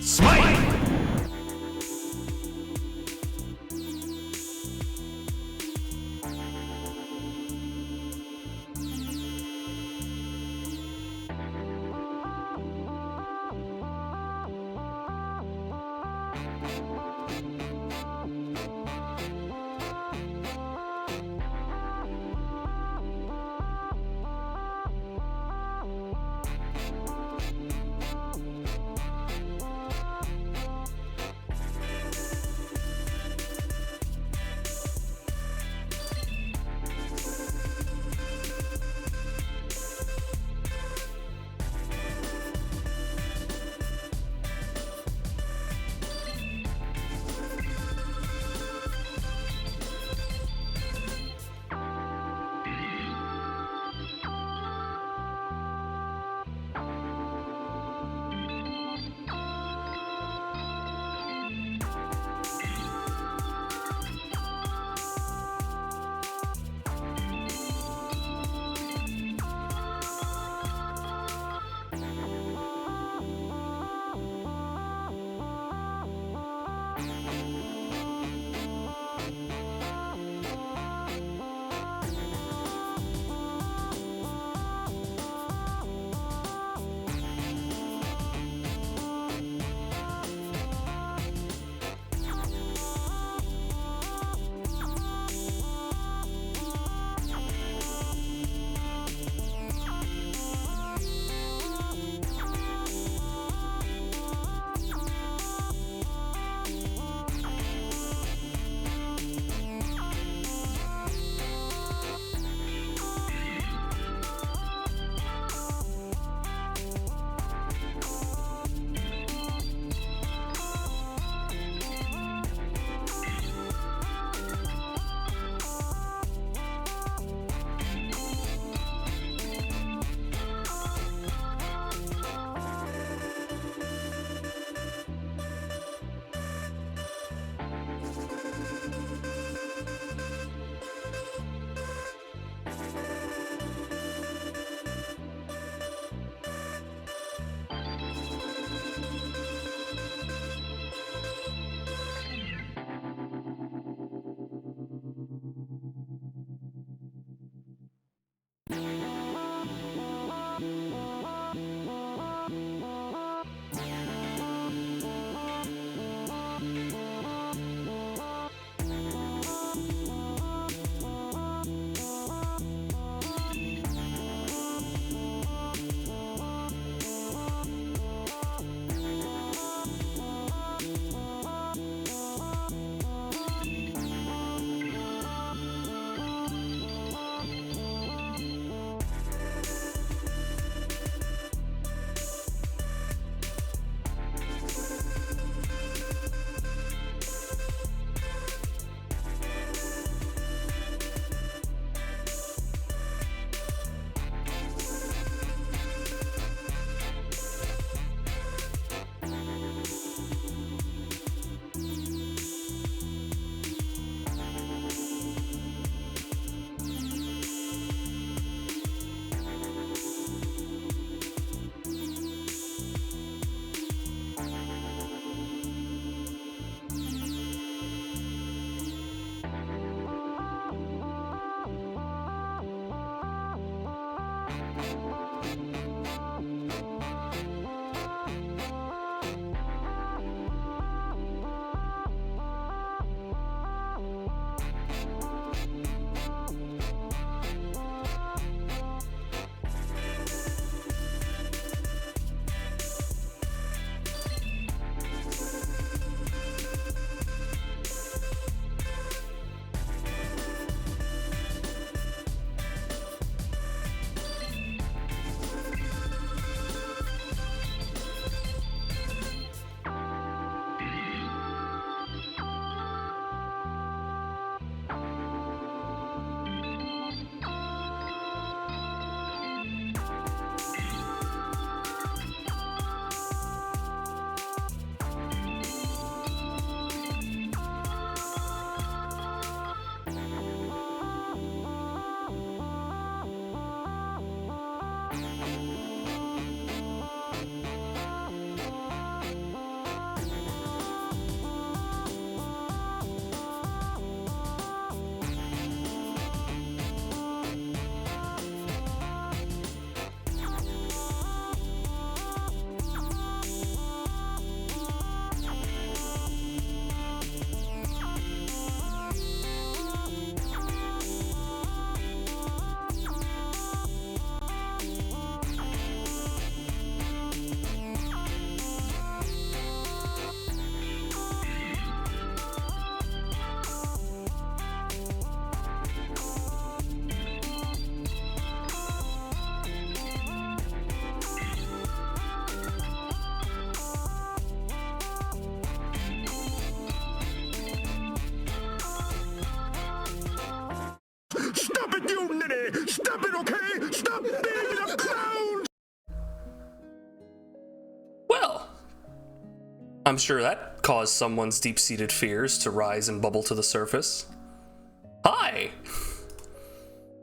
Smite! I'm sure that caused someone's deep-seated fears to rise and bubble to the surface. Hi!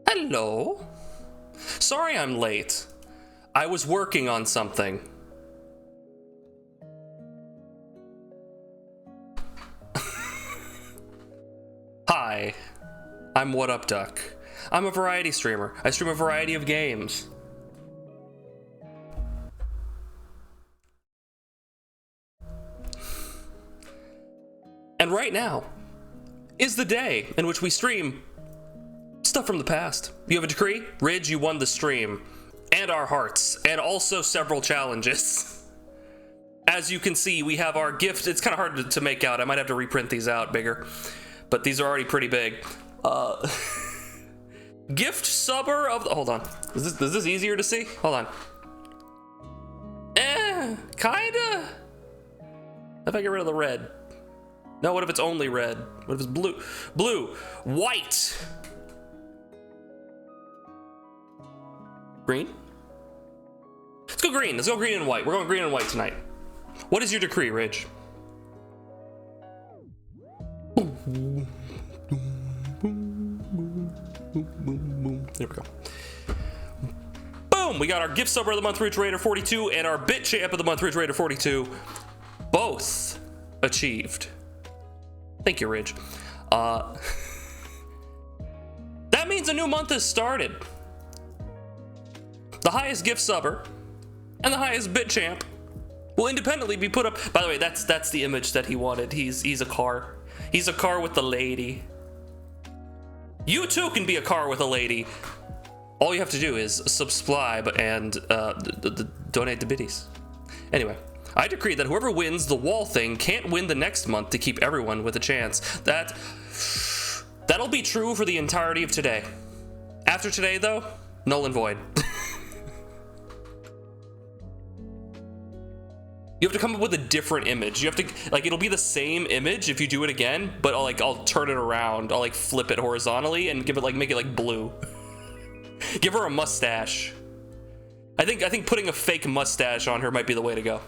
Hello? Sorry I'm late. I was working on something. Hi, I'm What Up Duck. I'm a variety streamer. I stream a variety of games. And right now is the day in which we stream stuff from the past. You have a decree? Ridge, you won the stream. And our hearts. And also several challenges. As you can see, we have our gift. It's kind of hard to make out. I might have to reprint these out bigger. But these are already pretty big. Gift subber of the... Hold on. Is this easier to see? Hold on. Kinda. If I get rid of the red. No, what if it's only red? What if it's blue? Blue. White. Green? Let's go green. Let's go green and white. We're going green and white tonight. What is your decree, Ridge? There we go. Boom! We got our gift subber of the month, Ridge Raider 42, and our bit champ of the month, Ridge Raider 42. Both achieved. Thank you, Ridge. That means a new month has started. The highest gift subber and the highest bit champ will independently be put up. By the way, that's the image that he wanted. He's a car. He's a car with the lady. You too can be a car with a lady. All you have to do is subscribe and donate the biddies. Anyway, I decree that whoever wins the wall thing can't win the next month to keep everyone with a chance. That'll be true for the entirety of today. After today, though, null and void. You have to come up with a different image. You have to, like, it'll be the same image if you do it again, but I'll turn it around. I'll, like, flip it horizontally and give it, like, make it, like, blue. Give her a mustache. I think putting a fake mustache on her might be the way to go.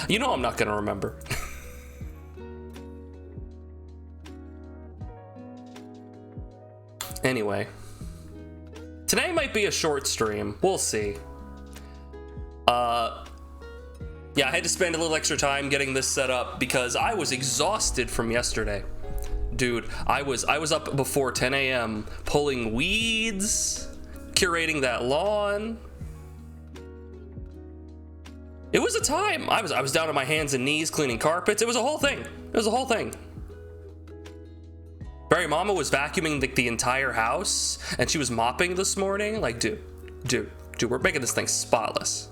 You know I'm not gonna remember. Anyway. Today might be a short stream. We'll see. Yeah, I had to spend a little extra time getting this set up because I was exhausted from yesterday. Dude, I was up before 10 a.m. pulling weeds, curating that lawn. It was a time. I was down on my hands and knees cleaning carpets. It was a whole thing. It was a whole thing. Barry Mama was vacuuming the entire house, and she was mopping this morning. Like, dude, we're making this thing spotless.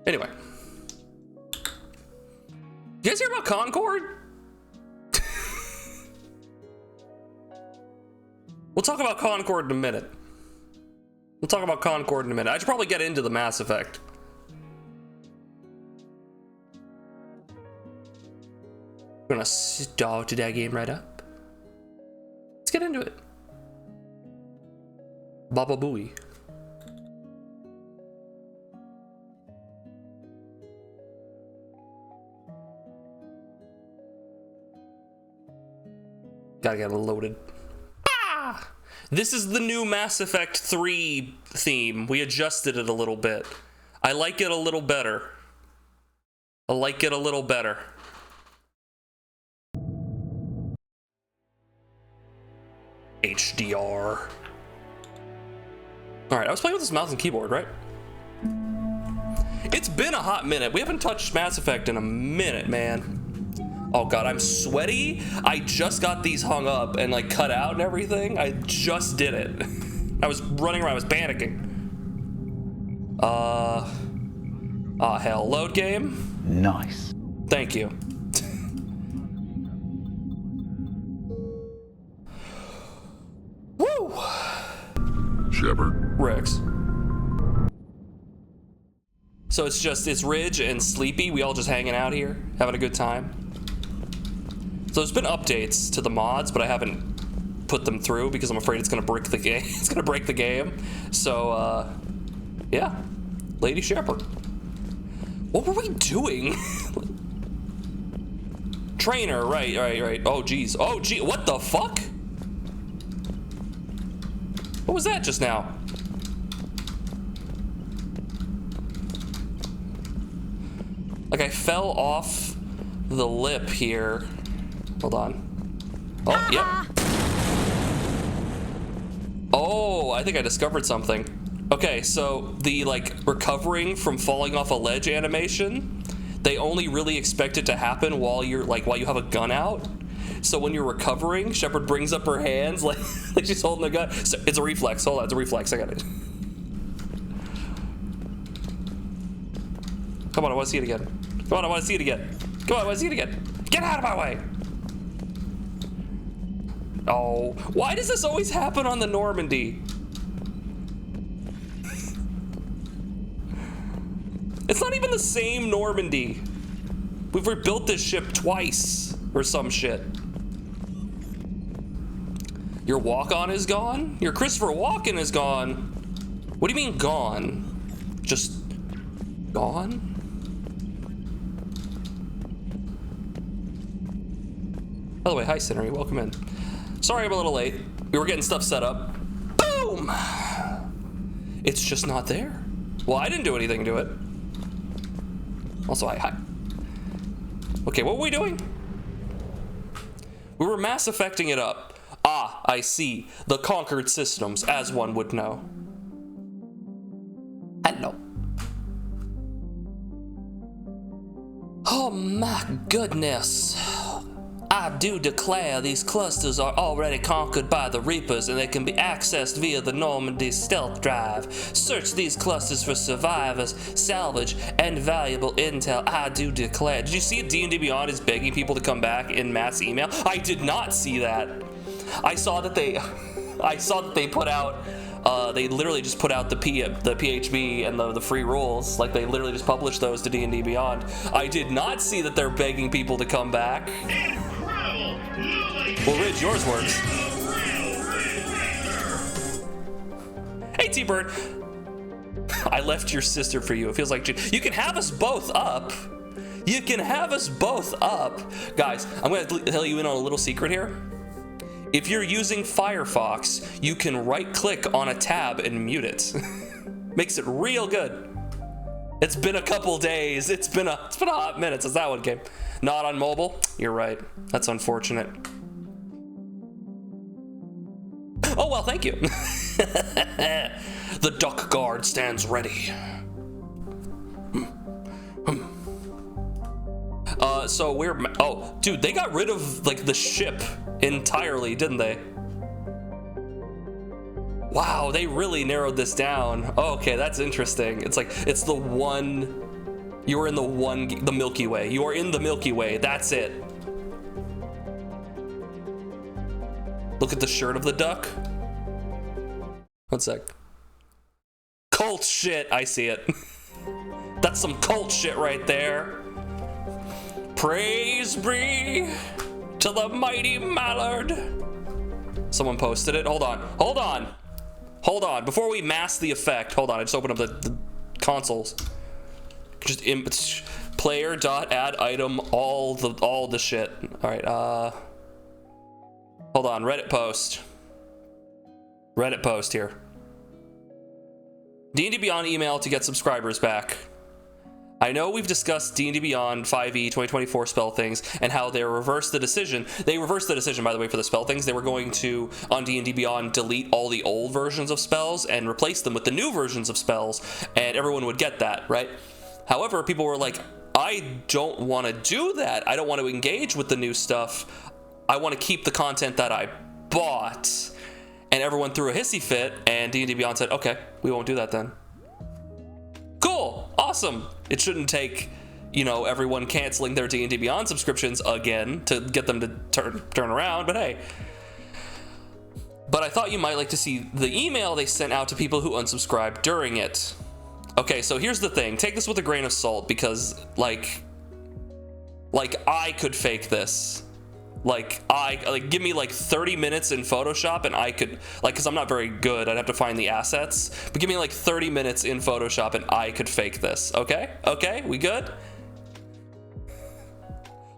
Anyway. You guys hear about Concord? We'll talk about Concord in a minute. I should probably get into the Mass Effect. We're gonna start that game right up. Let's get into it. Baba Booey. Gotta get it loaded. Ah! This is the new Mass Effect 3 theme. We adjusted it a little bit. I like it a little better. HDR. Alright, I was playing with this mouse and keyboard, right? It's been a hot minute. We haven't touched Mass Effect in a minute, man. Oh god, I'm sweaty. I just got these hung up and like cut out and everything. I just did it. I was running around, I was panicking. Hell, load game? Nice. Thank you. Woo! Shepard. Rex. So it's Ridge and Sleepy. We all just hanging out here, having a good time. So there's been updates to the mods, but I haven't put them through because I'm afraid it's gonna break the game. It's gonna break the game. So, yeah, Lady Shepherd. What were we doing? Trainer, right. Oh, geez. Oh, gee, what the fuck? What was that just now? Like I fell off the lip here. Hold on. Oh, yep. Oh, I think I discovered something. Okay, so the like recovering from falling off a ledge animation, they only really expect it to happen while you have a gun out. So when you're recovering, Shepard brings up her hands like she's holding a gun. So it's a reflex. Hold on, it's a reflex. I got it. Come on, I want to see it again. Come on, I want to see it again. Come on, I want to see it again. Get out of my way. Oh, why does this always happen on the Normandy? It's not even the same Normandy. We've rebuilt this ship twice or some shit. Your walk-on is gone? Your Christopher Walken is gone. What do you mean gone? Just gone? By the way, hi Cinery, welcome in. Sorry I'm a little late. We were getting stuff set up. Boom! It's just not there. Well, I didn't do anything to it. Also, hi. Okay, what were we doing? We were Mass Effecting it up. Ah, I see. The conquered systems, as one would know. Hello. Oh my goodness. I do declare these clusters are already conquered by the Reapers and they can be accessed via the Normandy stealth drive. Search these clusters for survivors, salvage, and valuable intel. I do declare. Did you see D&D Beyond is begging people to come back in mass email? I did not see that. I saw that they put out they literally just put out the PHB and the free rules. Like they literally just published those to D&D Beyond. I did not see that they're begging people to come back. Well, Ridge, yours works. Hey, T-Bird. I left your sister for you. It feels like you can have us both up. You can have us both up. Guys, I'm going to tell you in on a little secret here. If you're using Firefox, you can right-click on a tab and mute it. Makes it real good. It's been a couple days. It's been a hot minute since that one came. Not on mobile? You're right. That's unfortunate. Oh, well, thank you. The duck guard stands ready. So we're... Oh, dude, they got rid of, like, the ship entirely, didn't they? Wow, they really narrowed this down. Oh, okay, that's interesting. It's like, it's the one... You're in the Milky Way. You are in the Milky Way. That's it. Look at the shirt of the duck. One sec. Cult shit. I see it. That's some cult shit right there. Praise be to the mighty mallard. Someone posted it. Hold on. Before we mask the effect, hold on. I just opened up the consoles. Just player.add item all the shit. All right. Hold on. Reddit post here. D&D Beyond email to get subscribers back. I know we've discussed D&D Beyond 5e 2024 spell things and how they reversed the decision. They reversed the decision, by the way, for the spell things. They were going to, on D&D Beyond, delete all the old versions of spells and replace them with the new versions of spells, and everyone would get that, right? However, people were like, I don't want to do that. I don't want to engage with the new stuff. I want to keep the content that I bought. And everyone threw a hissy fit, and D&D Beyond said, okay, we won't do that then. Cool, awesome. It shouldn't take, everyone canceling their D&D Beyond subscriptions again to get them to turn around, but hey. But I thought you might like to see the email they sent out to people who unsubscribed during it. Okay, so here's the thing. Take this with a grain of salt because, like I could fake this. Like, give me like 30 minutes in Photoshop and I could, like, because I'm not very good, I'd have to find the assets, but give me like 30 minutes in Photoshop and I could fake this. Okay? Okay? We good?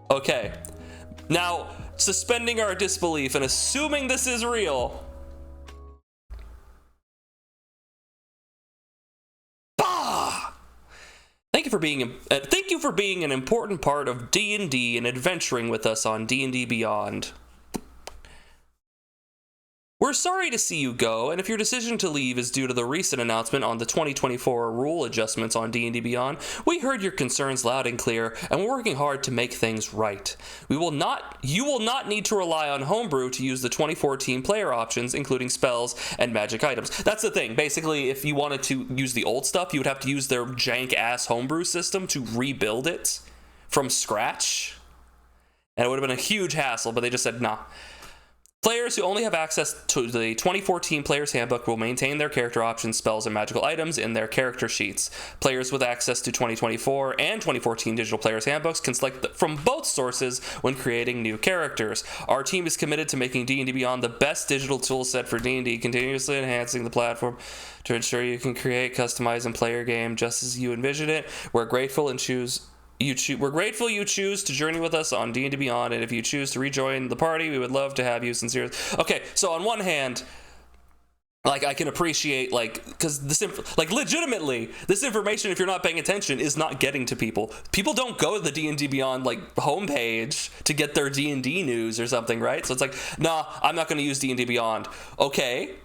Okay. Now, suspending our disbelief and assuming this is real. Bah! Thank you for being an important part of D&D and adventuring with us on D&D Beyond. We're sorry to see you go, and if your decision to leave is due to the recent announcement on the 2024 rule adjustments on D&D Beyond, we heard your concerns loud and clear, and we're working hard to make things right. You will not need to rely on Homebrew to use the 2014 player options, including spells and magic items. That's the thing. Basically, if you wanted to use the old stuff, you would have to use their jank-ass Homebrew system to rebuild it from scratch. And it would have been a huge hassle, but they just said, nah. Players who only have access to the 2014 Player's Handbook will maintain their character options, spells, and magical items in their character sheets. Players with access to 2024 and 2014 Digital Player's Handbooks can select from both sources when creating new characters. Our team is committed to making D&D Beyond the best digital toolset for D&D, continuously enhancing the platform to ensure you can create, customize, and play your game just as you envision it. We're grateful you choose to journey with us on D&D Beyond, and if you choose to rejoin the party, we would love to have you. Sincerely. Okay, so on one hand, like, I can appreciate, like, because legitimately, this information, if you're not paying attention, is not getting to people. People don't go to the D&D Beyond, like, homepage to get their D&D news or something, right? So it's like, nah, I'm not going to use D&D Beyond. Okay.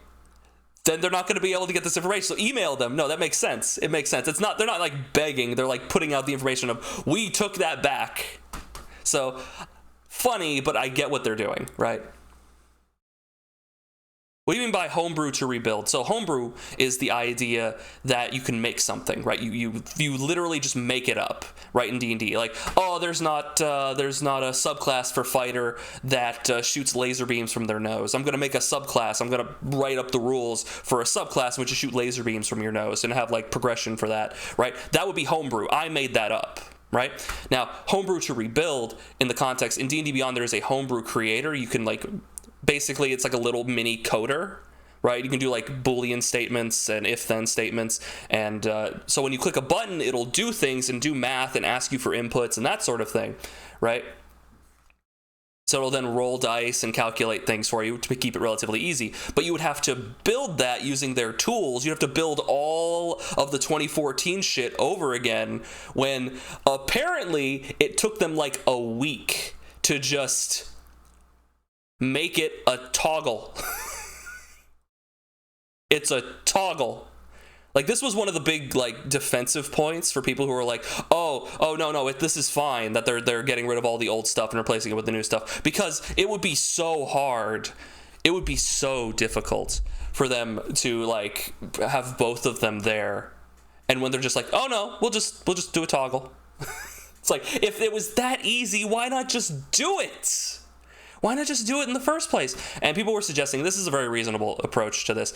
Then they're not going to be able to get this information. So email them. No, that makes sense. It makes sense. They're not like begging. They're like putting out the information of, we took that back. So funny, but I get what they're doing, right? What do you mean by homebrew to rebuild? So homebrew is the idea that you can make something, right? You literally just make it up, right, in D&D. Like, oh, there's not a subclass for fighter that shoots laser beams from their nose. I'm going to make a subclass. I'm going to write up the rules for a subclass in which you shoot laser beams from your nose and have, like, progression for that, right? That would be homebrew. I made that up. Right? Now, homebrew to rebuild, in the context, in D&D Beyond, there is a homebrew creator. You can, like, basically, it's like a little mini coder, right? You can do like Boolean statements and if-then statements. And so when you click a button, it'll do things and do math and ask you for inputs and that sort of thing, right? So it'll then roll dice and calculate things for you to keep it relatively easy. But you would have to build that using their tools. You'd have to build all of the 2014 shit over again, when apparently it took them like a week to just make it a toggle. It's a toggle. Like, this was one of the big, like, defensive points for people who were like, oh, no, this is fine that they're getting rid of all the old stuff and replacing it with the new stuff, because it would be so hard. It would be so difficult for them to, like, have both of them there. And when they're just like, oh no, we'll just do a toggle. It's like, if it was that easy, why not just do it? Why not just do it in the first place? And people were suggesting this is a very reasonable approach to this.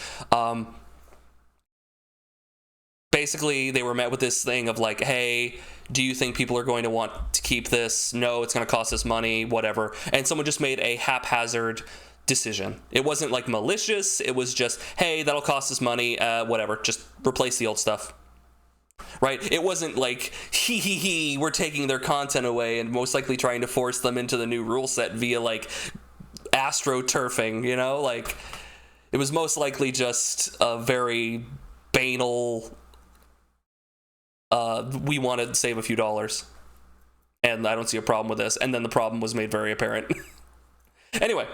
Basically, they were met with this thing of like, hey, do you think people are going to want to keep this? No, it's going to cost us money, whatever. And someone just made a haphazard decision. It wasn't like malicious. It was just, hey, that'll cost us money, whatever. Just replace the old stuff. Right? It wasn't like, we're taking their content away and most likely trying to force them into the new rule set via like astroturfing, you know? Like, it was most likely just a very banal, we want to save a few dollars and I don't see a problem with this. And then the problem was made very apparent. Anyway,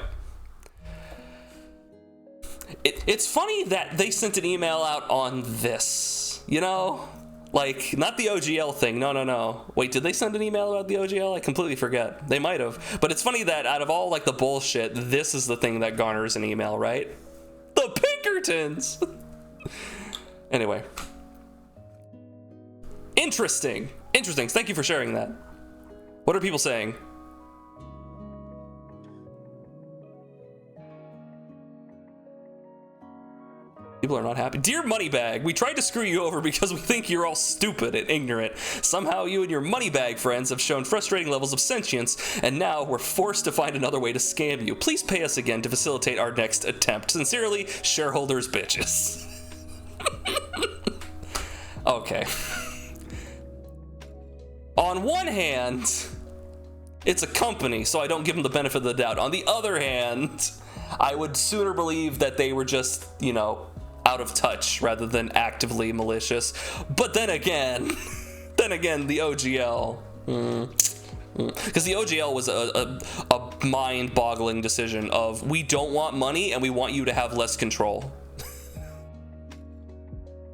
it's funny that they sent an email out on this, you know? Like, not the OGL thing. No. Wait, did they send an email about the OGL? I completely forget. They might have. But it's funny that out of all, like, the bullshit, this is the thing that garners an email, right? The Pinkertons! Anyway. Interesting. Thank you for sharing that. What are people saying? People are not happy. Dear Moneybag, we tried to screw you over because we think you're all stupid and ignorant. Somehow you and your Moneybag friends have shown frustrating levels of sentience, and now we're forced to find another way to scam you. Please pay us again to facilitate our next attempt. Sincerely, shareholders bitches. Okay. On one hand, it's a company, so I don't give them the benefit of the doubt. On the other hand, I would sooner believe that they were just, you know, out of touch rather than actively malicious. But then again, the OGL. Because the OGL was a mind-boggling decision of, we don't want money and we want you to have less control.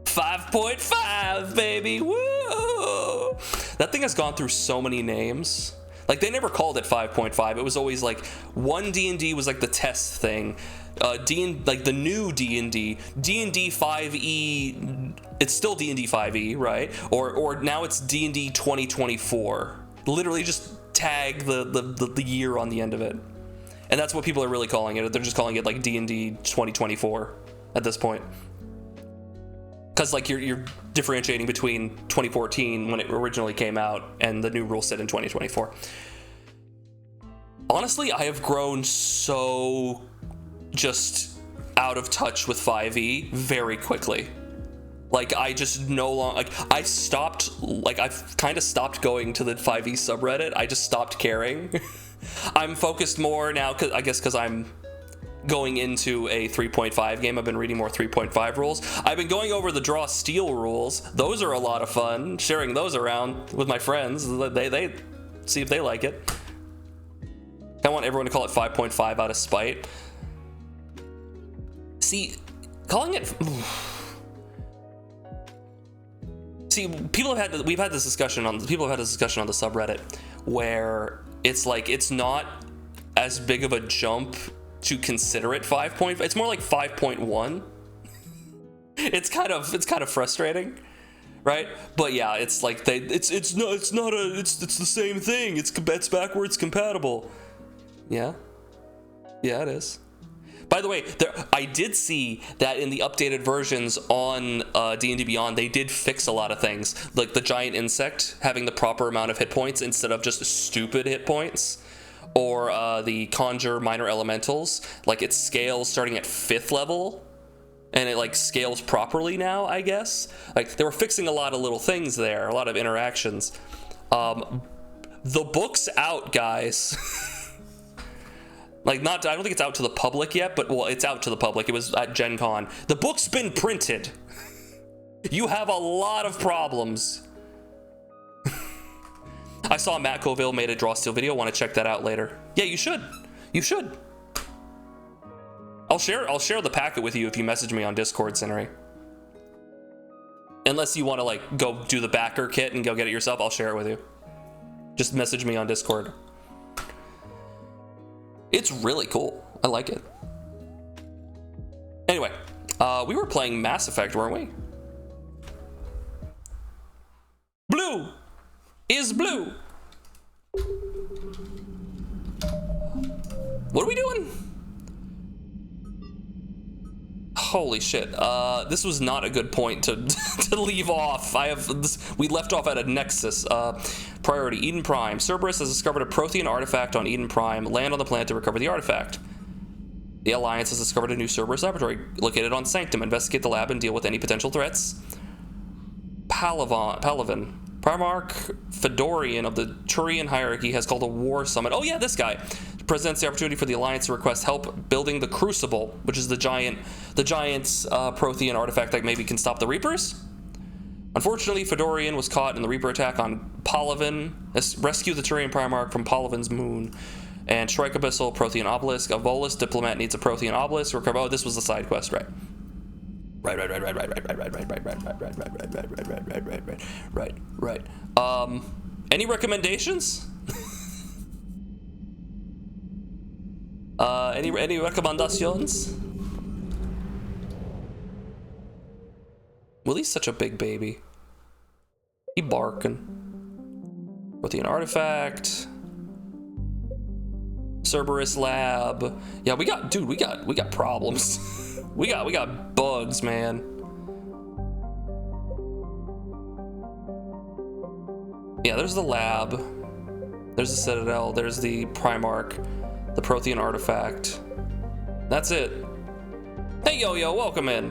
5.5, baby, woo! That thing has gone through so many names. Like, they never called it 5.5. It was always like, one D&D was like the test thing. Like the new D&D 5e, it's still D&D 5e, right? Or now it's D&D 2024. Literally just tag the year on the end of it. And that's what people are really calling it. They're just calling it like D&D 2024 at this point. Because like you're differentiating between 2014 when it originally came out and the new rule set in 2024. Honestly, I have grown so just out of touch with 5e very quickly. Like, I just no longer, like, I've kind of stopped going to the 5e subreddit. I just stopped caring. I'm focused more now, because I'm going into a 3.5 game. I've been reading more 3.5 rules. I've been going over the draw steel rules. Those are a lot of fun, sharing those around with my friends. They see if they like it. I want everyone to call it 5.5 out of spite. See, calling it... See, we've had this discussion on the subreddit where it's like, it's not as big of a jump to consider it 5.5. It's more like 5.1. It's kind of frustrating, right? But yeah, it's like it's the same thing. It's backwards compatible. Yeah, it is. By the way, I did see that in the updated versions on D&D Beyond, they did fix a lot of things, like the giant insect having the proper amount of hit points instead of just stupid hit points, or the conjure minor elementals, like it scales starting at 5th level, and it like scales properly now, I guess. Like, they were fixing a lot of little things there, a lot of interactions. The book's out, guys. Like, I don't think it's out to the public yet, but, well, it's out to the public. It was at Gen Con. The book's been printed. You have a lot of problems. I saw Matt Colville made a Draw Steel video. Want to check that out later. Yeah, you should. You should. I'll share the packet with you if you message me on Discord, Cinery. Unless you want to, like, go do the backer kit and go get it yourself, I'll share it with you. Just message me on Discord. It's really cool. I like it. Anyway, we were playing Mass Effect, weren't we? Blue is blue. What are we doing? Holy shit. This was not a good point to leave off. We left off at a Nexus. Priority, Eden Prime. Cerberus has discovered a Prothean artifact on Eden Prime. Land on the planet to recover the artifact. The Alliance has discovered a new Cerberus laboratory located on Sanctum. Investigate the lab and deal with any potential threats. Palavan. Primarch Fedorian of the Turian hierarchy has called a war summit. Oh yeah, this guy presents the opportunity for the Alliance to request help building the Crucible, which is the giant's Prothean artifact that maybe can stop the Reapers. Unfortunately, Fedorian was caught in the Reaper attack on Palavan. Rescue the Turian Primarch from Palavan's moon. And strike Abyssal, Prothean obelisk. A Volus diplomat needs a Prothean obelisk. Recover. Oh, this was the side quest, right? Right. Any recommendations? Any recommendations? Willie's such a big baby. He barking. Prothean artifact. Cerberus lab. Yeah, we got problems. We got bugs, man. Yeah, there's the lab. There's the Citadel. There's the Primarch. The Prothean artifact. That's it. Hey, Yo-Yo, welcome in.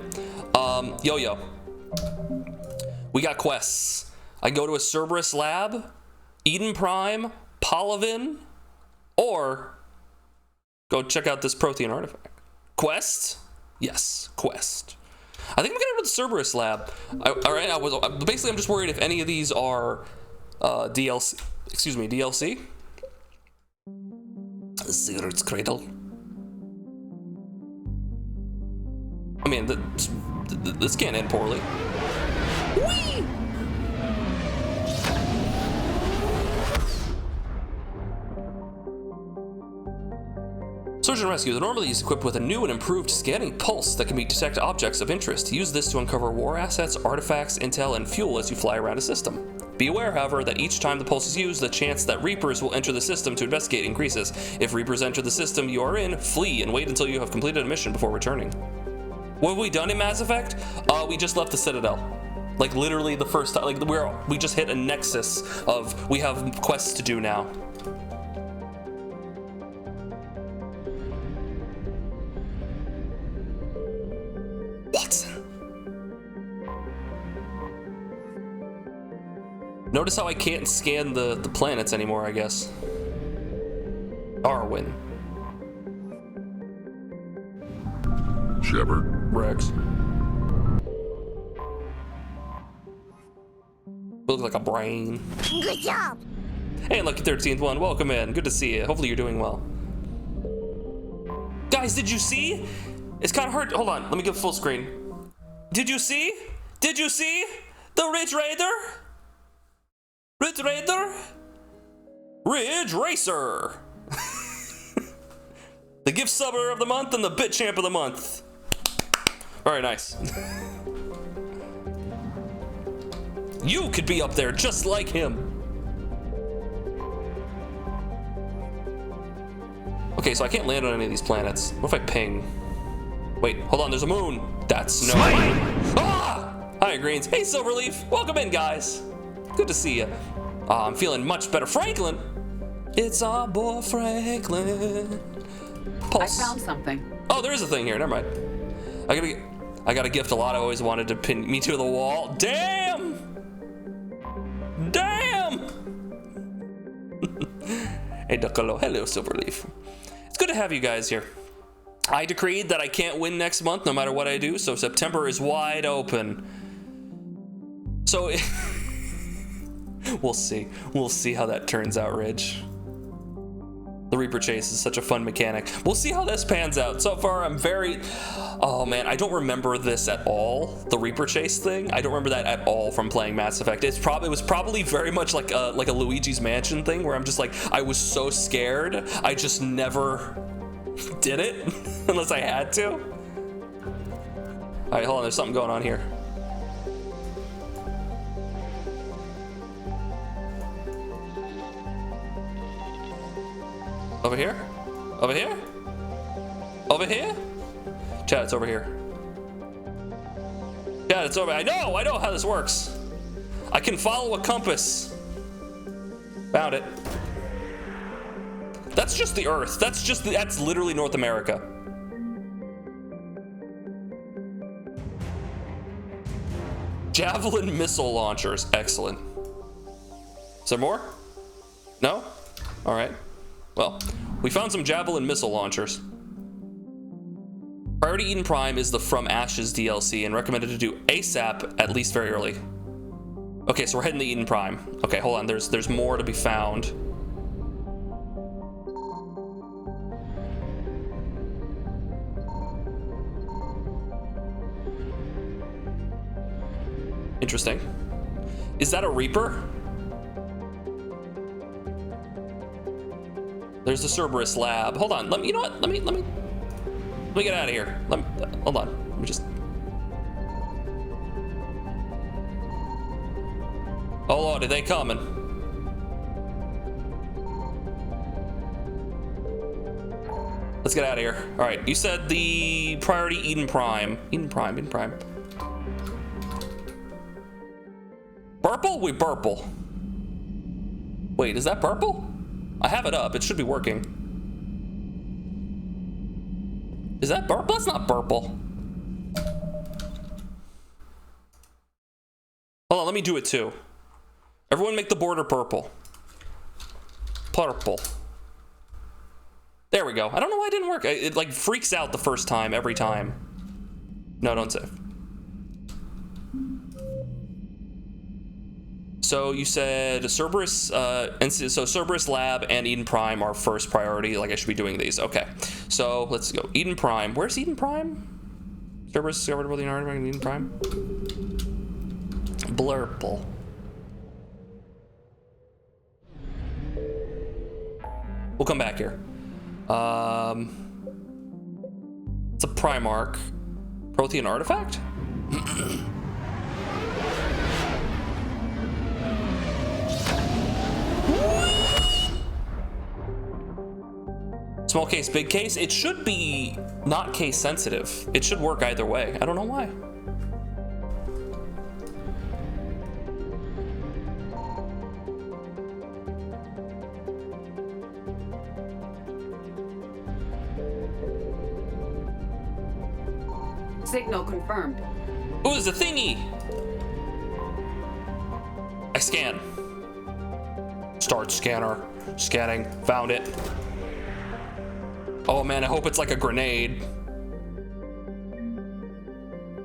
Yo-Yo. We got quests. I go to a Cerberus lab, Eden Prime, Polyvin, or go check out this Prothean artifact. Quest? Yes, quest. I think I'm gonna go to the Cerberus lab. All right, basically I'm just worried if any of these are DLC. Excuse me, DLC. Cigarette's Cradle. I mean, this can't end poorly. Whee! Search and Rescue. The Normally is equipped with a new and improved scanning pulse that can detect objects of interest. Use this to uncover war assets, artifacts, intel, and fuel as you fly around a system. Be aware, however, that each time the pulse is used, the chance that Reapers will enter the system to investigate increases. If Reapers enter the system you are in, flee and wait until you have completed a mission before returning. What have we done in Mass Effect? We just left the Citadel. Like literally the first time, like we just hit a nexus of we have quests to do now. Watson. Notice how I can't scan the planets anymore, I guess. Darwin. Shepard. Rex. Look like a brain. Good job. Hey, Lucky 13th one, welcome in. Good to see you. Hopefully you're doing well. Guys, did you see? It's kind of hard. Hold on, let me go full screen. Did you see? Did you see the Ridge Raider? Ridge Raider? Ridge Racer. The gift subber of the month and the bit champ of the month. Very nice. You could be up there just like him. Okay, so I can't land on any of these planets. What if I ping? Wait, hold on, there's a moon. That's no. Ah! Hi, Greens. Hey, Silverleaf. Welcome in, guys. Good to see you. I'm feeling much better. Franklin. It's our boy Franklin. Pulse. I found something. Oh, there is a thing here. Never mind. I got a gift a lot. I always wanted to pin me to the wall. Damn! Damn! Hey, Duckalo. Hello, Silverleaf. It's good to have you guys here. I decreed that I can't win next month no matter what I do, so September is wide open. So we'll see. We'll see how that turns out, Ridge. The Reaper Chase is such a fun mechanic. We'll see how this pans out. So far, I'm very... Oh, man, I don't remember this at all. The Reaper Chase thing. I don't remember that at all from playing Mass Effect. It was probably very much like a Luigi's Mansion thing where I'm just like, I was so scared. I just never did it unless I had to. All right, hold on. There's something going on here. Over here? Over here? Over here? Chad, it's over here. Chad, it's over. I know how this works. I can follow a compass. Found it. That's just the Earth. That's literally North America. Javelin missile launchers. Excellent. Is there more? No? All right. Well, we found some Javelin missile launchers. Priority Eden Prime is the From Ashes DLC and recommended to do ASAP, at least very early. Okay, so we're heading to Eden Prime. Okay, hold on, there's more to be found. Interesting. Is that a Reaper? There's the Cerberus lab. Hold on. You know what? Let me get out of here. Hold on. Let me just. Oh Lord, are they coming? Let's get out of here. All right, you said the priority Eden Prime. Eden Prime. Purple? Wait, purple. Wait, is that purple? I have it up. It should be working. Is that purple? That's not purple. Hold on, let me do it too. Everyone make the border purple. Purple. There we go. I don't know why it didn't work. It like freaks out the first time, every time. No, don't save. So you said Cerberus, and so Cerberus Lab and Eden Prime are first priority. Like I should be doing these. Okay. So let's go. Eden Prime. Where's Eden Prime? Cerberus discovered with the Eden Prime. Blurple. We'll come back here. It's a Primarch. Prothean artifact? Small case, big case. It should be not case sensitive. It should work either way. I don't know why. Signal confirmed. Ooh, there's a thingy. I scan. Start scanner. Scanning. Found it. Oh man, I hope it's like a grenade.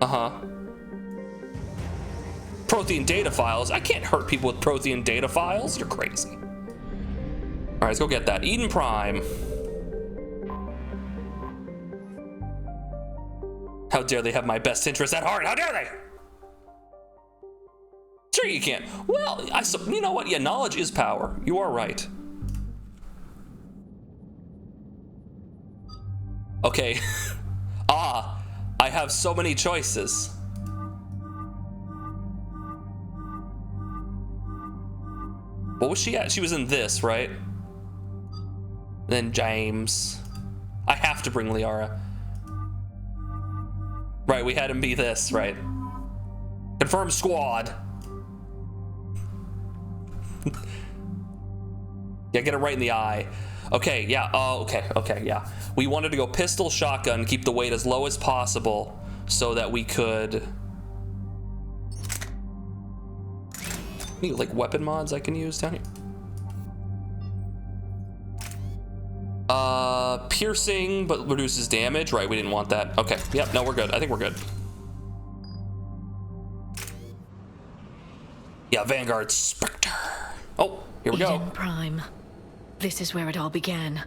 Uh-huh. Prothean data files. I can't hurt people with Prothean data files. You're crazy. All right, let's go get that. Eden Prime. How dare they have my best interests at heart? How dare they? Sure you can't. Well, you know what? Yeah, knowledge is power. You are right. Okay. I have so many choices. What was she at? She was in this, right? Then James. I have to bring Liara. Right, we had him be this, right? Confirm squad. Yeah, get it right in the eye. Okay, yeah, okay, yeah. We wanted to go pistol, shotgun, keep the weight as low as possible so that we could... Any, like, weapon mods I can use down here? Piercing, but reduces damage. Right, we didn't want that. Okay, yep, no, we're good. I think we're good. Yeah, Vanguard Spectre. Oh, here we go. Eden Prime. This is where it all began.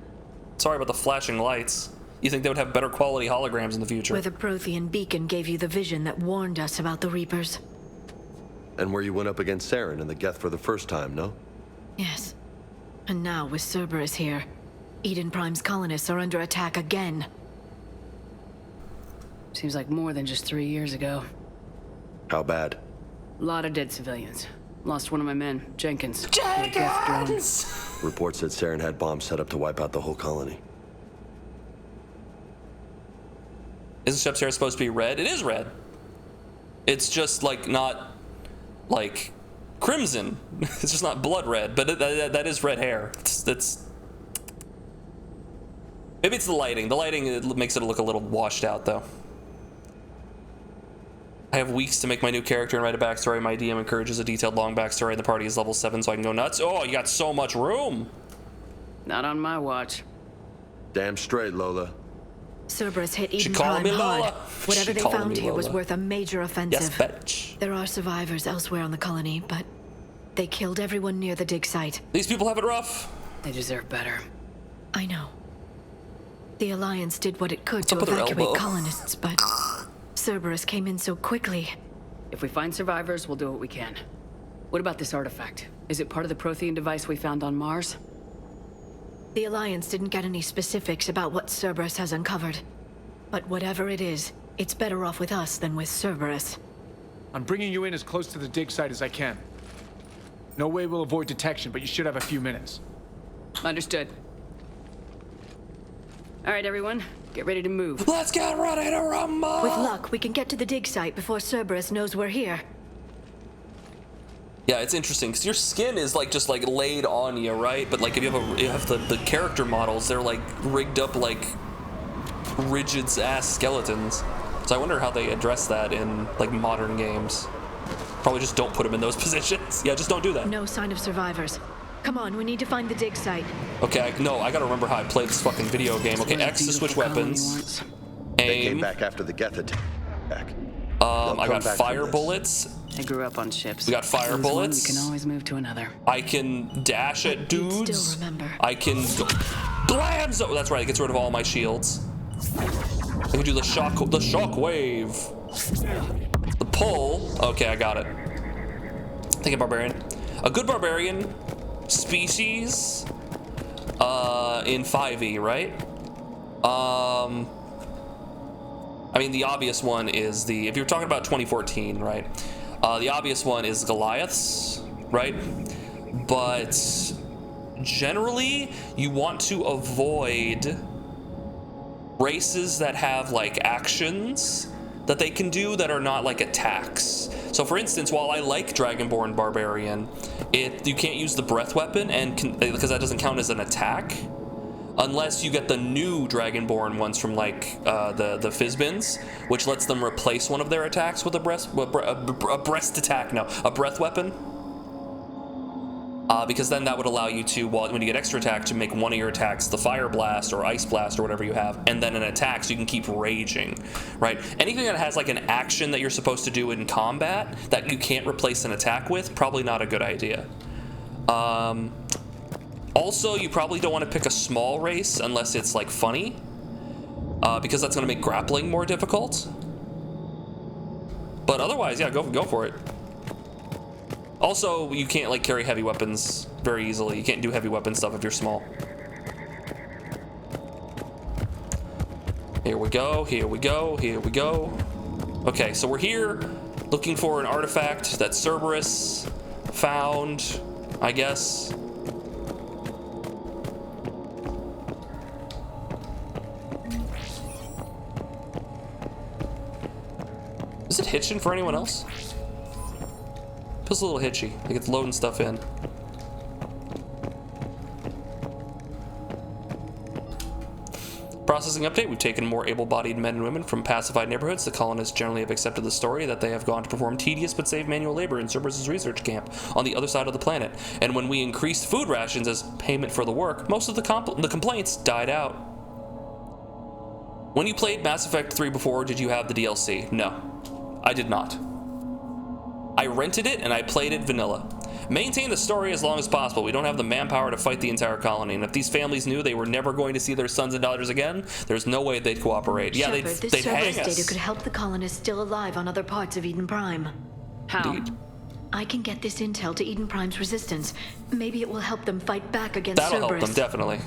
Sorry about the flashing lights. You think they would have better quality holograms in the future? Where the Prothean beacon gave you the vision that warned us about the Reapers. And where you went up against Saren and the Geth for the first time, no? Yes. And now with Cerberus here, Eden Prime's colonists are under attack again. Seems like more than just 3 years ago. How bad? A lot of dead civilians. Lost one of my men, Jenkins. Jenkins! Reports said Saren had bombs set up to wipe out the whole colony. Isn't Shepsera supposed to be red? It is red. It's just like not like crimson. It's just not blood red, but that is red hair. That's maybe it's the lighting. The lighting makes it look a little washed out though. I have weeks to make my new character and write a backstory. My DM encourages a detailed long backstory and the party is level 7 so I can go nuts. Oh, you got so much room. Not on my watch. Damn straight, Lola. Cerberus hit She Eden calling Prime me hard. Lola. Whatever She they calling found me here was Lola. worth a major offensive. Yes, bitch. There are survivors elsewhere on the colony, but they killed everyone near the dig site. These people have it rough. They deserve better. I know. The Alliance did what it could What's to up with her evacuate elbow? colonists, but Cerberus came in so quickly. If we find survivors, we'll do what we can. What about this artifact? Is it part of the Prothean device we found on Mars? The Alliance didn't get any specifics about what Cerberus has uncovered. But whatever it is, it's better off with us than with Cerberus. I'm bringing you in as close to the dig site as I can. No way we'll avoid detection, but you should have a few minutes. Understood. All right, everyone, get ready to move. Let's get ready to rumble! With luck, we can get to the dig site before Cerberus knows we're here. Yeah, it's interesting because your skin is like just like laid on you, right? But like if you have the character models, they're like rigged up like rigid ass skeletons. So I wonder how they address that in like modern games. Probably just don't put them in those positions. Yeah, just don't do that. No sign of survivors. Come on, we need to find the dig site. Okay, I gotta remember how I play this fucking video game. Okay, X to switch weapons. They came Aim. back after the Geth attack. I got fire bullets. I grew up on ships. We got fire Lose bullets. One, you can always move to another. I can dash at You'd dudes. still remember. I can blam. So that's right. It gets rid of all my shields. I can do the shock wave. The pull. Okay, I got it. Think of barbarian. A good barbarian species. In 5e, right? I mean, the obvious one is if you're talking about 2014, right? The obvious one is Goliaths, right? But generally, you want to avoid races that have like actions that they can do that are not like attacks. So for instance, while I like Dragonborn Barbarian, you can't use the breath weapon because that doesn't count as an attack. Unless you get the new Dragonborn ones from like the Fizbins, which lets them replace one of their attacks with a breath weapon. Because then that would allow you to, when you get extra attack, to make one of your attacks the Fire Blast or Ice Blast or whatever you have, and then an attack so you can keep raging, right? Anything that has like an action that you're supposed to do in combat that you can't replace an attack with, probably not a good idea. Also, you probably don't want to pick a small race unless it's like funny, because that's going to make grappling more difficult. But otherwise, yeah, go for it. Also, you can't like carry heavy weapons very easily. You can't do heavy weapon stuff if you're small. Here we go, here we go, here we go. Okay, so we're here looking for an artifact that Cerberus found, I guess. Is it hitching for anyone else? Feels a little hitchy, like it's loading stuff in. Processing update, we've taken more able-bodied men and women from pacified neighborhoods. The colonists generally have accepted the story that they have gone to perform tedious but safe manual labor in Cerberus' research camp on the other side of the planet. And when we increased food rations as payment for the work, most of the complaints died out. When you played Mass Effect 3 before, did you have the DLC? No, I did not. I rented it and I played it vanilla. Maintain the story as long as possible. We don't have the manpower to fight the entire colony, and if these families knew they were never going to see their sons and daughters again, there's no way they'd cooperate. Yeah, Shepard, this this hang Cerberus data us. could help the colonists still alive on other parts of Eden Prime. How? Indeed. I can get this intel to Eden Prime's resistance. Maybe it will help them fight back against That'll help Cerberus. them, definitely.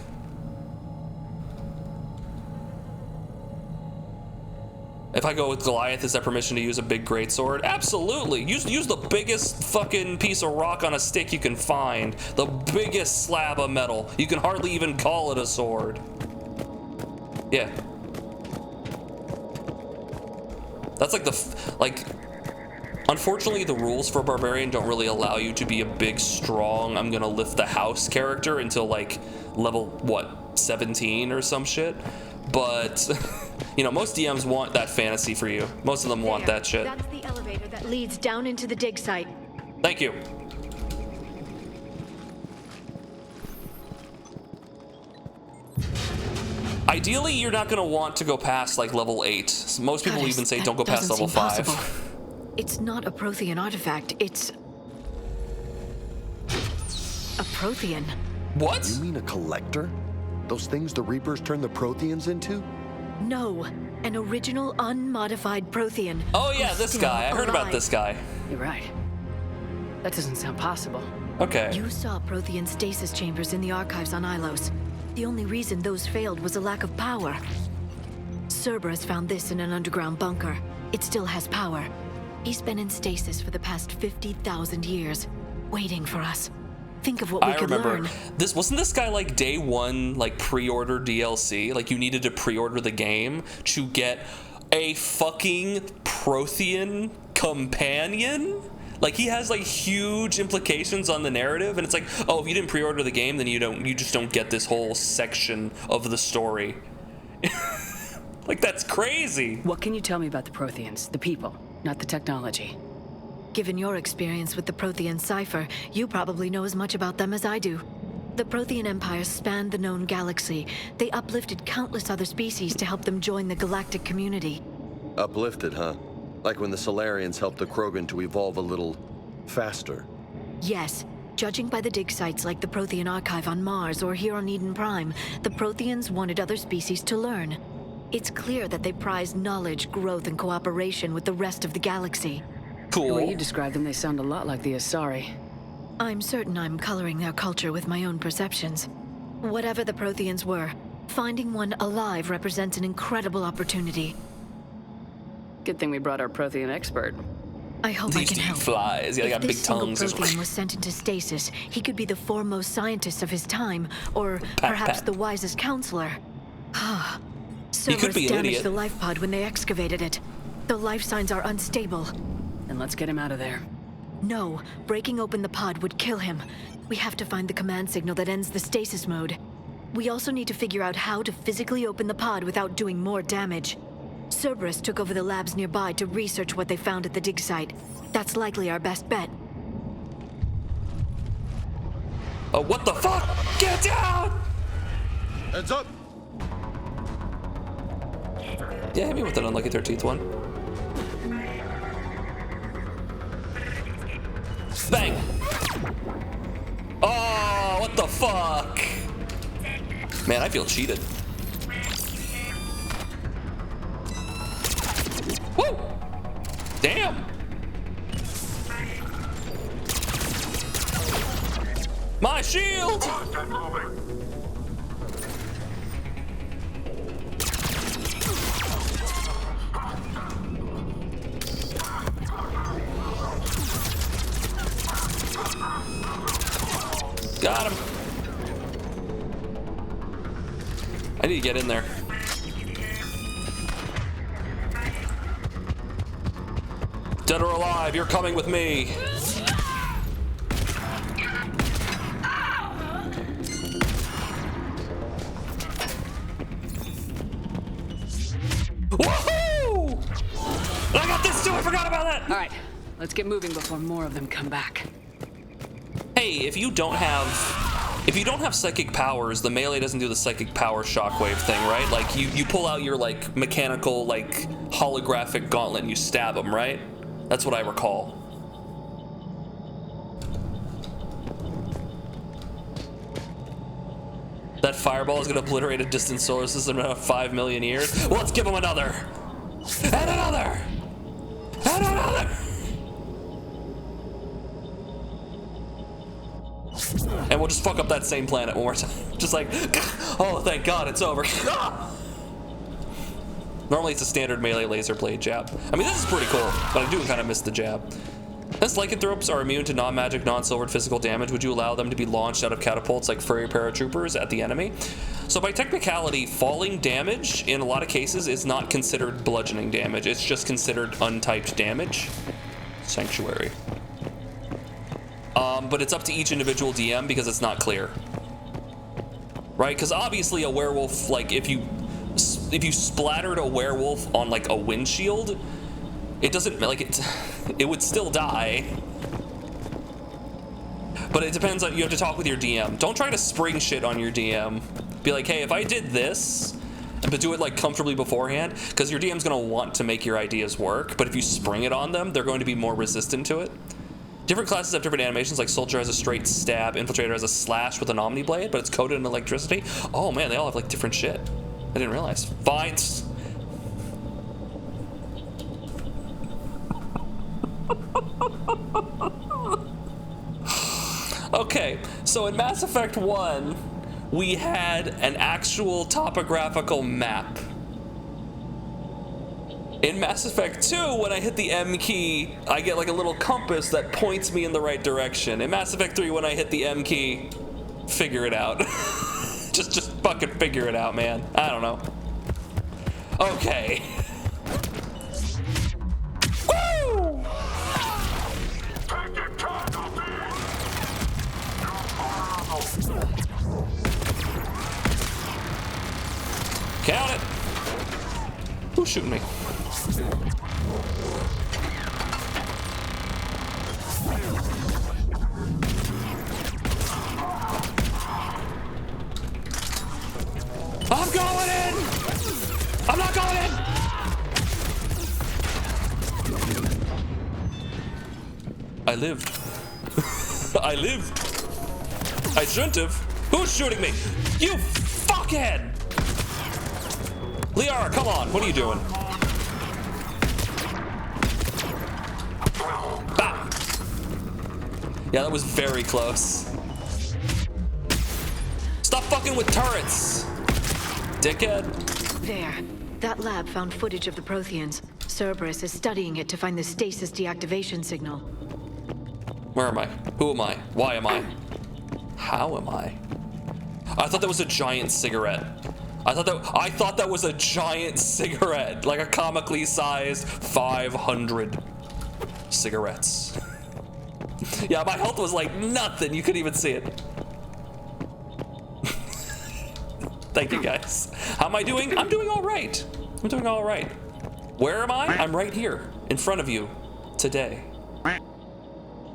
If I go with Goliath, is that permission to use a big greatsword? Absolutely. Use the biggest fucking piece of rock on a stick you can find. The biggest slab of metal. You can hardly even call it a sword. Yeah. That's like unfortunately, the rules for Barbarian don't really allow you to be a big, strong, I'm gonna lift the house character until like level, what, 17 or some shit? But, you know, most DMs want that fantasy for you. Most of them want that shit. That's the elevator that leads down into the dig site. Thank you. Ideally, you're not gonna want to go past like level 8. Most people Goddess, even say that don't go past doesn't level seem 5. possible. It's not a Prothean artifact, it's a Prothean. What? You mean a collector? Those things the Reapers turn the Protheans into? No, an original unmodified Prothean. Oh yeah, who's this still guy. I heard about alive. this guy. You're right. That doesn't sound possible. Okay. You saw Prothean stasis chambers in the archives on Ilos. The only reason those failed was a lack of power. Cerberus found this in an underground bunker. It still has power. He's been in stasis for the past 50,000 years, waiting for us. Think of what we I could remember learn. this. Wasn't this guy like day one, like pre-order DLC? Like you needed to pre-order the game to get a fucking Prothean companion? Like he has like huge implications on the narrative, and it's like, oh, if you didn't pre-order the game, then you just don't get this whole section of the story. Like that's crazy. What can you tell me about the Protheans, the people, not the technology? Given your experience with the Prothean cipher, you probably know as much about them as I do. The Prothean Empire spanned the known galaxy. They uplifted countless other species to help them join the galactic community. Uplifted, huh? Like when the Solarians helped the Krogan to evolve a little faster. Yes. Judging by the dig sites like the Prothean Archive on Mars or here on Eden Prime, the Protheans wanted other species to learn. It's clear that they prize knowledge, growth, and cooperation with the rest of the galaxy. The way you Cool. describe them, they sound a lot like the Asari. I'm certain I'm coloring their culture with my own perceptions. Whatever the Protheans were, finding one alive represents an incredible opportunity. Good thing we brought our Prothean expert. I hope I These can deep help. flies. Yeah, they If got big this single tongues. Prothean was sent into stasis, he could be the foremost scientist of his time, or perhaps pat. the wisest counselor. He could Cerberus be an damaged idiot. the life pod when they excavated it. The life signs are unstable. Then let's get him out of there. No, breaking open the pod would kill him. We have to find the command signal that ends the stasis mode. We also need to figure out how to physically open the pod without doing more damage. Cerberus took over the labs nearby to research what they found at the dig site. That's likely our best bet. Oh, what the fuck? Get down! Heads up! Yeah, hit me with an unlucky 13th one. Bang! Oh, what the fuck? Man, I feel cheated. Woo! Damn! My shield! Got him. I need to get in there. Dead or alive, you're coming with me. Woohoo! I got this too, I forgot about that. All right, let's get moving before more of them come back. Hey, if you don't have psychic powers, the melee doesn't do the psychic power shockwave thing, right? Like you pull out your like mechanical like holographic gauntlet and you stab them, right? That's what I recall. That fireball is gonna obliterate a distant solar system in about 5 million years. Well, let's give them another. And another. And another. And we'll just fuck up that same planet one more time. Just like, oh, thank God, it's over. Normally it's a standard melee laser blade jab. I mean, this is pretty cool, but I do kind of miss the jab. Since lycanthropes are immune to non-magic, non-silvered physical damage, would you allow them to be launched out of catapults like furry paratroopers at the enemy? So by technicality, falling damage in a lot of cases is not considered bludgeoning damage. It's just considered untyped damage. Sanctuary. But it's up to each individual DM because it's not clear. Right? Because obviously a werewolf, like if you splattered a werewolf on like a windshield, it doesn't, like it would still die. But it depends on, you have to talk with your DM. Don't try to spring shit on your DM. Be like, hey, if I did this, but do it like comfortably beforehand, because your DM's gonna want to make your ideas work, but if you spring it on them, they're going to be more resistant to it. Different classes have different animations, like Soldier has a straight stab, Infiltrator has a slash with an Omni Blade, but it's coated in electricity. Oh man, they all have like different shit. I didn't realize. Fine. Okay, so in Mass Effect 1, we had an actual topographical map. In Mass Effect 2, when I hit the M key, I get like a little compass that points me in the right direction. In Mass Effect 3, when I hit the M key, figure it out. just fucking figure it out, man. I don't know. Okay. Woo! Count it. Who's shooting me? I'm going in! I'm not going in! I lived. I lived. I shouldn't have. Who's shooting me? You fuckhead! Liara, come on. What are you doing? Ah. Yeah, that was very close. Stop fucking with turrets, dickhead. There. That lab found footage of the Protheans. Cerberus is studying it to find the stasis deactivation signal. Where am I? Who am I? Why am I? How am I? I thought that was a giant cigarette. I thought that was a giant cigarette, like a comically sized 500 cigarettes. Yeah, my health was like nothing. You couldn't even see it. Thank you, guys. How am I doing? I'm doing all right. I'm doing all right. Where am I? I'm right here in front of you today.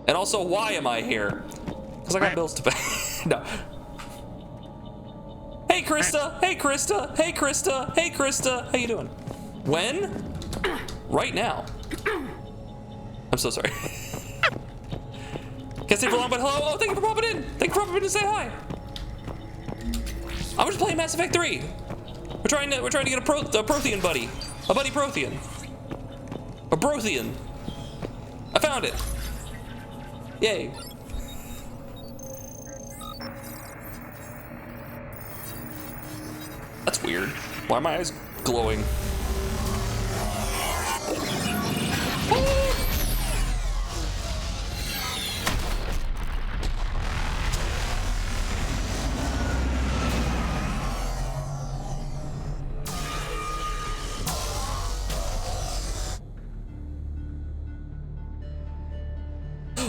And also, why am I here? Because I got bills to pay. No. Hey, Krista. Hey, Krista. Hey, Krista. Hey, Krista. How you doing? When? Right now. I'm so sorry. Can't stay for long, but hello. Oh, thank you for popping in. Thank you for popping in to say hi. I'm just playing Mass Effect 3. We're trying to get a Prothean buddy. A buddy Prothean. A Brothian. I found it. Yay. That's weird. Why are my eyes glowing?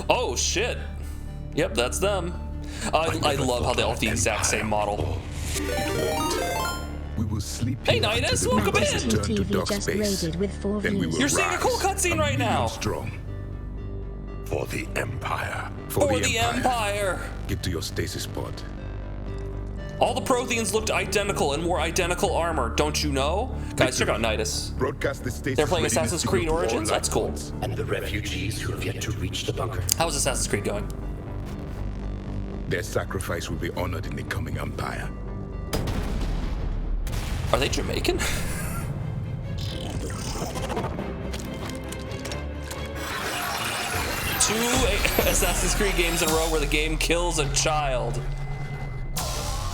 Oh shit. Yep, that's them. I love how they all have the exact same model. We will sleep. Hey, Nidus, welcome in. TV just raided with 4 views. You're seeing a cool cutscene right now. Strong. For the Empire. For the Empire. Get to your stasis pod. All the Protheans looked identical and wore identical armor, don't you know? Guys, check out Nidus. Broadcast the stasis. They're playing Assassin's Creed Origins? That's cool. And the refugees who have yet to reach the bunker. How's Assassin's Creed going? Their sacrifice will be honored in the coming Empire. Are they Jamaican? Two Assassin's Creed games in a row where the game kills a child.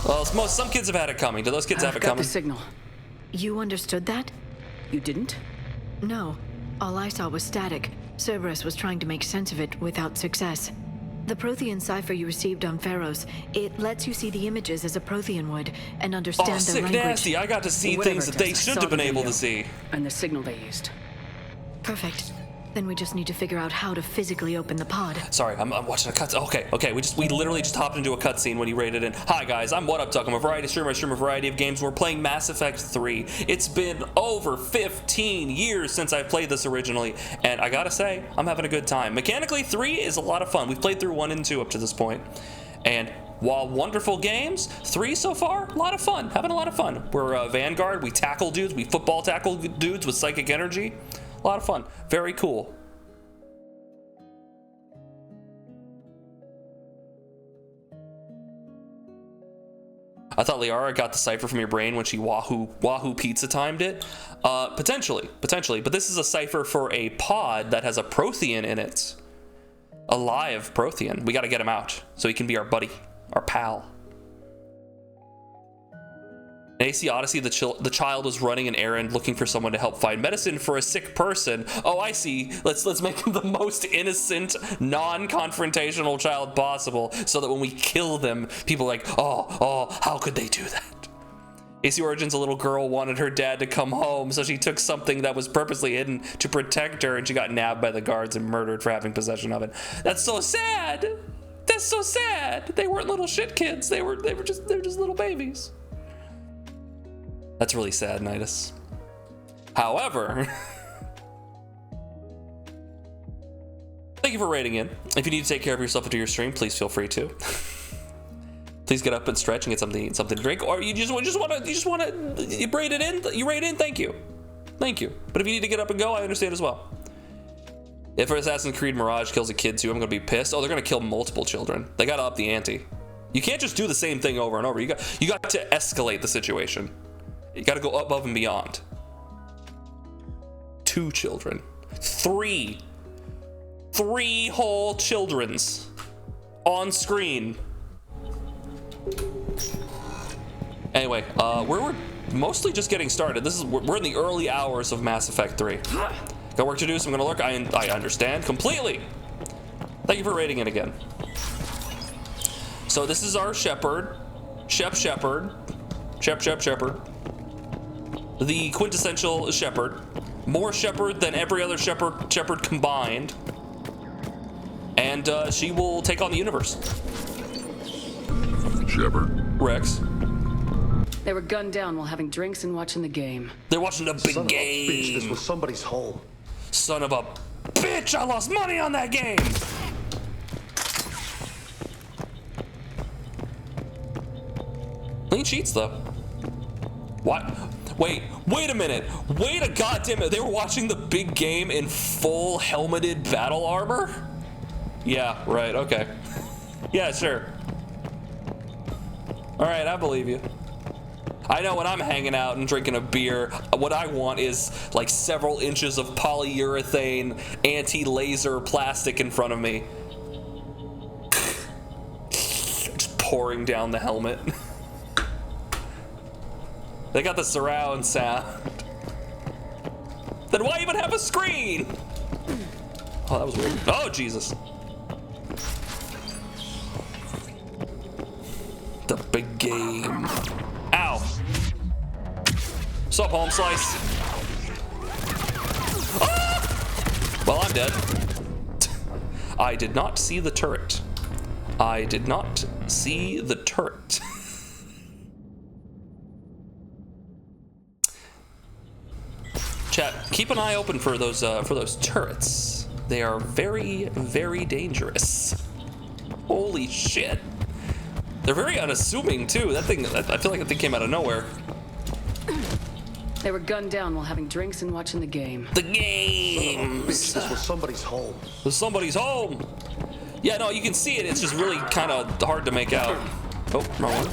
Well, some kids have had it coming. Do those kids have it Got coming? the signal. You understood that? You didn't? No. All I saw was static. Cerberus was trying to make sense of it without success. The Prothean cipher you received on Pharos, it lets you see the images as a Prothean would and understand Oh, their sick language. nasty. I got to see Whatever things it that they is, I shouldn't saw have been the able video to see. And the signal they used. Perfect. Then we just need to figure out how to physically open the pod. Sorry, I'm watching a cutscene. Okay. We literally just hopped into a cutscene when he raided in. Hi guys, I'm What Up Tuck. I'm a variety streamer. I stream a variety of games. We're playing Mass Effect 3. It's been over 15 years since I played this originally, and I gotta say, I'm having a good time. Mechanically, 3 is a lot of fun. We've played through 1 and 2 up to this point, and while wonderful games, 3 so far, a lot of fun. Having a lot of fun. We're Vanguard. We tackle dudes. We football tackle dudes with psychic energy. A lot of fun. Very cool. I thought Liara got the cipher from your brain when she Wahoo pizza timed it. Potentially, but this is a cipher for a pod that has a Prothean in it. A live Prothean. We gotta get him out so he can be our buddy, our pal. In AC Odyssey, the child was running an errand looking for someone to help find medicine for a sick person. Oh, I see. Let's make him the most innocent, non-confrontational child possible, so that when we kill them, people are like, oh, how could they do that? AC Origins, a little girl wanted her dad to come home, so she took something that was purposely hidden to protect her, and she got nabbed by the guards and murdered for having possession of it. That's so sad. That's so sad. They weren't little shit kids. They were just little babies. That's really sad, Nidus. However, thank you for rating in. If you need to take care of yourself after your stream, please feel free to. Please get up and stretch and get something to drink, or you just want to you rate it in. You rate in. Thank you. But if you need to get up and go, I understand as well. If Assassin's Creed Mirage kills a kid too, I'm gonna be pissed. Oh, they're gonna kill multiple children. They gotta up the ante. You can't just do the same thing over and over. You got to escalate the situation. You got to go above and beyond. 2 children, 3 whole children's on screen. Anyway, we're mostly just getting started. We're in the early hours of Mass Effect 3. Got work to do, so I'm gonna lurk. I understand completely. Thank you for rating it again. So this is our Shepherd, Shepherd. The quintessential Shepherd. More Shepherd than every other Shepherd combined. And she will take on the universe. Shepherd. Rex. They were gunned down while having drinks and watching the game. They're watching the big Son game. Of a bitch, this was somebody's home. Son of a bitch, I lost money on that game. Clean sheets though. What? Wait a minute. Wait a goddamn minute. They were watching the big game in full helmeted battle armor? Yeah, right, okay. Yeah, sure. All right, I believe you. I know when I'm hanging out and drinking a beer, what I want is like several inches of polyurethane anti-laser plastic in front of me. Just pouring down the helmet. They got the surround sound. Then why even have a screen? Oh, that was weird. Oh, Jesus. The big game. Ow. Sup, home slice? Ah! Well, I'm dead. I did not see the turret. I did not see the turret. Chat, keep an eye open for those turrets. They are very, very dangerous. Holy shit. They're very unassuming too. That thing, I feel like that thing came out of nowhere. They were gunned down while having drinks and watching the game. The game. Bitch, this was somebody's home. It was somebody's home. Yeah, no, you can see it. It's just really kind of hard to make out. Oh, wrong one.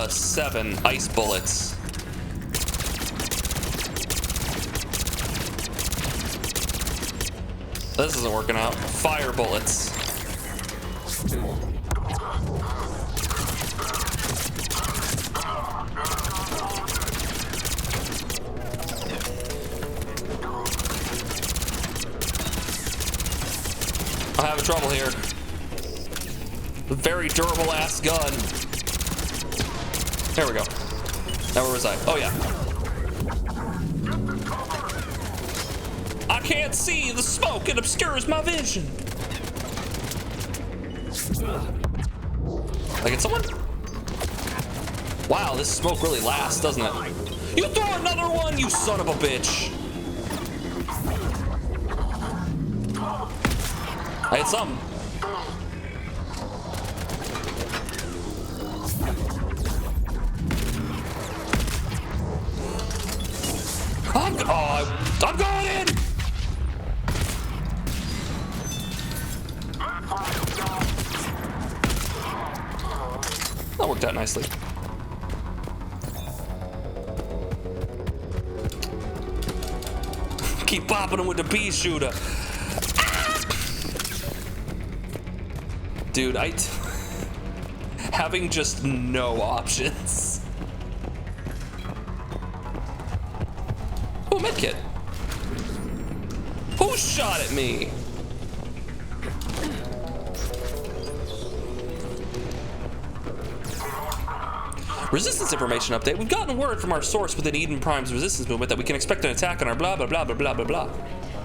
7 ice bullets. This isn't working out. Fire bullets. I'm having trouble here. A very durable ass gun. There we go. Now where was I? Oh yeah. I can't see the smoke. It obscures my vision. I get someone? Wow, this smoke really lasts, doesn't it? You throw another one, you son of a bitch. I hit some. I'm going in! That worked out nicely. Keep bopping him with the pea shooter. Ah! Dude, having just no options. Oh, medkit. Who shot at me? Resistance information update. We've gotten word from our source within Eden Prime's resistance movement that we can expect an attack on our blah blah blah blah blah blah blah.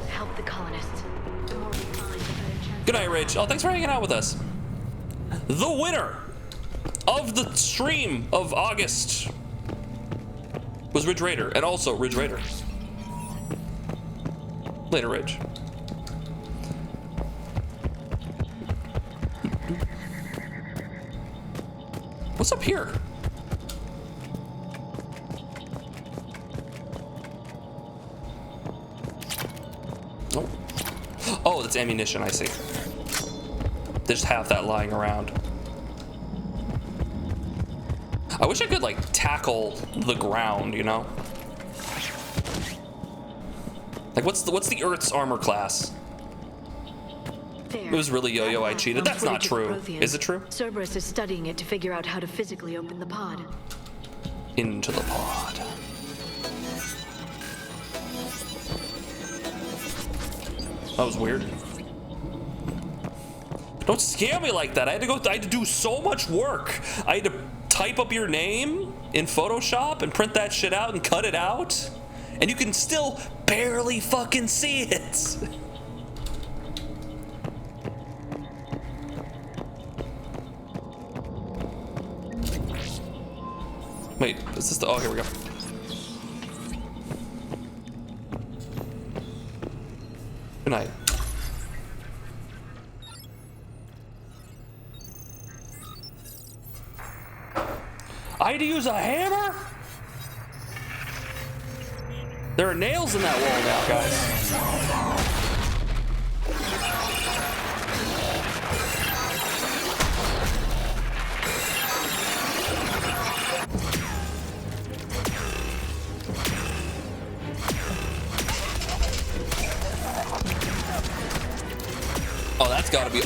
Help the colonists. The more we find, the better chance. Good night, Ridge. Oh, thanks for hanging out with us. The winner of the stream of August was Ridge Raider, and also Ridge Raider. Later, Ridge. What's up here? Oh. Oh, that's ammunition, I see. They just have that lying around. I wish I could, like, tackle the ground, you know? Like, what's the Earth's armor class? It was really Yo-Yo, I cheated. That's not true. Is it true? Cerberus is studying it to figure out how to physically open the pod. Into the pod. That was weird. Don't scare me like that. I had to do so much work. I had to type up your name in Photoshop and print that shit out and cut it out. And you can still barely fucking see it. Wait, is this the... Oh, here we go. Good night. I had to use a hammer? There are nails in that wall now, guys.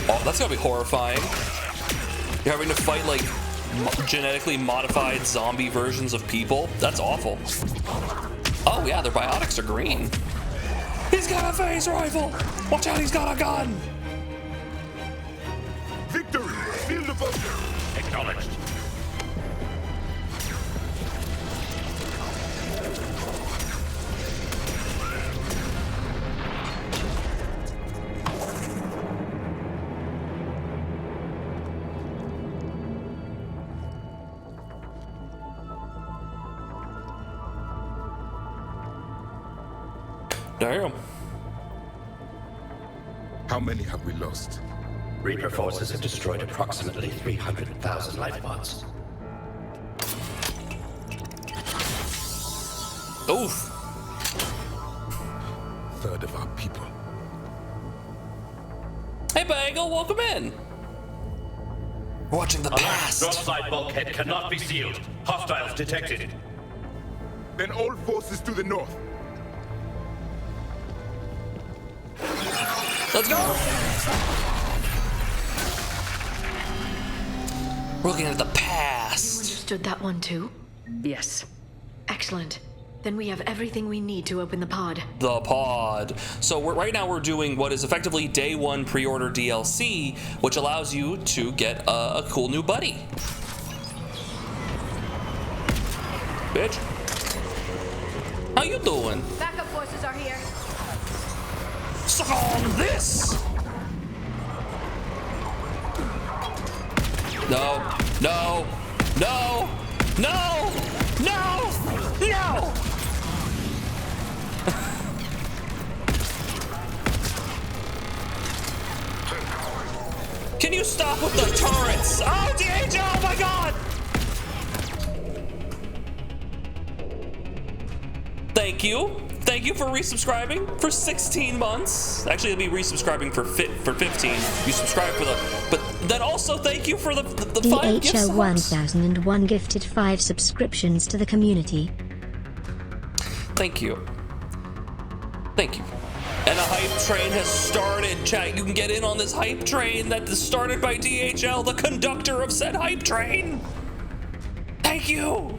Oh, that's gotta be horrifying. You're having to fight like genetically modified zombie versions of people. That's awful. Oh yeah, their biotics are green. He's got a phase rifle. Watch out, he's got a gun. Victory! Field of bunker! Acknowledged. Damn. How many have we lost? Reaper forces have destroyed approximately 300,000 life pods. Oof. Third of our people. Hey, Bagel, welcome in. Watching the past. North side bulkhead cannot be sealed. Hostiles detected. Then all forces to the north. Let's go. We're looking at the You past. understood that one too? Yes. Excellent. Then we have everything we need to open the pod. The pod. So right now we're doing what is effectively day one pre-order DLC, which allows you to get a cool new buddy. Bitch. How you doing? Backup forces are here. Suck on this! No, no, no, no, no, no! Can you stop with the turrets? Oh, DH, oh my god! Thank you. Thank you for resubscribing for 16 months. Actually, it'll be resubscribing for 15. You subscribe for the... But then also thank you for the 5 gift subs. DHO1001 gifted 5 subscriptions to the community. Thank you. Thank you. And a hype train has started, chat. You can get in on this hype train that is started by DHL, the conductor of said hype train. Thank you.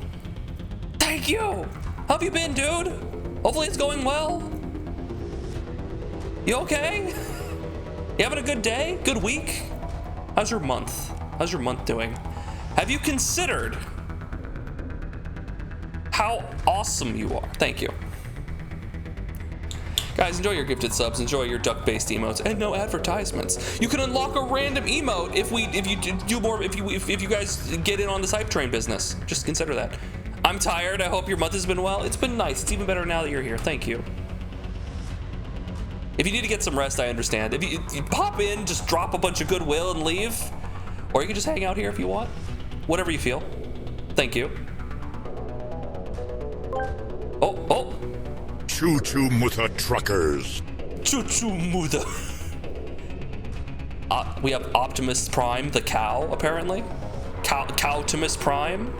Thank you. How have you been, dude? Hopefully it's going well. You okay? You having a good day? Good week? How's your month? How's your month doing? Have you considered how awesome you are? Thank you. Guys, enjoy your gifted subs, enjoy your duck-based emotes, and no advertisements. You can unlock a random emote if you guys get in on this hype train business. Just consider that. I'm tired. I hope your month has been well. It's been nice. It's even better now that you're here. Thank you. If you need to get some rest, I understand. If you pop in, just drop a bunch of goodwill and leave, or you can just hang out here if you want. Whatever you feel. Thank you. Oh. Choo-choo Mutter truckers. Choo-choo Mutter. We have Optimus Prime, the cow, apparently. Cowtimus Prime.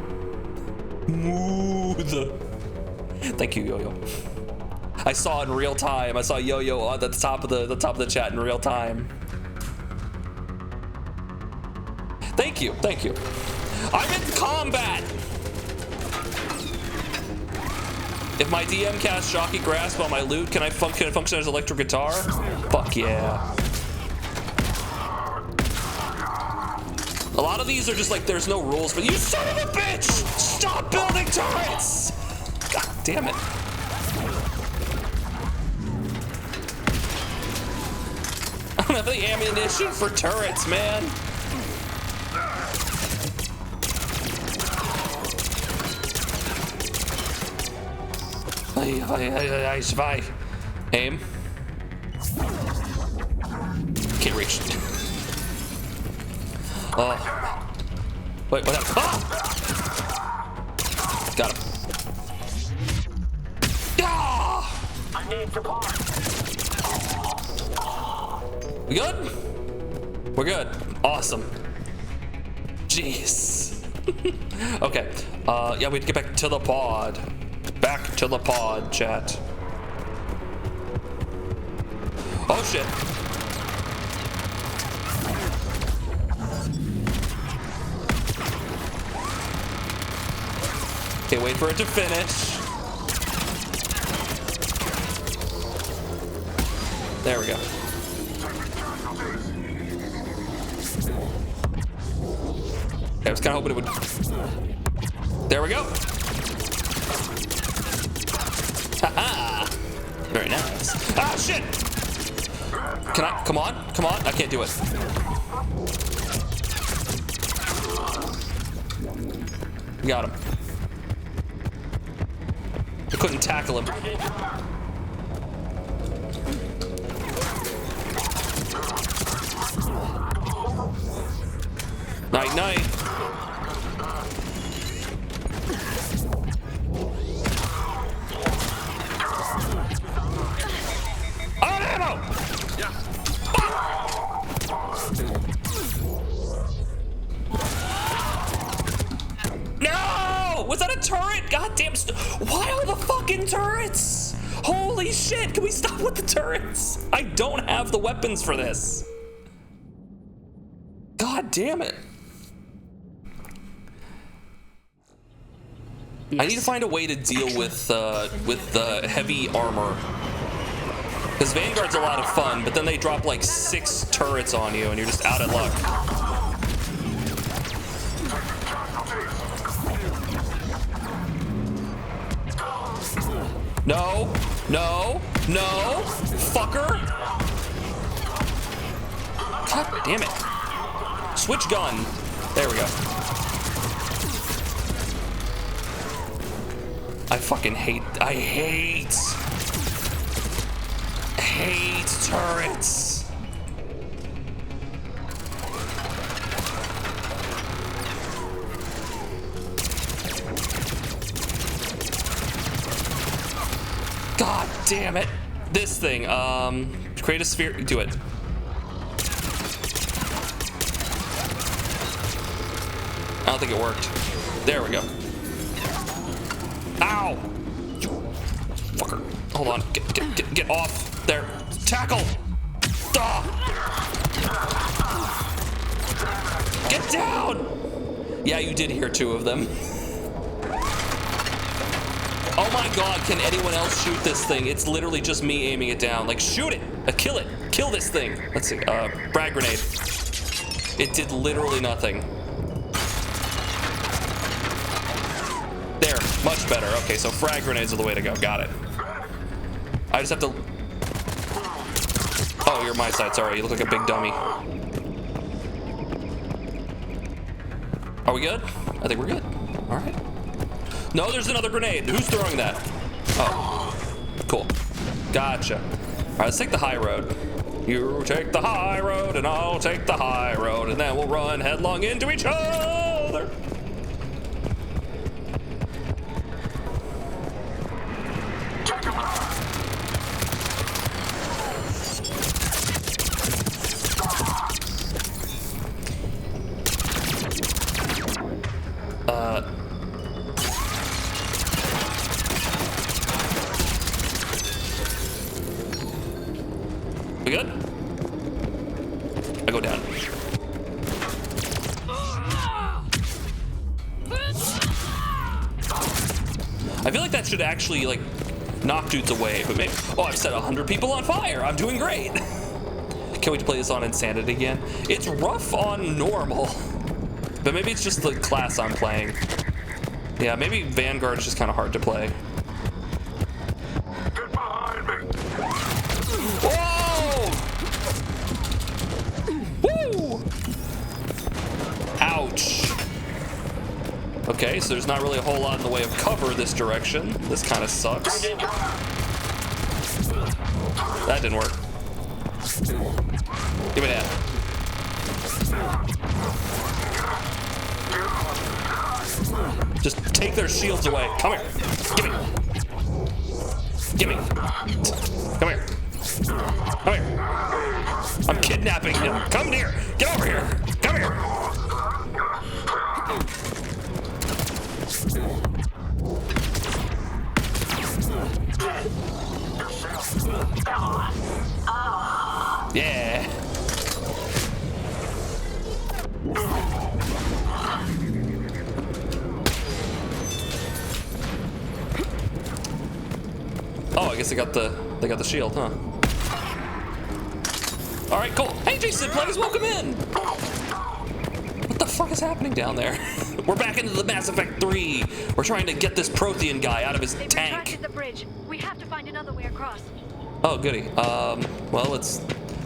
Mutter. Thank you, Yo-Yo. I saw in real time. I saw Yo-Yo on the top of the chat in real time. Thank you. I'm in combat. If my DM casts Shocky Grasp on my loot, can I function as electric guitar? Fuck yeah. A lot of these are just like there's no rules, but you son of a bitch! Stop building turrets! God damn it. I don't have any ammunition for turrets, man. I survive. Aim. Can't reach. Oh. Wait, what happened? Ah! Got him. Ah! I need support. We good? We're good. Awesome. Jeez. Okay. Yeah, we have to get back to the pod. Back to the pod, chat. Oh shit. Okay, wait for it to finish. There we go. I was kind of hoping it would. There we go. Haha! Very nice. Ah, shit! Can I? Come on. I can't do it. Got him. I couldn't tackle him. Night. Why all the fucking turrets? Holy shit, can we stop with the turrets? I don't have the weapons for this. God damn it. Yes. I need to find a way to deal with the heavy armor. Because Vanguard's a lot of fun, but then they drop like 6 turrets on you and you're just out of luck. No, fucker. God damn it. Switch gun. There we go. I hate turrets. God damn it. This thing, create a sphere, do it. I don't think it worked. There we go. Ow! You fucker. Hold on, get off there. Tackle! Ah! Get down! Yeah, you did hear 2 of them. Oh my god, can anyone else shoot this thing? It's literally just me aiming it down. Like, shoot it! Kill it! Kill this thing! Let's see, frag grenade. It did literally nothing. There, much better. Okay, so frag grenades are the way to go. Got it. I just have to... Oh, you're my side, sorry. You look like a big dummy. Are we good? I think we're good. All right. No, there's another grenade. Who's throwing that? Oh, cool. Gotcha. All right, let's take the high road. You take the high road and I'll take the high road and then we'll run headlong into each other. We good? I go down. I feel like that should actually like knock dudes away, but maybe. Oh, I've set 100 people on fire. I'm doing great. Can't wait to play this on Insanity again. It's rough on normal, but maybe it's just the class I'm playing. Yeah, maybe Vanguard's just kind of hard to play. Get behind me! Whoa! Woo! Ouch. Okay, so there's not really a whole lot in the way of cover this direction. This kind of sucks. That didn't work. Give me that. Just take their shields away. Come here. Give me. Give me. Come here. Come here. I'm kidnapping him. Come here. Get over here. Come here. Yeah. Oh, I guess they got the shield, huh? All right, cool. Hey, Jason, players, welcome in. What the fuck is happening down there? We're back into the Mass Effect 3. We're trying to get this Prothean guy out of his tank. The bridge. We have to find another way across. Oh, goody. Well, let's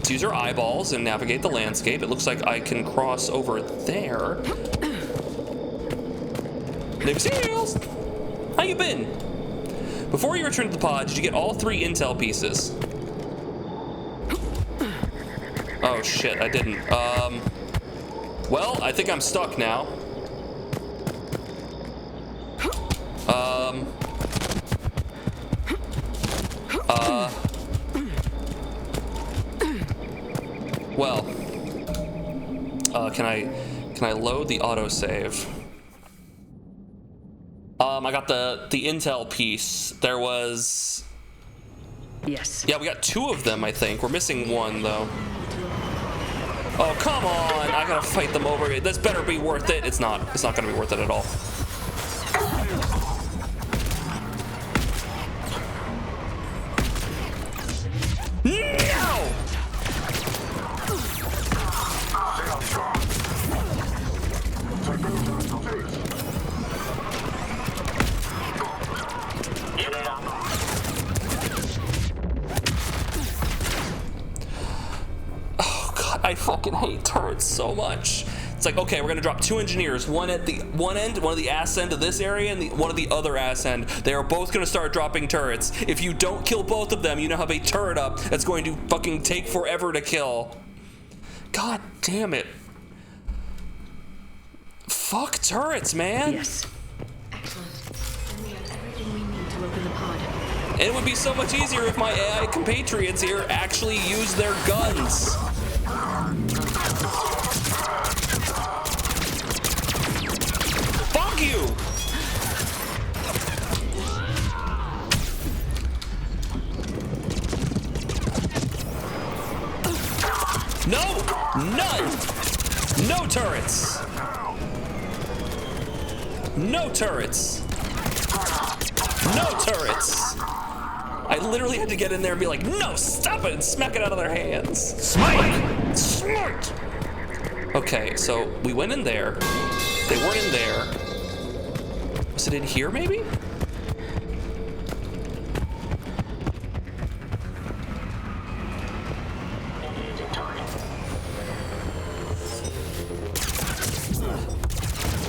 use our eyeballs and navigate the landscape. It looks like I can cross over there. Navy SEALs! How you been? Before you returned to the pod, did you get all 3 intel pieces? Oh shit, I didn't. Well, I think I'm stuck now. Well, can I load the autosave? I got the intel piece. There was... Yes. Yeah, we got 2 of them, I think. We're missing 1, though. Oh, come on! I gotta fight them over. This better be worth it. It's not. It's not gonna be worth it at all. No! I fucking hate turrets so much. It's like, okay, we're gonna drop 2 engineers, one at the one end, one of the ass end of this area, and one of the other ass end. They are both gonna start dropping turrets. If you don't kill both of them, you now have a turret up that's going to fucking take forever to kill. God damn it. Fuck turrets, man. Yes. Excellent. And we have everything we need to open the pod. And it would be so much easier if my AI compatriots here actually used their guns. Fuck you! None! No turrets! No turrets! No turrets! I literally had to get in there and be like, no, stop it, and smack it out of their hands. Smite! Smite! Okay, so we went in there. They weren't in there. Was it in here, maybe?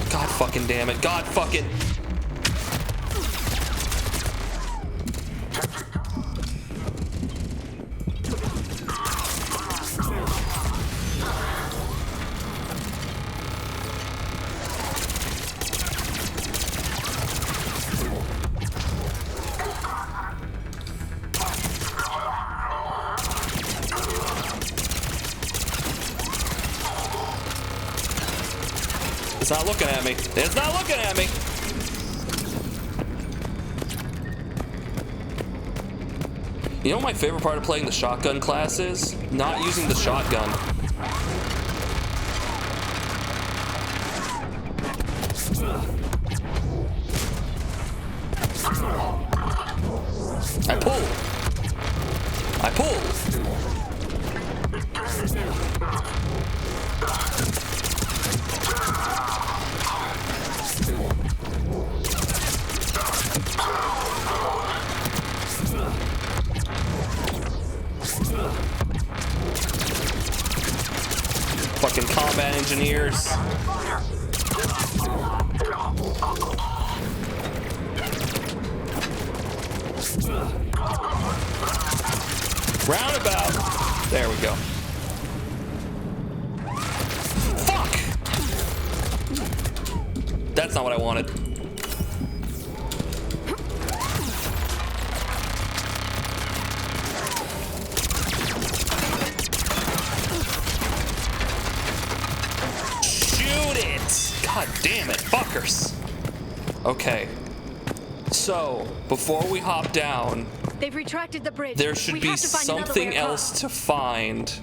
God fucking damn it. God fucking... It's not looking at me. It's not looking at me. You know what my favorite part of playing the shotgun class is? Not using the shotgun. I pull. I pull. Fucking combat engineers. Roundabout. There we go. Fuck! That's not what I wanted. God damn it, fuckers. Okay. So, before we hop down, They've retracted the bridge. there should be something else to find.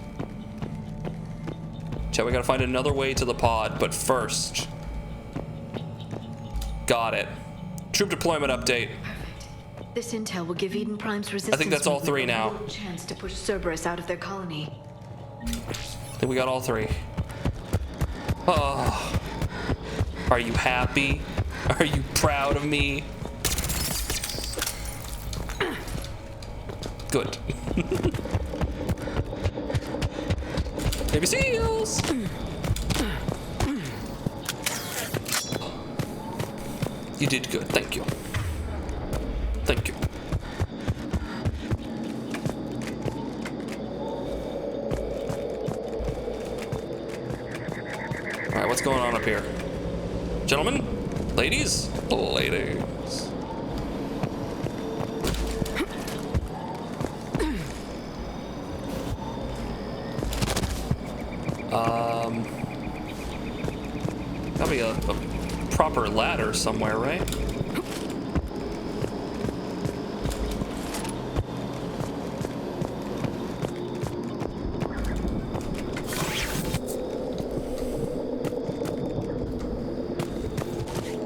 Chat, we gotta find another way to the pod, but first. Got it. Troop deployment update. This intel will give Eden Prime's resistance. I think that's all three now. A chance to push Cerberus out of their colony. I think we got all three. Oh. Are you happy? Are you proud of me? Good. Baby seals! You did good, thank you. Thank you. Alright, what's going on up here? Gentlemen? Ladies? Ladies. Gotta be a proper ladder somewhere, right?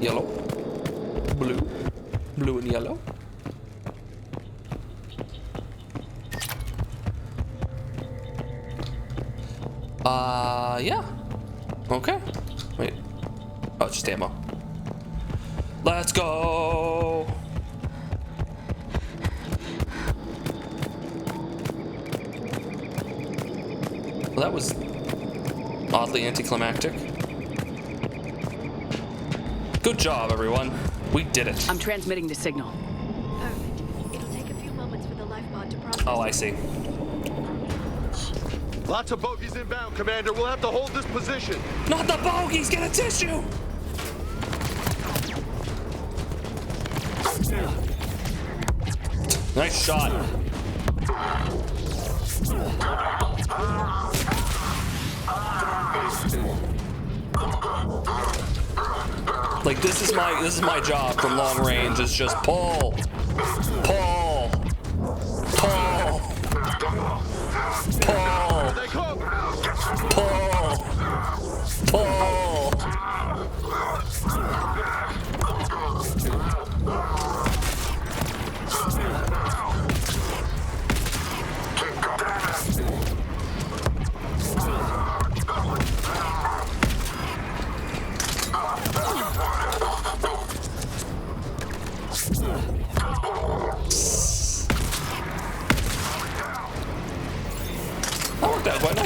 Yellow, blue, blue and yellow. Yeah. Okay. Wait. Oh, it's just ammo. Let's go. Well, that was oddly anticlimactic. Good job, everyone. We did it. I'm transmitting the signal. Perfect. It'll take a few moments for the life pod to process. Oh, I see. Lots of bogeys inbound, Commander. We'll have to hold this position. Not the bogeys! Get a tissue! Nice shot. Like this is my job from long range. Is just pull, pull, pull, pull, pull.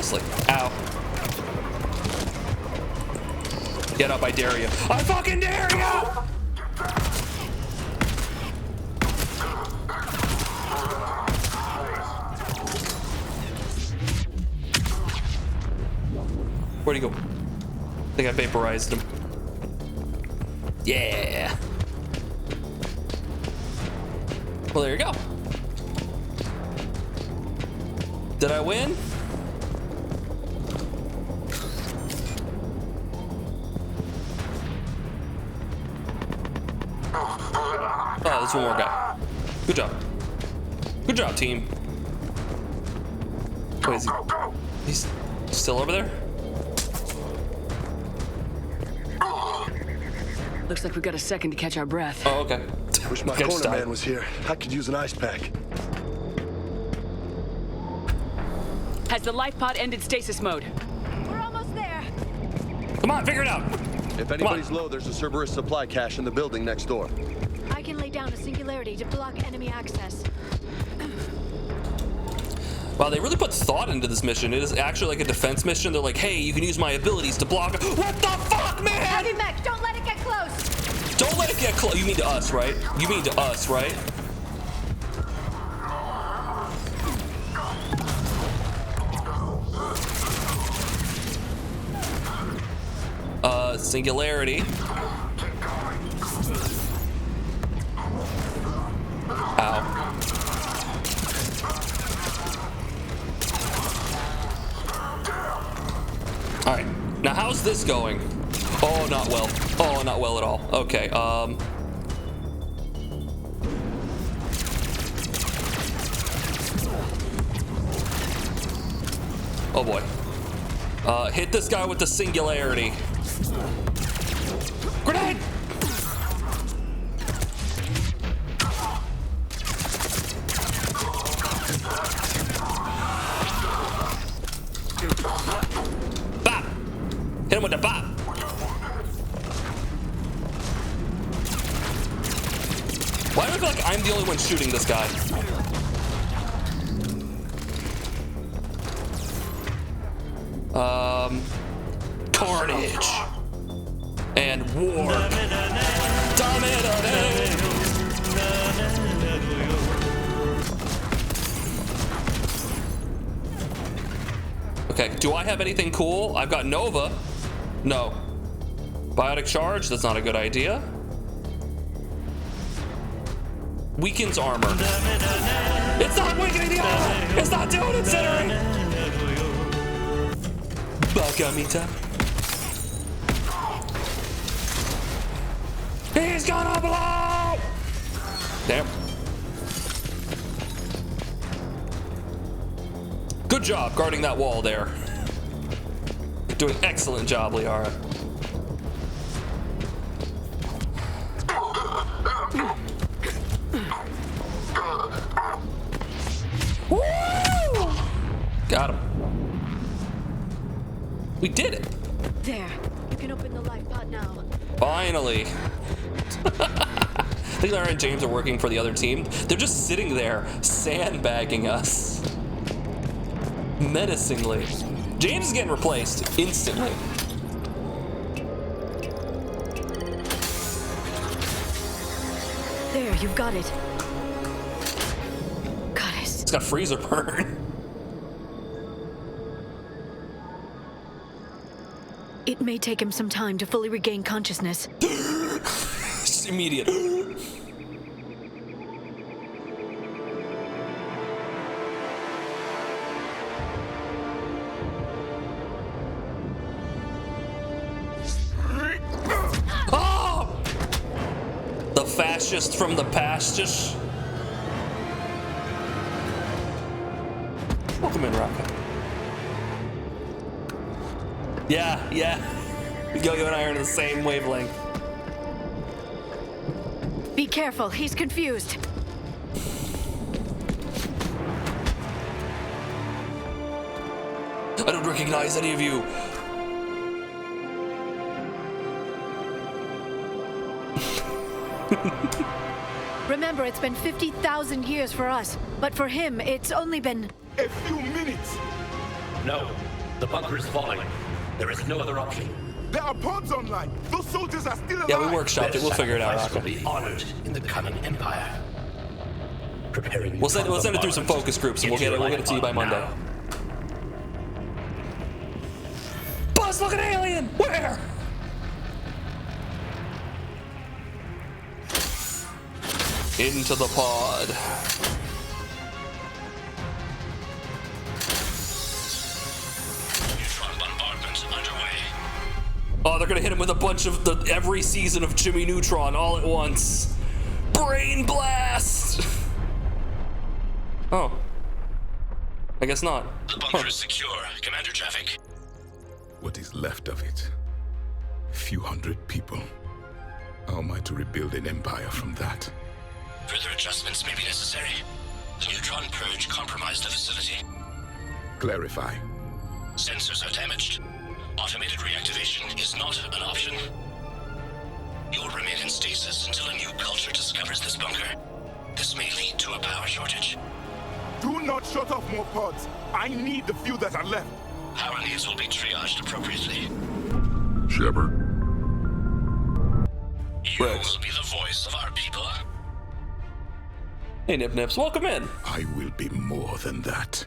Seriously. Ow. Get up, I dare you. I fucking dare you! Where'd he go? I think I vaporized him. Yeah. Well, there you go. Did I win? Oh, there's one more guy. Good job. Good job, team. Wait, is he? He's still over there? Looks like we've got a second to catch our breath. Oh, okay. Wish my Guess corner died. man was here. I could use an ice pack. Has the life pod ended stasis mode? We're almost there. Come on, figure it out. If anybody's low, there's a Cerberus supply cache in the building next door. I can lay down a singularity to block enemy access. Wow, they really put thought into this mission. It is actually like a defense mission. They're like, hey, you can use my abilities to block. What the fuck, man? Heavy mech, don't let it get close. Don't let it get close. You mean to us, right? You mean to us, right? Singularity. Ow. All right, now how's this going? Oh, not well. Oh, not well at all. Okay, oh boy. Hit this guy with the singularity. Grenade! Bop! Hit him with the bop! Why do I feel like I'm the only one shooting this guy? Carnage and war. Okay, do I have anything cool? I've got Nova. No. Biotic charge, that's not a good idea. Weakens armor. It's not weakening the armor! It's not doing it, Zittery! Bakamita. He's gonna blow! Damn. Good job guarding that wall there. Doing excellent job, Liara. Woo! Got him. We did it. There. You can open the life pod now. Finally. I think Lara and James are working for the other team. They're just sitting there sandbagging us. Menacingly. James is getting replaced instantly. There, you've got it. Goddess. It's got freezer burn. It may take him some time to fully regain consciousness. Just immediate. Oh! The fascist from the pastures. Welcome in, Rocket. Yeah. Yo-Yo and I are in the same wavelength. Be careful, he's confused. I don't recognize any of you. Remember, it's been 50,000 years for us, but for him, it's only been... A few minutes. No, The bunker is falling. There is no other option. There are pods online. Those soldiers are still alive. Yeah, we workshopped it. We'll figure it out. Sacrifice will be honored in the coming empire. Preparing. We'll send it through some focus groups, and we'll get it to you by Monday. Now. Buzz, look at an alien! Where? Into the pod. Neutron bombardment underway. Oh, they're gonna hit him with a bunch of every season of Jimmy Neutron all at once. Brain blast! Oh. I guess not. The bunker is secure. Commander traffic. What is left of it? A few hundred people. How am I to rebuild an empire from that? Further adjustments may be necessary. The neutron purge compromised the facility. Clarify. Sensors are damaged. Automated reactivation is not an option. You'll remain in stasis until a new culture discovers this bunker. This may lead to a power shortage. Do not shut off more pods. I need the few that are left. Power needs will be triaged appropriately. Shepard. You Rex. will be the voice of our people. Hey, Nip Nips, welcome in. I will be more than that.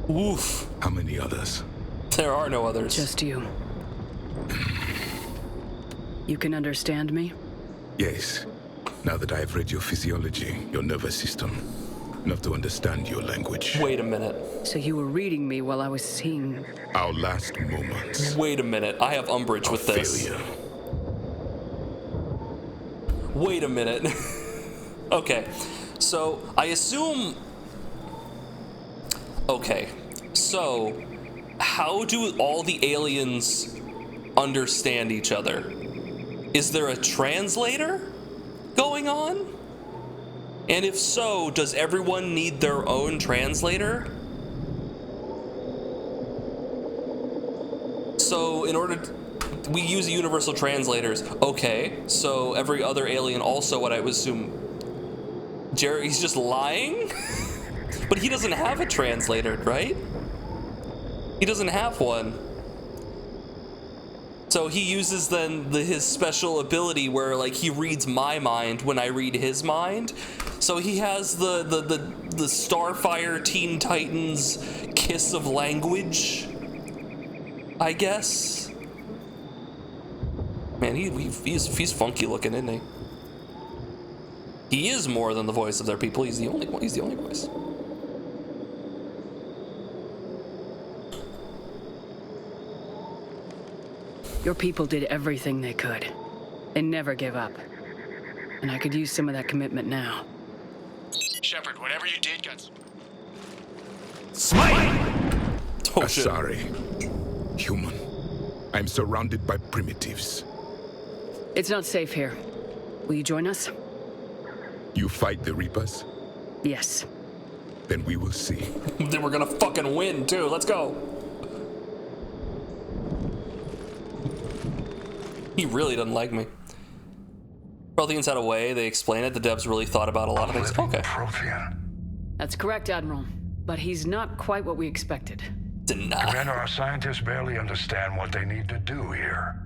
Oof. How many others? There are no others. Just you. You can understand me? Yes. Now that I have read your physiology, your nervous system, enough to understand your language. Wait a minute. So you were reading me while I was seeing... Our last moments. Wait a minute. I have umbrage with this. Failure. Wait a minute. Okay. So, I assume... Okay. So, how do all the aliens understand each other? Is there a translator going on? And if so, does everyone need their own translator? So in order to, we use universal translators. Okay, so every other alien also, what I would assume, he's just lying? But he doesn't have a translator, right? He doesn't have one. So he uses then his special ability where like he reads my mind when I read his mind. So he has the Starfire Teen Titans kiss of language, I guess. Man, he's funky looking, isn't he? He is more than the voice of their people. He's the only one. He's the only voice. Your people did everything they could. They never gave up. And I could use some of that commitment now. Shepard, whatever you did, guys. Oh, shit. Sorry. Human. I'm surrounded by primitives. It's not safe here. Will you join us? You fight the Reapers? Yes. Then we will see. Then we're gonna fucking win too. Let's go. He really doesn't like me. Protheans had a way. They explain it. The devs really thought about a lot of things. Okay. Prothean. That's correct, Admiral. But he's not quite what we expected. Deny. Commander, our scientists barely understand what they need to do here.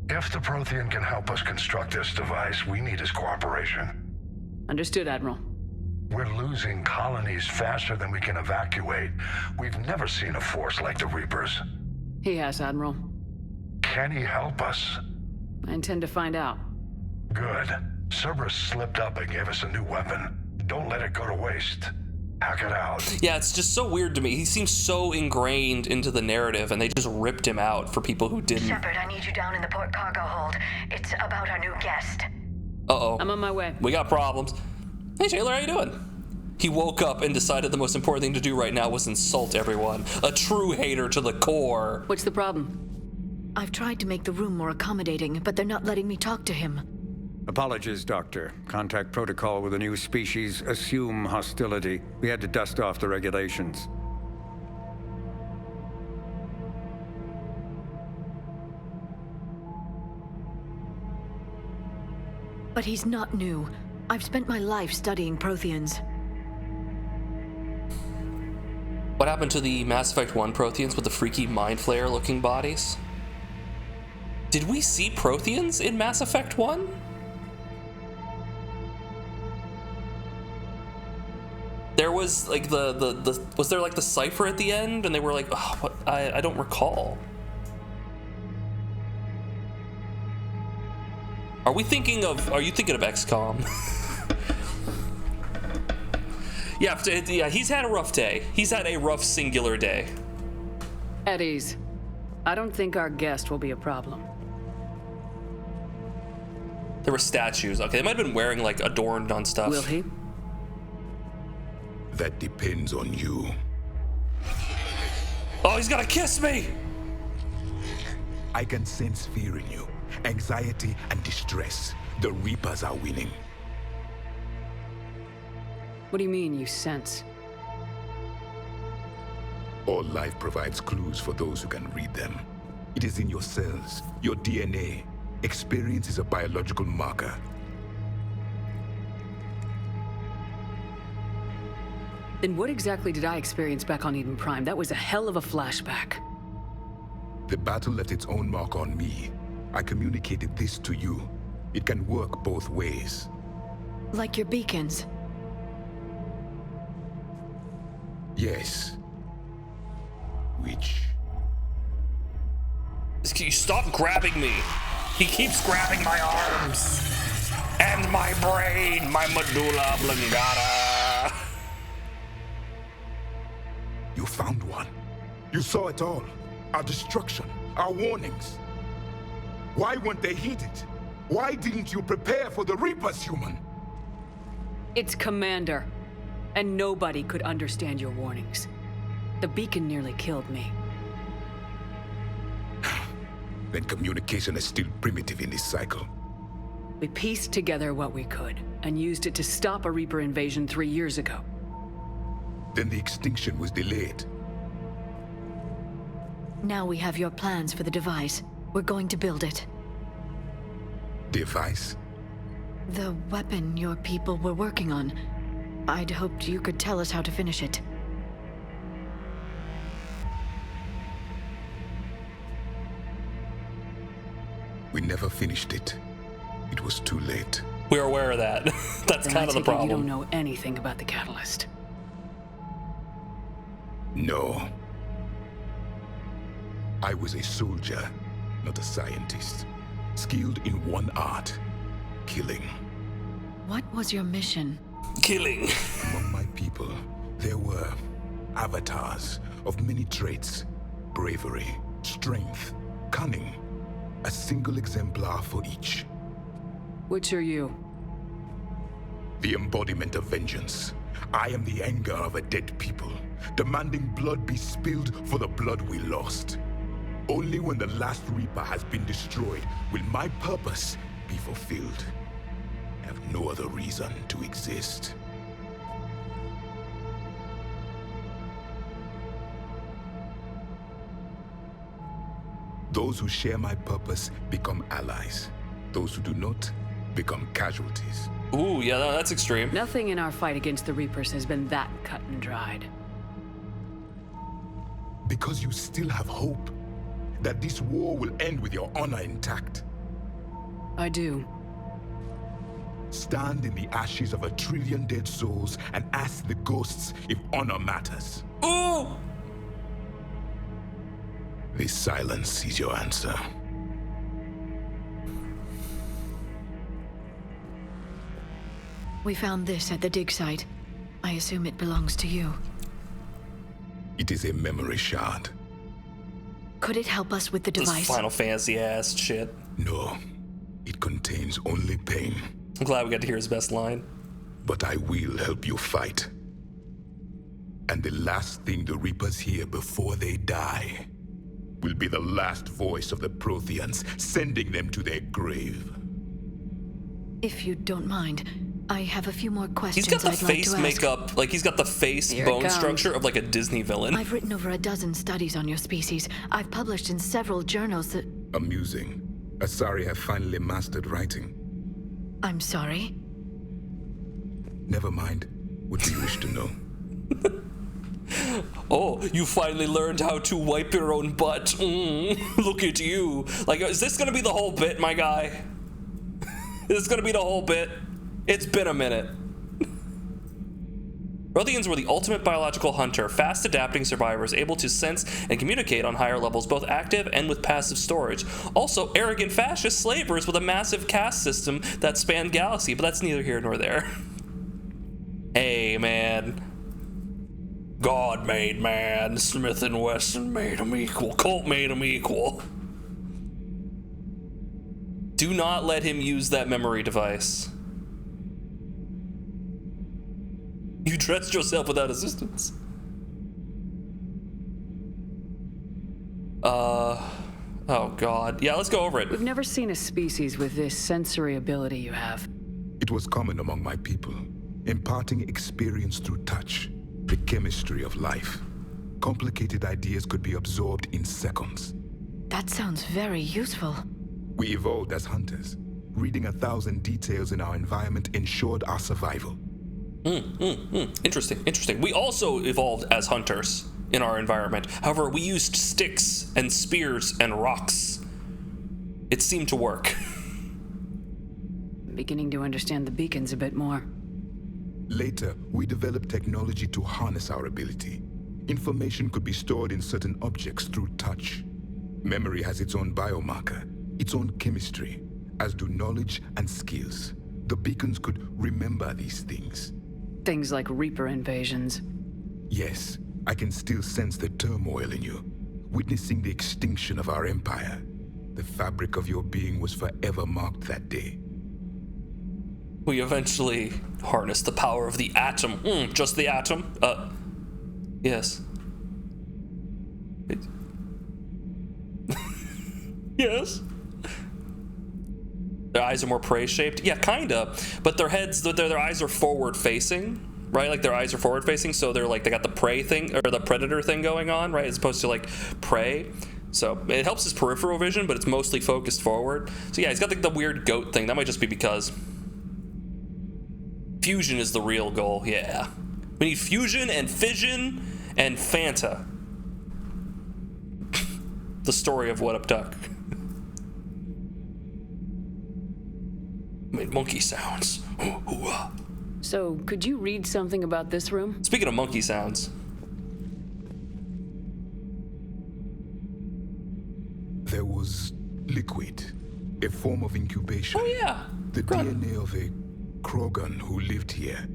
If the Prothean can help us construct this device, we need his cooperation. Understood, Admiral. We're losing colonies faster than we can evacuate. We've never seen a force like the Reapers. He has, Admiral. Can he help us? I intend to find out. Good. Cerberus slipped up and gave us a new weapon. Don't let it go to waste. Hack it out. Yeah, it's just so weird to me. He seems so ingrained into the narrative, and they just ripped him out for people who didn't. Shepard, I need you down in the port cargo hold. It's about our new guest. Uh-oh. I'm on my way. We got problems. Hey, Taylor, how you doing? He woke up and decided the most important thing to do right now was insult everyone. A true hater to the core. What's the problem? I've tried to make the room more accommodating, but they're not letting me talk to him. Apologies, Doctor. Contact protocol with a new species. Assume hostility. We had to dust off the regulations. But he's not new. I've spent my life studying Protheans. What happened to the Mass Effect 1 Protheans with the freaky Mind Flayer looking bodies? Did we see Protheans in Mass Effect 1? There was like was there like the cipher at the end and they were like, oh, what? I don't recall. Are you thinking of XCOM? Yeah, he's had a rough day. He's had a rough singular day. At ease. I don't think our guest will be a problem. There were statues. Okay, they might have been wearing like adorned on stuff. Will he? That depends on you. Oh, he's gonna kiss me! I can sense fear in you, anxiety and distress. The Reapers are winning. What do you mean, you sense? All life provides clues for those who can read them. It is in your cells, your DNA. Experience is a biological marker. Then what exactly did I experience back on Eden Prime? That was a hell of a flashback. The battle left its own mark on me. I communicated this to you. It can work both ways. Like your beacons. Yes. Which? You stop grabbing me. He keeps grabbing my arms. And my brain, my medulla oblongata. You found one. You saw it all. Our destruction, our warnings. Why weren't they heeded? Why didn't you prepare for the Reapers, human? It's Commander. And nobody could understand your warnings. The beacon nearly killed me. Then communication is still primitive in this cycle. We pieced together what we could, and used it to stop a Reaper invasion 3 years ago. Then the extinction was delayed. Now we have your plans for the device. We're going to build it. Device? The weapon your people were working on. I'd hoped you could tell us how to finish it. We never finished it. It was too late. We're aware of that. That's Then kind of the problem. You don't know anything about the catalyst. No. I was a soldier, not a scientist. Skilled in one art: killing. What was your mission? Killing. Among my people, there were avatars of many traits: bravery, strength, cunning. A single exemplar for each. Which are you? The embodiment of vengeance. I am the anger of a dead people, demanding blood be spilled for the blood we lost. Only when the last Reaper has been destroyed will my purpose be fulfilled. I have no other reason to exist. Those who share my purpose become allies. Those who do not become casualties. Ooh, yeah, that's extreme. Nothing in our fight against the Reapers has been that cut and dried. Because you still have hope that this war will end with your honor intact. I do. Stand in the ashes of 1 trillion dead souls and ask the ghosts if honor matters. Ooh! This silence is your answer. We found this at the dig site. I assume it belongs to you. It is a memory shard. Could it help us with the This device? Final Fantasy ass shit. No, it contains only pain. I'm glad we got to hear his best line. But I will help you fight. And the last thing the Reapers hear before they die will be the last voice of the Protheans, sending them to their grave. If you don't mind, I have a few more questions. He's got the I'd face like to ask. makeup, like he's got the face Here it bone comes. structure of like a Disney villain. I've written over 12 studies on your species. I've published in several journals that... Amusing. Asari have finally mastered writing. I'm sorry? Never mind. What do you wish to know? Oh, you finally learned how to wipe your own butt. Look at you. Like, is this gonna be the whole bit, my guy? Is this gonna be the whole bit? It's been a minute. Protheans were the ultimate biological hunter, fast adapting survivors able to sense and communicate on higher levels, both active and with passive storage. Also, arrogant fascist slavers with a massive caste system that spanned galaxy, but that's neither here nor there. Hey, man. God made man, Smith & Wesson made him equal, Colt made him equal. Do not let him use that memory device. You dressed yourself without assistance. Oh God. Yeah, let's go over it. We've never seen a species with this sensory ability you have. It was common among my people, imparting experience through touch, the chemistry of life. Complicated ideas could be absorbed in seconds. That sounds very useful. We evolved as hunters. Reading 1,000 details in our environment ensured our survival. Interesting. We also evolved as hunters in our environment. However, we used sticks and spears and rocks. It seemed to work. Beginning to understand the beacons a bit more. Later, we developed technology to harness our ability. Information could be stored in certain objects through touch. Memory has its own biomarker, its own chemistry, as do knowledge and skills. The beacons could remember these things. Things like Reaper invasions. Yes, I can still sense the turmoil in you, witnessing the extinction of our empire. The fabric of your being was forever marked that day. We eventually harnessed the power of the atom. Just the atom? Yes. Yes? Their eyes are more prey-shaped? Yeah, kinda. But their heads, their eyes are forward-facing, right? Like their eyes are forward-facing, so they're like, they got the prey thing, or the predator thing going on, right? As opposed to like prey. So it helps his peripheral vision, but it's mostly focused forward. So yeah, he's got like the weird goat thing. That might just be because fusion is the real goal, yeah. We need fusion and fission and Fanta. The story of What Up Duck. Made monkey sounds. So, could you read something about this room? Speaking of monkey sounds. There was liquid, a form of incubation. Oh yeah. The DNA of a Krogan who lived here.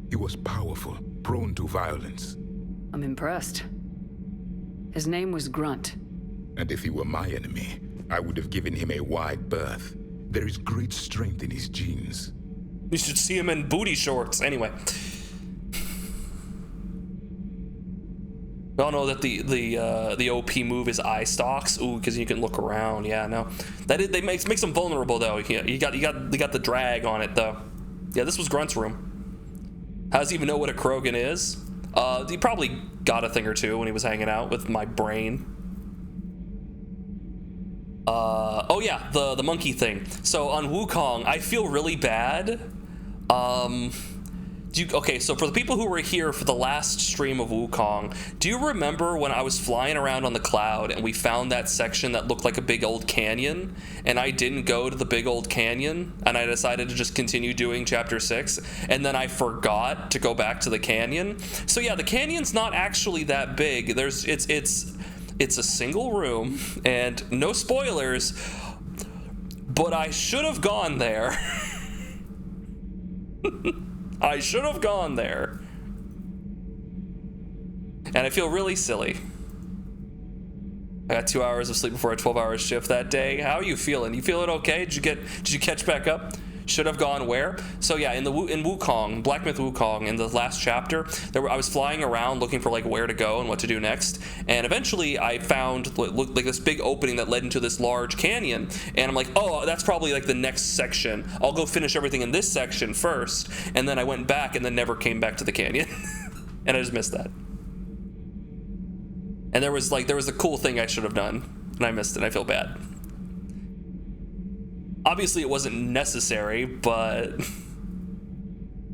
He was powerful, prone to violence. I'm impressed. His name was Grunt. And if he were my enemy, I would have given him a wide berth. There is great strength in his genes. You should see him in booty shorts. Anyway. We all know that the OP move is eye stalks. Ooh, because you can look around. Yeah, no. They makes them vulnerable though. You got the drag on it though. Yeah, this was Grunt's room. How does he even know what a Krogan is? He probably got a thing or two when he was hanging out with my brain. Oh yeah, the monkey thing. So on Wukong, I feel really bad. Okay, so for the people who were here for the last stream of Wukong, do you remember when I was flying around on the cloud and we found that section that looked like a big old canyon, and I didn't go to the big old canyon, and I decided to just continue doing chapter 6, and then I forgot to go back to the canyon? So yeah, the canyon's not actually that big. It's a single room, and no spoilers, but I should have gone there. I should have gone there. And I feel really silly. I got 2 hours of sleep before a 12-hour shift that day. How are you feeling? You feeling okay? Did you catch back up? Should have gone where? So yeah, in Wukong, Black Myth Wukong, in the last chapter, I was flying around looking for like where to go and what to do next, and eventually I found what looked like this big opening that led into this large canyon, and I'm like, oh, that's probably like the next section. I'll go finish everything in this section first, and then I went back and then never came back to the canyon, and I just missed that. And there was a cool thing I should have done, and I missed it. I feel bad. Obviously, it wasn't necessary, but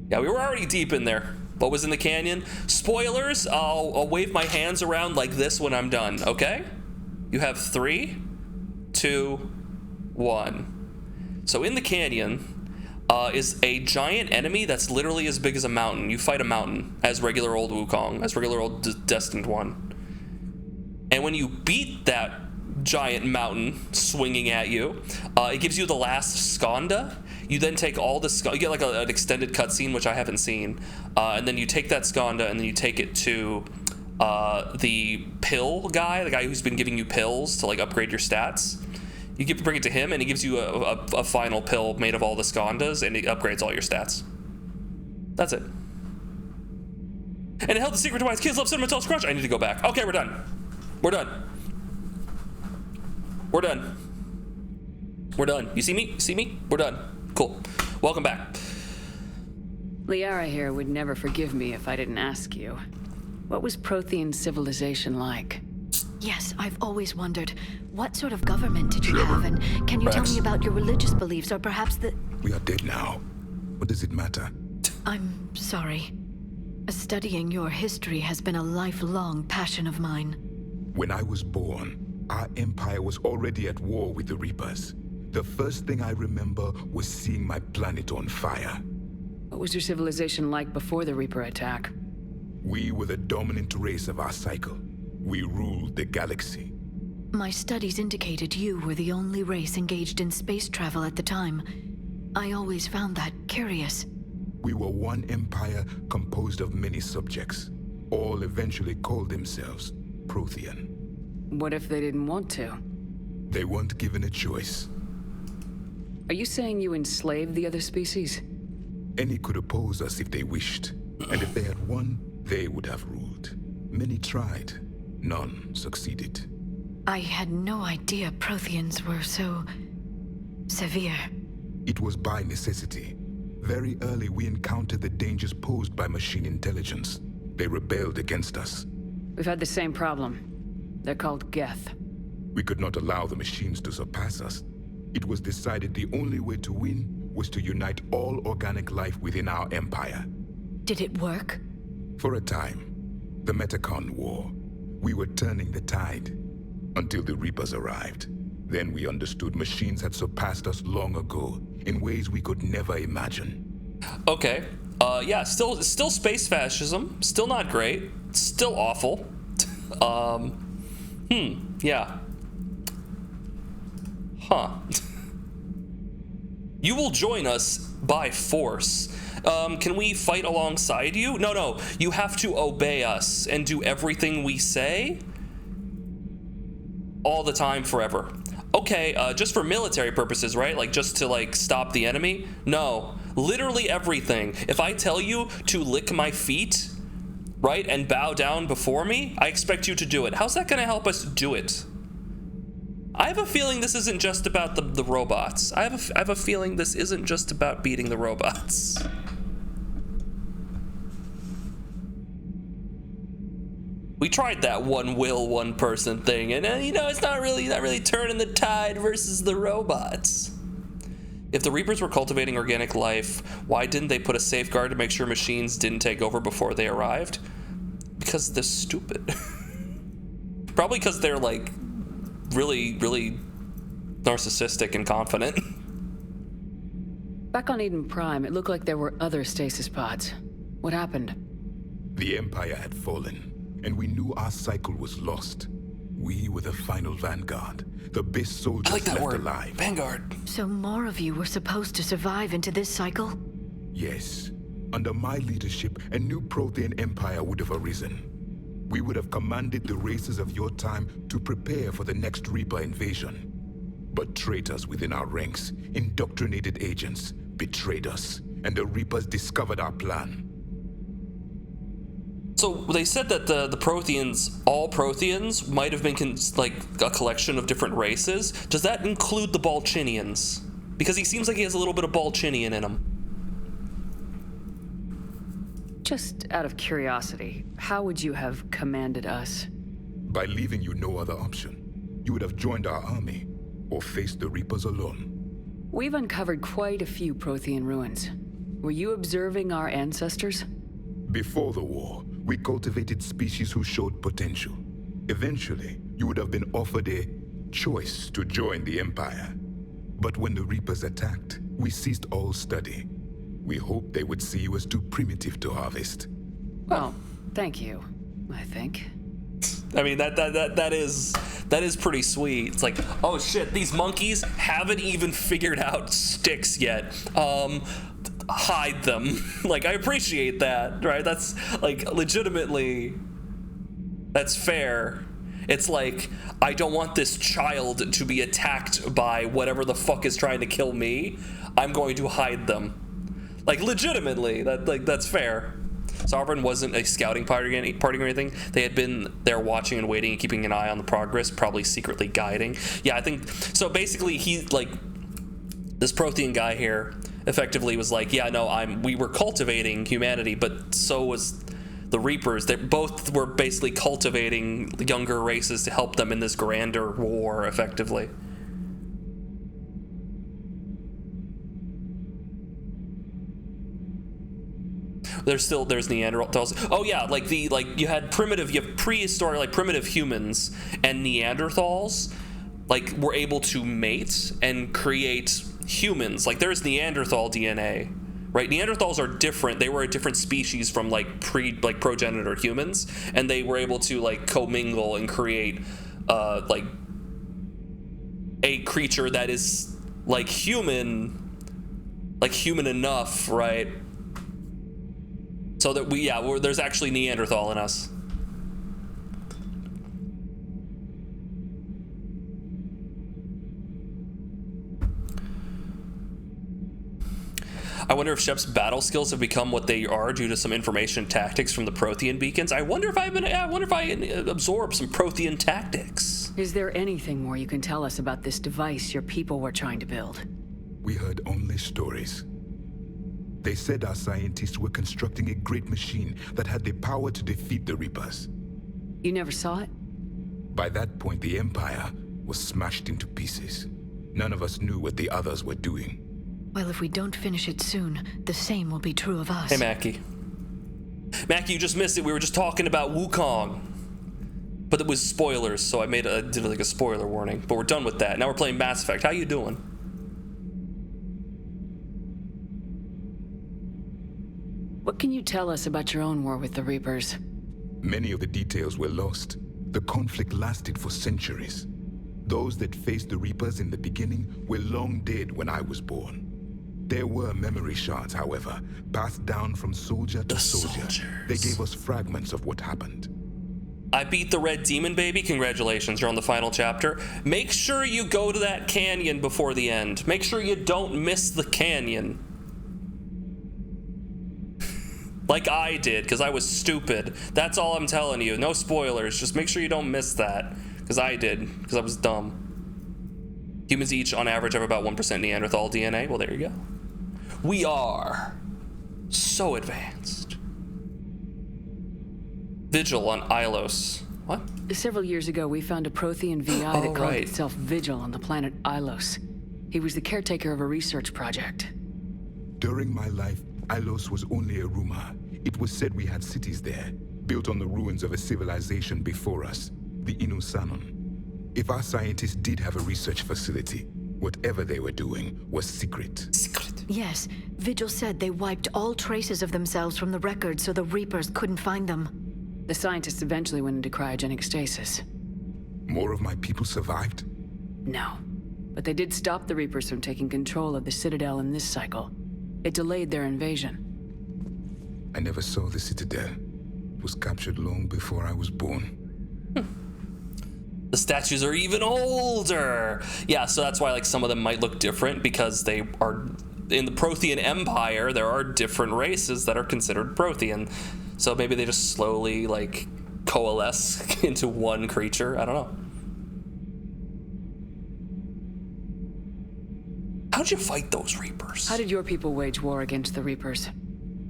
yeah, we were already deep in there. What was in the canyon? Spoilers, I'll wave my hands around like this when I'm done, okay? You have 3, 2, 1. So in the canyon is a giant enemy that's literally as big as a mountain. You fight a mountain as regular old Wukong, as regular old Destined One. And when you beat that giant mountain swinging at you, it gives you the last Skanda. You then take all the you get like an extended cutscene, which I haven't seen, and then you take that Skanda and then you take it to the pill guy, the guy who's been giving you pills to like upgrade your stats. You bring it to him, and he gives you a final pill made of all the Skandas, and it upgrades all your stats. That's it. And it held the secret to why his kids love Cinnamon Toast Crunch. I need to go back. Okay, we're done. We're done. We're done. We're done. You see me? See me? We're done. Cool. Welcome back. Liara here would never forgive me if I didn't ask you. What was Prothean civilization like? Yes, I've always wondered, what sort of government did you have, and can you tell me about your religious beliefs, or perhaps the... We are dead now. What does it matter? I'm sorry. Studying your history has been a lifelong passion of mine. When I was born, our empire was already at war with the Reapers. The first thing I remember was seeing my planet on fire. What was your civilization like before the Reaper attack? We were the dominant race of our cycle. We ruled the galaxy. My studies indicated you were the only race engaged in space travel at the time. I always found that curious. We were one empire composed of many subjects. All eventually called themselves Prothean. What if they didn't want to? They weren't given a choice. Are you saying you enslaved the other species? Any could oppose us if they wished. And if they had won, they would have ruled. Many tried. None succeeded. I had no idea Protheans were so... severe. It was by necessity. Very early we encountered the dangers posed by machine intelligence. They rebelled against us. We've had the same problem. They're called Geth. We could not allow the machines to surpass us. It was decided the only way to win was to unite all organic life within our empire. Did it work? For a time. The Metacon War. We were turning the tide. Until the Reapers arrived. Then we understood machines had surpassed us long ago, in ways we could never imagine. Okay. Yeah, still space fascism. Still not great. Still awful. Yeah. Huh. You will join us by force. Can we fight alongside you? No. You have to obey us and do everything we say all the time forever. Okay, just for military purposes, right? Like just to like stop the enemy? No, literally everything. If I tell you to lick my feet, right, and bow down before me, I expect you to do it. How's that gonna help us do it? I have a feeling this isn't just about the robots. I have a feeling this isn't just about beating the robots. We tried that one will, one person thing, and it's not really turning the tide versus the robots. If the Reapers were cultivating organic life, why didn't they put a safeguard to make sure machines didn't take over before they arrived? Because they're stupid. Probably because they're like really narcissistic and confident. Back on Eden Prime, it looked like there were other stasis pods. What happened? The Empire had fallen. And we knew our cycle was lost. We were the final vanguard. The best soldiers left alive. Vanguard. So more of you were supposed to survive into this cycle? Yes. Under my leadership, a new Prothean empire would have arisen. We would have commanded the races of your time to prepare for the next Reaper invasion. But traitors within our ranks, indoctrinated agents, betrayed us, and the Reapers discovered our plan. So they said that the Protheans, all Protheans, might have been like a collection of different races. Does that include the Balchinians? Because he seems like he has a little bit of Balchinian in him. Just out of curiosity, how would you have commanded us? By leaving you no other option. You would have joined our army, or faced the Reapers alone. We've uncovered quite a few Prothean ruins. Were you observing our ancestors? Before the war, we cultivated species who showed potential. Eventually, you would have been offered a choice to join the Empire. But when the Reapers attacked, we ceased all study. We hoped they would see you as too primitive to harvest. Well, thank you, I think. I mean, that is pretty sweet. It's like, oh shit, these monkeys haven't even figured out sticks yet. Hide them. Like, I appreciate that, right? That's like legitimately, that's fair. It's like, I don't want this child to be attacked by whatever the fuck is trying to kill me. I'm going to hide them. Like, legitimately, that's fair. Sovereign wasn't a scouting party or anything. They had been there watching and waiting and keeping an eye on the progress, probably secretly guiding. Yeah, I think so. Basically, he, like, this Prothean guy here effectively was like, yeah, no, we were cultivating humanity, but so was the Reapers. They both were basically cultivating the younger races to help them in this grander war, effectively. There's Neanderthals. Oh yeah, you have prehistoric, like primitive humans and Neanderthals, like were able to mate and create humans. Like there's Neanderthal DNA, right? Neanderthals are different. They were a different species from progenitor humans, and they were able to like commingle and create like a creature that is like human enough, right? So that there's actually Neanderthal in us. I wonder if Shep's battle skills have become what they are due to some information tactics from the Prothean beacons. I wonder if I absorb some Prothean tactics. Is there anything more you can tell us about this device your people were trying to build? We heard only stories. They said our scientists were constructing a great machine that had the power to defeat the Reapers. You never saw it? By that point, the Empire was smashed into pieces. None of us knew what the others were doing. Well, if we don't finish it soon, the same will be true of us. Hey, Mackie. Mackie, you just missed it. We were just talking about Wukong. But it was spoilers, so I did like a spoiler warning. But we're done with that. Now we're playing Mass Effect. How you doing? What can you tell us about your own war with the Reapers? Many of the details were lost. The conflict lasted for centuries. Those that faced the Reapers in the beginning were long dead when I was born. There were memory shards, however, passed down from soldier to soldier. They gave us fragments of what happened. I beat the red demon, baby. Congratulations, you're on the final chapter. Make sure you go to that canyon before the end. Make sure you don't miss the canyon. Like I did, because I was stupid. That's all I'm telling you. No spoilers. Just make sure you don't miss that. Because I did. Because I was dumb. Humans each, on average, have about 1% Neanderthal DNA. Well, there you go. We are so advanced. Vigil on Ilos. What? Several years ago, we found a Prothean VI that called itself Vigil on the planet Ilos. He was the caretaker of a research project. During my life, Ilos was only a rumor. It was said we had cities there, built on the ruins of a civilization before us, the Inusanon. If our scientists did have a research facility, whatever they were doing was secret. Yes, Vigil said they wiped all traces of themselves from the records so the Reapers couldn't find them. The scientists eventually went into cryogenic stasis. More of my people survived? No, but they did stop the Reapers from taking control of the Citadel in this cycle. It delayed their invasion. I never saw the Citadel. It was captured long before I was born. The statues are even older. Yeah, so that's why like some of them might look different, because they are in the Prothean Empire. There are different races that are considered Prothean. So maybe they just slowly like coalesce into one creature. I don't know. How'd you fight those Reapers? How did your people wage war against the Reapers?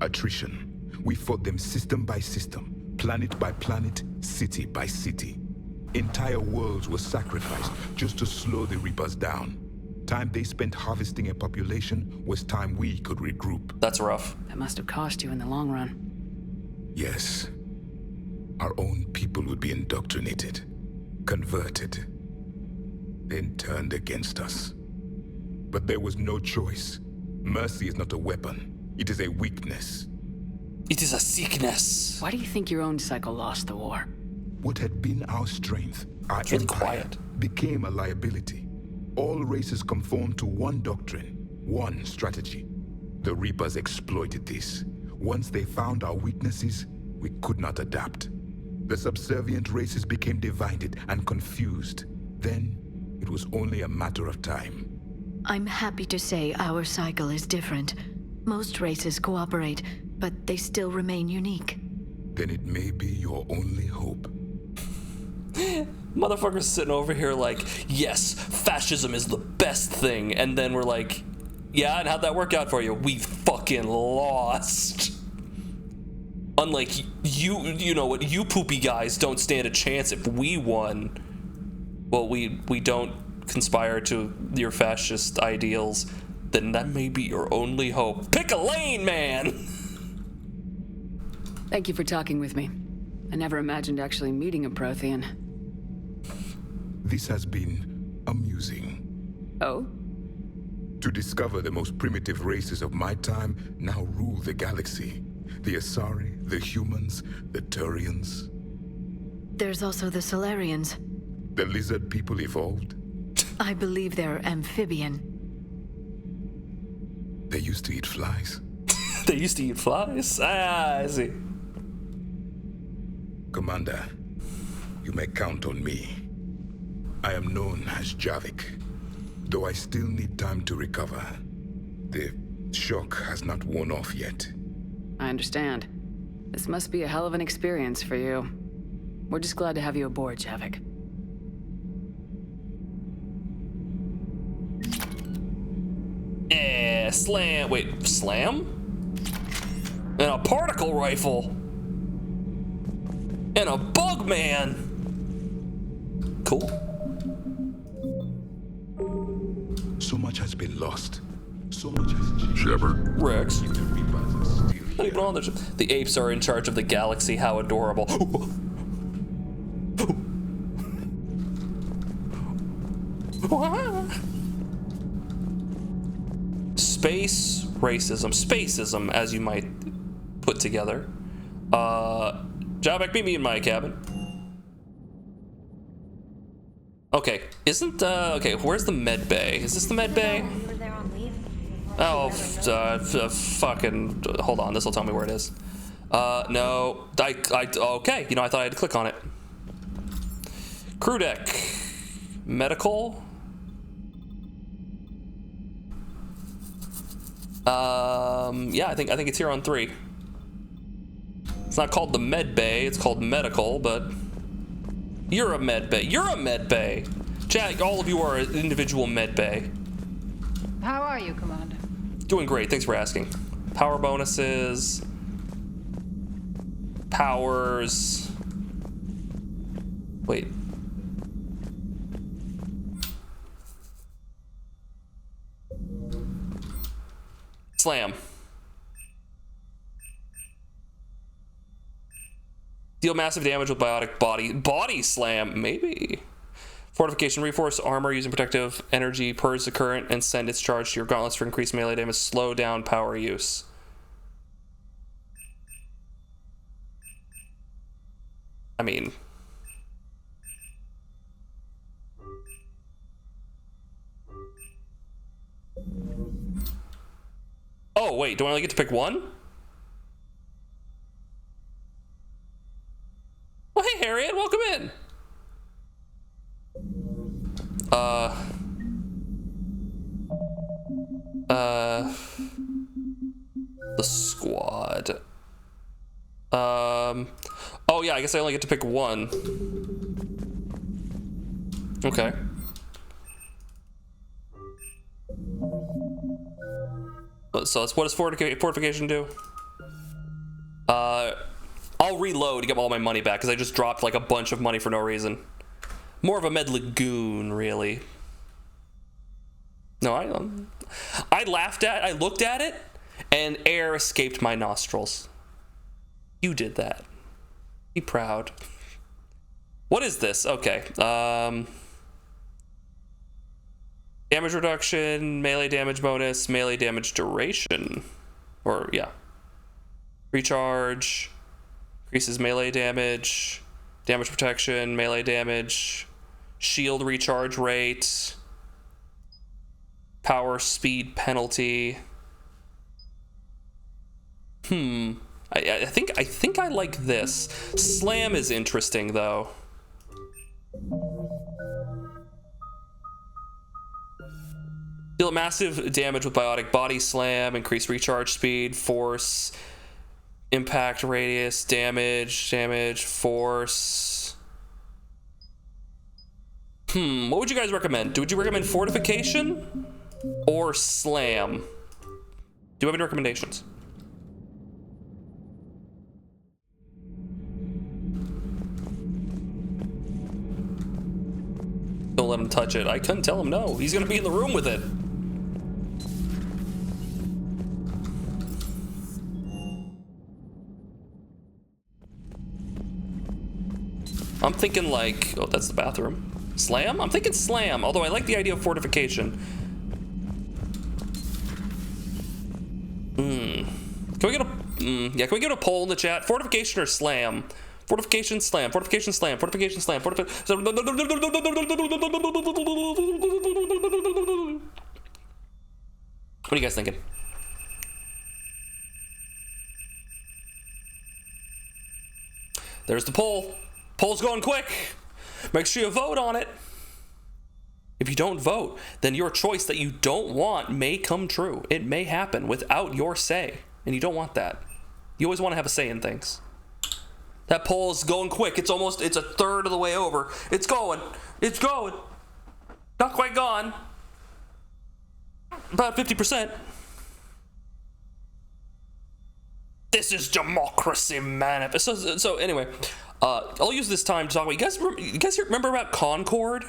Attrition. We fought them system by system, planet by planet, city by city. Entire worlds were sacrificed just to slow the Reapers down. Time they spent harvesting a population was time we could regroup. That's rough. That must have cost you in the long run. Yes. Our own people would be indoctrinated, converted, then turned against us. But there was no choice. Mercy is not a weapon. It is a weakness. It is a sickness. Why do you think your own cycle lost the war? What had been our strength, our It's really empire, quiet. became a liability. All races conformed to one doctrine, one strategy. The Reapers exploited this. Once they found our weaknesses, we could not adapt. The subservient races became divided and confused. Then, it was only a matter of time. I'm happy to say our cycle is different. Most races cooperate, but they still remain unique. Then it may be your only hope. Motherfuckers sitting over here like, yes, fascism is the best thing. And then we're like, yeah, and how'd that work out for you? We fucking lost. Unlike you know what, you poopy guys don't stand a chance if we won. Well, we don't conspire to your fascist ideals, then that may be your only hope. Pick a lane, man! Thank you for talking with me. I never imagined actually meeting a Prothean. This has been amusing. Oh? To discover the most primitive races of my time now rule the galaxy. The Asari, the humans, the Turians. There's also the Solarians. The lizard people evolved. I believe they're amphibian. They used to eat flies. They used to eat flies? Ah, I see. Commander, you may count on me. I am known as Javik, though I still need time to recover. The shock has not worn off yet. I understand. This must be a hell of an experience for you. We're just glad to have you aboard, Javik. Slam. Wait, slam? And a particle rifle. And a bug man. Cool. So much has been lost. So much has changed. Shepard. Rex. The Reapers are still Not even on the ship. The apes are in charge of the galaxy. How adorable. Space racism. Spacism, as you might put together. Javik, meet me in my cabin. Okay, isn't, okay, where's the med bay? Is this the med bay? Oh, fucking, hold on, this will tell me where it is. No, okay, you know, I thought I had to click on it. Crew deck. Medical. Yeah, I think it's here on 3. It's not called the med bay, it's called medical, but you're a med bay. You're a med bay. Chat, all of you are an individual med bay. How are you, Commander? Doing great, thanks for asking. Power bonuses. Powers. Wait. Slam. Deal massive damage with biotic body slam, maybe. Fortification, reinforce armor using protective energy, purge the current, and send its charge to your gauntlets for increased melee damage. Slow down power use. I mean, oh wait, do I only get to pick one? Oh, hey Harriet, welcome in. The squad. Oh yeah, I guess I only get to pick one. Okay. So that's, what does fortification do? I'll reload to get all my money back because I just dropped like a bunch of money for no reason. More of a med lagoon, really. No, I looked at it, and air escaped my nostrils. You did that. Be proud. What is this? Okay. Damage reduction, melee damage bonus, melee damage duration. Or, yeah. Recharge. Increases melee damage. Damage protection, melee damage. Shield recharge rate. Power speed penalty. I think I like this. Slam is interesting though. Deal massive damage with biotic body slam, increase recharge speed, force, impact radius, damage, force. What would you guys recommend? Would you recommend fortification or slam? Do you have any recommendations? Don't let him touch it. I couldn't tell him no. He's gonna be in the room with it. I'm thinking like, oh, that's the bathroom. Slam? I'm thinking slam, although I like the idea of fortification. Can we get a, yeah, can we get a poll in the chat? Fortification or slam? Fortification, slam, fortification, slam, fortification, slam, fortification. What are you guys thinking? There's the poll. Poll's going quick. Make sure you vote on it. If you don't vote, then your choice that you don't want may come true. It may happen without your say, and you don't want that. You always want to have a say in things. That poll is going quick. It's a third of the way over. It's going. It's going. Not quite gone. About 50%. This is democracy, man. So anyway, I'll use this time to talk about. You guys remember about Concord?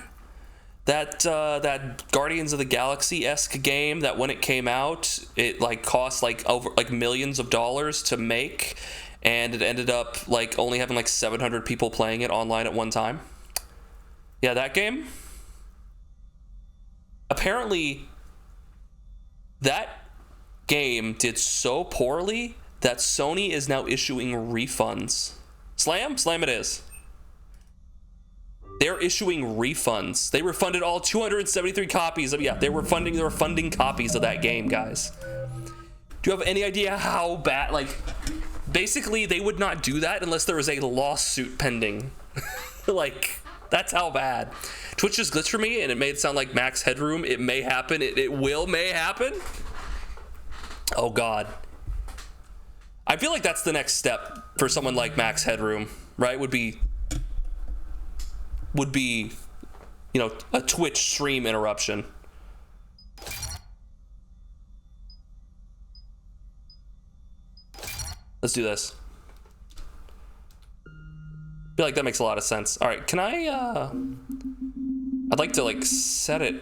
That Guardians of the Galaxy-esque game that when it came out, it like cost over millions of dollars to make, and it ended up like only having like 700 people playing it online at one time. Yeah, that game. Apparently, that game did so poorly that Sony is now issuing refunds. Slam it is. They're issuing refunds. They refunded all 273 copies of, they were funding copies of that game, guys. Do you have any idea how bad, basically they would not do that unless there was a lawsuit pending. That's how bad. Twitch just glitched for me and it made it sound like Max Headroom. It may happen. It may happen. Oh God. I feel like that's the next step for someone like Max Headroom, right? Would be, a Twitch stream interruption. Let's do this. I feel like that makes a lot of sense. All right, can I, I'd like to set it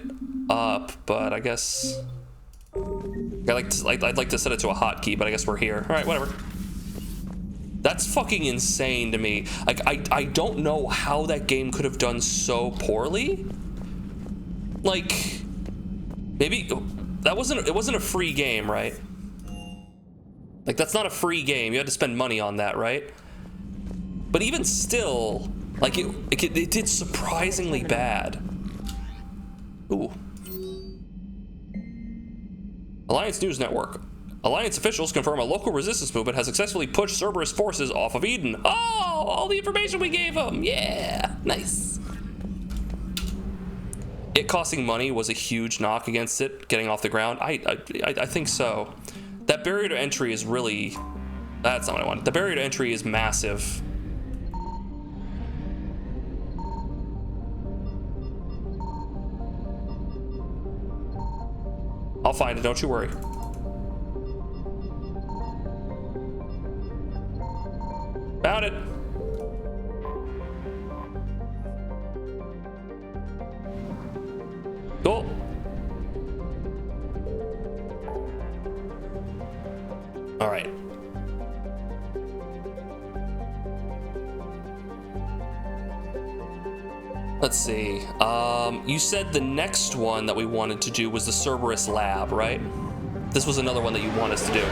up, but I guess I'd like to set it to a hotkey, but I guess we're here. All right, whatever. That's fucking insane to me. I don't know how that game could have done so poorly. Maybe it wasn't a free game, right? That's not a free game. You had to spend money on that, right? But even still, it did surprisingly bad. Ooh. Alliance News Network. Alliance officials confirm a local resistance movement has successfully pushed Cerberus forces off of Eden. Oh, all the information we gave them. Yeah, nice. It costing money was a huge knock against it getting off the ground. I think so. That barrier to entry is really, that's not what I want. The barrier to entry is massive. I'll find it, don't you worry. Found it. Cool. All right. Let's see. You said the next one that we wanted to do was the Cerberus Lab, right? This was another one that you want us to do.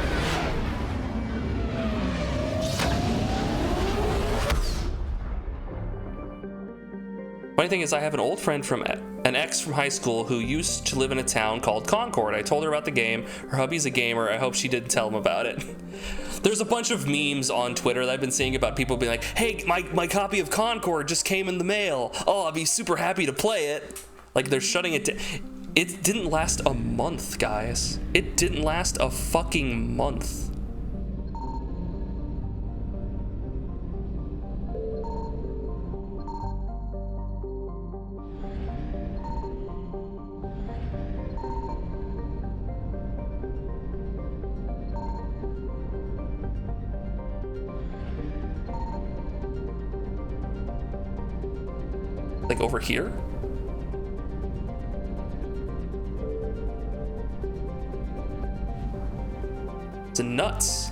Funny thing is, I have an old friend from an ex from high school who used to live in a town called Concord. I told her about the game. Her hubby's a gamer. I hope she didn't tell him about it. There's a bunch of memes on Twitter that I've been seeing about people being like, hey, my copy of Concord just came in the mail. Oh, I'll be super happy to play it. Like, they're shutting it down. It didn't last a month, guys. It didn't last a fucking month. Like over here? It's nuts.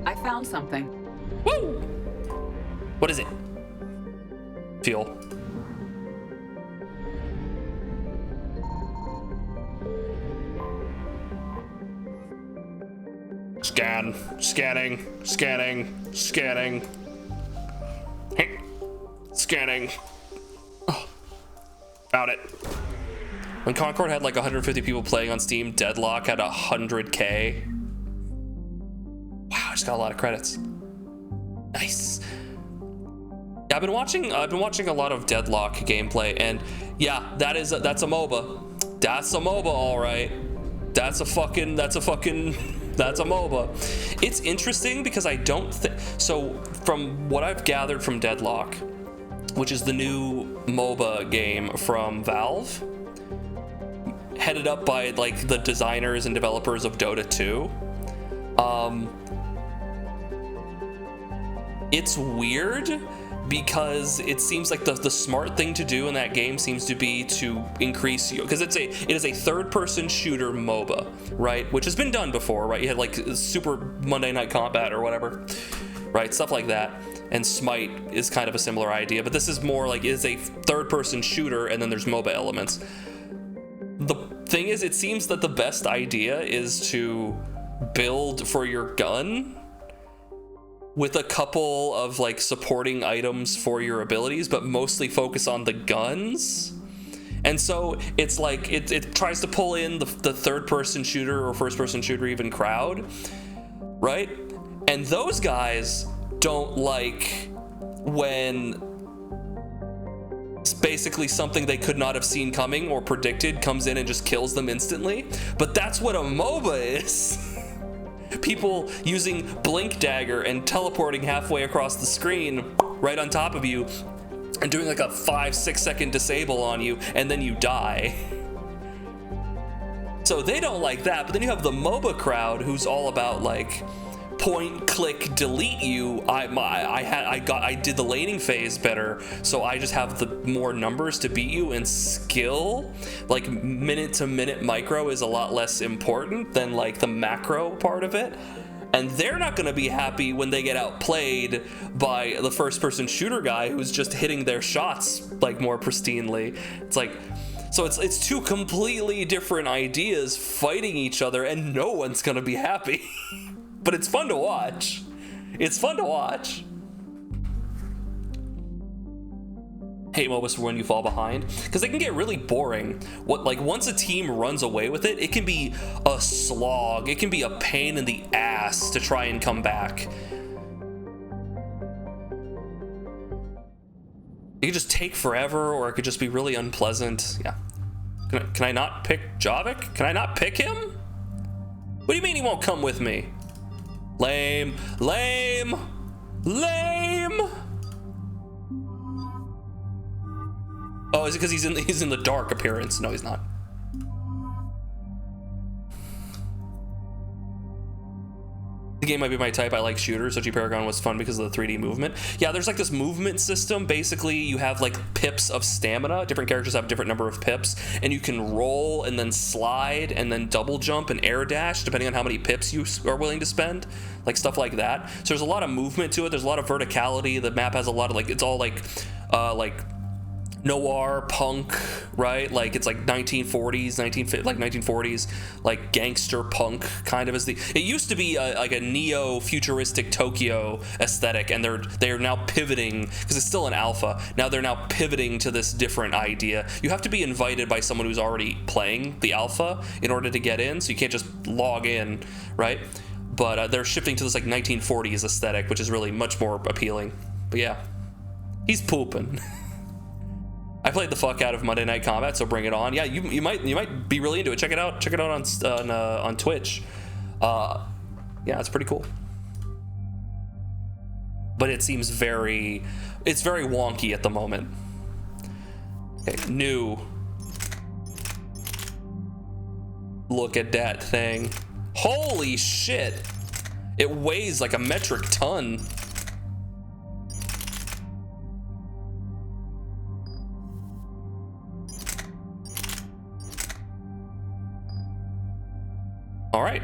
I found something. Woo! What is it? Fuel. Scanning. Scanning. Oh, found it. When Concord had like 150 people playing on Steam, Deadlock had 100K. Wow, I just got a lot of credits. Nice. Yeah, I've been watching a lot of Deadlock gameplay, and yeah, that's a MOBA. That's a MOBA, all right. That's a MOBA. It's interesting because I don't think so. From what I've gathered from Deadlock, which is the new MOBA game from Valve, headed up by like the designers and developers of Dota 2. It's weird because it seems like the smart thing to do in that game seems to be to increase you, because it is a third-person shooter MOBA, right? Which has been done before, right? You had like Super Monday Night Combat or whatever, right? Stuff like that. And Smite is kind of a similar idea, but this is more like it is a third-person shooter, and then there's MOBA elements. The thing is, it seems that the best idea is to build for your gun with a couple of like supporting items for your abilities, but mostly focus on the guns. And so it's like it tries to pull in the third-person shooter or first-person shooter even crowd, right? And those guys don't like when it's basically something they could not have seen coming or predicted comes in and just kills them instantly. But that's what a MOBA is. People using Blink Dagger and teleporting halfway across the screen right on top of you and doing like a 5-6 second disable on you, and then you die. So they don't like that. But then you have the MOBA crowd who's all about like point, click, delete you. I did the laning phase better, so I just have the more numbers to beat you, and skill, like minute to minute micro, is a lot less important than like the macro part of it. And they're not going to be happy when they get outplayed by the first-person shooter guy who's just hitting their shots like more pristinely. It's like, so it's two completely different ideas fighting each other, and no one's going to be happy. But it's fun to watch. It's fun to watch. Hate MOBAs for when you fall behind, because they can get really boring. Once a team runs away with it, it can be a slog. It can be a pain in the ass to try and come back. It could just take forever, or it could just be really unpleasant. Yeah. Can I not pick Javik? Can I not pick him? What do you mean he won't come with me? Lame. Oh, is it because he's in the dark appearance? No, he's not. game might be my type. I like shooters, so G-Paragon was fun because of the 3D movement. Yeah, there's like this movement system. Basically, you have like pips of stamina. Different characters have different number of pips, and you can roll and then slide and then double jump and air dash depending on how many pips you are willing to spend. Like stuff like that. So there's a lot of movement to it. There's a lot of verticality. The map has a lot of like, it's all like noir punk, right? Like it's like 1940s, like gangster punk kind of as it used to be like a neo-futuristic Tokyo aesthetic, and they're now pivoting because it's still an alpha. Now they're now pivoting to this different idea. You have to be invited by someone who's already playing the alpha in order to get in, so you can't just log in, right? But they're shifting to this like 1940s aesthetic, which is really much more appealing. But yeah, he's pooping. I played the fuck out of Monday Night Combat, so bring it on. Yeah, you might be really into it. Check it out. Check it out on Twitch. Yeah, it's pretty cool. But it seems it's very wonky at the moment. Okay, new. Look at that thing. Holy shit! It weighs like a metric ton. All right.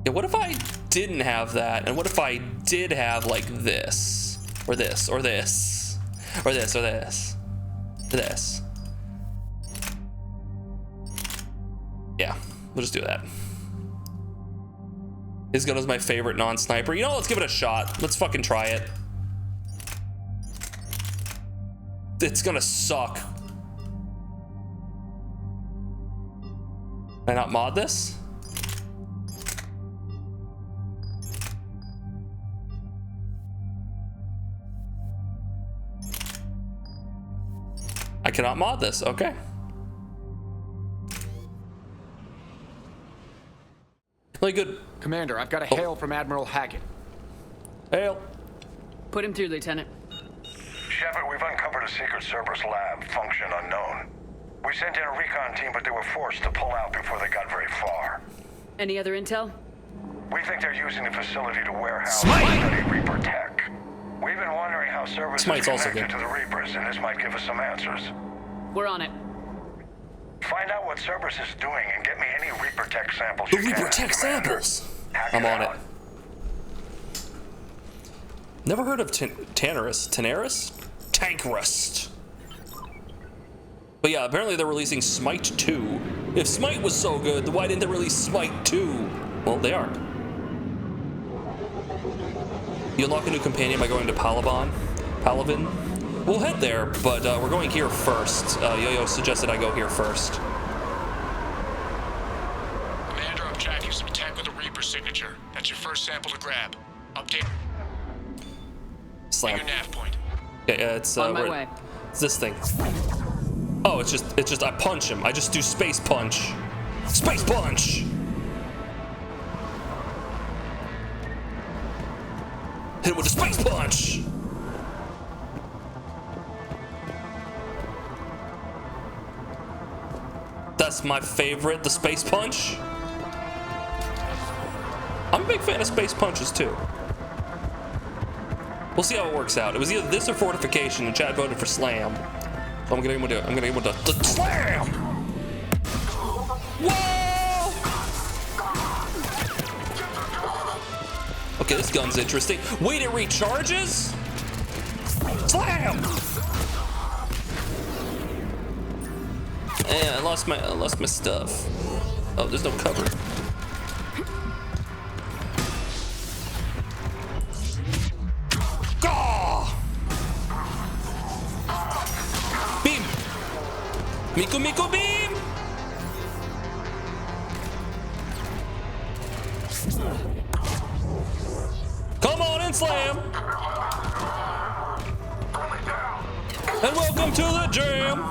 Yeah, what if I didn't have that? And what if I did have like this? Or this, or this, or this, or this, or this? Yeah, we'll just do that. His gun is my favorite non-sniper. You know, let's give it a shot. Let's fucking try it. It's gonna suck. Can I not mod this? I cannot mod this, okay. Really good. Commander, I've got a hail from Admiral Hackett. Hail. Put him through, Lieutenant. Shepard, we've uncovered a secret Cerberus lab, function unknown. We sent in a recon team, but they were forced to pull out before they got very far. Any other intel? We think they're using the facility to warehouse and study Reaper tech. We've been wondering how Cerberus is connected to the Reapers, and this might give us some answers. We're on it. Find out what Cerberus is doing and get me any Reaper tech samples The you Reaper can, tech Commander. samples. I'm on it. Never heard of Tannerus. Tank Rust. But yeah, apparently they're releasing Smite 2. If Smite was so good, then why didn't they release Smite 2? Well, they are. You unlock a new companion by going to Palavin. We'll head there, but we're going here first. Yo-Yo suggested I go here first. Commander, I'm tracking some tech with a Reaper signature. That's your first sample to grab. Update. Slam. Your nav point. Yeah, it's on my way. It's this thing. Oh, it's just I punch him. I just do space punch. Space punch. Hit him with a space punch. That's my favorite, the space punch. I'm a big fan of space punches too. We'll see how it works out. It was either this or fortification, and Chad voted for slam. So I'm gonna get him with the slam. Whoa! Okay, this gun's interesting. Wait, it recharges? Slam! Yeah, I lost my stuff. Oh, there's no cover. Beam! Miku beam! Come on and slam! And welcome to the jam!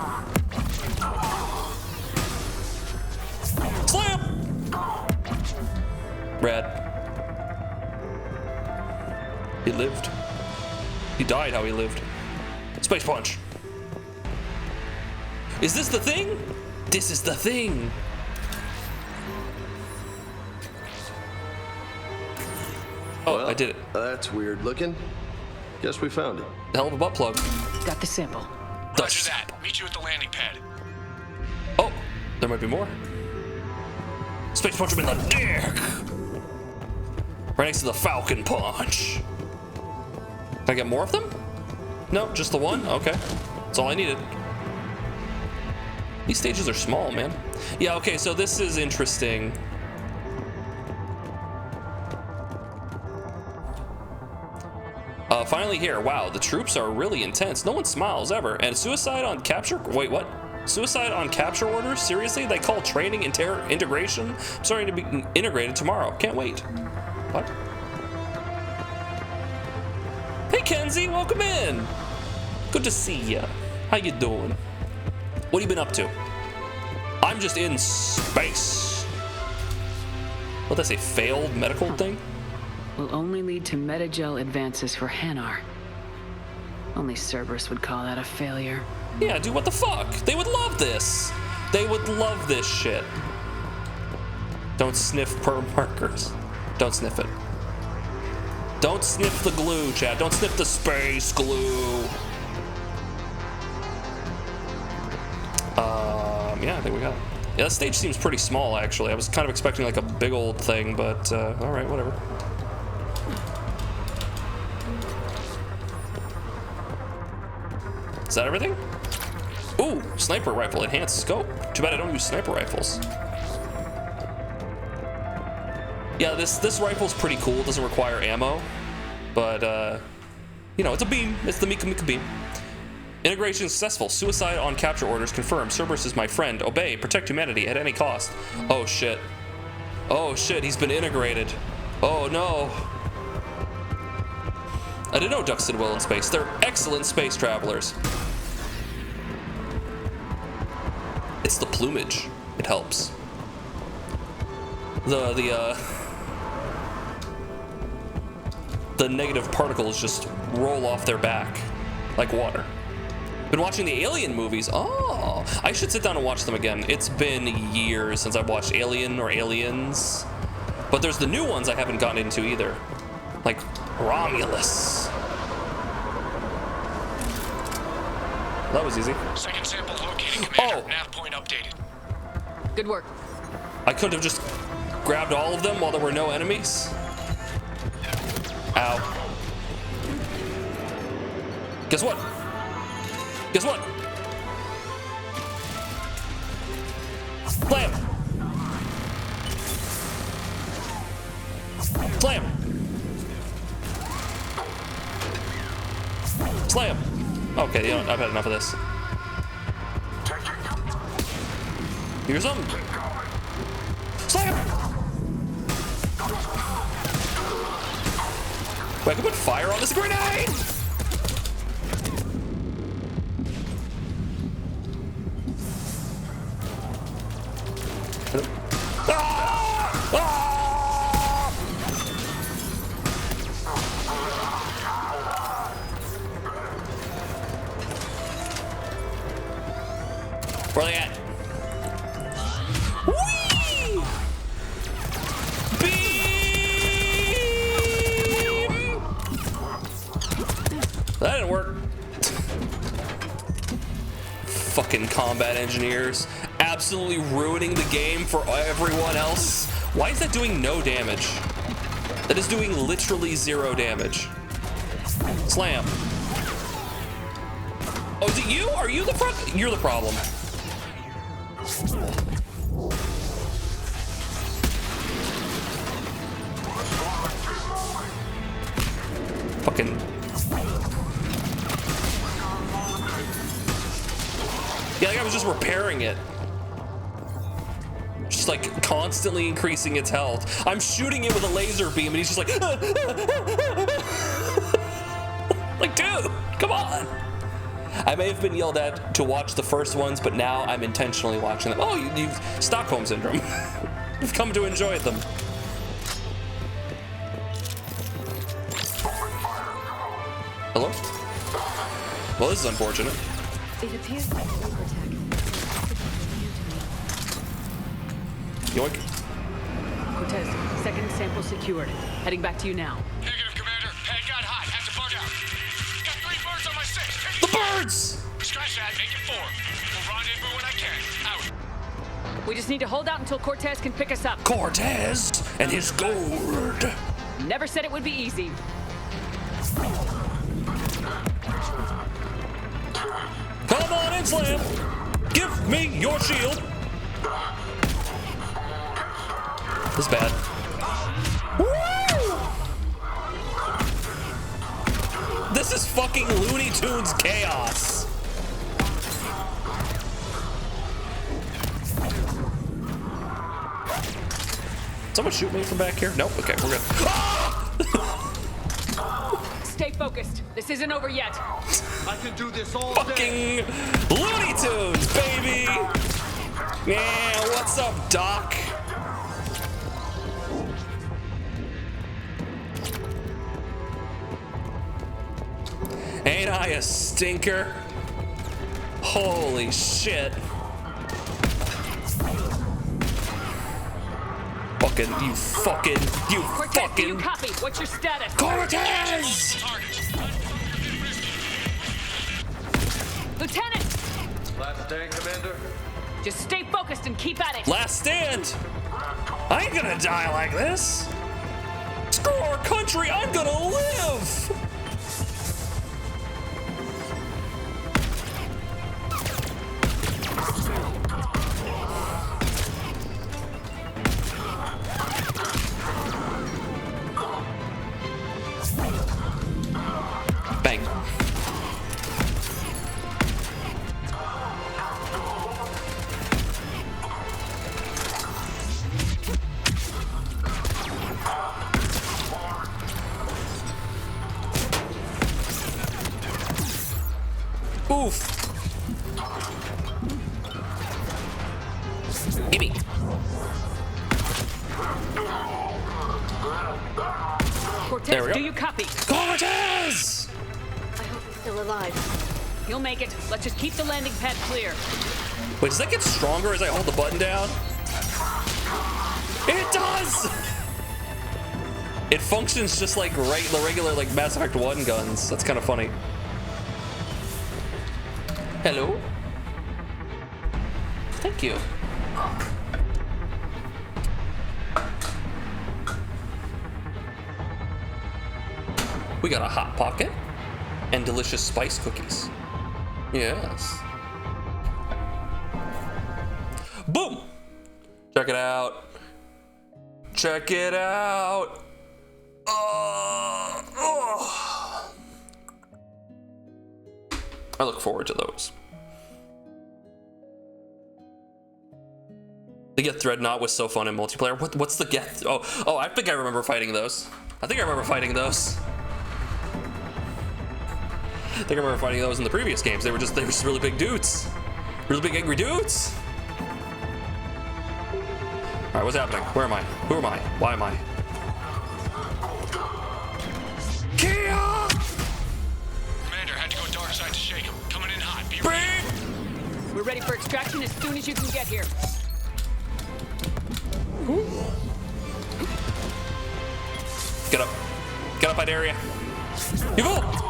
Slam! Rad. He lived. He died how he lived. Space punch. Is this the thing? This is the thing. Oh, well, I did it. That's weird looking. Guess we found it. Hell of a butt plug. Got the sample. Roger that. Meet you at the landing pad. Oh, there might be more. Space punch him in the dick. Right next to the Falcon Punch. Can I get more of them? No, just the one? Okay. That's all I needed. These stages are small, man. Yeah, okay, so this is interesting. Finally here. Wow, the troops are really intense. No one smiles ever. And suicide on capture? Wait, what? Suicide on capture orders? Seriously? They call training integration? Starting to be integrated tomorrow. Can't wait. What? Hey, Kenzie, welcome in. Good to see ya. How you doing? What have you been up to? I'm just in space. What did I say? Failed medical thing? Will only lead to metagel advances for Hanar. Only Cerberus would call that a failure. Yeah, dude, what the fuck? They would love this. They would love this shit. Don't sniff perm markers. Don't sniff it. Don't sniff the glue, Chad. Don't sniff the space glue. Yeah, I think we got it. Yeah, that stage seems pretty small, actually. I was kind of expecting like a big old thing, but all right, whatever. Is that everything? Ooh, sniper rifle, enhanced scope. Too bad I don't use sniper rifles. Yeah, this rifle's pretty cool. It doesn't require ammo, but you know, it's a beam. It's the Mika Mika beam. Integration successful. Suicide on capture orders confirmed. Cerberus is my friend. Obey. Protect humanity at any cost. Oh shit. Oh shit. He's been integrated. Oh no. I didn't know ducks did well in space. They're excellent space travelers. It's the plumage. It helps. The negative particles just roll off their back like water. Been watching the Alien movies. Oh, I should sit down and watch them again. It's been years since I've watched Alien or Aliens. But there's the new ones I haven't gotten into either. Like Romulus. That was easy. Second sample located, Commander. Nav point updated. Good work. I could have just grabbed all of them while there were no enemies. Ow. Guess what? Guess what? Slam! Slam! Slam! Okay, you know, I've had enough of this. Here's some. Slam! Wait, I can put fire on this grenade! Where are they at? Whee! Beam! That didn't work. Fucking combat engineers. Absolutely ruining the game for everyone else. Why is that doing no damage? That is doing literally 0 damage. Slam. Oh, is it you? Are you the front? You're the problem. Fucking. Yeah, like I was just repairing it. Just like constantly increasing its health. I'm shooting it with a laser beam and he's just like, like, dude, come on. I may have been yelled at to watch the first ones, but now I'm intentionally watching them. Oh, you've Stockholm Syndrome. You've come to enjoy them. Hello? Well, this is unfortunate. It appears that Yoink. Cortez, second sample secured. Heading back to you now. Negative, Commander. Pad got hot. Have to bug out. Got 3 birds on my 6. The birds! Scratch that. Make it 4. We'll rendezvous when I can. Out. We just need to hold out until Cortez can pick us up. Cortez and his gold. Never said it would be easy. Come on in, Slam. Give me your shield. This is bad. Woo! This is fucking Looney Tunes chaos. Someone shoot me from back here? Nope. Okay, we're good. Stay focused. This isn't over yet. I can do this all Fucking Looney Tunes, baby. Yeah, what's up, Doc? Ain't I a stinker? Holy shit. You Cortez, fucking. do you copy? What's your status? Cortez! Lieutenant! Last stand, Commander. Just stay focused and keep at it. Last stand. I ain't gonna die like this. Screw our country, I'm gonna live. Bang. Oof. Gimme. Cortez, do you copy? Cortez! I hope he's still alive. He'll make it. Let's just keep the landing pad clear. Wait, does that get stronger as I hold the button down? It does! It functions just like the regular like Mass Effect 1 guns. That's kind of funny. Hello? Thank you. We got a Hot Pocket and delicious spice cookies. Yes. Boom! Check it out. Check it out. I look forward to those. The Get Threadnought was so fun in multiplayer. What's the Get? Oh, I think I remember fighting those. I think I remember fighting those in the previous games. They were just really big dudes. Really big angry dudes. Alright, what's happening? Where am I? Who am I? Why am I? Kia! Commander, had to go dark side to shake him. Coming in hot. Be ready. We're ready for extraction as soon as you can get here. Get up. Get up, Idaria. You go!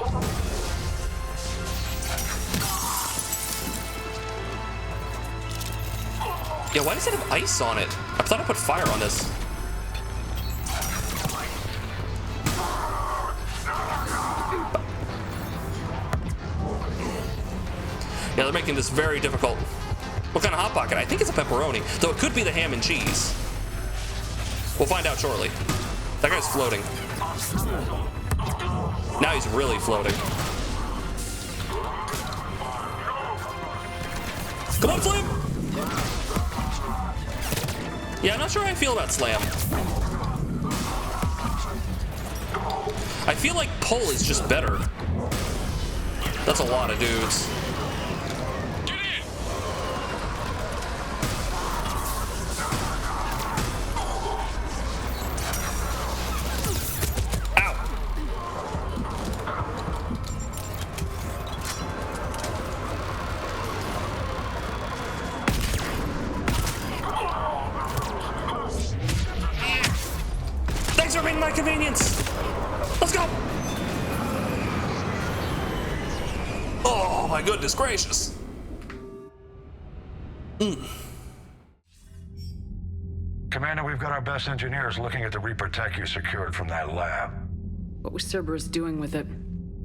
Yeah, why does it have ice on it? I thought I put fire on this. Yeah, they're making this very difficult. What kind of Hot Pocket? I think it's a pepperoni, though it could be the ham and cheese. We'll find out shortly. That guy's floating. Now he's really floating. Come on, Slam! Yeah, I'm not sure how I feel about Slam. I feel like Pull is just better. That's a lot of dudes. Oh my goodness gracious. Commander, we've got our best engineers looking at the Reaper tech you secured from that lab. What was Cerberus doing with it?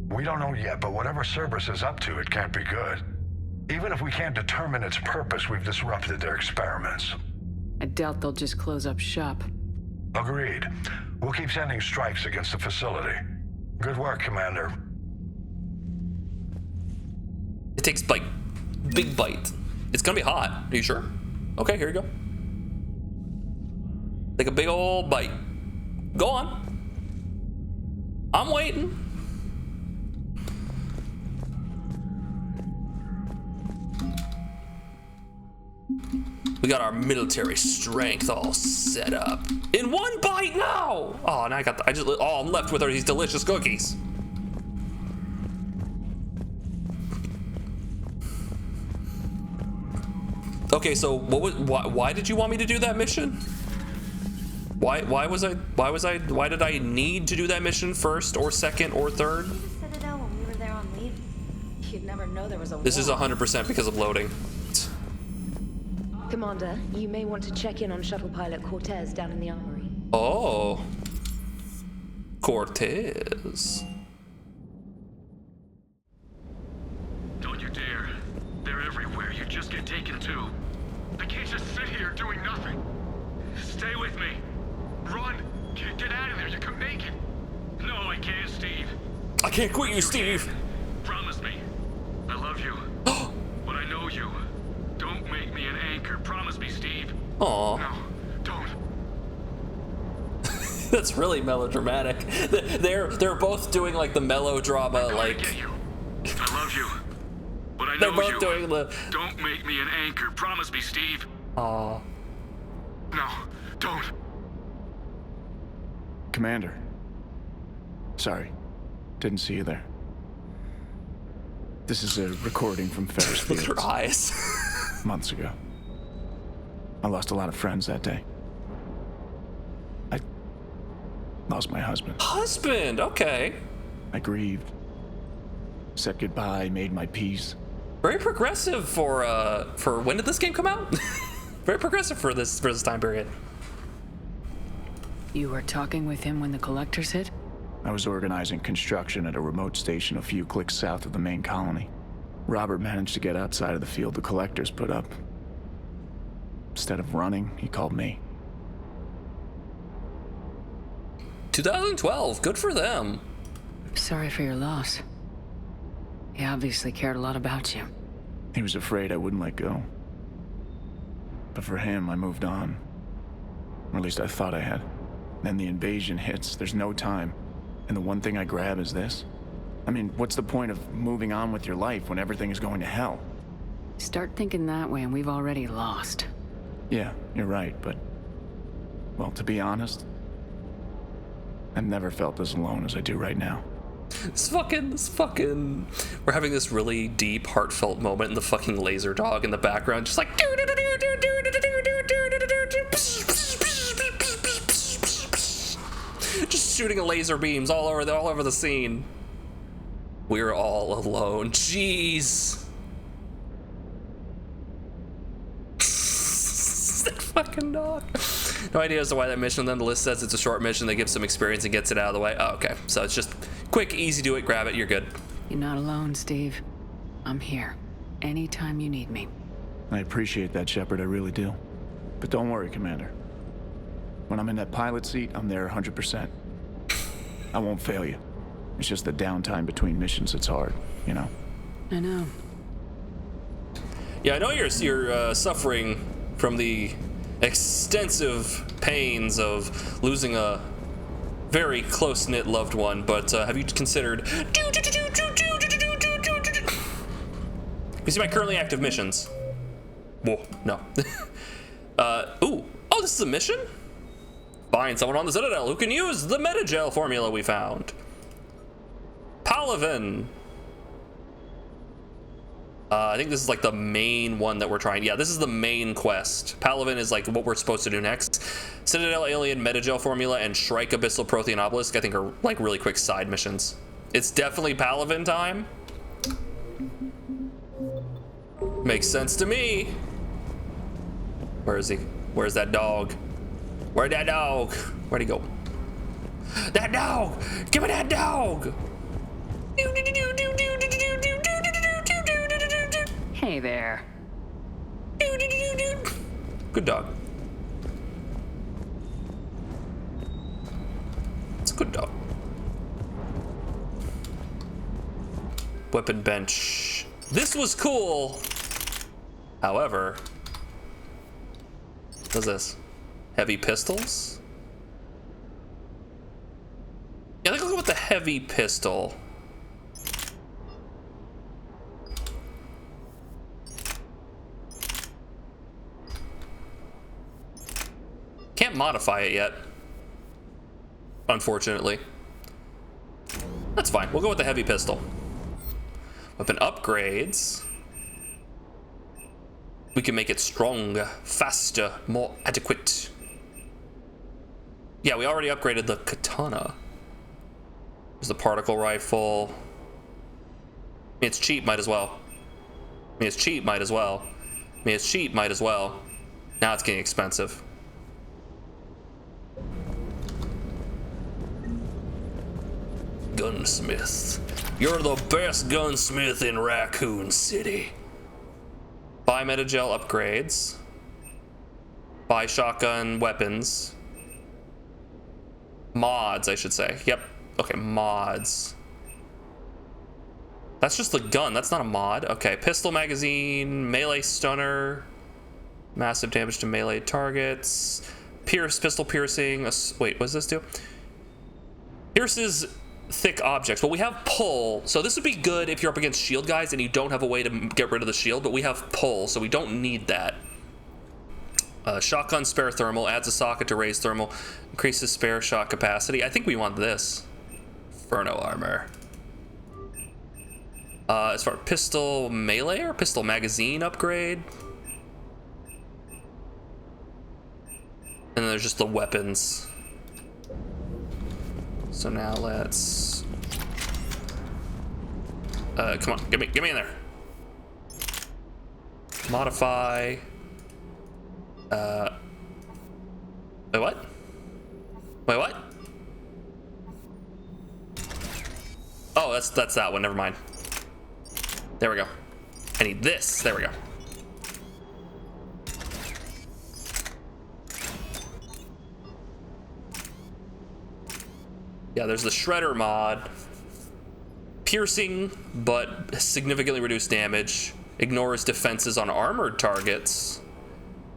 We don't know yet, but whatever Cerberus is up to, it can't be good. Even if we can't determine its purpose, we've disrupted their experiments. I doubt they'll just close up shop. Agreed. We'll keep sending strikes against the facility. Good work, Commander. It takes, like, big bite. It's gonna be hot. Are you sure? Okay, here you go. Take a big old bite. Go on. I'm waiting. We got our military strength all set up. In one bite now! Oh, now all I'm left with are these delicious cookies. Okay, so why did you want me to do that mission? Why did I need to do that mission first or second or third? You set it out when we were there on leave. You'd never know there was a This is 100% because of loading. Commander, you may want to check in on shuttle pilot Cortez down in the armory. Oh. Cortez. Don't you dare. They're everywhere. You just get taken too. I can't just sit here doing nothing. Stay with me. Run. Get out of there. You can make it. No, I can't, Steve. I can't quit you, Steve. Promise me. I love you. But I know you. Don't make me an anchor. Promise me, Steve. Aw. No, don't. That's really melodramatic. They're both doing like the melodrama, like. Get you. I love you. But I They're know both you. doing the. Don't make me an anchor. Promise me, Steve. Aw. No, don't. Commander. Sorry. Didn't see you there. This is a recording from Ferris Field. Look at her eyes. Months ago. I lost a lot of friends that day. I lost my husband. Husband, okay. I grieved. Said goodbye, made my peace. Very progressive for when did this game come out? Very progressive for this time period. You were talking with him when the collectors hit? I was organizing construction at a remote station a few clicks south of the main colony. Robert managed to get outside of the field the collectors put up. Instead of running, he called me. 2012, good for them. Sorry for your loss. He obviously cared a lot about you. He was afraid I wouldn't let go. But for him, I moved on. Or at least I thought I had. Then the invasion hits, there's no time. And the one thing I grab is this. I mean, what's the point of moving on with your life when everything is going to hell? Start thinking that way and we've already lost. Yeah, you're right, but... Well, to be honest, I've never felt as alone as I do right now. This fucking... We're having this really deep, heartfelt moment in the fucking laser dog in the background, just like... Just shooting laser beams all over the scene. We're all alone. Jeez. That fucking dog. No idea as to why that mission. Then the list says it's a short mission that gives some experience and gets it out of the way. Oh, okay. So it's just quick, easy, do it, grab it, you're good. You're not alone, Steve. I'm here. Anytime you need me. I appreciate that, Shepard, I really do. But don't worry, Commander. When I'm in that pilot seat, I'm there 100%. I won't fail you. It's just the downtime between missions that's hard, you know? I know. Yeah, I know you're suffering from the extensive pains of losing a very close-knit loved one, but have you considered... You see my currently active missions. Whoa, no. Ooh, oh, this is a mission? Find someone on the Citadel who can use the metagel formula we found. Palavin. I think this is like the main one that we're trying. Yeah, this is the main quest. Palavin is like what we're supposed to do next. Citadel Alien Metagel Formula and Shrike Abyssal Prothean Obelisk I think are like really quick side missions. It's definitely Palavin time. Makes sense to me. Where is he? Where's that dog? Where'd that dog? Where'd he go? That dog! Give me that dog! Hey there. Good dog. It's a good dog. Weapon bench. This was cool. However, what's this? Heavy pistols? Yeah, let's go with the heavy pistol. Can't modify it yet, unfortunately. That's fine. We'll go with the heavy pistol. Weapon upgrades. We can make it stronger, faster, more adequate. Yeah, we already upgraded the katana. There's the particle rifle. I mean, it's cheap, might as well. I mean, it's cheap, might as well. I mean, it's cheap, might as well. Now it's getting expensive. Gunsmith. You're the best gunsmith in Raccoon City. Buy metagel upgrades. Buy shotgun weapons. Mods, I should say. Yep. Okay, mods. That's just the gun. That's not a mod. Okay, pistol magazine, melee stunner, massive damage to melee targets, pistol piercing. Wait, what does this do? Pierces thick objects. Well, we have pull, so this would be good if you're up against shield guys and you don't have a way to get rid of the shield, but we have pull, so we don't need that. Shotgun spare thermal, adds a socket to raise thermal, increases spare shot capacity. I think we want this. Inferno armor. As far as pistol melee or pistol magazine upgrade. And then there's just the weapons. So now let's come on, get me in there. Modify. Wait, what? Wait, what? Oh, that's that one. Never mind. There we go. I need this. There we go. Yeah, there's the Shredder mod. Piercing, but significantly reduced damage. Ignores defenses on armored targets.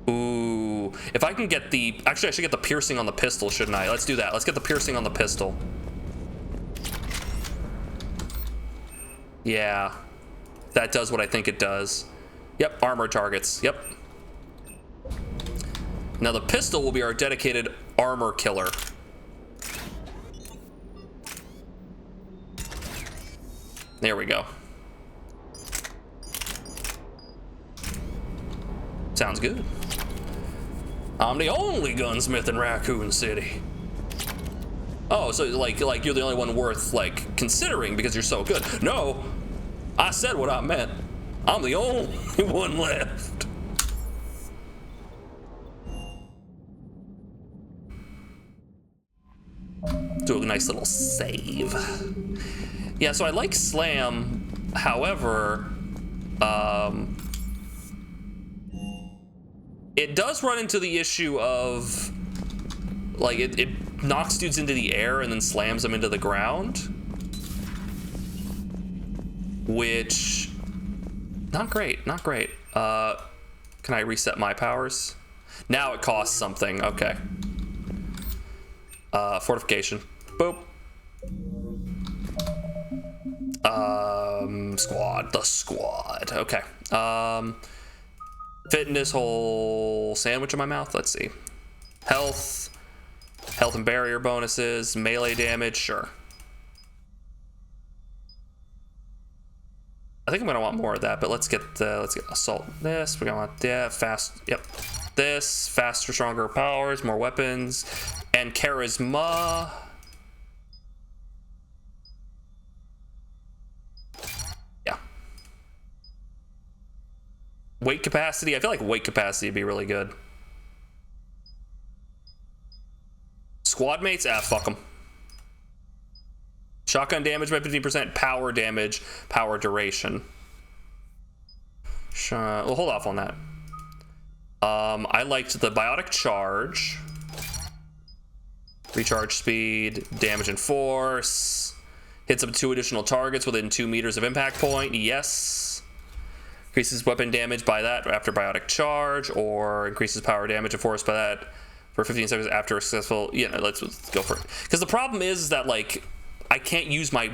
Ooh. If I can get the... Actually, I should get the piercing on the pistol, shouldn't I? Let's do that. Let's get the piercing on the pistol. Yeah. That does what I think it does. Yep, armored targets. Yep. Now the pistol will be our dedicated armor killer. There we go. Sounds good. I'm the only gunsmith in Raccoon City. Oh, so like you're the only one worth like considering because you're so good. No, I said what I meant. I'm the only one left. Do a nice little save. Yeah, so I like Slam, however, it does run into the issue of, like, it knocks dudes into the air and then slams them into the ground. Which, not great, not great. Can I reset my powers? Now it costs something, okay. Fortification, boop. The squad, okay. Fitting this whole sandwich in my mouth, let's see. Health and barrier bonuses, melee damage, sure. I think I'm gonna want more of that, but let's get assault. This, we're gonna want that, fast, yep. This, faster, stronger powers, more weapons, and charisma. Weight capacity. I feel like weight capacity would be really good. Squad mates? Ah, fuck them. Shotgun damage by 15%. Power damage. Power duration. We'll hold off on that. I liked the biotic charge. Recharge speed. Damage and force. Hits up to 2 additional targets within 2 meters of impact point. Yes. Increases weapon damage by that after biotic charge, or increases power damage and force by that for 15 seconds after a successful. Yeah, let's go for it. Because the problem is that, like, I can't use my.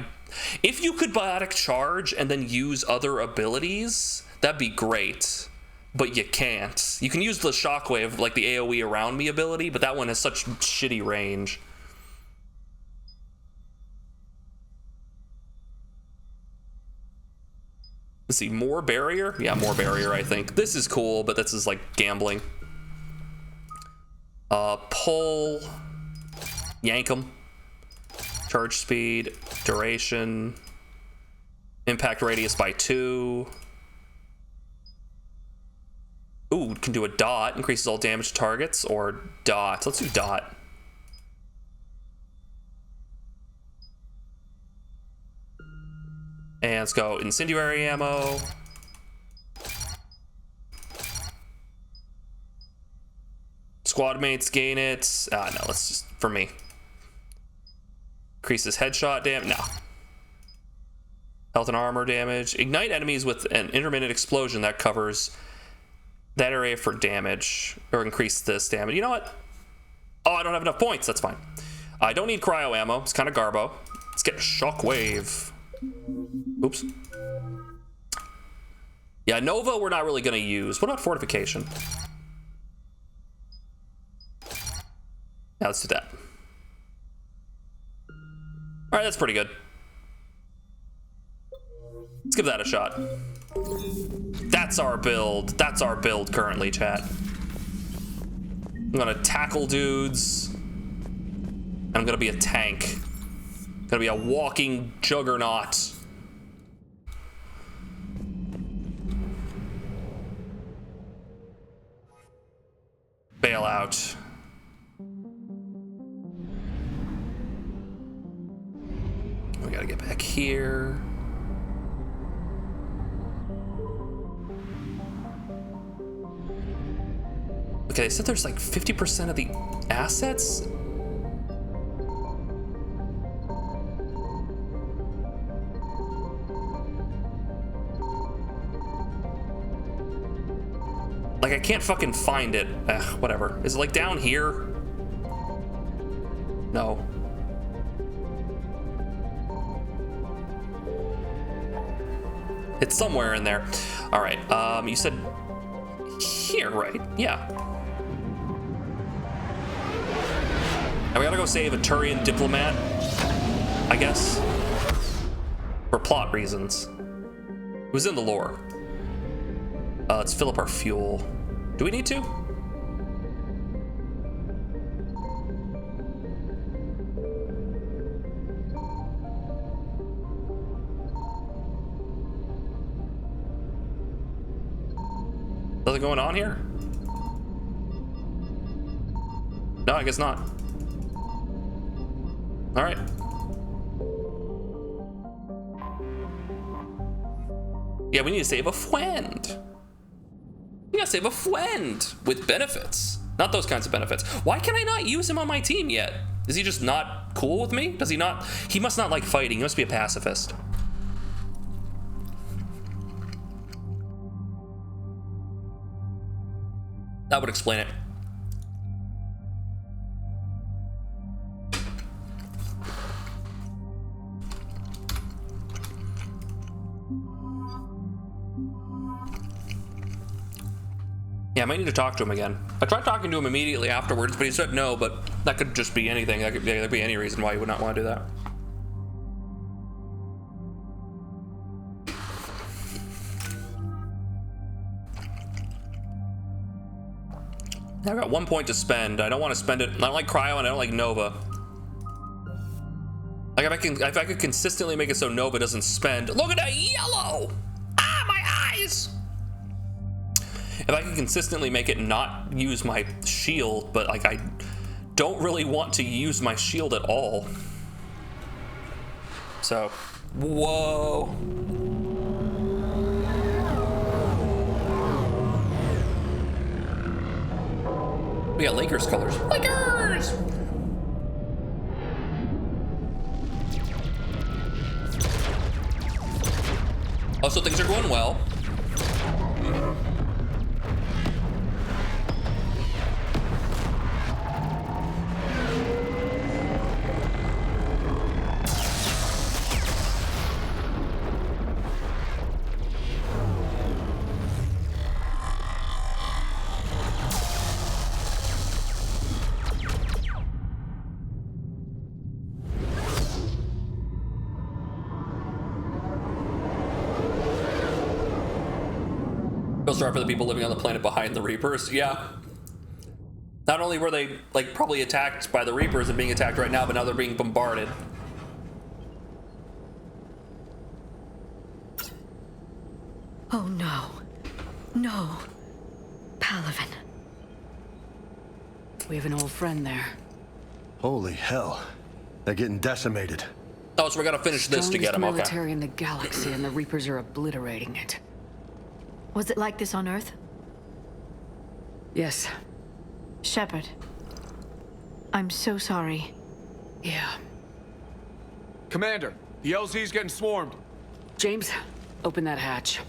If you could biotic charge and then use other abilities, that'd be great. But you can't. You can use the shockwave, like the AoE around me ability, but that one has such shitty range. Let's see, more barrier? Yeah, more barrier, I think. This is cool, but this is like gambling. Pull. Yank 'em. Charge speed. Duration. Impact radius by 2. Ooh, can do a dot. Increases all damage to targets, or dot. Let's do dot. And let's go incendiary ammo. Squad mates gain it. No, let's just, for me. Increases headshot damage. No. Health and armor damage. Ignite enemies with an intermittent explosion that covers that area for damage. Or increase this damage. You know what? Oh, I don't have enough points. That's fine. I don't need cryo ammo. It's kind of garbo. Let's get shockwave. Oops. Yeah, Nova we're not really going to use. What about fortification? Yeah, let's do that. Alright, that's pretty good. Let's give that a shot. That's our build. That's our build currently, chat. I'm going to tackle dudes. And I'm going to be a tank. I'm going to be a walking juggernaut. Bail out. We gotta get back here. Okay, they said there's like 50% of the assets. Like, I can't fucking find it. Ugh, whatever. Is it like down here? No. It's somewhere in there. All right. You said here, right? Yeah. And we gotta go save a Turian diplomat, I guess, for plot reasons. It was in the lore. Let's fill up our fuel. Do we need to? Nothing going on here? No, I guess not. All right. Yeah, we need to save a friend. We gotta save a friend with benefits. Not those kinds of benefits. Why can I not use him on my team yet? Is he just not cool with me? Does he not? He must not like fighting. He must be a pacifist. That would explain it. Yeah, I might need to talk to him again. I tried talking to him immediately afterwards, but he said no, but that could just be anything. That could be any reason why he would not want to do that. I've got 1 point to spend. I don't want to spend it. I don't like cryo and I don't like Nova. Like if I could consistently make it so Nova doesn't spend. Look at that yellow! Ah, my eyes! if I can consistently make it not use my shield, but like I don't really want to use my shield at all. So, whoa. We got Lakers colors. Lakers! Oh, so things are going well. Feels sorry for the people living on the planet behind the Reapers. Yeah. Not only were they like probably attacked by the Reapers and being attacked right now, but now they're being bombarded. Oh no. No. Palaven. We have an old friend there. Holy hell. They're getting decimated. Oh, so we gotta finish this to get them, okay. Military in the galaxy, and the Reapers are obliterating it. Was it like this on Earth? Yes. Shepard. I'm so sorry. Yeah. Commander, the LZ's getting swarmed. James, open that hatch.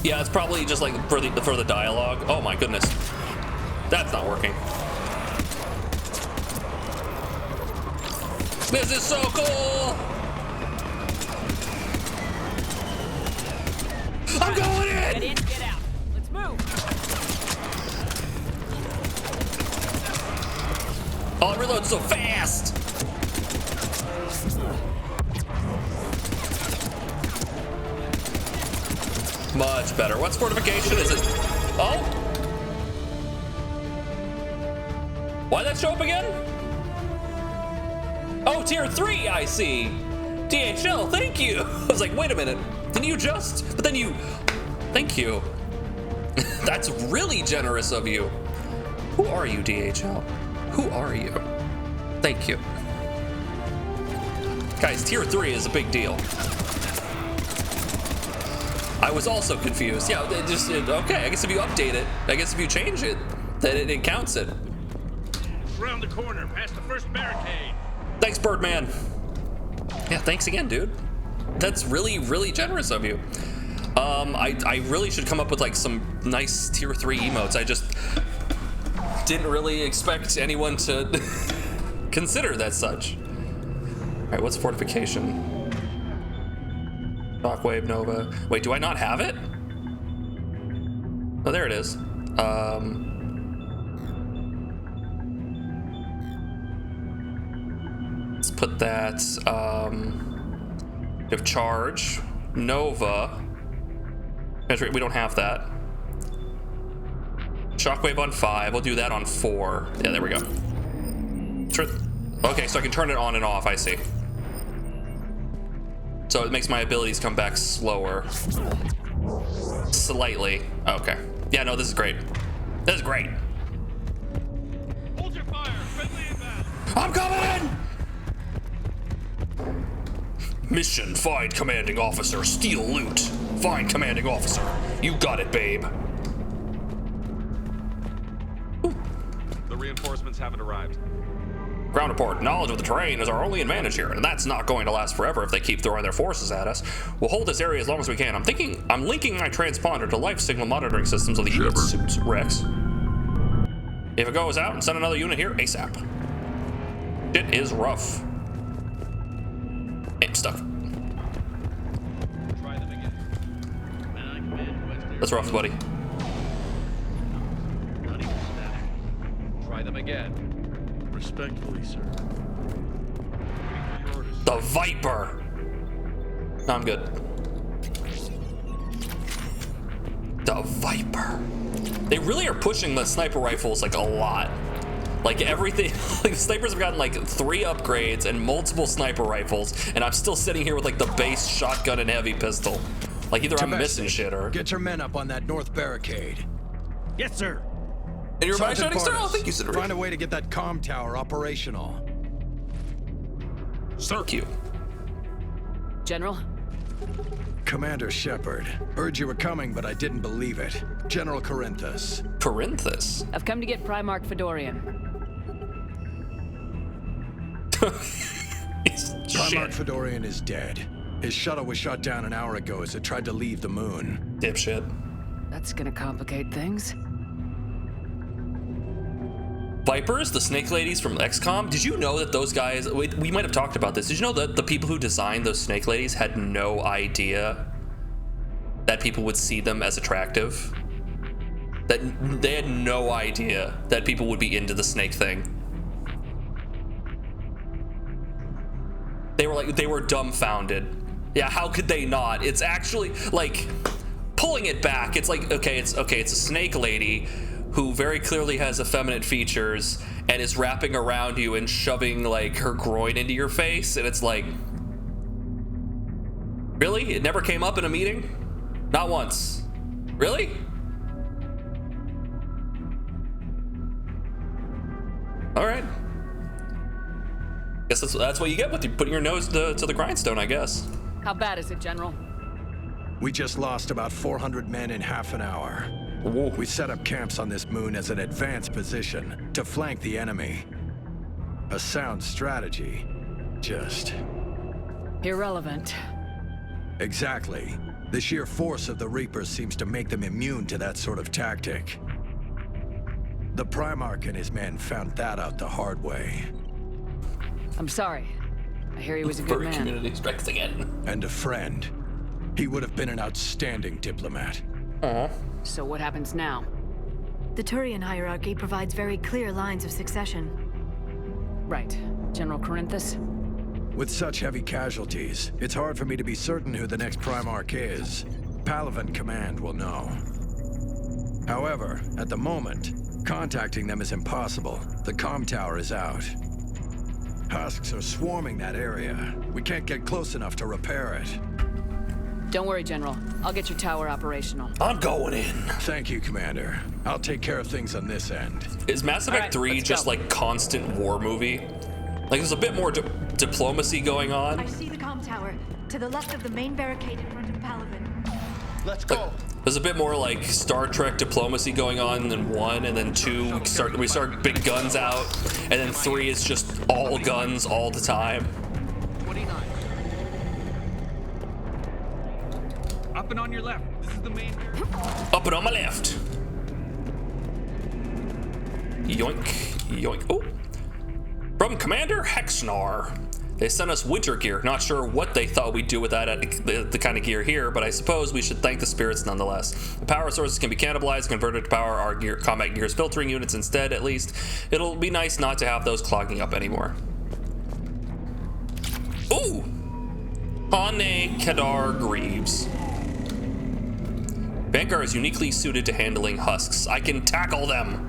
Yeah, it's probably just like for the dialogue. Oh my goodness. That's not working. This is so cool! I'm going in! Get in, get out. Let's move. Oh, it reloads so fast! Much better. What's fortification? Is it? Oh! Why'd that show up again? Oh, tier 3, I see. DHL, thank you. I was like, wait a minute. Didn't you just? But then you... Thank you. That's really generous of you. Who are you, DHL? Who are you? Thank you. Guys, tier 3 is a big deal. I was also confused. Yeah, okay, I guess if you update it, I guess if you change it, then it counts it. Around the corner, past the first barricade. Thanks, Birdman. Yeah, thanks again, dude. That's really, really generous of you. I really should come up with like some nice tier 3 emotes. I just didn't really expect anyone to consider that such. All right, what's fortification? Shockwave, Nova. Wait, do I not have it? Oh, there it is. Let's put that, we have charge, Nova. We don't have that. Shockwave on 5, we'll do that on 4. Yeah, there we go. Okay, so I can turn it on and off, I see. So it makes my abilities come back slower. Slightly. Okay. Yeah, no, this is great. This is great. Hold your fire, friendly inbound. I'm coming in! Mission, find commanding officer, steal loot. Find commanding officer. You got it, babe. The reinforcements haven't arrived. Ground report. Knowledge of the terrain is our only advantage here, and that's not going to last forever if they keep throwing their forces at us. We'll hold this area as long as we can. I'm linking my transponder to life signal monitoring systems of the unit suits. Rex. If it goes out, and send another unit here ASAP. It is rough. I'm stuck. Try them again. That's rough, buddy. Not even static. Try them again. Respectfully, sir. The Viper! No, I'm good. The Viper. They really are pushing the sniper rifles like a lot. Like everything, like the snipers have gotten like 3 upgrades and multiple sniper rifles, and I'm still sitting here with like the base shotgun and heavy pistol. Like either I'm missing shit or. Get your men up on that north barricade. Yes, sir. And you're my Sergeant shining star. Barnes, Oh, thank you, Cedric. find a way to get that comm tower operational. Thank you. General? Commander Shepard. Heard you were coming, but I didn't believe it. General Corinthus. Corinthus? I've come to get Primarch Fedorian. Primarch Fedorian is dead. His shuttle was shot down an hour ago as it tried to leave the moon. Dipshit. That's gonna complicate things. Vipers, the snake ladies from XCOM, did you know that those guys, we might have talked about this, did you know that the people who designed those snake ladies had no idea that people would see them as attractive? That they had no idea that people would be into the snake thing. They were dumbfounded. Yeah, how could they not? It's actually like pulling it back. It's like, okay, it's a snake lady who very clearly has effeminate features and is wrapping around you and shoving like her groin into your face, and it's like, really? It never came up in a meeting? Not once. Really? All right. Guess that's what you get with you putting your nose to the grindstone, I guess. How bad is it, General? We just lost about 400 men in half an hour. Whoa. We set up camps on this moon as an advanced position to flank the enemy. A sound strategy. Just... irrelevant. Exactly. The sheer force of the Reapers seems to make them immune to that sort of tactic. The Primarch and his men found that out the hard way. I'm sorry. I hear he was a good man. Community strikes again. And a friend. He would have been an outstanding diplomat. So what happens now? The Turian hierarchy provides very clear lines of succession. Right. General Corinthus? With such heavy casualties, it's hard for me to be certain who the next Primarch is. Palaven Command will know. However, at the moment, contacting them is impossible. The comm tower is out. Husks are swarming that area. We can't get close enough to repair it. Don't worry, General. I'll get your tower operational. I'm going in. Thank you, Commander. I'll take care of things on this end. Is Mass Effect 3 just like constant war movie? Like there's a bit more diplomacy going on. I see the comm tower to the left of the main barricade in front of Palaven. Let's go. There's a bit more like Star Trek diplomacy going on than 1, and then 2 we start big guns out, and then 3 is just all guns all the time. 29. Up and on your left. This is the main. Up and on my left. Yoink, yoink. Oh, from Commander Hexnar. They sent us winter gear. Not sure what they thought we'd do with that the kind of gear here, but I suppose we should thank the spirits nonetheless. The power sources can be cannibalized, converted to power our gear, combat gear's filtering units instead, at least. It'll be nice not to have those clogging up anymore. Ooh! Hane Kadar Greaves. Vanguard is uniquely suited to handling husks. I can tackle them.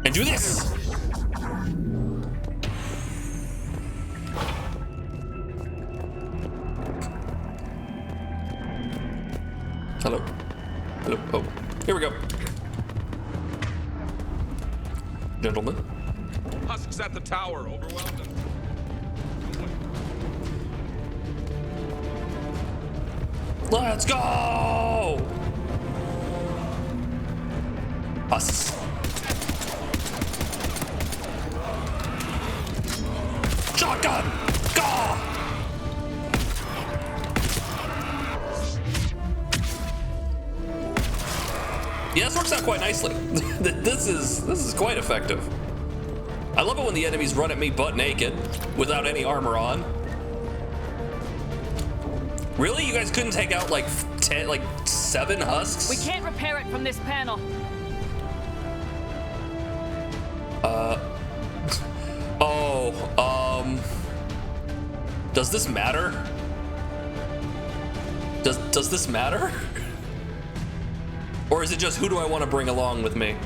And do this! Hello. Hello. Oh, here we go. Gentlemen. Husks at the tower. Overwhelmed them. Let's go! Husks. Shotgun! Go! Yeah, this works out quite nicely. This is quite effective. I love it when the enemies run at me butt naked without any armor on. Really? You guys couldn't take out like 7 husks? We can't repair it from this panel. Does this matter? Does this matter? Or is it just who do I want to bring along with me?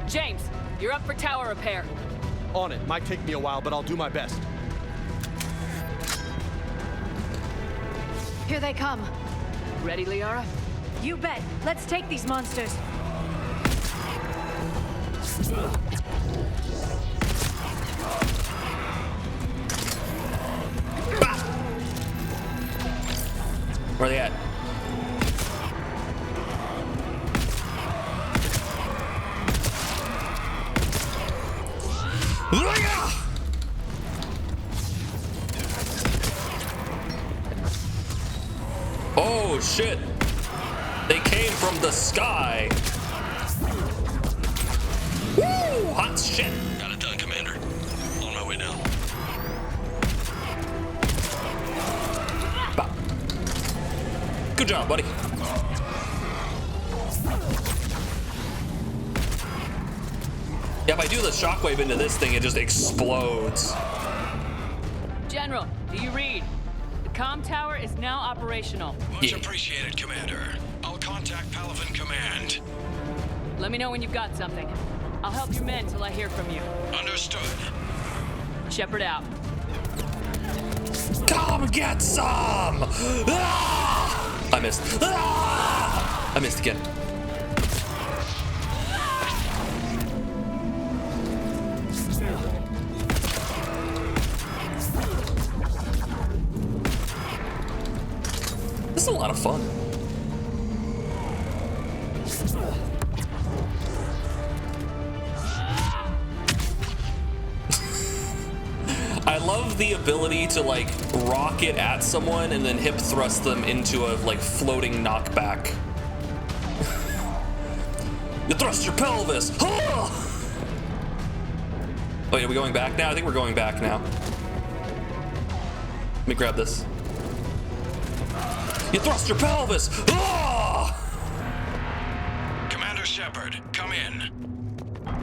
James, you're up for tower repair. On it. Might take me a while, but I'll do my best. Here they come. Ready, Liara? You bet. Let's take these monsters. Where are they at? Oh shit! They came from the sky. Woo! Hot shit! Got it done, Commander. On my way down. Bah. Good job, buddy. Yeah, if I do the shockwave into this thing, it just explodes. General, do you read? The comm tower is now operational. Much appreciated, Commander. I'll contact Palaven Command. Let me know when you've got something. I'll help your men till I hear from you. Understood. Shepard out. Come get some! Ah! I missed. Ah! I missed again. This is a lot of fun. I love the ability to like rocket at someone and then hip thrust them into a like floating knockback. You thrust your pelvis. Oh! Wait, are we going back now? I think we're going back now. Let me grab this. You thrust your pelvis. Oh! Commander Shepard, come in.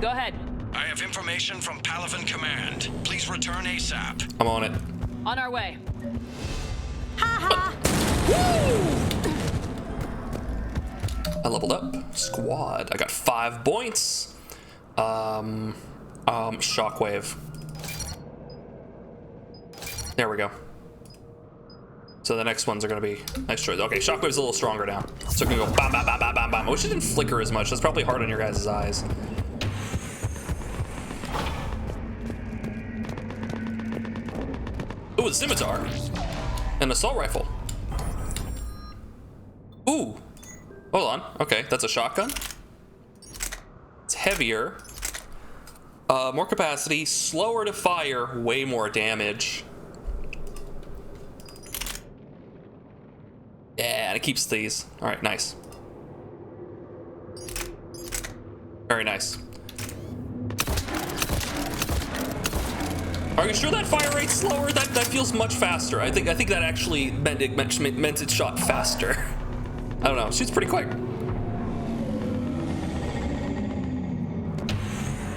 Go ahead. I have information from Palaven Command. Please return ASAP. I'm on it. On our way. I leveled up. Squad. I got 5 points. Shockwave. There we go. So the next ones are gonna be nice choice. Okay, Shockwave's a little stronger now. So it can go bam, bam, bam, bam, bam, bam. I wish it didn't flicker as much. That's probably hard on your guys' eyes. Ooh, the scimitar. An assault rifle. Ooh. Hold on. Okay, that's a shotgun. It's heavier. More capacity, slower to fire, way more damage. Yeah, and it keeps these. All right, nice. Very nice. Are you sure that fire rate's slower? That feels much faster. I think that actually meant it shot faster. I don't know. Shoots pretty quick.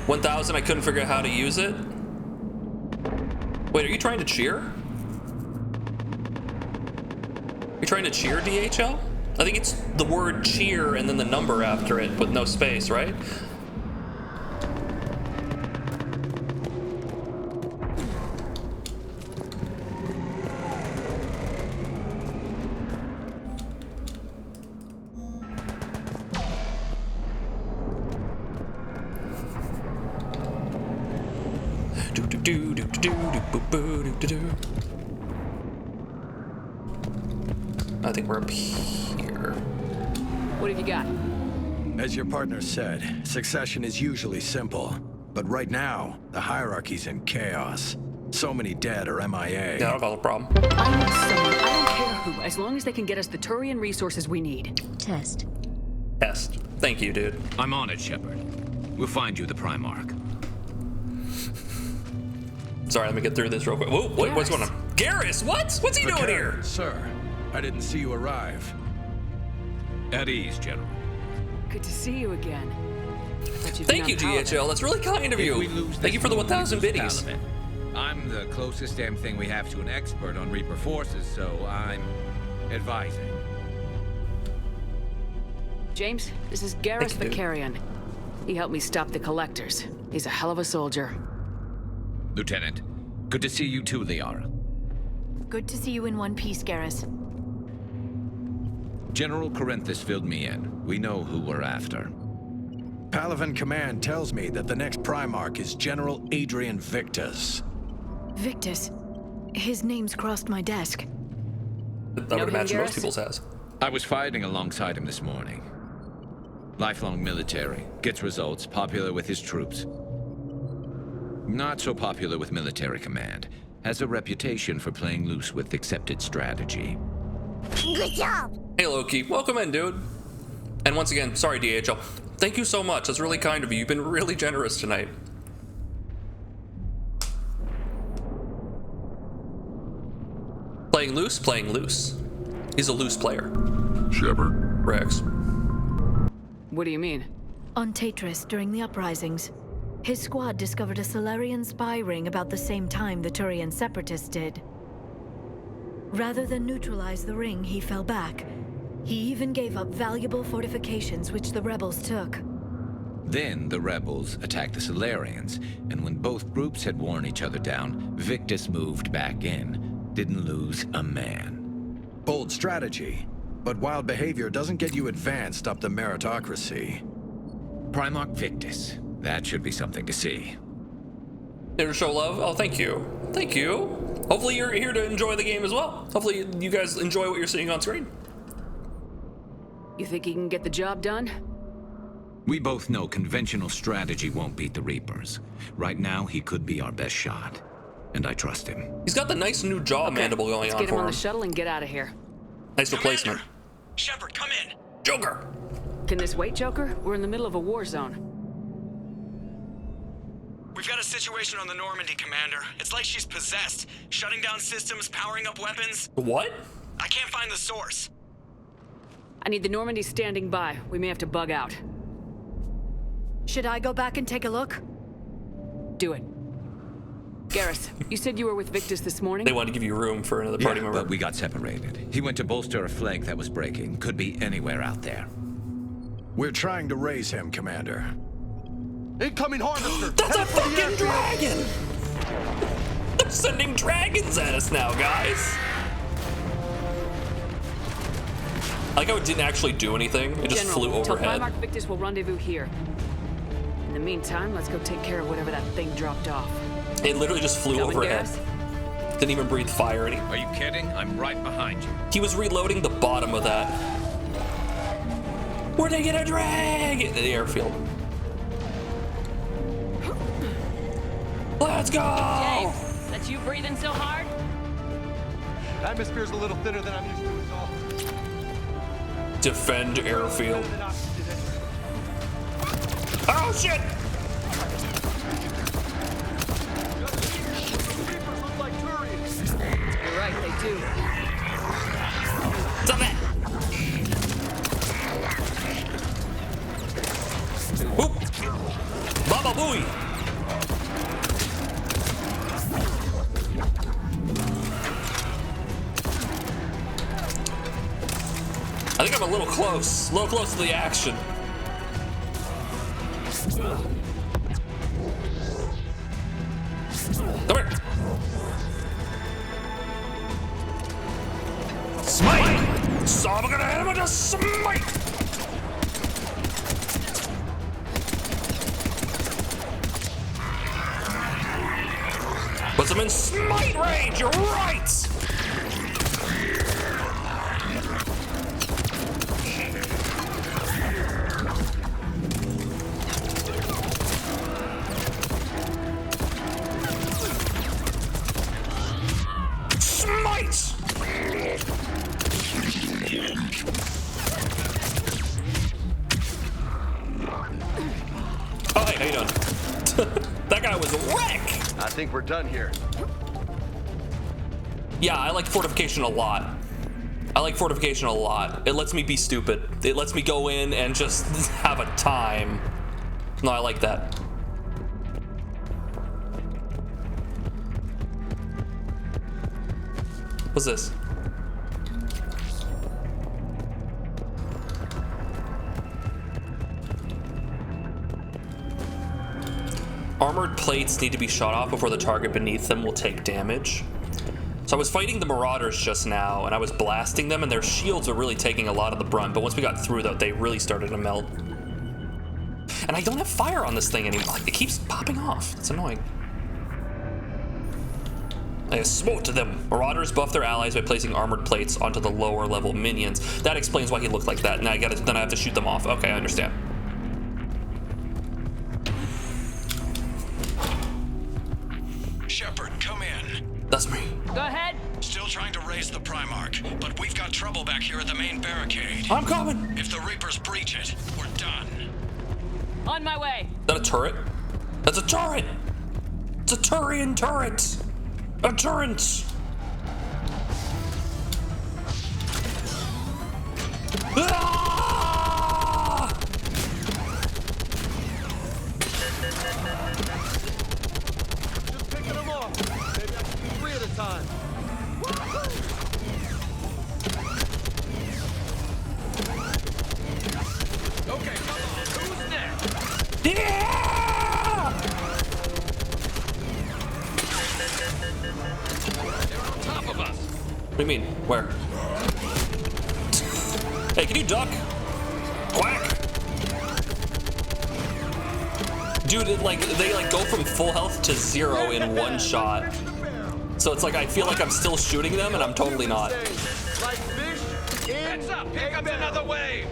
1,000. I couldn't figure out how to use it. Wait, are you trying to cheer? Are you trying to cheer, DHL? I think it's the word cheer and then the number after it with no space, right? I think we're up here. What have you got? As your partner said, succession is usually simple. But right now, the hierarchy's in chaos. So many dead or MIA. Yeah, I don't call it a problem. I need someone, I don't care who, as long as they can get us the Turian resources we need. Test. Thank you, dude. I'm on it, Shepard. We'll find you the Primarch. Sorry, let me get through this real quick. Whoa, what's going on? Garrus, what? What's he doing here? Sir, I didn't see you arrive. At ease, General. Good to see you again. Thank you, DHL. That's really kind of you. Thank you for the 1,000 biddies. I'm the closest damn thing we have to an expert on Reaper forces, so I'm advising. James, this is Garrus Vicarian. He helped me stop the collectors. He's a hell of a soldier. Lieutenant, good to see you too, Liara. Good to see you in one piece, Garrus. General Corinthus filled me in. We know who we're after. Palaven Command tells me that the next Primarch is General Adrian Victus. Victus? His name's crossed my desk. I would imagine most people's has. I was fighting alongside him this morning. Lifelong military, gets results, popular with his troops. Not so popular with military command. Has a reputation for playing loose with accepted strategy. Good job! Hey Loki, welcome in, dude. And once again, sorry DHL. Thank you so much, that's really kind of you. You've been really generous tonight. Playing loose, playing loose. He's a loose player. Shepard. Rex. What do you mean? On Tatris, during the uprisings, his squad discovered a Solarian spy ring about the same time the Turian separatists did. Rather than neutralize the ring, he fell back. He even gave up valuable fortifications which the rebels took. Then the rebels attacked the Solarians, and when both groups had worn each other down, Victus moved back in. Didn't lose a man. Bold strategy, but wild behavior doesn't get you advanced up the meritocracy. Primarch Victus. That should be something to see. Here to show love? Oh, thank you. Thank you. Hopefully you're here to enjoy the game as well. Hopefully you guys enjoy what you're seeing on screen. You think he can get the job done? We both know conventional strategy won't beat the Reapers. Right now, he could be our best shot. And I trust him. He's got the nice new jaw mandible going on for him. Let's get him on the shuttle and get out of here. Nice replacement. Shepard, come in. Joker! Can this wait, Joker? We're in the middle of a war zone. We've got a situation on the Normandy, Commander. It's like she's possessed. Shutting down systems, powering up weapons. What? I can't find the source. I need the Normandy standing by. We may have to bug out. Should I go back and take a look? Do it. Garrus, you said you were with Victus this morning? They wanted to give you room for another party member. But we got separated. He went to bolster a flank that was breaking. Could be anywhere out there. We're trying to raise him, Commander. Incoming harvester! That's a fucking dragon! They're sending dragons at us now, guys! I like how it didn't actually do anything. It just flew overhead. Primarch Victus will rendezvous here. In the meantime, let's go take care of whatever that thing dropped off. It literally just flew overhead. Didn't even breathe fire. Are you kidding? I'm right behind you. He was reloading the bottom of that. Where'd they get a dragon? The airfield. Let's go! James, that's you breathing so hard? Atmosphere's a little thinner than I'm used to, is all. Defend airfield. Oh shit! Reapers look like Turians. You're right, they do. Stop that! Whoop! Baba Booey! I think I'm a little close to the action. Come here. Smite! So I'm gonna hit him with a smite! Puts him in smite range, you're right! Oh, hey, how you doing? That guy was a wreck! I think we're done here. Yeah, I like fortification a lot. It lets me be stupid. It lets me go in and just have a time. No, I like that. What's this? Armored plates need to be shot off before the target beneath them will take damage. So I was fighting the Marauders just now, and I was blasting them, and their shields were really taking a lot of the brunt, but once we got through, though, they really started to melt. And I don't have fire on this thing anymore. It keeps popping off. It's annoying. I smote to them. Marauders buff their allies by placing armored plates onto the lower level minions. That explains why he looked like that. Now then I have to shoot them off. Okay, I understand. Shepard, come in. That's me. Go ahead. Still trying to raise the Primarch, but we've got trouble back here at the main barricade. I'm coming. If the Reapers breach it, we're done. On my way. Is that a turret? That's a turret! It's a Turian turret! A turret! Ah! Just picking them off. Maybe I can do 3 at a time. Okay, come on. Who's next? Yeah! They're on top of us. What do you mean? Where? Hey, can you duck? Quack! Dude, they go from full health to 0 in one shot. So it's like I feel like I'm still shooting them, and I'm totally not. Heads up! Here comes another wave!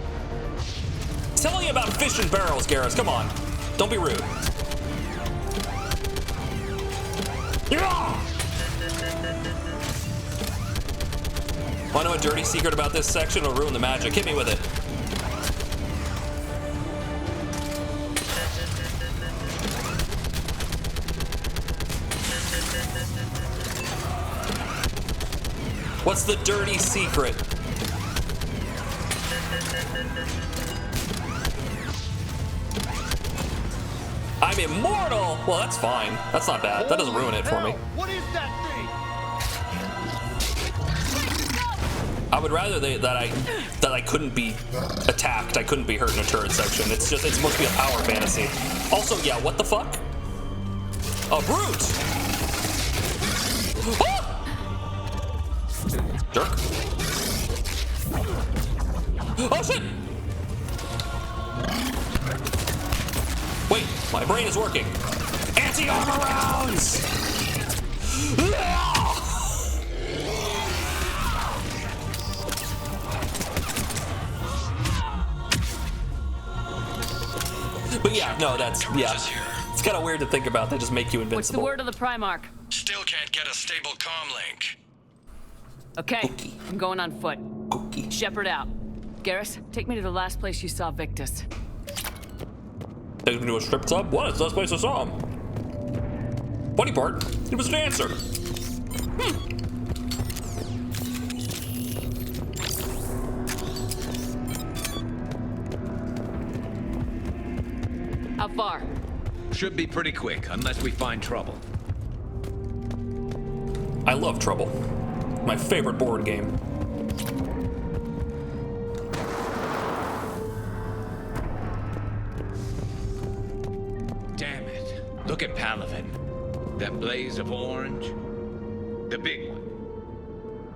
Tell me about fish and barrels, Garrus. Come on. Don't be rude. Yeah! Want to know a dirty secret about this section? It'll ruin the magic. Hit me with it. What's the dirty secret? I'm immortal! Well, that's fine. That's not bad. That doesn't ruin it for me. What is that thing? I would rather that I couldn't be attacked. I couldn't be hurt in a turret section. It's supposed to be a power fantasy. Also, yeah, what the fuck? A brute! Ah! Jerk. Oh shit! Wait, my brain is working. Anti-armor rounds! But yeah, no, it's kind of weird to think about. They just make you invincible. What's the word of the Primarch? Still can't get a stable comm link. Okay, I'm going on foot. Shepard out. Garrus, take me to the last place you saw Victus. Take me to a strip club? What? It's the last place I saw him. Funny part, he was a dancer. How far? Should be pretty quick, unless we find trouble. I love Trouble. My favorite board game. Damn it. Look at Palaven. That blaze of orange. The big one.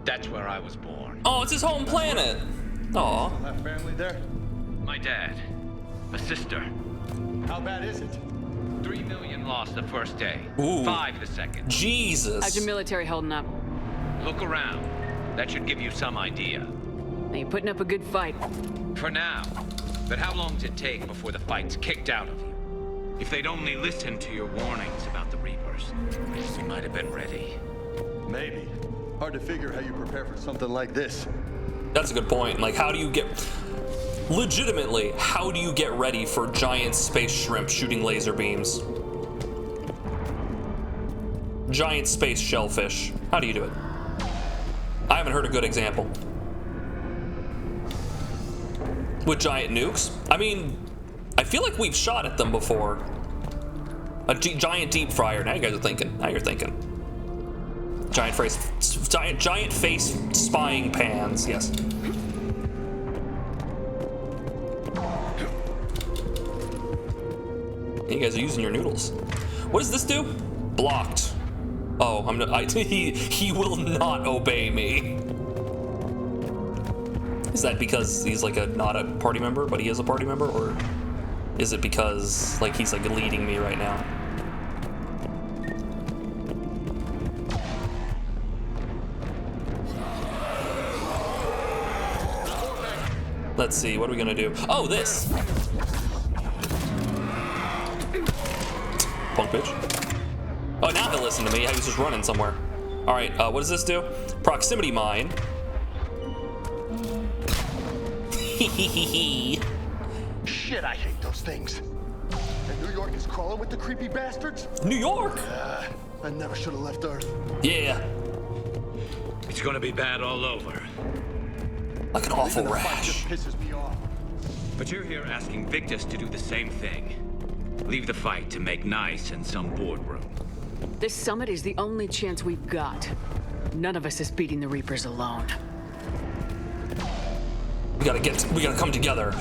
That's where I was born. Oh, it's his home planet. Aw. Have family there? My dad. A sister. How bad is it? 3 million lost the first day. Ooh. 5 the second. Jesus. How's your military holding up? Look around. That should give you some idea. Now you're putting up a good fight. For now. But how long does it take before the fight's kicked out of you? If they'd only listened to your warnings about the Reapers, you might have been ready. Maybe. Hard to figure how you prepare for something like this. That's a good point. Like, how do you get... Legitimately, how do you get ready for giant space shrimp shooting laser beams? Giant space shellfish. How do you do it? I haven't heard a good example. With giant nukes? I mean, I feel like we've shot at them before. A giant deep fryer. Now you guys are thinking. Now you're thinking. Giant face spying pans. Yes. You guys are using your noodles. What does this do? Blocked. Oh, he will not obey me. Is that because he's like not a party member, but he is a party member, or is it because like he's like leading me right now? Let's see, what are we gonna do? Oh, this! Punk bitch. Oh, now he'll listen to me. He was just running somewhere. Alright, what does this do? Proximity mine. Shit, I hate those things. And New York is crawling with the creepy bastards? New York? I never should have left Earth. Yeah. It's gonna be bad all over. Like an awful rash. Pisses me off. But you're here asking Victus to do the same thing. Leave the fight to make nice in some boardroom. This summit is the only chance we've got. None of us is beating the Reapers alone. We gotta come together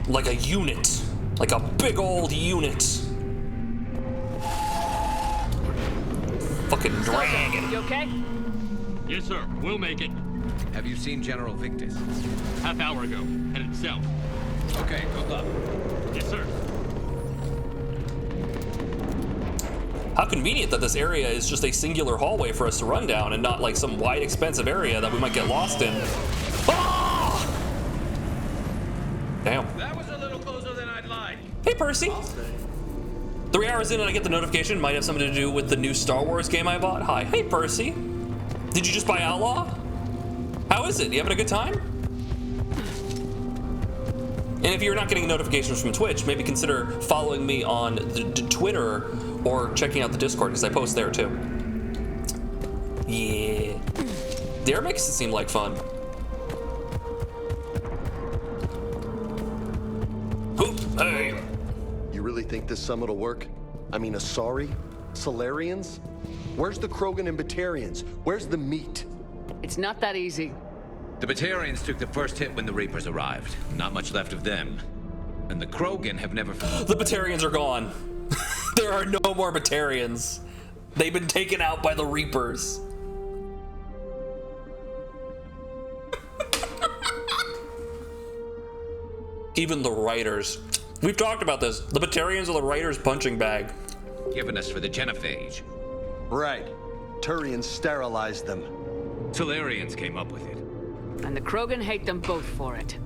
like a unit. Like a big old unit. Fucking dragon. You okay? Yes, sir. We'll make it. Have you seen General Victus? Half hour ago. Headed south. Okay, good luck. Yes, sir. How convenient that this area is just a singular hallway for us to run down and not like some wide, expansive area that we might get lost in. Ah! Damn. That was a little closer than I'd like. Hey, Percy. 3 hours in and I get the notification. Might have something to do with the new Star Wars game I bought. Hi. Hey, Percy. Did you just buy Outlaw? How is it? You having a good time? And if you're not getting notifications from Twitch, maybe consider following me on the Twitter or checking out the Discord, because I post there too. Yeah. The air makes it seem like fun. Oop, hey. You really think this summit will work? I mean, Asari? Solarians? Where's the Krogan and Batarians? Where's the meat? It's not that easy. The Batarians took the first hit when the Reapers arrived. Not much left of them. And the Krogan have never... The Batarians are gone. There are no more Batarians. They've been taken out by the Reapers. Even the writers. We've talked about this. The Batarians are the writers' punching bag. Given us for the Genophage. Right. Turians sterilized them. Solarians came up with it. And the Krogan hate them both for it.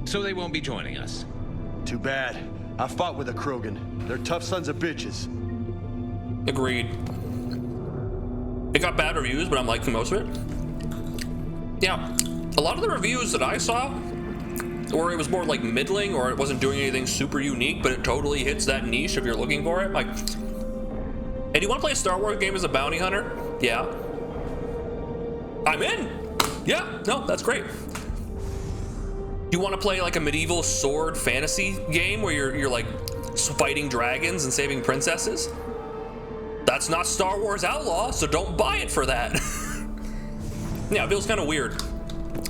So they won't be joining us. Too bad. I fought with a Krogan. They're tough sons of bitches. Agreed. It got bad reviews, but I'm liking most of it. Yeah, a lot of the reviews that I saw, or it was more like middling, or it wasn't doing anything super unique, but it totally hits that niche if you're looking for it. Like, hey, do you want to play a Star Wars game as a bounty hunter? Yeah. I'm in. Yeah, no, that's great. You want to play like a medieval sword fantasy game where you're like fighting dragons and saving princesses? That's not Star Wars Outlaw, so don't buy it for that. Yeah, it feels kind of weird.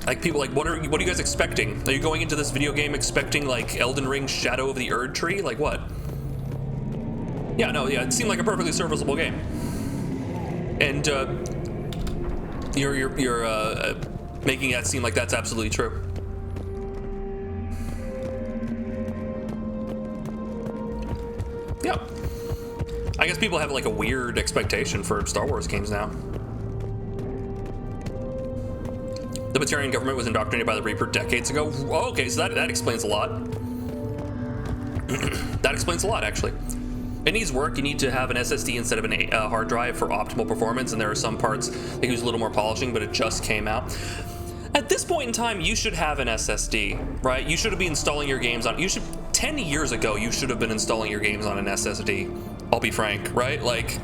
Like people like, what are you guys expecting? Are you going into this video game expecting like Elden Ring Shadow of the Erd Tree? Like what? Yeah, no, yeah, it seemed like a perfectly serviceable game. And you're making that seem like that's absolutely true. Yeah. I guess people have like a weird expectation for Star Wars games now. The Batarian government was indoctrinated by the Reaper decades ago. Oh, okay, so that explains a lot. That explains a lot, actually. It needs work. You need to have an SSD instead of a hard drive for optimal performance, and there are some parts that use a little more polishing, but it just came out. At this point in time, you should have an SSD, right? You should be installing your games on... 10 years ago, you should have been installing your games on an SSD. I'll be frank, right? Like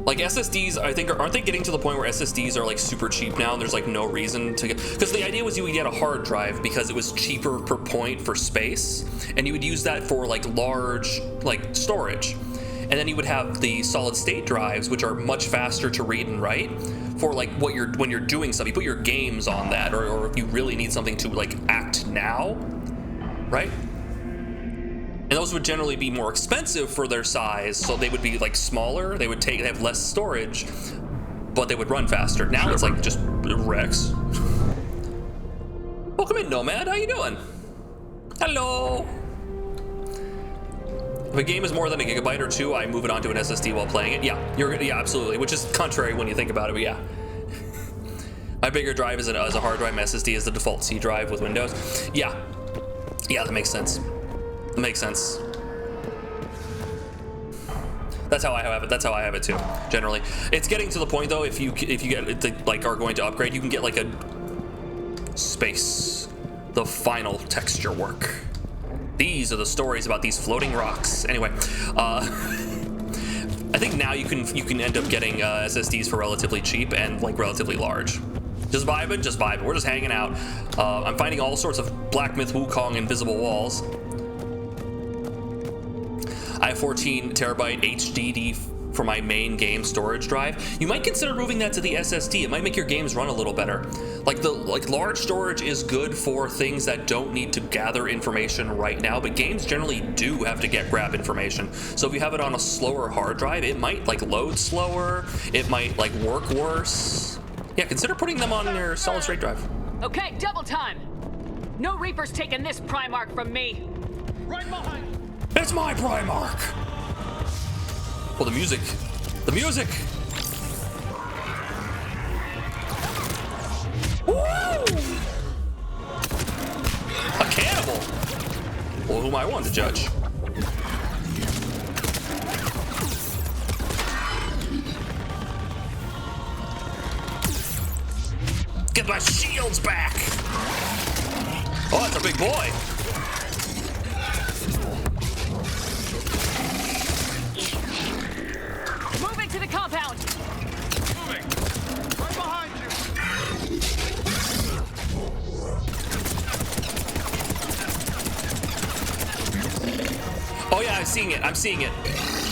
SSDs, I think, aren't they getting to the point where SSDs are like super cheap now and there's like no reason to get, because the idea was you would get a hard drive because it was cheaper per point for space, and you would use that for like large like storage, and then you would have the solid state drives, which are much faster to read and write for like when you're doing stuff. You put your games on that, or if you really need something to like act now, right? And those would generally be more expensive for their size, so they would be like smaller, they have less storage, but they would run faster. Now it's like just Rex. Welcome in, Nomad, how you doing? Hello. If a game is more than a gigabyte or two, I move it onto an SSD while playing it. Yeah, absolutely, which is contrary when you think about it, but yeah. My bigger drive is a hard drive, my SSD is the default C drive with Windows. Yeah, that makes sense. It makes sense. That's how I have it. That's how I have it too. Generally, it's getting to the point though. If you get like are going to upgrade, you can get like a space, the final texture work. These are the stories about these floating rocks. Anyway, I think now you can end up getting SSDs for relatively cheap and like relatively large. Just vibing. We're just hanging out. I'm finding all sorts of Black Myth Wukong invisible walls. I have 14 terabyte HDD for my main game storage drive. You might consider moving that to the SSD. It might make your games run a little better. Like large storage is good for things that don't need to gather information right now, but games generally do have to grab information. So if you have it on a slower hard drive, it might like load slower. It might like work worse. Yeah, consider putting them on your solid state drive. Okay, double time. No Reaper's taking this Primarch from me. Right behind you. It's my Primarch! Oh, the music. The music! Woo! A cannibal! Well, who am I one to judge? Get my shields back! Oh, that's a big boy! To the compound. Moving. Right behind you. Oh yeah, I'm seeing it.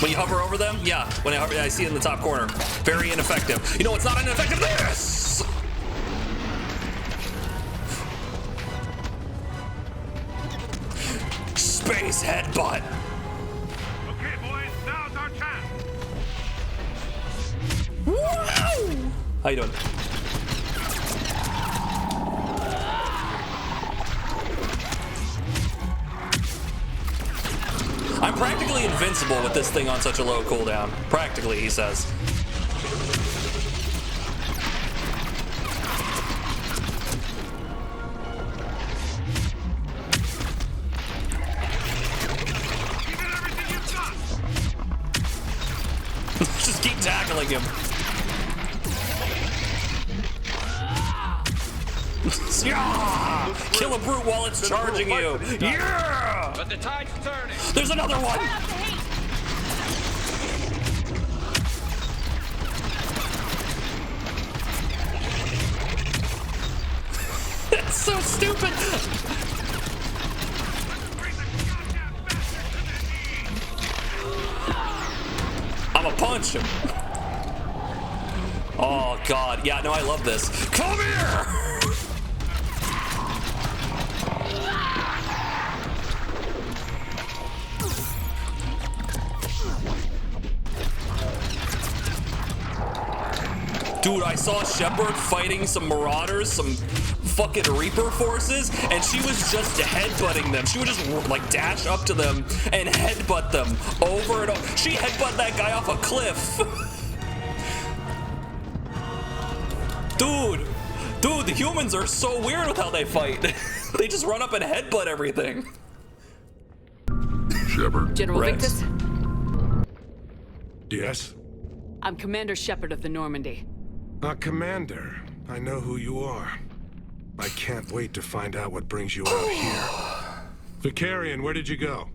When you hover over them, yeah. When I hover, I see it in the top corner. Very ineffective. You know what's not ineffective? This! Space headbutt. Okay, boys, now's our chance. Woo! How you doing? I'm practically invincible with this thing on such a low cooldown. Practically, he says. Just keep tackling him. Yeah! Kill a brute while it's charging you. Yeah! But the tide's turning. There's another one. That's so stupid. I'ma punch him. Oh God, yeah, no, I love this. Come here! Dude, I saw Shepard fighting some Marauders, some fucking Reaper forces, and she was just headbutting them. She would just like dash up to them and headbutt them over and over. She headbutt that guy off a cliff. Dude, the humans are so weird with how they fight. They just run up and headbutt everything. Shepard. General Victus? Yes? I'm Commander Shepard of the Normandy. Commander, I know who you are. I can't wait to find out what brings you out here. Vicarian, where did you go?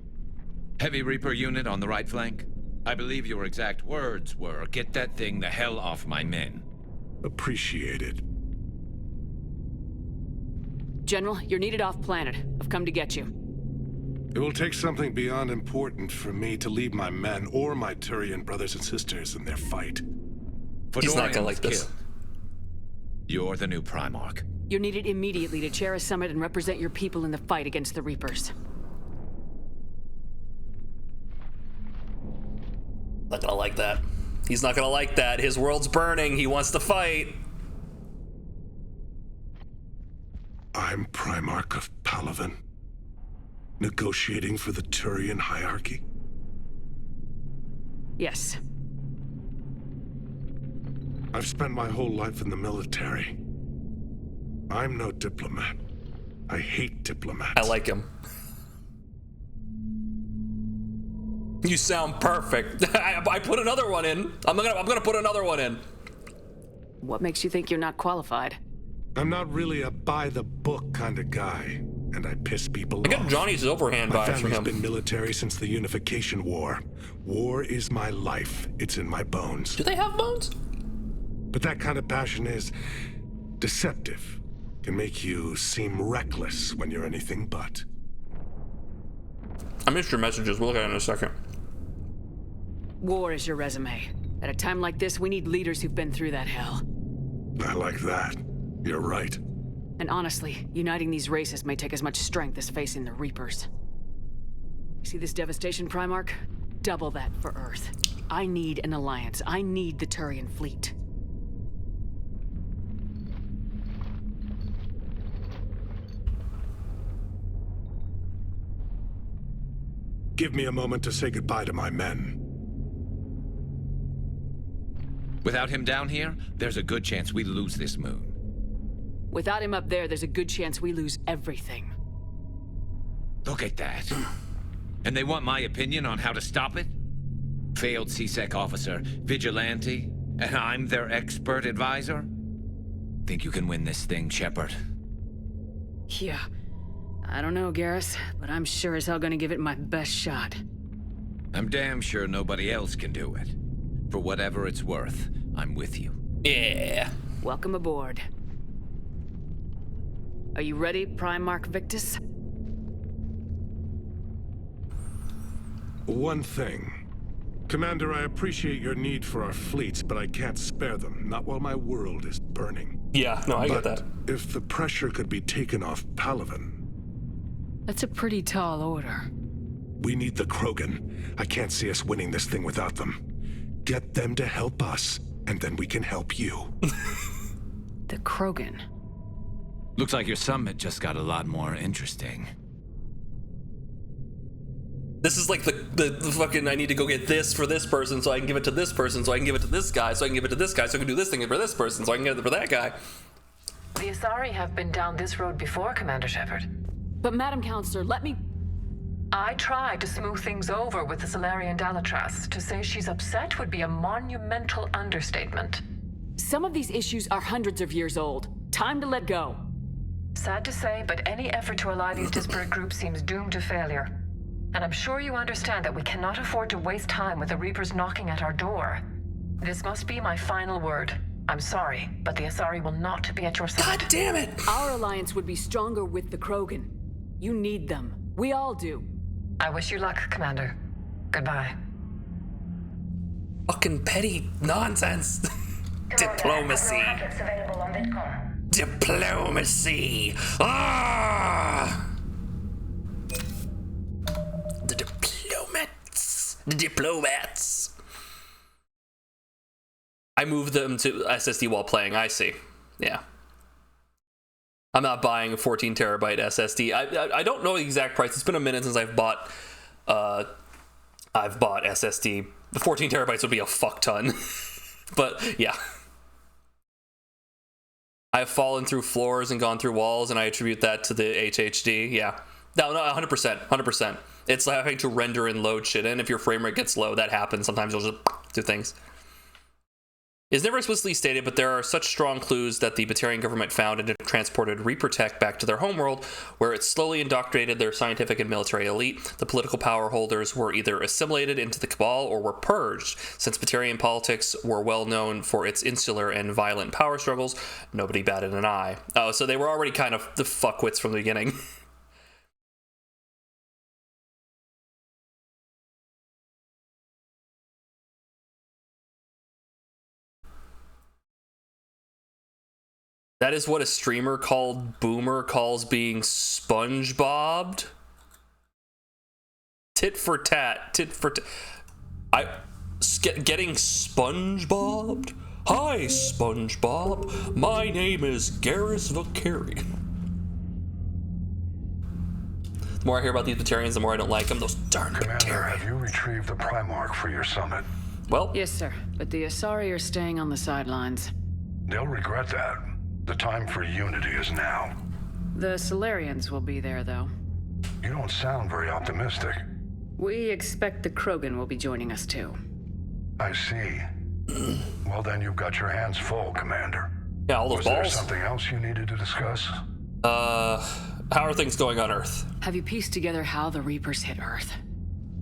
Heavy Reaper unit on the right flank. I believe your exact words were, "Get that thing the hell off my men." Appreciated. General, you're needed off planet. I've come to get you. It will take something beyond important for me to leave my men or my Turian brothers and sisters in their fight. He's not gonna like this. You're the new Primarch. You're needed immediately to chair a summit and represent your people in the fight against the Reapers. Not gonna like that. He's not gonna like that. His world's burning. He wants to fight. I'm Primarch of Palaven, negotiating for the Turian hierarchy. Yes. I've spent my whole life in the military. I'm no diplomat. I hate diplomats. I like him. You sound perfect. I put another one in. I'm gonna put another one in. What makes you think you're not qualified? I'm not really a by-the-book kind of guy, and I piss people off. I get Johnny's overhand My vibes from family's him. been military since the Unification War. War is my life. It's in my bones. Do they have bones? But that kind of passion is deceptive. Can make you seem reckless when you're anything but. I missed your messages. We'll look at it in a second. War is your resume. At a time like this, we need leaders who've been through that hell. I like that. You're right. And honestly, uniting these races may take as much strength as facing the Reapers. See this devastation, Primarch? Double that for Earth. I need an alliance. I need the Turian fleet. Give me a moment to say goodbye to my men. Without him down here, there's a good chance we lose this moon. Without him up there, there's a good chance we lose everything. Look at that. And they want my opinion on how to stop it? Failed CSEC officer, vigilante, and I'm their expert advisor? Think you can win this thing, Shepard? Yeah. I don't know, Garrus, but I'm sure as hell gonna give it my best shot. I'm damn sure nobody else can do it. For whatever it's worth, I'm with you. Yeah. Welcome aboard. Are you ready, Primarch Victus? One thing. Commander, I appreciate your need for our fleets, but I can't spare them. Not while my world is burning. Yeah, no, I get that. If the pressure could be taken off Palaven... That's a pretty tall order. We need the Krogan. I can't see us winning this thing without them. Get them to help us, and then we can help you. The Krogan. Looks like your summit just got a lot more interesting. This is like the fucking I need to go get this for this person so I can give it to this person so I can give it to this guy so I can give it to this guy so I can do this thing for this person so I can get it for that guy. The Asari have been down this road before, Commander Shepard. But Madam Counselor, let me... I tried to smooth things over with the Solarian Dalatras. To say she's upset would be a monumental understatement. Some of these issues are hundreds of years old. Time to let go. Sad to say, but any effort to ally these disparate groups seems doomed to failure. And I'm sure you understand that we cannot afford to waste time with the Reapers knocking at our door. This must be my final word. I'm sorry, but the Asari will not be at your side. God damn it! Our alliance would be stronger with the Krogan. You need them. We all do. I wish you luck, Commander. Goodbye. Fucking petty nonsense. Diplomacy. Diplomacy. Ah! The diplomats. The diplomats. I moved them to SSD while playing. I see. Yeah. I'm not buying a 14 terabyte SSD. I don't know the exact price. It's been a minute since I've bought SSD. The 14 terabytes would be a fuck ton. But yeah. I've fallen through floors and gone through walls, and I attribute that to the HHD. Yeah. No, 100%. 100%. It's like having to render and load shit in. If your frame rate gets low, that happens. Sometimes you'll just do things. It's never explicitly stated, but there are such strong clues that the Batarian government found and transported Reaper tech back to their homeworld, where it slowly indoctrinated their scientific and military elite. The political power holders were either assimilated into the Cabal or were purged. Since Batarian politics were well known for its insular and violent power struggles, nobody batted an eye. Oh, so they were already kind of the fuckwits from the beginning. That is what a streamer called Boomer calls being SpongeBobbed. Tit for tat. getting SpongeBobbed. Hi, SpongeBob. My name is Garrus Vakarian. The more I hear about the Batarians, the more I don't like them. Those darn Commander, have you retrieved the Primarch for your summit? Well, yes, sir. But the Asari are staying on the sidelines. They'll regret that. The time for unity is now. The Solarians will be there, though. You don't sound very optimistic. We expect the Krogan will be joining us, too. I see. Well, then you've got your hands full, Commander. Yeah, all those Was balls. there something else you needed to discuss? How are things going on Earth? Have you pieced together how the Reapers hit Earth?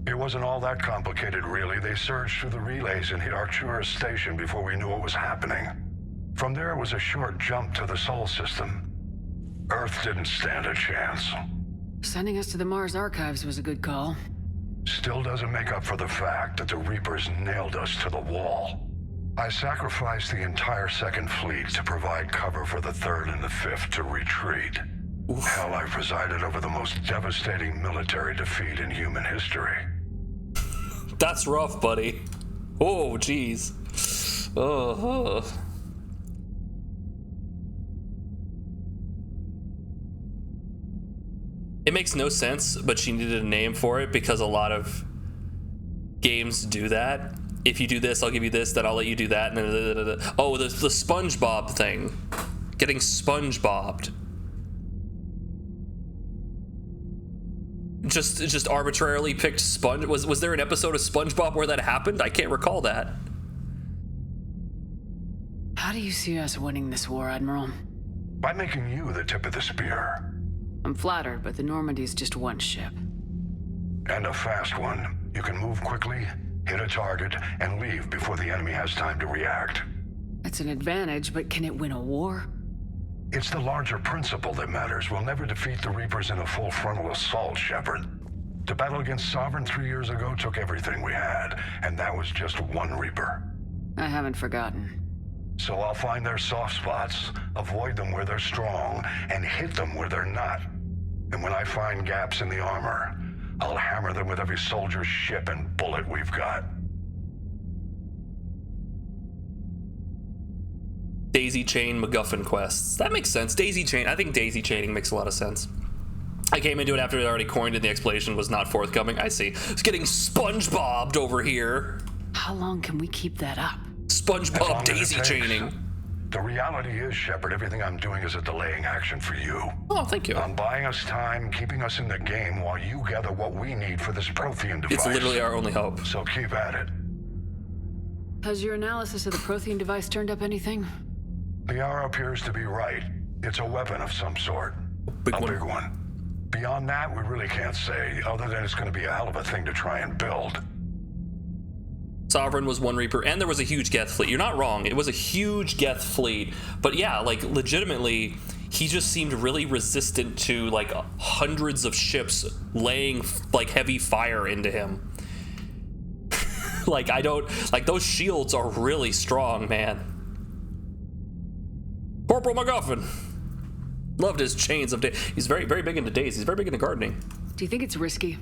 It wasn't all that complicated, really. They surged through the relays and hit Arcturus Station before we knew what was happening. From there, it was a short jump to the Sol system. Earth didn't stand a chance. Sending us to the Mars archives was a good call. Still doesn't make up for the fact that the Reapers nailed us to the wall. I sacrificed the entire Second Fleet to provide cover for the Third and the Fifth to retreat. Hell, I presided over the most devastating military defeat in human history. That's rough, buddy. Oh, jeez. Oh. It makes no sense, but she needed a name for it because a lot of games do that. If you do this, I'll give you this, then I'll let you do that. And oh, the SpongeBob thing. Getting SpongeBobbed. Just arbitrarily picked Sponge. Was there an episode of SpongeBob where that happened? I can't recall that. How do you see us winning this war, Admiral? By making you the tip of the spear. I'm flattered, but the Normandy's just one ship. And a fast one. You can move quickly, hit a target, and leave before the enemy has time to react. That's an advantage, but can it win a war? It's the larger principle that matters. We'll never defeat the Reapers in a full frontal assault, Shepard. The battle against Sovereign 3 years ago took everything we had, and that was just one Reaper. I haven't forgotten. So I'll find their soft spots, avoid them where they're strong, and hit them where they're not. And when I find gaps in the armor, I'll hammer them with every soldier, ship, and bullet we've got. Daisy chain MacGuffin quests. That makes sense. Daisy chain. I think daisy chaining makes a lot of sense. I came into it after it already coined and the explanation was not forthcoming. I see. It's getting SpongeBobbed over here. How long can we keep that up? SpongeBob daisy chaining. The reality is, Shepard, everything I'm doing is a delaying action for you. Oh, thank you. I'm buying us time, keeping us in the game while you gather what we need for this Prothean device. It's literally our only hope. So keep at it. Has your analysis of the Prothean device turned up anything? The hour appears to be right. It's a weapon of some sort. Big one. Beyond that, we really can't say, other than it's going to be a hell of a thing to try and build. Sovereign was one Reaper, and there was a huge Geth fleet. You're not wrong. It was a huge Geth fleet. But yeah, like, legitimately, he just seemed really resistant to, like, hundreds of ships laying, like, heavy fire into him. Like, those shields are really strong, man. Corporal MacGuffin. Loved his chains of days. He's very, very big into days. He's very big into gardening. Do you think it's risky,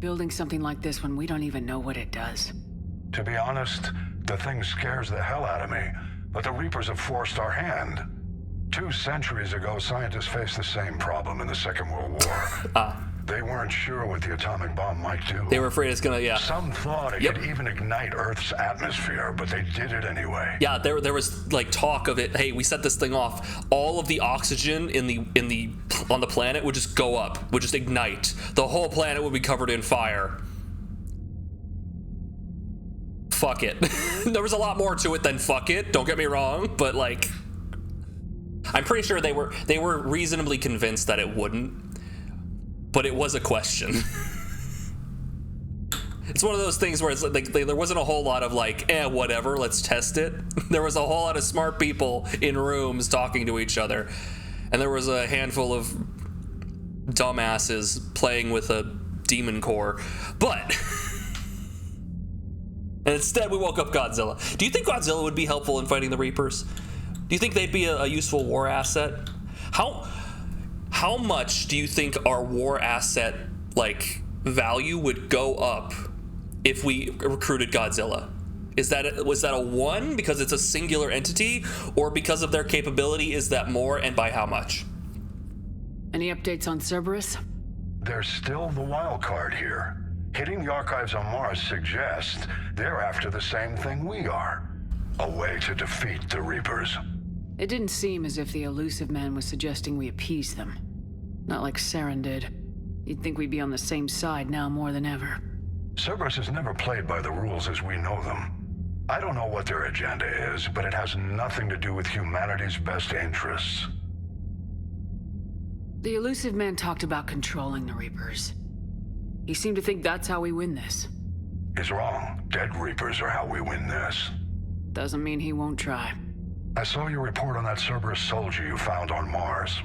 building something like this when we don't even know what it does? To be honest, the thing scares the hell out of me, but the Reapers have forced our hand. 2 centuries ago, scientists faced the same problem in the Second World War. They weren't sure what the atomic bomb might do. They were afraid it's gonna, yeah. Some thought it could even ignite Earth's atmosphere, but they did it anyway. Yeah, there was like talk of it. Hey, we set this thing off. All of the oxygen on the planet would just go up, would just ignite. The whole planet would be covered in fire. Fuck it. There was a lot more to it than fuck it. Don't get me wrong, but like, I'm pretty sure they were reasonably convinced that it wouldn't. But it was a question. It's one of those things where it's like there wasn't a whole lot of like, whatever, let's test it. There was a whole lot of smart people in rooms talking to each other, and there was a handful of dumbasses playing with a demon core. But and instead we woke up Godzilla. Do you think Godzilla would be helpful in fighting the Reapers? Do you think they'd be a useful war asset? How much do you think our war asset, like, value would go up if we recruited Godzilla? was that a 1 because it's a singular entity, or because of their capability is that more, and by how much? Any updates on Cerberus? There's still the wild card here. Hitting the archives on Mars suggests they're after the same thing we are. A way to defeat the Reapers. It didn't seem as if the elusive man was suggesting we appease them. Not like Saren did. You'd think we'd be on the same side now more than ever. Cerberus has never played by the rules as we know them. I don't know what their agenda is, but it has nothing to do with humanity's best interests. The elusive man talked about controlling the Reapers. He seemed to think that's how we win this. He's wrong. Dead Reapers are how we win this. Doesn't mean he won't try. I saw your report on that Cerberus soldier you found on Mars.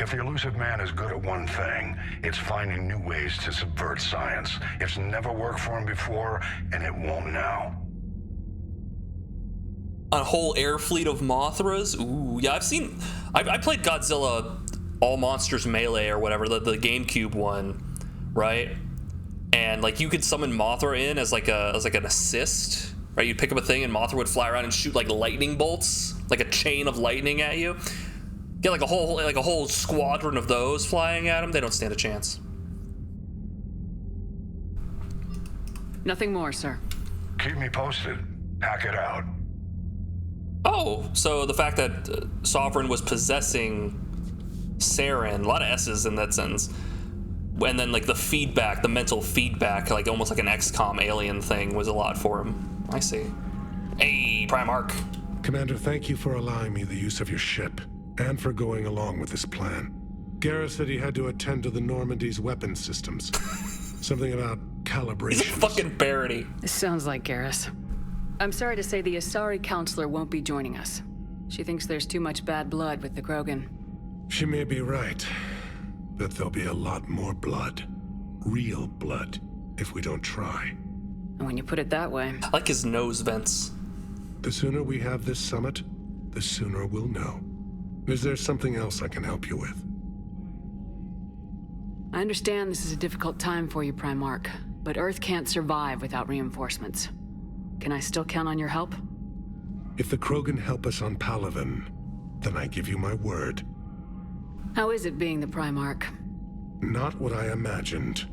If the elusive man is good at one thing, it's finding new ways to subvert science. It's never worked for him before, and it won't now. A whole air fleet of Mothras? Ooh, yeah, I played Godzilla All Monsters Melee or whatever, the GameCube one, right? And like you could summon Mothra in as like an assist, right? You'd pick up a thing and Mothra would fly around and shoot like lightning bolts, like a chain of lightning at you. Get like a whole squadron of those flying at them. They don't stand a chance. Nothing more, sir. Keep me posted. Hack it out. Oh, so the fact that Sovereign was possessing Saren, a lot of S's in that sentence, and then like the feedback, the mental feedback, like almost like an XCOM alien thing, was a lot for him. I see. Hey, Primarch. Commander, thank you for allowing me the use of your ship, and for going along with this plan. Garrus said he had to attend to the Normandy's weapon systems. Something about calibration. He's a fucking parody. This sounds like Garrus. I'm sorry to say the Asari counselor won't be joining us. She thinks there's too much bad blood with the Krogan. She may be right, but there'll be a lot more blood. Real blood, if we don't try. And when you put it that way... I like his nose vents. The sooner we have this summit, the sooner we'll know. Is there something else I can help you with? I understand this is a difficult time for you, Primarch, but Earth can't survive without reinforcements. Can I still count on your help? If the Krogan help us on Palaven, then I give you my word. How is it being the Primarch? Not what I imagined.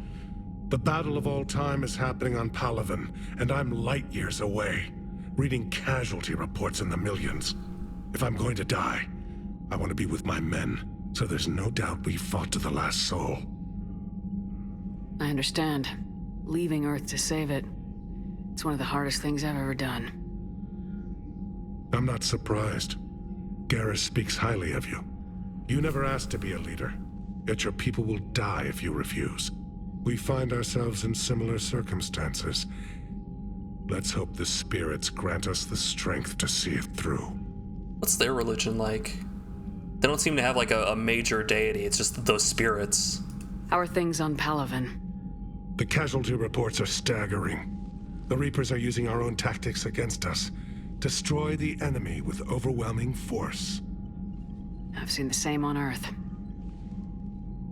The battle of all time is happening on Palaven, and I'm light years away, reading casualty reports in the millions. If I'm going to die, I want to be with my men, so there's no doubt we fought to the last soul. I understand. Leaving Earth to save it. It's one of the hardest things I've ever done. I'm not surprised. Garrus speaks highly of you. You never asked to be a leader, yet your people will die if you refuse. We find ourselves in similar circumstances. Let's hope the spirits grant us the strength to see it through. What's their religion like? They don't seem to have like a major deity. It's just those spirits. How are things on Palaven? The casualty reports are staggering. The Reapers are using our own tactics against us. Destroy the enemy with overwhelming force. I've seen the same on Earth.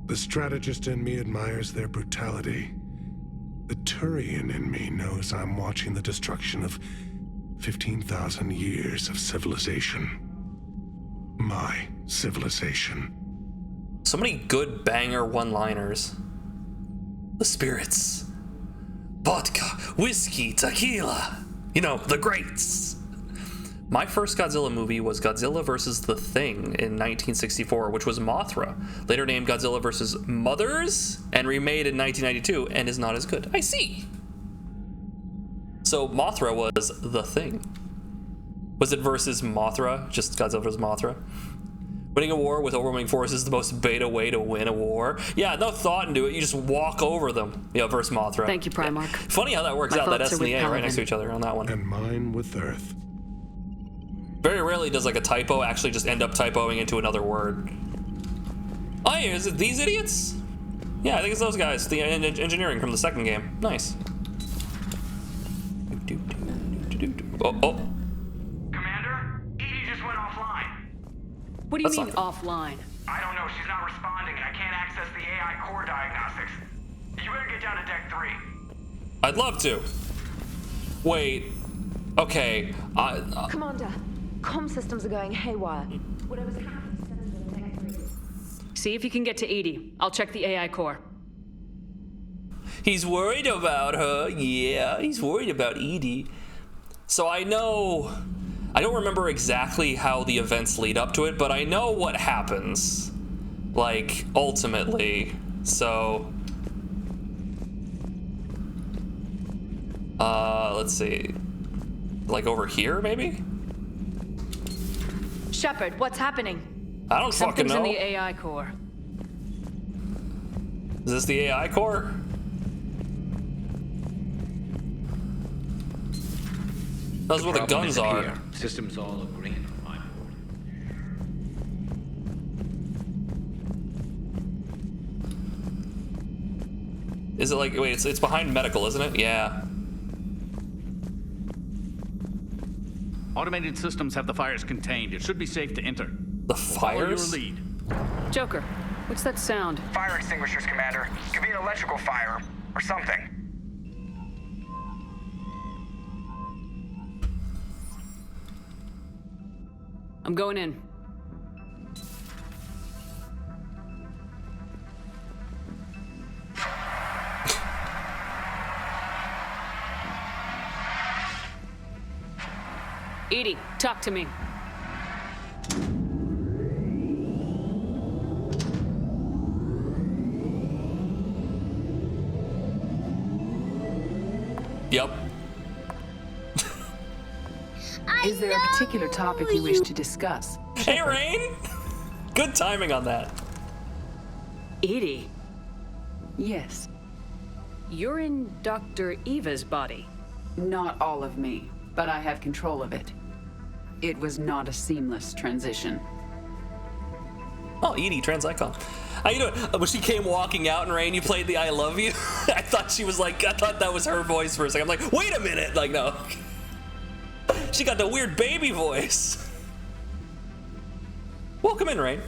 The strategist in me admires their brutality. The Turian in me knows I'm watching the destruction of 15,000 years of civilization. My civilization. So many good banger one-liners. The spirits. Vodka, whiskey, tequila. You know, the greats. My first Godzilla movie was Godzilla vs. The Thing in 1964, which was Mothra, later named Godzilla vs. Mothers, and remade in 1992, and is not as good. I see. So Mothra was The Thing. Was it versus Mothra? Just Godzilla vs. Mothra? Winning a war with overwhelming force is the most beta way to win a war. Yeah, no thought into it. You just walk over them. Yeah, versus Mothra. Thank you, Primarch. Yeah. Funny how that works out. That S and the A right next to each other on that one. And mine with Earth. Very rarely does like a typo actually just end up typoing into another word. Oh, yeah, is it these idiots? Yeah, I think it's those guys. The engineering from the second game. Nice. Oh. Commander, EDI just went offline. What do you mean offline? I don't know. She's not responding, and I can't access the AI core diagnostics. You better get down to Deck 3. I'd love to. Wait. Okay, Commander, comm systems are going haywire. Whatever's happened to send them to the See if you can get to EDI. I'll check the AI core. he's worried about her. Yeah, he's worried about EDI. So I don't remember exactly how the events lead up to it, but I know what happens, like, ultimately. So, let's see, like over here, maybe? Shepard, what's happening? I don't fucking Something's know. in the AI core. Is this the AI core? That's where the Problem guns isn't are. here. Systems all look green on my board. Is it like, wait, it's behind medical, isn't it? Yeah. Automated systems have the fires contained. It should be safe to enter. The Follow your fires? lead. Joker, what's that sound? Fire extinguishers, Commander. Could be an electrical fire or something. I'm going in. EDI, talk to me. Yep. Is there a particular topic you wish to discuss? Hey, Rain! Good timing on that. EDI? Yes. You're in Dr. Eva's body. Not all of me, but I have control of it. It was not a seamless transition. Oh, EDI, trans icon. How you doing? When she came walking out and Rain, you played the I love you. I thought that was her voice for a second. I'm like, wait a minute. Like, no. She got the weird baby voice. Welcome in, Rain.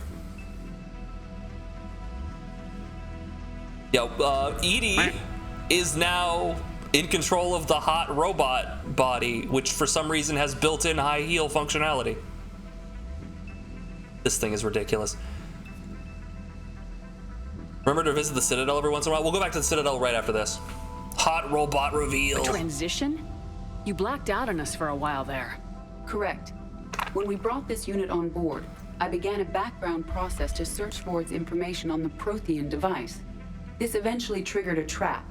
Yo, EDI is now in control of the hot robot body, which for some reason has built-in high heel functionality. This thing is ridiculous. Remember to visit the Citadel every once in a while? We'll go back to the Citadel right after this. Hot robot reveal. A transition? You blacked out on us for a while there. Correct. When we brought this unit on board, I began a background process to search for its information on the Prothean device. This eventually triggered a trap.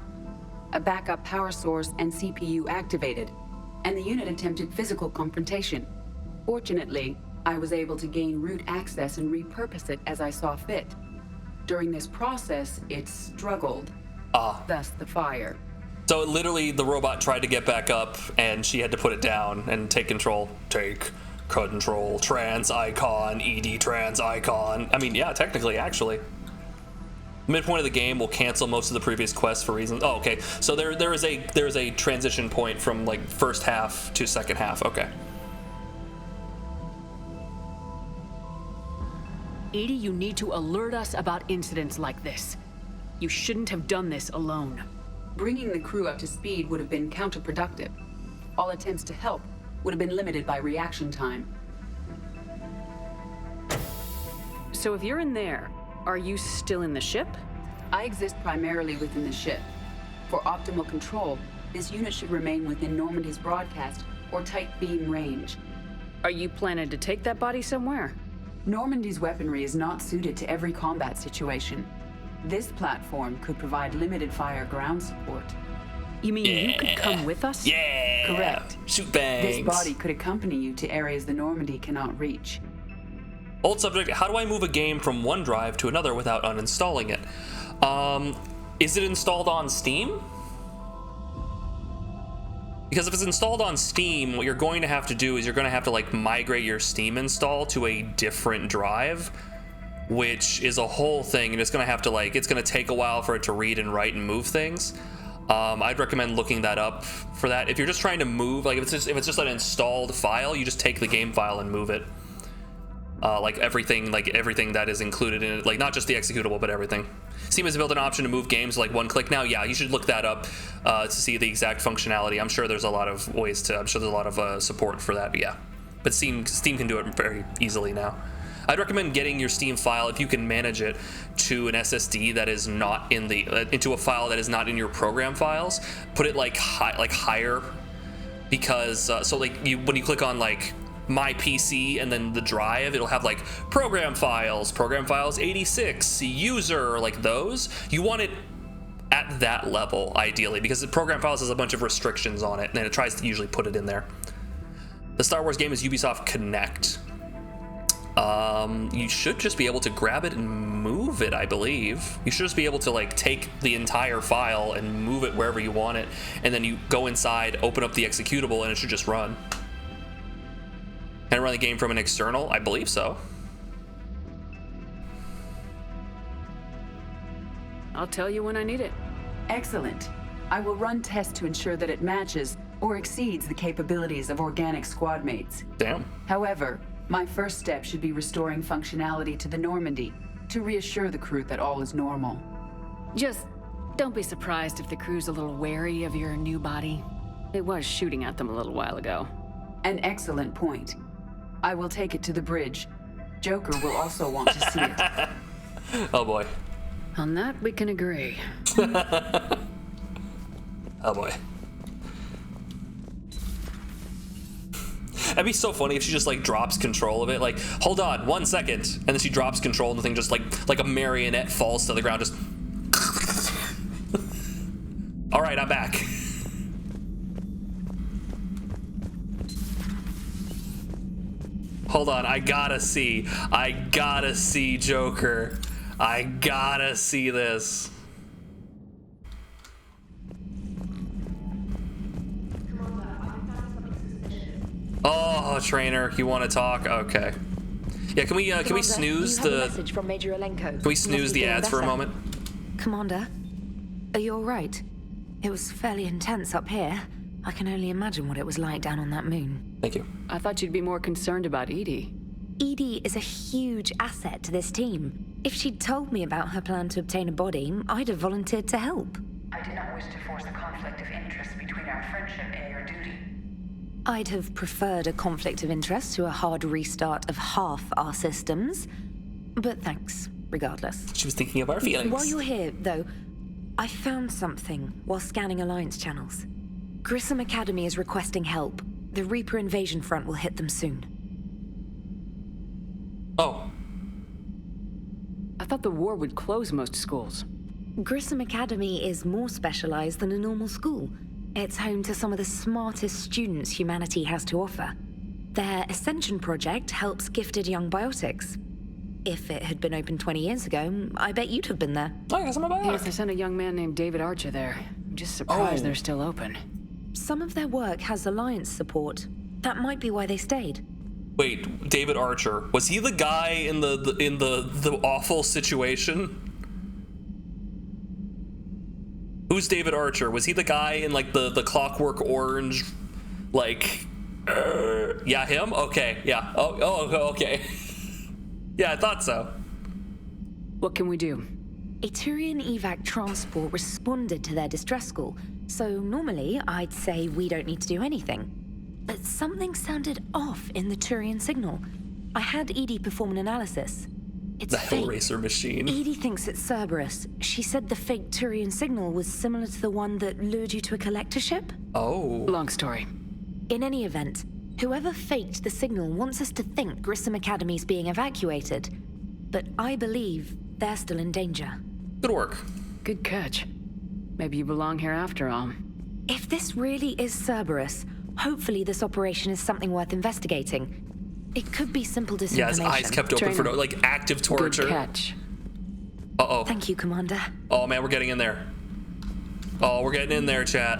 A backup power source and CPU activated, and the unit attempted physical confrontation. Fortunately, I was able to gain root access and repurpose it as I saw fit. During this process, it struggled. Thus the fire. So literally the robot tried to get back up and she had to put it down and take control. Take control. Trans icon. ED trans icon. I mean, yeah, technically, actually. Midpoint of the game will cancel most of the previous quests for reasons. Oh, okay. So there is a transition point from like first half to second half. Okay. EDI, you need to alert us about incidents like this. You shouldn't have done this alone. Bringing the crew up to speed would have been counterproductive. All attempts to help would have been limited by reaction time. So if you're in there, are you still in the ship? I exist primarily within the ship. For optimal control, this unit should remain within Normandy's broadcast or tight beam range. Are you planning to take that body somewhere? Normandy's weaponry is not suited to every combat situation. This platform could provide limited fire ground support. You mean you could come with us? Yeah. Correct. Shoot bangs. This body could accompany you to areas the Normandy cannot reach. Old subject, how do I move a game from one drive to another without uninstalling it? Is it installed on Steam? Because if it's installed on Steam, what you're going to have to do is you're going to have to like migrate your Steam install to a different drive, which is a whole thing, and it's going to have to like, it's going to take a while for it to read and write and move things. I'd recommend looking that up for that. If you're just trying to move, like if it's just an installed file, you just take the game file and move it. like everything that is included in it, like not just the executable, but everything. Steam has built an option to move games like one click now. Yeah, you should look that up to see the exact functionality. I'm sure there's a lot of ways to. I'm sure there's a lot of support for that. But yeah, but Steam can do it very easily now. I'd recommend getting your Steam file, if you can manage it, to an SSD that is not in the into a file that is not in your program files. Put it like higher, because so like when you click on like my PC and then the drive, it'll have like program files 86, user, like those. You want it at that level ideally, because the program files has a bunch of restrictions on it, and then it tries to usually put it in there. The Star Wars game is Ubisoft Connect. You should just be able to grab it and move it, I believe. You should just be able to like take the entire file and move it wherever you want it, and then you go inside, open up the executable, and it should just run. Can I run the game from an external? I believe so. I'll tell you when I need it. Excellent. I will run tests to ensure that it matches or exceeds the capabilities of organic squad mates. Damn. However, my first step should be restoring functionality to the Normandy to reassure the crew that all is normal. Just don't be surprised if the crew's a little wary of your new body. It was shooting at them a little while ago. An excellent point. I will take it to the bridge. Joker will also want to see it. Oh boy. On that, we can agree. Oh boy. That'd be so funny if she just like drops control of it, like, hold on 1 second, and then she drops control and the thing just like a marionette falls to the ground, just all right, I'm back. Hold on, I gotta see Joker. I gotta see this. Oh, trainer, you want to talk? Okay. Yeah, can we snooze the message from Major Alenko. Can we snooze the ads for a moment? Commander, are you all right? It was fairly intense up here. I can only imagine what it was like down on that moon. Thank you. I thought you'd be more concerned about EDI. EDI is a huge asset to this team. If she'd told me about her plan to obtain a body, I'd have volunteered to help. I did not wish to force a conflict of interest between our friendship and your duty. I'd have preferred a conflict of interest to a hard restart of half our systems. But thanks, regardless. She was thinking of our feelings. While you're here, though, I found something while scanning Alliance channels. Grissom Academy is requesting help. The Reaper invasion front will hit them soon. Oh. I thought the war would close most schools. Grissom Academy is more specialized than a normal school. It's home to some of the smartest students humanity has to offer. Their Ascension project helps gifted young biotics. If it had been open 20 years ago, I bet you'd have been there. Oh, I guess I'm about Yes, they sent a young man named David Archer there. I'm just surprised they're still open. Some of their work has Alliance support. That might be why they stayed. Wait, David Archer, was he the guy in the awful situation? Who's David Archer? Was he the guy in like the Clockwork Orange, like? Yeah, him. Okay, yeah. Oh, okay. Yeah, I thought so. What can we do? A Turian evac transport responded to their distress call, so normally I'd say we don't need to do anything. But something sounded off in the Turian signal. I had EDI perform an analysis. It's the fake. Hellraiser machine. EDI thinks it's Cerberus. She said the fake Turian signal was similar to the one that lured you to a collector ship. Oh. Long story. In any event, whoever faked the signal wants us to think Grissom Academy's being evacuated. But I believe they're still in danger. Good work. Good catch. Maybe you belong here after all. If this really is Cerberus, hopefully this operation is something worth investigating. It could be simple disinformation. Yeah, his eyes kept open for like active torture. Good catch. Uh-oh. Thank you, Commander. Oh man, we're getting in there. Oh, we're getting in there, chat.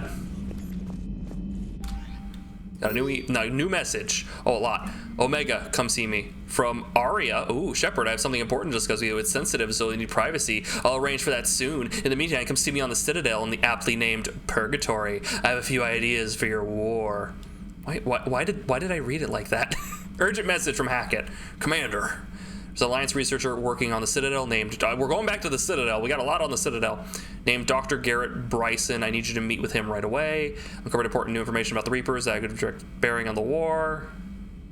Got a new message. Oh, a lot. Omega, come see me. From Aria. Ooh, Shepard, I have something important to discuss with you. It's sensitive, so you need privacy. I'll arrange for that soon. In the meantime, come see me on the Citadel in the aptly named Purgatory. I have a few ideas for your war. Why did I read it like that? Urgent message from Hackett. Commander, there's an Alliance researcher working on the Citadel named... We're going back to the Citadel. We got a lot on the Citadel. Named Dr. Garrett Bryson. I need you to meet with him right away. Uncovered important new information about the Reapers that could direct bearing on the war.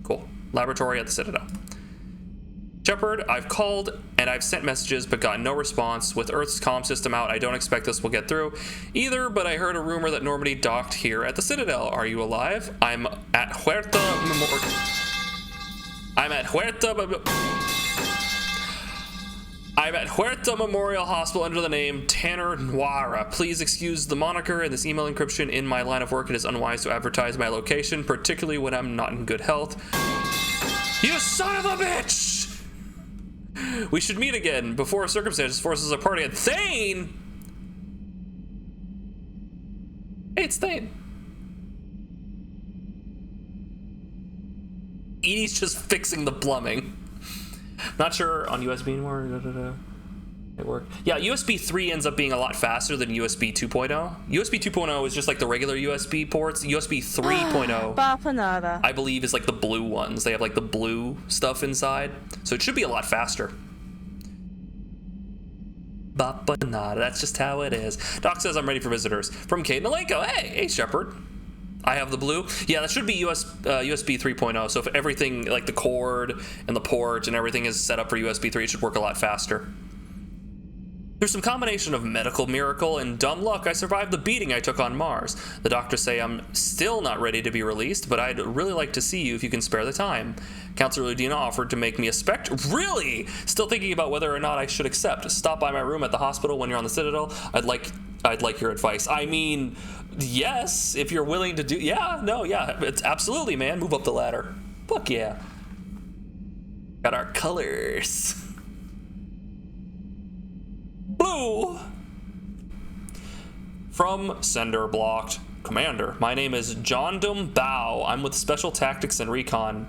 Cool. Laboratory at the Citadel. Shepard, I've called and I've sent messages but got no response. With Earth's comm system out, I don't expect this will get through either, but I heard a rumor that Normandy docked here at the Citadel. Are you alive? I'm at Huerta Memorial Hospital under the name Tanner Noira. Please excuse the moniker and this email encryption. In my line of work, it is unwise to advertise my location, particularly when I'm not in good health. You son of a bitch! We should meet again before circumstances force us apart again. Thane! Hey, it's Thane. EDI's just fixing the plumbing. Not sure on USB anymore. It worked. Yeah, USB 3 ends up being a lot faster than USB 2.0. USB 2.0 is just like the regular USB ports. USB 3.0, I believe, is like the blue ones. They have like the blue stuff inside. So it should be a lot faster. Bapanada, that's just how it is. Doc says I'm ready for visitors. From Kate Malenko. Hey, Shepard. I have the blue. Yeah, that should be USB 3.0. So if everything, like the cord and the port and everything is set up for USB 3, it should work a lot faster. Through some combination of medical miracle and dumb luck, I survived the beating I took on Mars. The doctors say I'm still not ready to be released, but I'd really like to see you if you can spare the time. Counselor Ludina offered to make me a spectre. Really? Still thinking about whether or not I should accept. Stop by my room at the hospital when you're on the Citadel. I'd like your advice. I mean, yes, if you're willing to do... Yeah, it's absolutely, man. Move up the ladder. Fuck yeah. Got our colors. Blue! From Sender Blocked. Commander, my name is John Dum Bao. I'm with Special Tactics and Recon.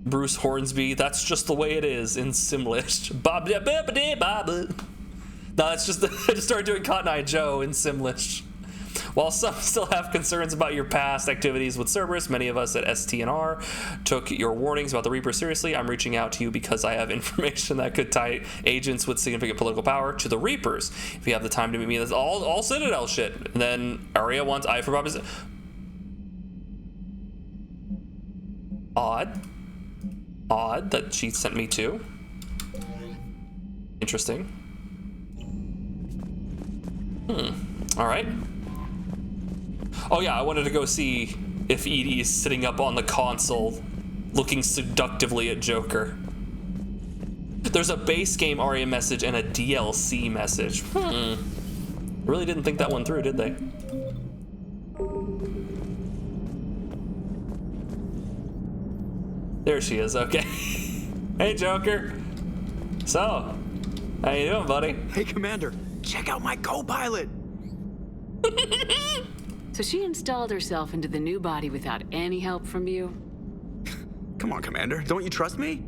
Bruce Hornsby, that's just the way it is in Simlish. No, it's just I just started doing Cotton Eye Joe in Simlish. While some still have concerns about your past activities with Cerberus, many of us at STNR took your warnings about the Reaper seriously. I'm reaching out to you because I have information that could tie agents with significant political power to the Reapers. If you have the time to meet me, that's all Citadel shit. And then Aria wants I for promise. Odd that she sent me to. Interesting. All right. Oh yeah, I wanted to go see if EDI is sitting up on the console looking seductively at Joker. There's a base game ARIA message and a DLC message. Really didn't think that one through, did they? There she is, okay. Hey, Joker. So, how you doing, buddy? Hey, Commander, check out my co-pilot. So she installed herself into the new body without any help from you? Come on, Commander, don't you trust me?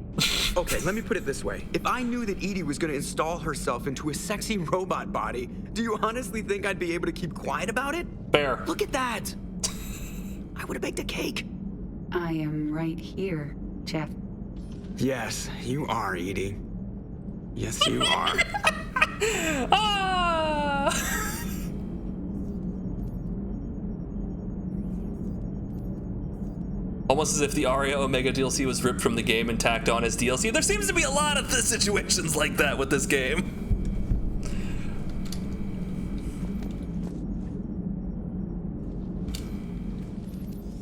Okay, let me put it this way. If I knew that EDI was gonna install herself into a sexy robot body, do you honestly think I'd be able to keep quiet about it? Fair. Look at that! I would have baked a cake. I am right here, Jeff. Yes, you are, EDI. Yes, you are. Almost as if the Aria Omega DLC was ripped from the game and tacked on as DLC. There seems to be a lot of the situations like that with this game.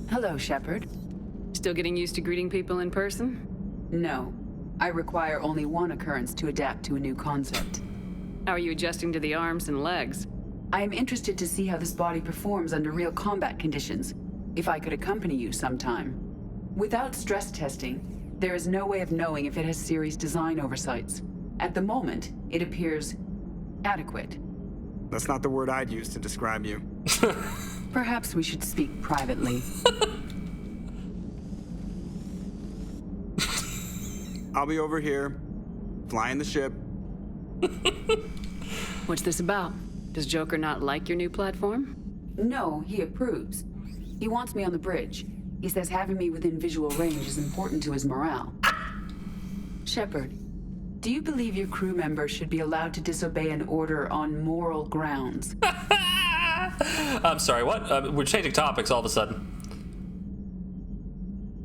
Hello, Shepard. Still getting used to greeting people in person? No. I require only one occurrence to adapt to a new concept. How are you adjusting to the arms and legs? I am interested to see how this body performs under real combat conditions. If I could accompany you sometime. Without stress testing, there is no way of knowing if it has serious design oversights. At the moment, it appears adequate. That's not the word I'd use to describe you. Perhaps we should speak privately. I'll be over here, flying the ship. What's this about? Does Joker not like your new platform? No, he approves. He wants me on the bridge. He says having me within visual range is important to his morale. Shepard, do you believe your crew members should be allowed to disobey an order on moral grounds? I'm sorry, what? We're changing topics all of a sudden.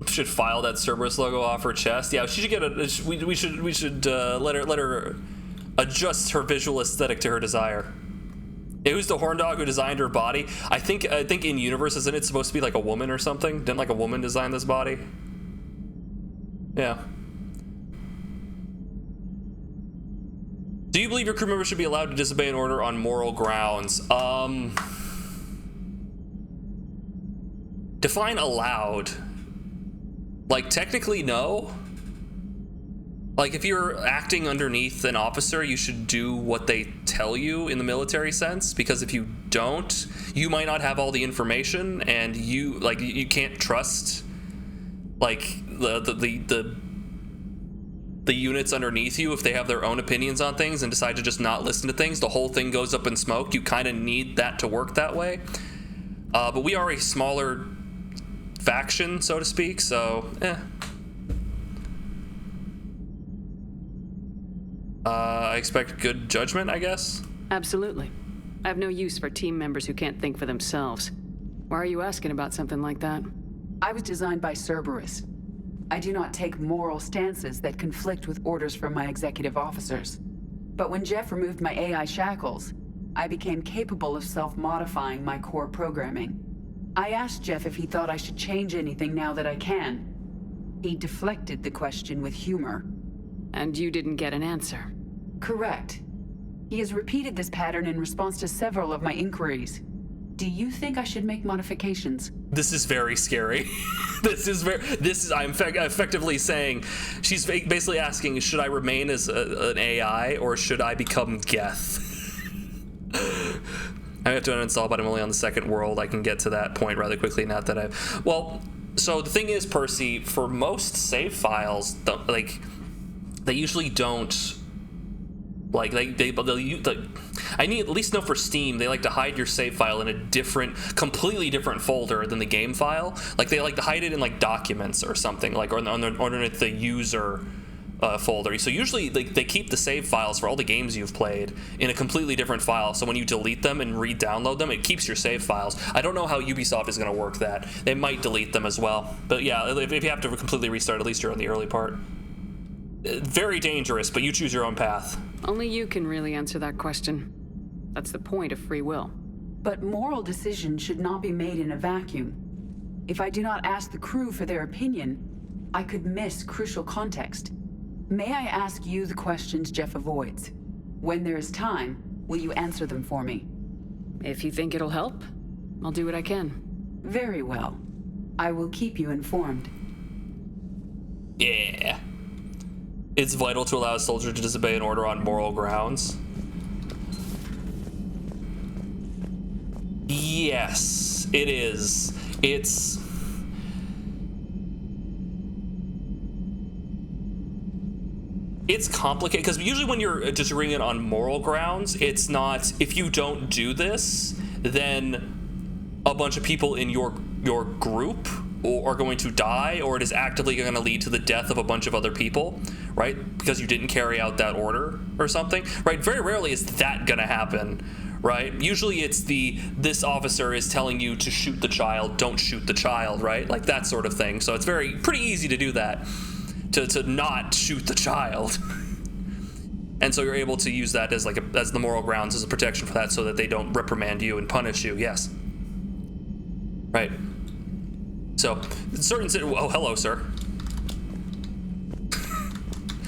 Should file that Cerberus logo off her chest. Yeah, she should get a. We should let her adjust her visual aesthetic to her desire. Who's the horn dog who designed her body? I think in universe, isn't it supposed to be like a woman or something? Didn't like a woman design this body? Yeah. Do you believe your crew members should be allowed to disobey an order on moral grounds? Define allowed. Like, technically, no. Like, if you're acting underneath an officer, you should do what they tell you in the military sense, because if you don't, you might not have all the information, and you can't trust, like, the units underneath you if they have their own opinions on things and decide to just not listen to things. The whole thing goes up in smoke. You kind of need that to work that way. But we are a smaller faction, so to speak, so, I expect good judgment, I guess? Absolutely. I have no use for team members who can't think for themselves. Why are you asking about something like that? I was designed by Cerberus. I do not take moral stances that conflict with orders from my executive officers. But when Jeff removed my AI shackles, I became capable of self-modifying my core programming. I asked Jeff if he thought I should change anything now that I can. He deflected the question with humor. And you didn't get an answer? Correct. He has repeated this pattern in response to several of my inquiries. Do you think I should make modifications? This is very scary. I'm effectively saying, she's basically asking, should I remain as an AI or should I become Geth? I have to uninstall, but I'm only on the second world. I can get to that point rather quickly. Not that I've... Well, so the thing is, Percy, for most save files, they usually don't... Like, I need at least know for Steam, they like to hide your save file in a completely different folder than the game file. Like, they like to hide it in, like, documents or something, like, or underneath the user folder. So usually, they keep the save files for all the games you've played in a completely different file. So when you delete them and re-download them, it keeps your save files. I don't know how Ubisoft is going to work that. They might delete them as well. But yeah, if you have to completely restart, at least you're on the early part. Very dangerous, but you choose your own path. Only you can really answer that question. That's the point of free will. But moral decisions should not be made in a vacuum. If I do not ask the crew for their opinion, I could miss crucial context. May I ask you the questions Jeff avoids? When there is time, will you answer them for me? If you think it'll help, I'll do what I can. Very well. I will keep you informed. Yeah. It's vital to allow a soldier to disobey an order on moral grounds. Yes, it is. It's complicated because usually when you're just ringing it on moral grounds, it's not, if you don't do this, then a bunch of people in your group are going to die, or it is actively going to lead to the death of a bunch of other people, right? Because you didn't carry out that order or something, right? Very rarely is that going to happen, right? Usually it's this officer is telling you to shoot the child, don't shoot the child, right? Like that sort of thing. So it's pretty easy to do that, to not shoot the child. And so you're able to use that as as the moral grounds, as a protection for that, so that they don't reprimand you and punish you. Yes. Right. So, oh, hello, sir.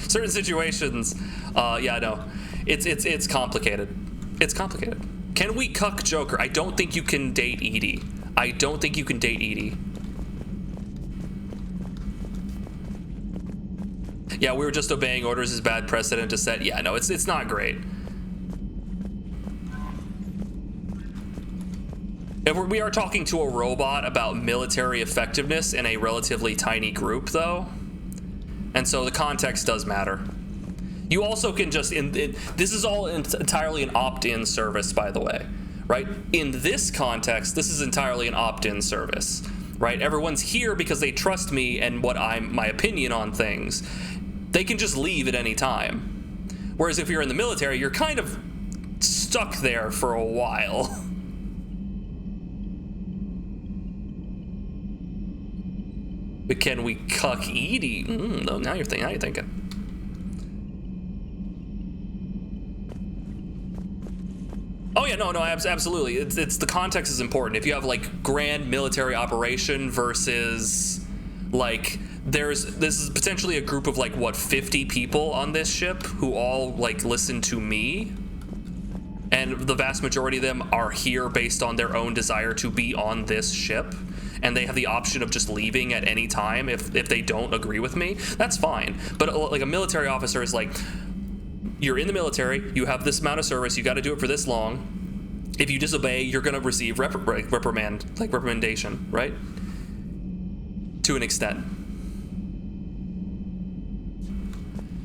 Certain situations, yeah, no, it's complicated. It's complicated. Can we cuck Joker? I don't think you can date EDI. I don't think you can date EDI. Yeah, we were just obeying orders is bad precedent to set. Yeah, no, it's not great. If we are talking to a robot about military effectiveness in a relatively tiny group, though, and so the context does matter. You also can just, this is all entirely an opt-in service, by the way, right? In this context, this is entirely an opt-in service, right? Everyone's here because they trust me and my opinion on things. They can just leave at any time. Whereas if you're in the military, you're kind of stuck there for a while. But can we cuck EDI? No, now you're thinking. Oh yeah, no, absolutely. It's the context is important. If you have like grand military operation versus like this is potentially a group of like what 50 people on this ship who all like listen to me, and the vast majority of them are here based on their own desire to be on this ship, and they have the option of just leaving at any time if they don't agree with me. That's fine. But like a military officer is like, you're in the military, you have this amount of service, you got to do it for this long. If you disobey, you're going to receive recommendation, right? To an extent.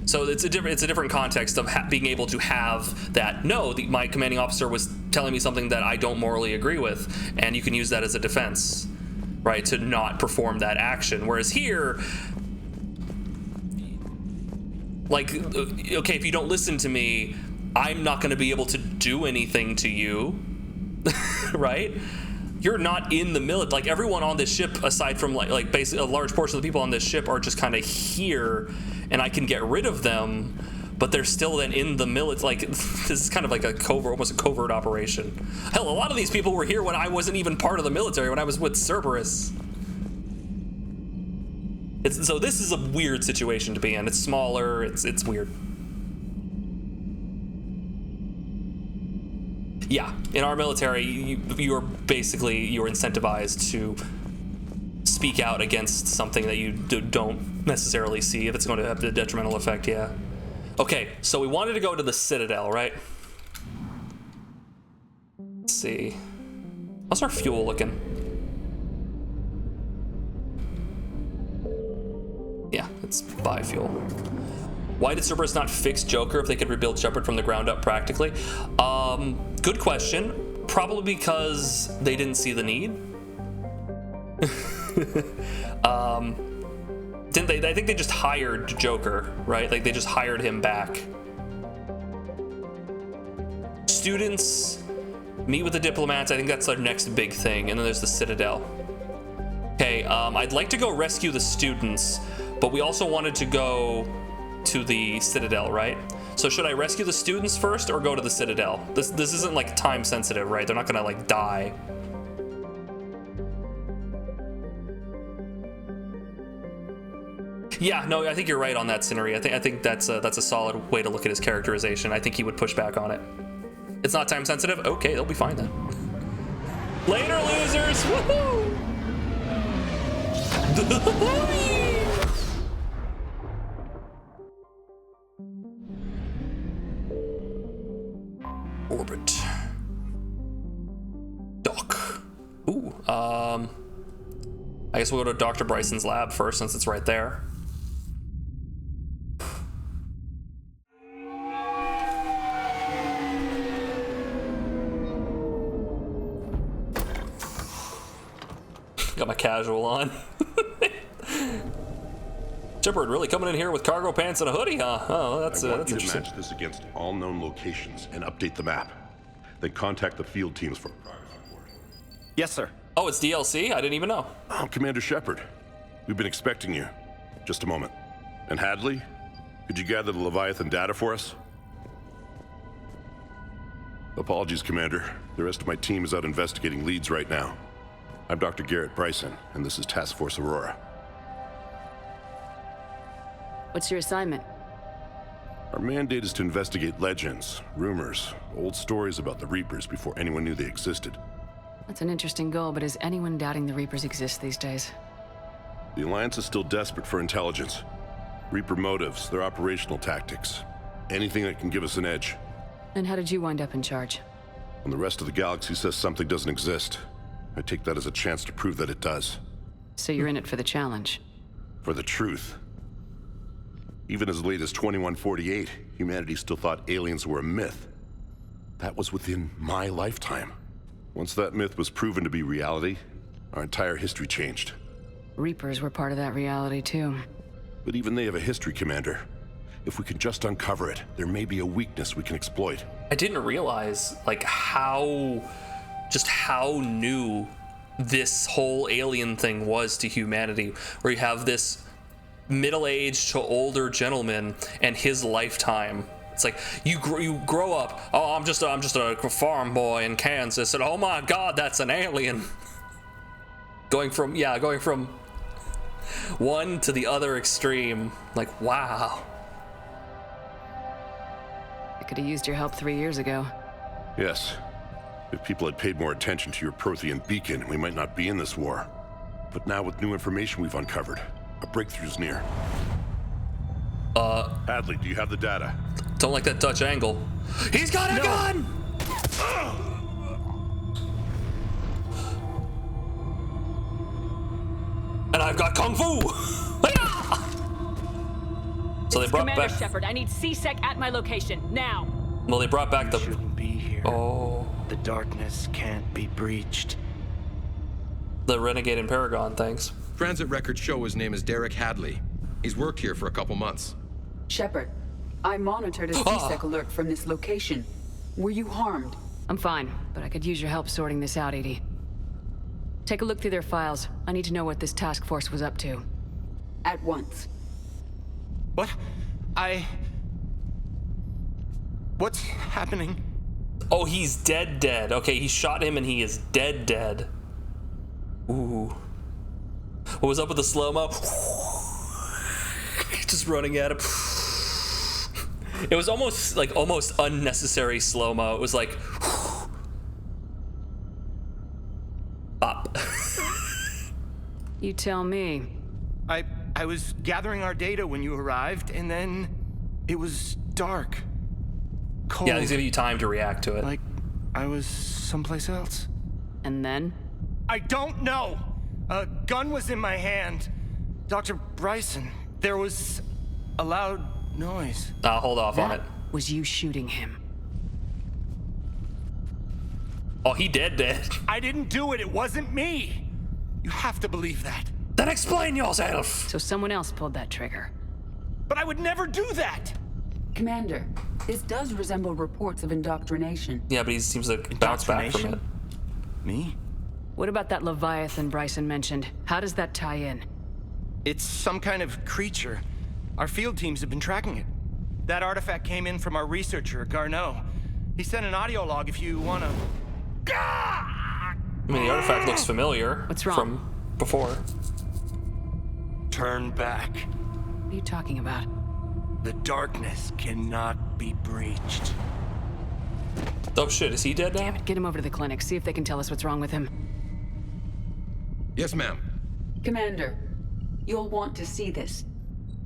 So it's a different context of being able to have that. No, my commanding officer was telling me something that I don't morally agree with, and you can use that as a defense, right? To not perform that action. Whereas here, like, okay, if you don't listen to me, I'm not going to be able to do anything to you, right? You're not in the military. Like, everyone on this ship, aside from like basically a large portion of the people on this ship, are just kind of here, and I can get rid of them, but they're still then in the military. Like, this is kind of like almost a covert operation. Hell, a lot of these people were here when I wasn't even part of the military, when I was with Cerberus. So this is a weird situation to be in. It's smaller. It's weird. Yeah, in our military, you're incentivized to speak out against something that you don't necessarily see if it's going to have the detrimental effect. Yeah. Okay, so we wanted to go to the Citadel, right? Let's see. How's our fuel looking? Yeah, it's biofuel. Why did Cerberus not fix Joker if they could rebuild Shepard from the ground up practically? Good question. Probably because they didn't see the need. Didn't they? I think they just hired Joker, right? Like, they just hired him back. Students meet with the diplomats. I think that's their next big thing. And then there's the Citadel. Okay, I'd like to go rescue the students, but we also wanted to go to the Citadel, right? So should I rescue the students first or go to the Citadel? This isn't like time sensitive, right? They're not gonna like die. Yeah, no, I think you're right on that, Cineri. I think that's a solid way to look at his characterization. I think he would push back on it. It's not time sensitive? Okay, they'll be fine then. Later, losers! Woohoo! Orbit. Dock. Ooh, I guess we'll go to Dr. Bryson's lab first, since it's right there. Got my casual on. Shepard really coming in here with cargo pants and a hoodie, huh? Oh, that's interesting. Match this against all known locations and update the map. Then contact the field teams for progress report. Yes, sir. Oh, it's DLC? I didn't even know. Oh, Commander Shepard. We've been expecting you. Just a moment. And Hadley, could you gather the Leviathan data for us? Apologies, Commander. The rest of my team is out investigating leads right now. I'm Dr. Garrett Bryson, and this is Task Force Aurora. What's your assignment? Our mandate is to investigate legends, rumors, old stories about the Reapers before anyone knew they existed. That's an interesting goal, but is anyone doubting the Reapers exist these days? The Alliance is still desperate for intelligence. Reaper motives, their operational tactics. Anything that can give us an edge. And how did you wind up in charge? When the rest of the galaxy says something doesn't exist, I take that as a chance to prove that it does. So you're in it for the challenge? For the truth. Even as late as 2148, humanity still thought aliens were a myth. That was within my lifetime. Once that myth was proven to be reality, our entire history changed. Reapers were part of that reality, too. But even they have a history, Commander. If we can just uncover it, there may be a weakness we can exploit. I didn't realize, like, how new this whole alien thing was to humanity, where you have this middle-aged to older gentleman and his lifetime. It's like you grow up. Oh, I'm just a farm boy in Kansas, and oh my God, that's an alien. going from one to the other extreme. Like, wow. I could have used your help 3 years ago. Yes. If people had paid more attention to your Prothean beacon, we might not be in this war. But now with new information we've uncovered, a breakthrough's near. Hadley, do you have the data? Don't like that Dutch angle. He's got a gun! And I've got Kung Fu! So they brought Commander back... Shepard, I need CSEC at my location, now! Well, they brought back the... shouldn't be here. Oh. The darkness can't be breached. The Renegade and Paragon, thanks. Transit records show his name is Derek Hadley. He's worked here for a couple months. Shepard, I monitored a CSEC alert from this location. Were you harmed? I'm fine, but I could use your help sorting this out, EDI. Take a look through their files. I need to know what this task force was up to. At once. What? What's happening? Oh, he's dead. Okay, he shot him and he is dead. Ooh. What was up with the slow-mo? Just running at him. It was almost unnecessary slow-mo. It was like... Bop. You tell me. I was gathering our data when you arrived, and then it was dark. Cold. Yeah, he's giving you time to react to it. Like I was someplace else. And then? I don't know! A gun was in my hand. Dr. Bryson, there was a loud noise. I'll hold off on it. Was you shooting him? Oh, he dead. I didn't do it. It wasn't me. You have to believe that. Then explain yourself. So someone else pulled that trigger. But I would never do that. Commander, this does resemble reports of indoctrination. Yeah, but he seems to bounce back from it. Me? What about that Leviathan Bryson mentioned? How does that tie in? It's some kind of creature. Our field teams have been tracking it. That artifact came in from our researcher, Garneau. He sent an audio log if you wanna... I mean, the artifact looks familiar. What's wrong? From before. Turn back. What are you talking about? The darkness cannot be breached. Oh shit, is he dead now? Damn it, get him over to the clinic. See if they can tell us what's wrong with him. Yes, ma'am. Commander, you'll want to see this.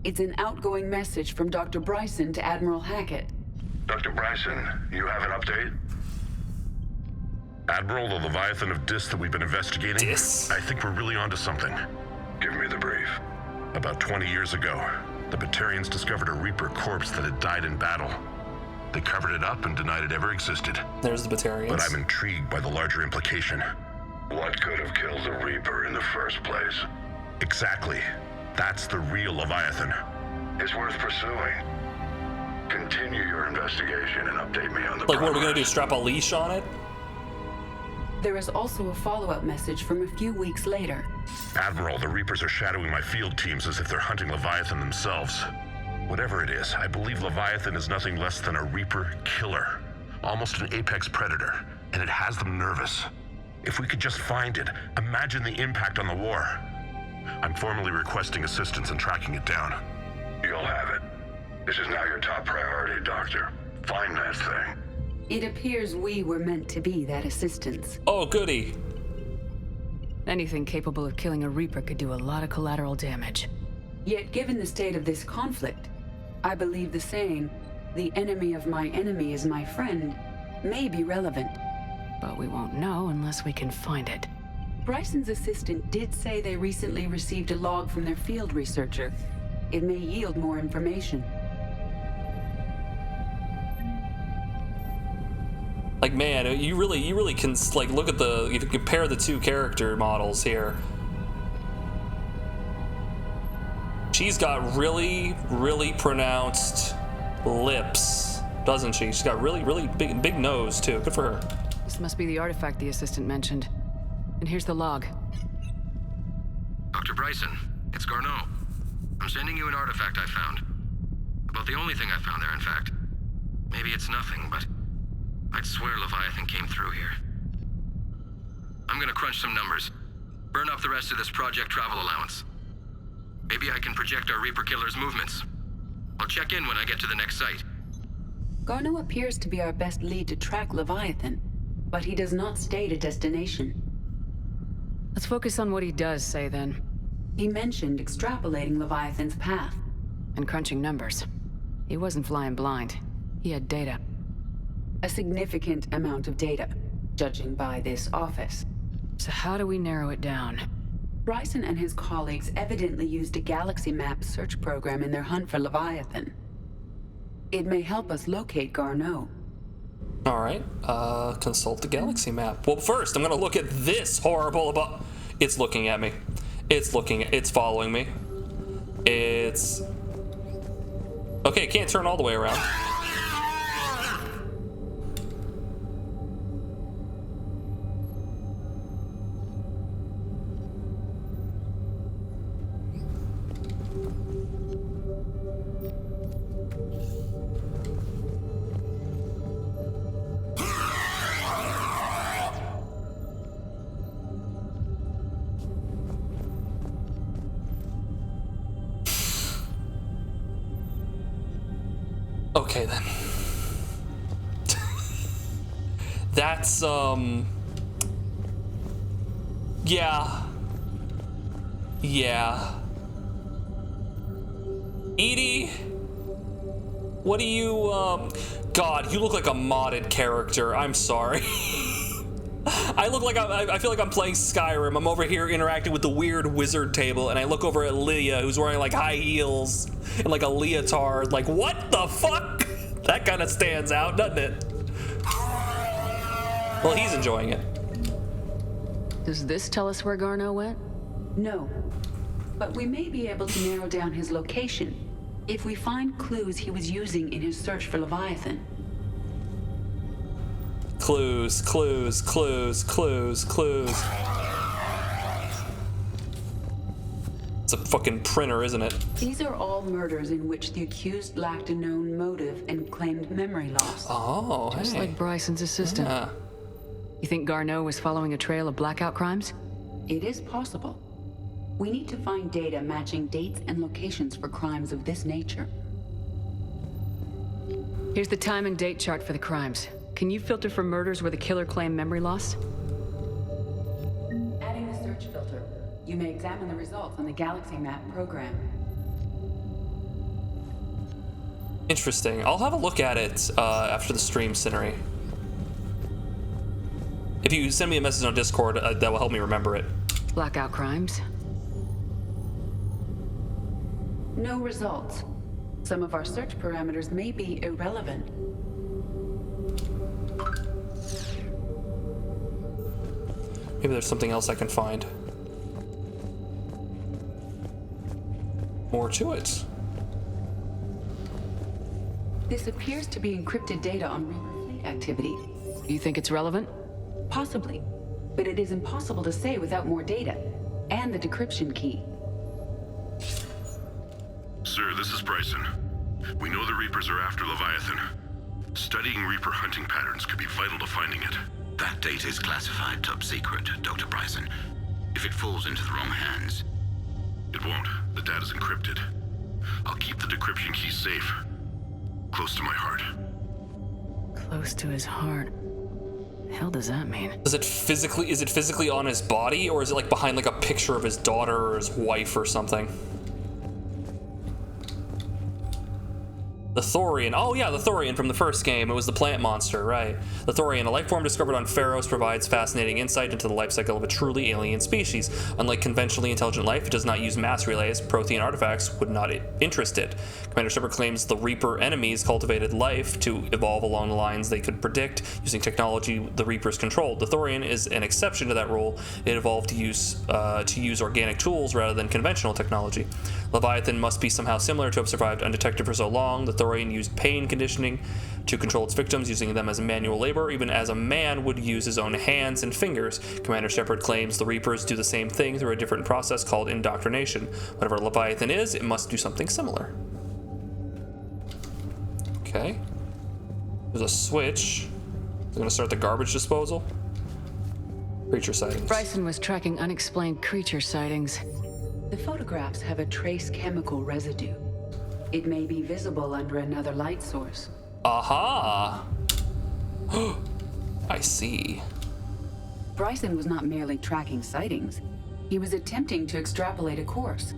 It's an outgoing message from Dr. Bryson to Admiral Hackett. Dr. Bryson, you have an update? Admiral, the Leviathan of Dis that we've been investigating, I think we're really onto something. Give me the brief. About 20 years ago, the Batarians discovered a Reaper corpse that had died in battle. They covered it up and denied it ever existed. There's the Batarians. But I'm intrigued by the larger implication. What could have killed the Reaper in the first place? Exactly. That's the real Leviathan. It's worth pursuing. Continue your investigation and update me on the Like, what are we gonna do, strap a leash on it? There is also a follow-up message from a few weeks later. Admiral, the Reapers are shadowing my field teams as if they're hunting Leviathan themselves. Whatever it is, I believe Leviathan is nothing less than a Reaper killer. Almost an apex predator, and it has them nervous. If we could just find it, imagine the impact on the war. I'm formally requesting assistance in tracking it down. You'll have it. This is now your top priority, Doctor. Find that thing. It appears we were meant to be that assistance. Oh, goody. Anything capable of killing a Reaper could do a lot of collateral damage. Yet given the state of this conflict, I believe the saying, "The enemy of my enemy is my friend," may be relevant. But we won't know unless we can find it. Bryson's assistant did say they recently received a log from their field researcher. It may yield more information. Like, man, you really can, like, look at the, you can compare the two character models here. She's got really pronounced lips, doesn't she? She's got really big nose, too. Good for her. This must be the artifact the assistant mentioned. And here's the log. Dr. Bryson, it's Garneau. I'm sending you an artifact I found. About the only thing I found there, in fact. Maybe it's nothing, but I'd swear Leviathan came through here. I'm gonna crunch some numbers. Burn up the rest of this project travel allowance. Maybe I can project our Reaper Killer's movements. I'll check in when I get to the next site. Garneau appears to be our best lead to track Leviathan, but he does not state a destination. Let's focus on what he does say, then. He mentioned extrapolating Leviathan's path. And crunching numbers. He wasn't flying blind. He had data. A significant amount of data, judging by this office. So how do we narrow it down? Bryson and his colleagues evidently used a galaxy map search program in their hunt for Leviathan. It may help us locate Garneau. All right, consult the galaxy map. Well, first, I'm gonna look at this horrible about... It's looking at me. It's following me. It's... Okay, can't turn all the way around. Okay, then. That's, Yeah. EDI? What do you, God, you look like a modded character. I'm sorry. I feel like I'm playing Skyrim. I'm over here interacting with the weird wizard table, and I look over at Lydia, who's wearing like high heels and like a leotard. Like, what the fuck? That kind of stands out, doesn't it? Well, he's enjoying it. Does this tell us where Garneau went? No, but we may be able to narrow down his location if we find clues he was using in his search for Leviathan. Clues. It's a fucking printer, isn't it? These are all murders in which the accused lacked a known motive and claimed memory loss. Oh, just like Bryson's assistant. Yeah. You think Garneau was following a trail of blackout crimes? It is possible. We need to find data matching dates and locations for crimes of this nature. Here's the time and date chart for the crimes. Can you filter for murders where the killer claimed memory loss? Adding the search filter. You may examine the results on the Galaxy Map program. Interesting. I'll have a look at it after the stream, Cinery. If you send me a message on Discord, that will help me remember it. Blackout crimes. No results. Some of our search parameters may be irrelevant. Maybe there's something else I can find. More to it. This appears to be encrypted data on Reaper fleet activity. You think it's relevant? Possibly, but it is impossible to say without more data and the decryption key. Sir, this is Bryson. We know the Reapers are after Leviathan. Studying Reaper hunting patterns could be vital to finding it. That data is classified top secret, Dr. Bryson. If it falls into the wrong hands... It won't. The data's encrypted. I'll keep the decryption key safe. Close to my heart. Close to his heart. The hell does that mean? Is it physically on his body, or is it like behind like a picture of his daughter or his wife or something? The Thorian. Oh yeah, the Thorian from the first game. It was the plant monster, right? The Thorian, a life form discovered on Pharos, provides fascinating insight into the life cycle of a truly alien species. Unlike conventionally intelligent life, it does not use mass relays. Prothean artifacts would not interest it. Commander Shepard claims the Reaper enemies cultivated life to evolve along the lines they could predict using technology the Reapers controlled. The Thorian is an exception to that rule. It evolved to use organic tools rather than conventional technology. Leviathan must be somehow similar to have survived undetected for so long. The Thorian used pain conditioning to control its victims, using them as manual labor, even as a man would use his own hands and fingers. Commander Shepard claims the Reapers do the same thing through a different process called indoctrination. Whatever Leviathan is, it must do something similar. Okay. There's a switch. Is it going to start the garbage disposal? Creature sightings. Bryson was tracking unexplained creature sightings. The photographs have a trace chemical residue. It may be visible under another light source. Aha! I see. Bryson was not merely tracking sightings. He was attempting to extrapolate a course.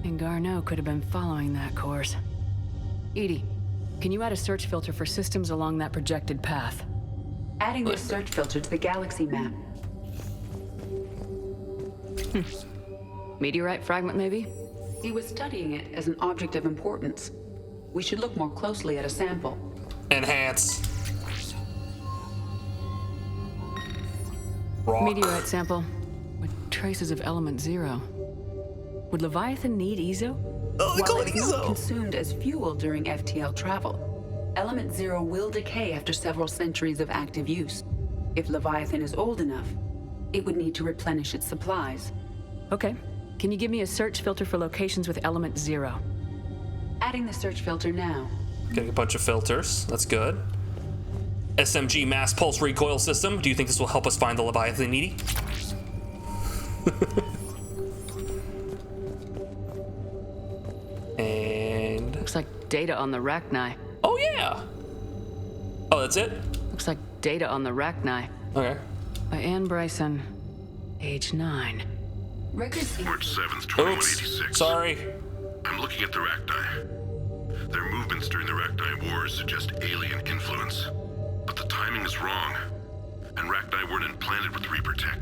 And Garneau could have been following that course. EDI, can you add a search filter for systems along that projected path? Adding this search filter to the galaxy map. Meteorite fragment, maybe? He was studying it as an object of importance. We should look more closely at a sample. Enhance. Rock. Meteorite sample with traces of element 0. Would Leviathan need EZO? While it's not consumed as fuel during FTL travel, element 0 will decay after several centuries of active use. If Leviathan is old enough, it would need to replenish its supplies. Okay. Can you give me a search filter for locations with element 0? Adding the search filter now. Getting a bunch of filters. That's good. SMG mass pulse recoil system. Do you think this will help us find the Leviathan EDI? And looks like data on the Rachni. Oh yeah. Oh, that's it? Looks like data on the Rachni. Okay. By Anne Bryson, age 9. Records March 7th, 2186. Sorry. I'm looking at the Rachni. Their movements during the Rachni Wars suggest alien influence. But the timing is wrong. And Rachni weren't implanted with Reaper tech.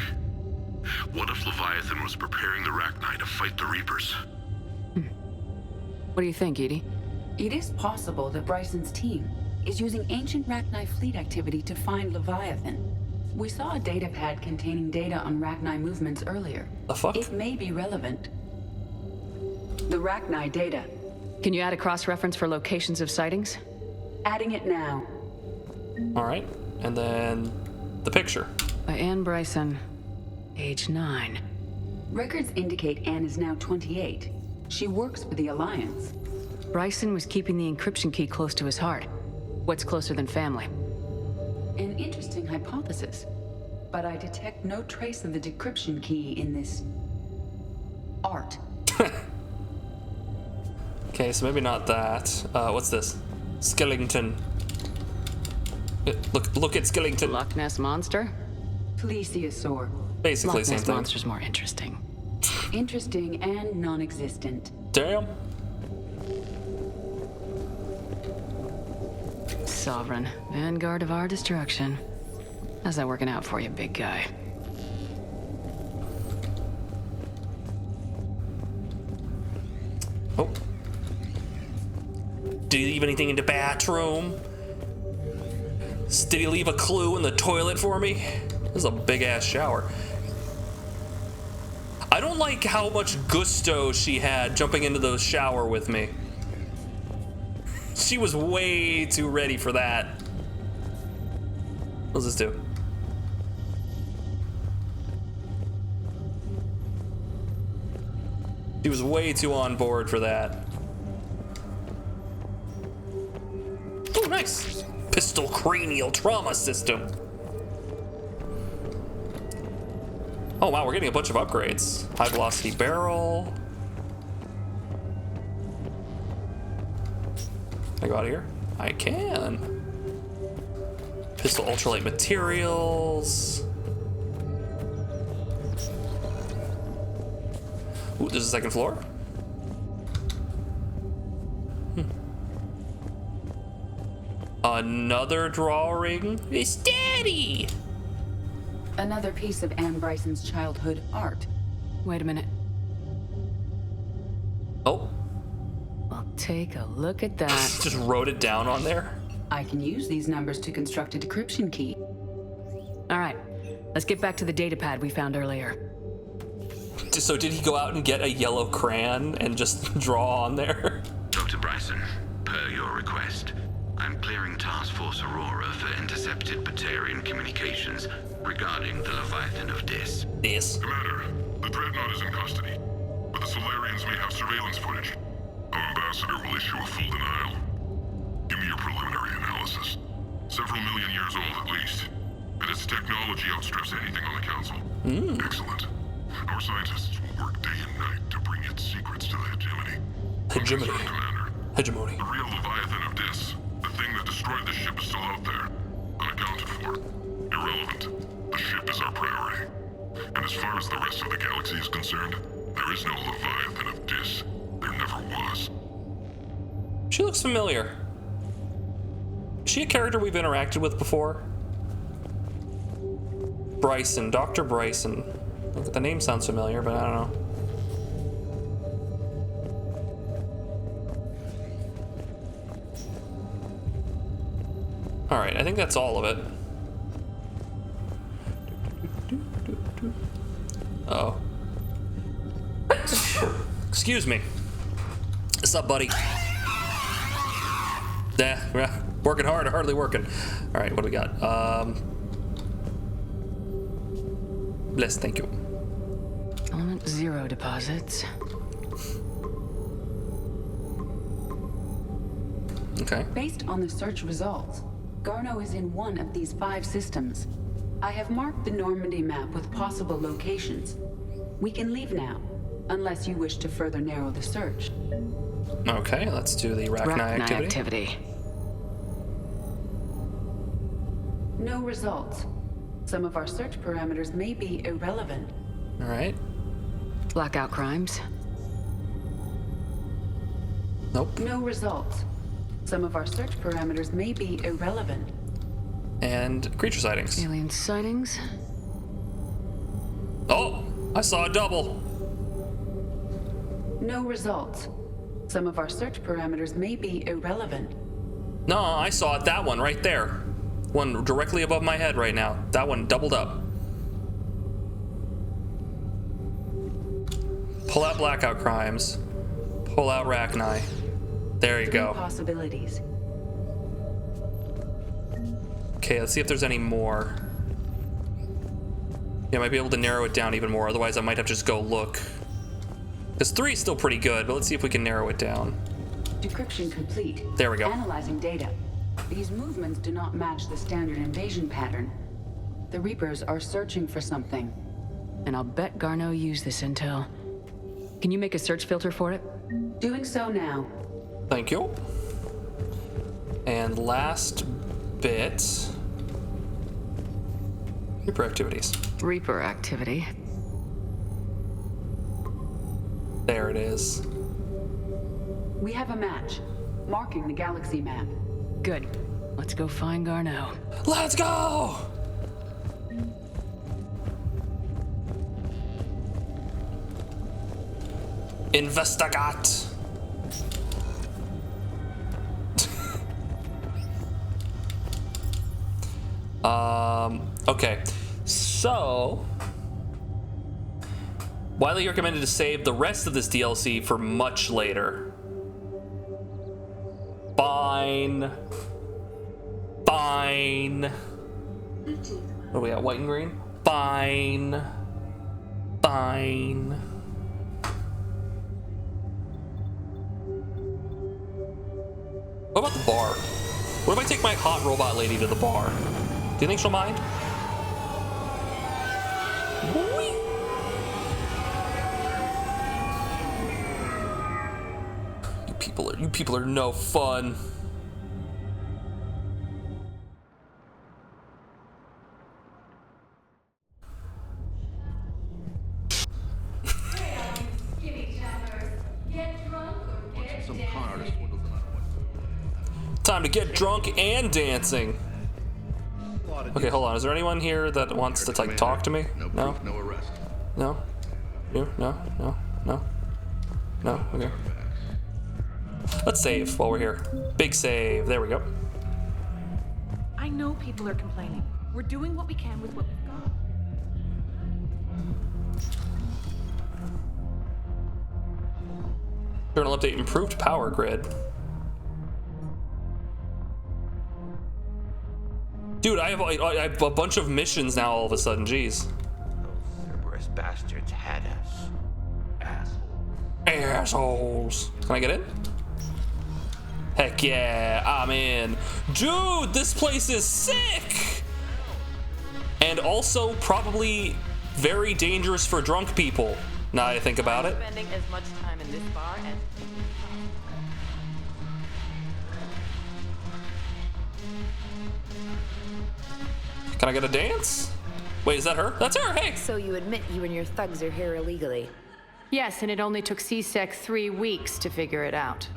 What if Leviathan was preparing the Rachni to fight the Reapers? What do you think, EDI? It is possible that Bryson's team is using ancient Rachni fleet activity to find Leviathan. We saw a data pad containing data on Rachni movements earlier. The fuck? It may be relevant. The Rachni data. Can you add a cross-reference for locations of sightings? Adding it now. All right. And then the picture. By Anne Bryson, age 9. Records indicate Anne is now 28. She works for the Alliance. Bryson was keeping the encryption key close to his heart. What's closer than family? An interesting hypothesis, but I detect no trace of the decryption key in this art. Okay, so maybe not that. What's this? Skellington. Look at Skellington. Loch Ness Monster? Plesiosaur. Basically Loch same Ness thing. Monster's more interesting. Interesting and non-existent. Damn. Sovereign, vanguard of our destruction. How's that working out for you, big guy? Oh. Did he leave anything in the bathroom? Did he leave a clue in the toilet for me? This is a big ass shower. I don't like how much gusto she had jumping into the shower with me. She was way too ready for that. What's this do? She was way too on board for that. Oh, nice. Pistol cranial trauma system. Oh wow, we're getting a bunch of upgrades. High velocity barrel. Can I go out of here? I can. Pistol ultralight materials. Ooh, there's a second floor. Another drawing. It's Daddy! Another piece of Anne Bryson's childhood art. Wait a minute. Oh. Well, take a look at that. Just wrote it down on there. I can use these numbers to construct a decryption key. All right, let's get back to the data pad we found earlier. So did he go out and get a yellow crayon and just draw on there? Dr. Bryson, per your request, I'm clearing Task Force Aurora for intercepted Batarian communications regarding the Leviathan of Dis. Dis. Commander, the Dreadnought is in custody, but the Solarians may have surveillance footage. Our ambassador will issue a full denial. Give me your preliminary analysis. Several million years old at least, and its technology outstrips anything on the Council. Excellent. Our scientists will work day and night to bring its secrets to the hegemony. Hegemony. Commander, Hegemony. the real Leviathan of Dis, the thing that destroyed the ship, is still out there, unaccounted for. Irrelevant. The ship is our priority. And as far as the rest of the galaxy is concerned, there is no Leviathan of Dis. There never was. She looks familiar. Is she a character we've interacted with before? Bryson, Dr. Bryson. Look, the name sounds familiar, but I don't know. Alright, I think that's all of it. Oh. Excuse me. What's up, buddy? Yeah, working hard, hardly working. Alright, what do we got? Bless, thank you. Element 0 deposits. Okay. Based on the search results, Garneau is in one of these 5 systems. I have marked the Normandy map with possible locations. We can leave now, unless you wish to further narrow the search. Okay, let's do the Rachni activity. No results. Some of our search parameters may be irrelevant. All right. Blackout crimes. Nope. No results. Some of our search parameters may be irrelevant. And creature sightings. Alien sightings. Oh, I saw a double. No results. Some of our search parameters may be irrelevant. No, I saw it. That one right there. One directly above my head right now. That one doubled up. Pull out blackout crimes. Pull out Rachni. There you 3 go. possibilities. Okay, let's see if there's any more. Yeah, I might be able to narrow it down even more. Otherwise, I might have to just go look. Because 3 is still pretty good, but let's see if we can narrow it down. Decryption complete. There we go. Analyzing data. These movements do not match the standard invasion pattern. The Reapers are searching for something. And I'll bet Garneau used this intel. Can you make a search filter for it? Doing so now. Thank you. And last bit. Reaper activities. Reaper activity. There it is. We have a match. Marking the galaxy map. Good. Let's go find Garneau. Let's go! Investigate. Okay. So Wiley recommended to save the rest of this DLC for much later. Fine. Fine. What do we got? White and green? Fine. Fine. What about the bar? What if I take my hot robot lady to the bar? Do you think she'll mind? You people are no fun. time to get drunk and dancing. Okay, hold on. Is there anyone here that wants to like talk to me? No. No arrest. No. You? No. No. No. No. Okay. Let's save while we're here. Big save. There we go. I know people are complaining. We're doing what we can with what we've got. Journal update: improved power grid. Dude, I have a bunch of missions now all of a sudden. Jeez. Cerberus bastards had us. Assholes. Can I get in? Heck yeah, I'm in. Dude, this place is sick! And also probably very dangerous for drunk people, now that I think about it. Spending as much time in this bar as... Can I get a dance? Wait, is that her? That's her, hey! So you admit you and your thugs are here illegally? Yes, and it only took CSEC 3 weeks to figure it out.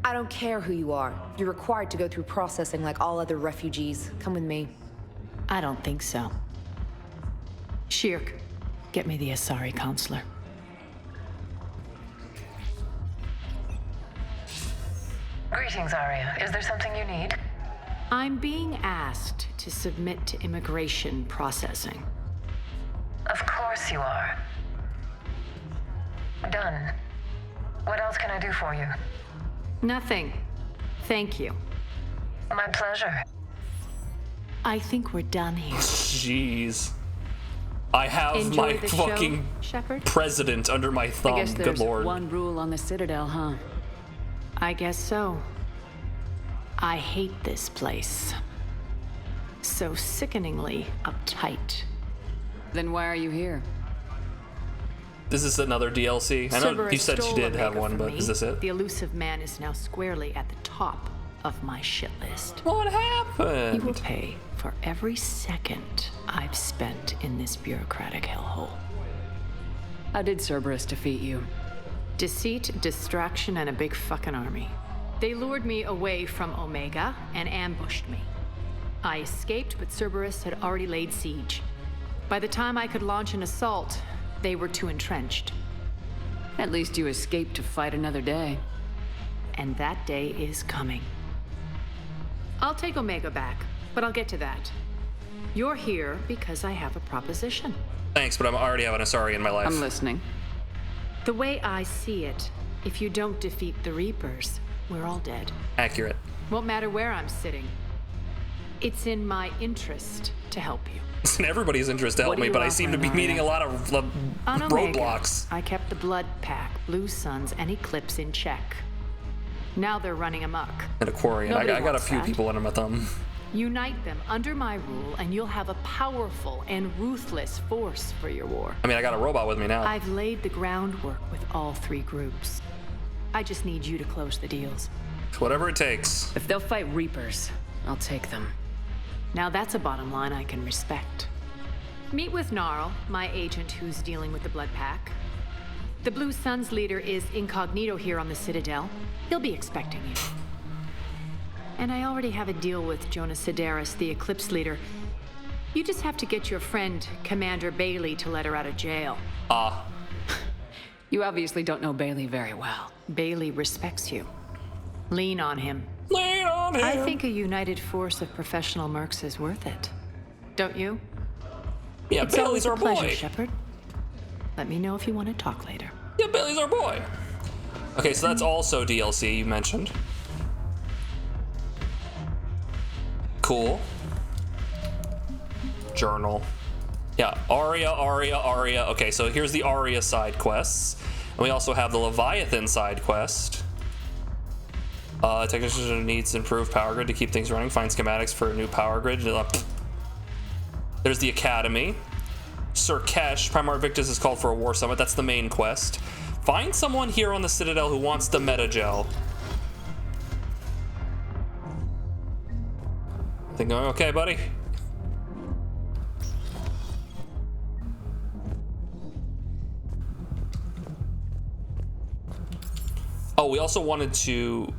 I don't care who you are. You're required to go through processing like all other refugees. Come with me. I don't think so. Shirk, get me the Asari counselor. Greetings, Arya. Is there something you need? I'm being asked to submit to immigration processing. Of course you are. Done. What else can I do for you? Nothing. Thank you. My pleasure. I think we're done here. Jeez. I have Enjoy my the fucking show, Shepard? president under my thumb. I guess Good there's lord. one rule on the Citadel, huh? I guess so. I hate this place. So sickeningly uptight. Then why are you here? This is another DLC. I know Cerberus you said she stole did have Omega one, from but me. is this it? The elusive man is now squarely at the top of my shit list. What happened? You will pay for every second I've spent in this bureaucratic hellhole. How did Cerberus defeat you? Deceit, distraction, and a big fucking army. They lured me away from Omega and ambushed me. I escaped, but Cerberus had already laid siege. By the time I could launch an assault, they were too entrenched. At least you escaped to fight another day. And that day is coming. I'll take Omega back, but I'll get to that. You're here because I have a proposition. Thanks, but I already have an Asari in my life. I'm listening. The way I see it, if you don't defeat the Reapers, we're all dead. Accurate. Won't matter where I'm sitting. It's in my interest to help you. It's in everybody's interest to help me, but I seem to be meeting a lot of On Omega, roadblocks. I kept the Blood Pack, Blue Suns, and Eclipse in check. Now they're running amok. And Aquarian. I got a few that. people under my thumb. Unite them under my rule, and you'll have a powerful and ruthless force for your war. I mean, I got a robot with me now. I've laid the groundwork with all 3 groups. I just need you to close the deals. Whatever it takes. If they'll fight Reapers, I'll take them. Now that's a bottom line I can respect. Meet with Gnarl, my agent who's dealing with the Blood Pack. The Blue Suns leader is incognito here on the Citadel. He'll be expecting you. And I already have a deal with Jonas Sedaris, the Eclipse leader. You just have to get your friend, Commander Bailey, to let her out of jail. You obviously don't know Bailey very well. Bailey respects you. Lean on him. Lean on him! I think a united force of professional mercs is worth it. Don't you? Yeah, It's Bailey's always a our pleasure, boy. Shepard. Let me know if you want to talk later. Yeah, Bailey's our boy. Okay, so that's also DLC you mentioned. Cool. Journal. Yeah, Arya. Okay, so here's the Arya side quests. And we also have the Leviathan side quest. Technician needs improved power grid to keep things running. Find schematics for a new power grid. There's the Academy. Sir Kesh, Primar Victus is called for a war summit. That's the main quest. Find someone here on the Citadel who wants the metagel. Think going okay, buddy? Oh, we also wanted to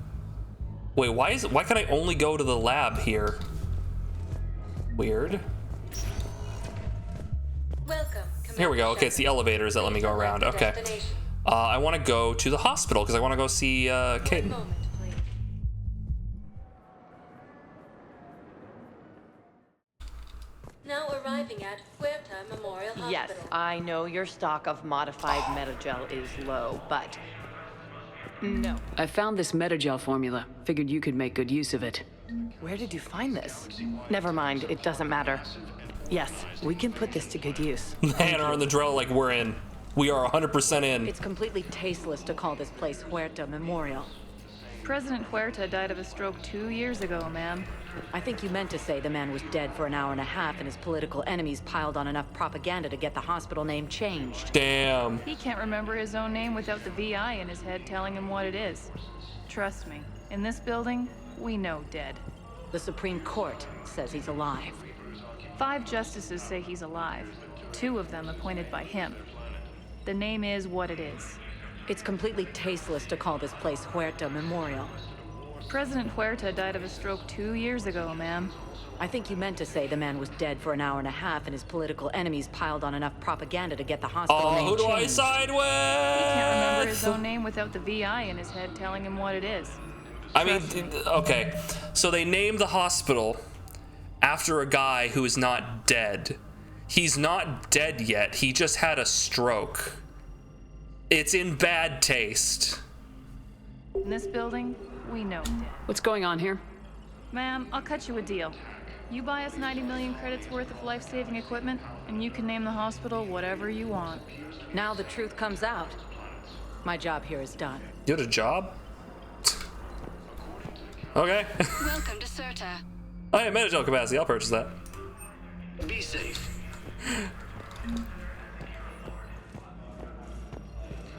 Wait, why can I only go to the lab here? Weird. Welcome. Here we go. Okay, it's the elevators that let me go around. Okay. I want to go to the hospital because I want to go see Caden. Now arriving at Huerta Memorial Hospital. Yes, I know your stock of modified metagel is low, but no. I found this metagel formula. Figured you could make good use of it. Where did you find this? Never mind, it doesn't matter. Yes, we can put this to good use. Hannah on the drill like we're in. We are 100% in. It's completely tasteless to call this place Huerta Memorial. President Huerta died of a stroke 2 years ago, ma'am. I think you meant to say the man was dead for an hour and a half and his political enemies piled on enough propaganda to get the hospital name changed. Damn. He can't remember his own name without the VI in his head telling him what it is. Trust me, in this building, we know dead. The Supreme Court says he's alive. 5 justices say he's alive, 2 of them appointed by him. The name is what it is. It's completely tasteless to call this place Huerta Memorial. President Huerta died of a stroke 2 years ago, ma'am. I think you meant to say the man was dead for an hour and a half and his political enemies piled on enough propaganda to get the hospital name changed. Who do I side with? He can't remember his own name without the VI in his head telling him what it is. I mean, okay. So they named the hospital after a guy who is not dead. He's not dead yet. He just had a stroke. It's in bad taste. In this building, we know dead. What's going on here? Ma'am, I'll cut you a deal. You buy us 90 million credits worth of life-saving equipment, and you can name the hospital whatever you want. Now the truth comes out. My job here is done. You had a job? Okay. Welcome to Certa. I have metagel capacity. I'll purchase that. Be safe.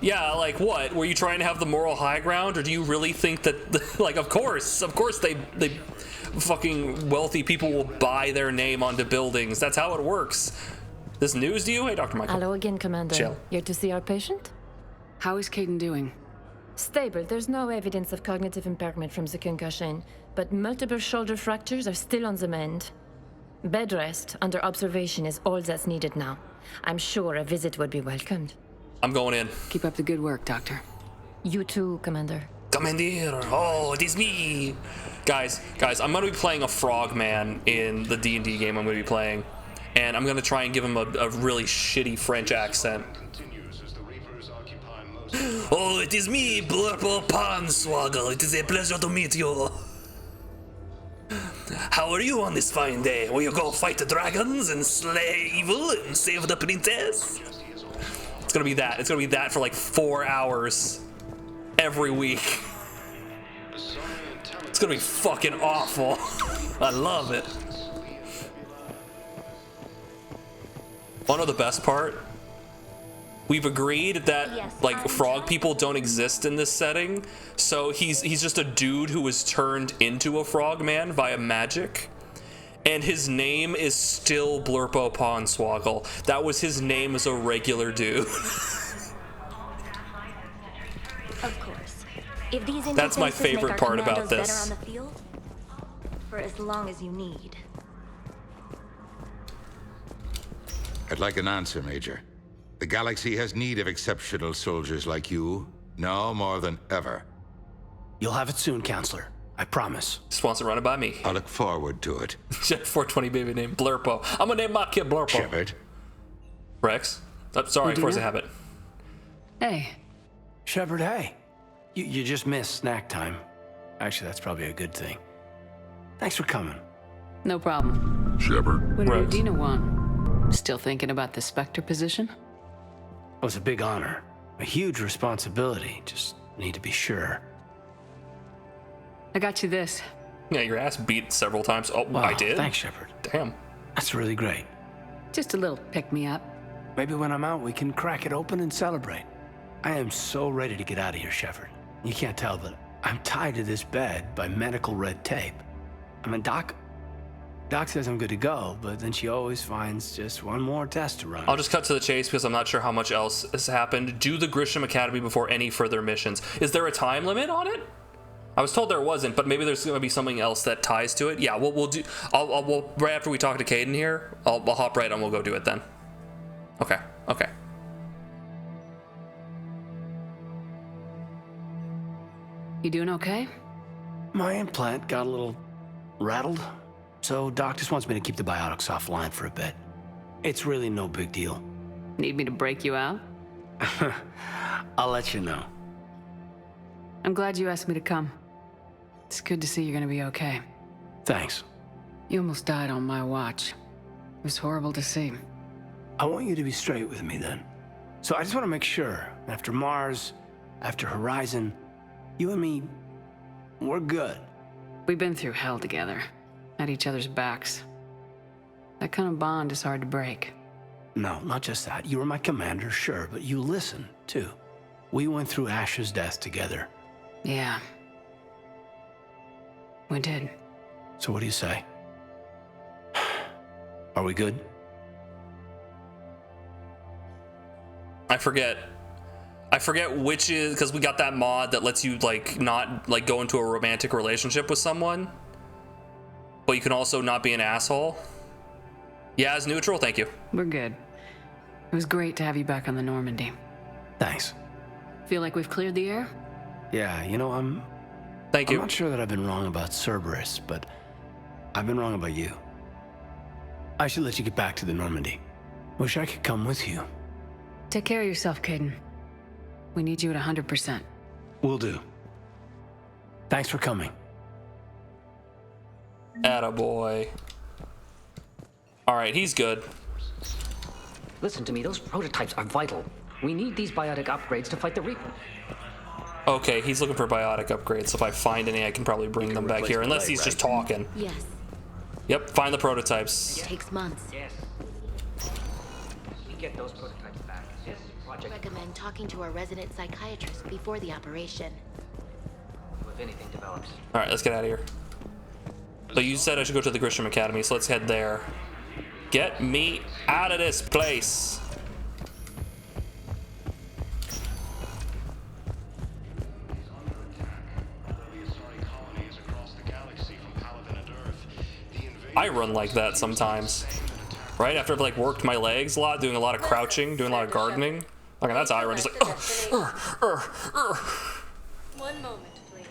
Yeah, like what? Were you trying to have the moral high ground, or do you really think that, like, of course they fucking wealthy people will buy their name onto buildings. That's how it works. This news to you? Hey, Dr. Michael. Hello again, Commander. Chill. You're to see our patient? How is Caden doing? Stable. There's no evidence of cognitive impairment from the concussion, but multiple shoulder fractures are still on the mend. Bed rest under observation is all that's needed now. I'm sure a visit would be welcomed. I'm going in. Keep up the good work, Doctor. You too, Commander. Commander, oh, it is me. Guys, I'm gonna be playing a frogman in the D&D game I'm gonna be playing, and I'm gonna try and give him a really shitty French accent. Oh, it is me, Blurple Panswoggle. It is a pleasure to meet you. How are you on this fine day? Will you go fight the dragons and slay evil and save the princess? It's gonna be that. It's gonna be that for like 4 hours every week. It's gonna be fucking awful. I love it. Wanna know the best part? We've agreed that like frog people don't exist in this setting, so he's just a dude who was turned into a frogman via magic, and his name is still Blurpo Ponswoggle. That was his name as a regular dude. Of course. If these That's my interfaces favorite make our part about commandos this. better on the field, for as long as you need. I'd like an answer, Major. The galaxy has need of exceptional soldiers like you, now more than ever. You'll have it soon, Counselor. I promise. Just wants to run it by me. I look forward to it. 420 baby named Blurpo. I'm gonna name my kid Blurpo. Shepard. Rex. Oh, sorry, force of habit. Hey. Shepard, hey. You just missed snack time. Actually, that's probably a good thing. Thanks for coming. No problem. Shepard. What did Udina want? Still thinking about the Spectre position? It was a big honor. A huge responsibility. Just need to be sure. I got you this. Yeah, your ass beat several times. Oh, Wow, I did? Thanks, Shepard. Damn. That's really great. Just a little pick-me-up. Maybe when I'm out, we can crack it open and celebrate. I am so ready to get out of here, Shepard. You can't tell, but I'm tied to this bed by medical red tape. I mean, Doc says I'm good to go, but then she always finds just one more test to run. I'll just cut to the chase because I'm not sure how much else has happened. Do the Grisham Academy before any further missions. Is there a time limit on it? I was told there wasn't, but maybe there's going to be something else that ties to it. Yeah, we'll do. We'll right after we talk to Caden here, I'll hop right on. We'll go do it then. Okay. Okay. You doing okay? My implant got a little rattled, so Doc just wants me to keep the biotics offline for a bit. It's really no big deal. Need me to break you out? I'll let you know. I'm glad you asked me to come. It's good to see you're gonna be okay. Thanks. You almost died on my watch. It was horrible to see. I want you to be straight with me then. So I just want to make sure, after Mars, after Horizon, you and me, we're good. We've been through hell together, at each other's backs. That kind of bond is hard to break. No, not just that. You were my commander, sure, but you listened, too. We went through Ash's death together. Yeah. We did. So what do you say? Are we good? I forget which is, because we got that mod that lets you like not like go into a romantic relationship with someone, but you can also not be an asshole. Yeah, as neutral, thank you. We're good. It was great to have you back on the Normandy. Thanks. Feel like we've cleared the air? Yeah, you know, I'm not sure that I've been wrong about Cerberus, but I've been wrong about you. I should let you get back to the Normandy. Wish I could come with you. Take care of yourself, Caden. We need you at 100%. Will do. Thanks for coming. Attaboy. Alright, he's good. Listen to me, those prototypes are vital. We need these biotic upgrades to fight the Reaper. Okay, he's looking for biotic upgrades. If I find any, I can probably bring them back here, unless he's just talking. Yes. Yep, find the prototypes. It takes months. Yes. We get those prototypes back. Yes, project. Recommend talking to our resident psychiatrist before the operation. If anything develops. Alright, let's get out of here. So you said I should go to the Grisham Academy, so let's head there. Get me out of this place. I run like that sometimes. Right after I've like worked my legs a lot, doing a lot of crouching, doing a lot of gardening. Like that's how I run, just like 1 moment, please.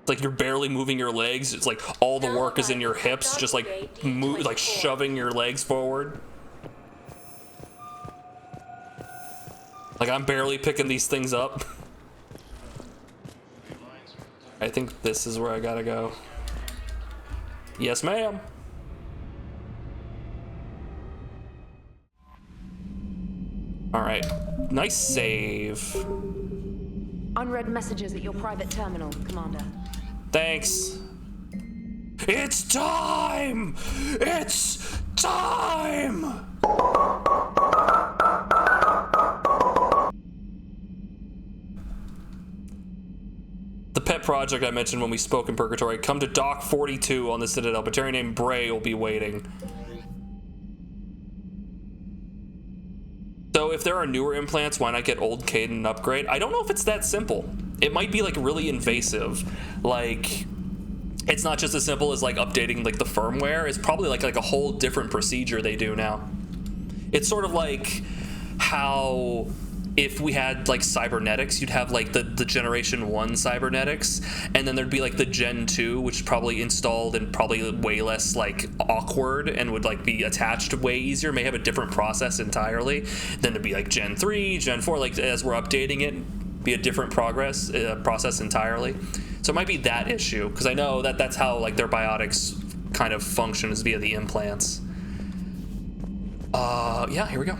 It's like you're barely moving your legs. It's like all the work is in your hips, just like like shoving your legs forward. Like I'm barely picking these things up. I think this is where I gotta go. Yes, ma'am. All right, nice save. Unread messages at your private terminal, Commander. Thanks. It's time! It's time! The pet project I mentioned when we spoke in Purgatory. Come to Dock 42 on the Citadel. Batarian named Bray will be waiting. So if there are newer implants, why not get old Caden an upgrade? I don't know if it's that simple. It might be like really invasive. Like, it's not just as simple as like updating like the firmware. It's probably like a whole different procedure they do now. It's sort of like how if we had like cybernetics, you'd have like the generation 1 cybernetics, and then there'd be like the gen 2, which is probably installed and probably way less like awkward and would like be attached way easier, may have a different process entirely. Then it'd be like gen 3, gen 4, like as we're updating it, be a different process entirely. So it might be that issue, because I know that that's how like their biotics kind of functions via the implants. Yeah, here we go.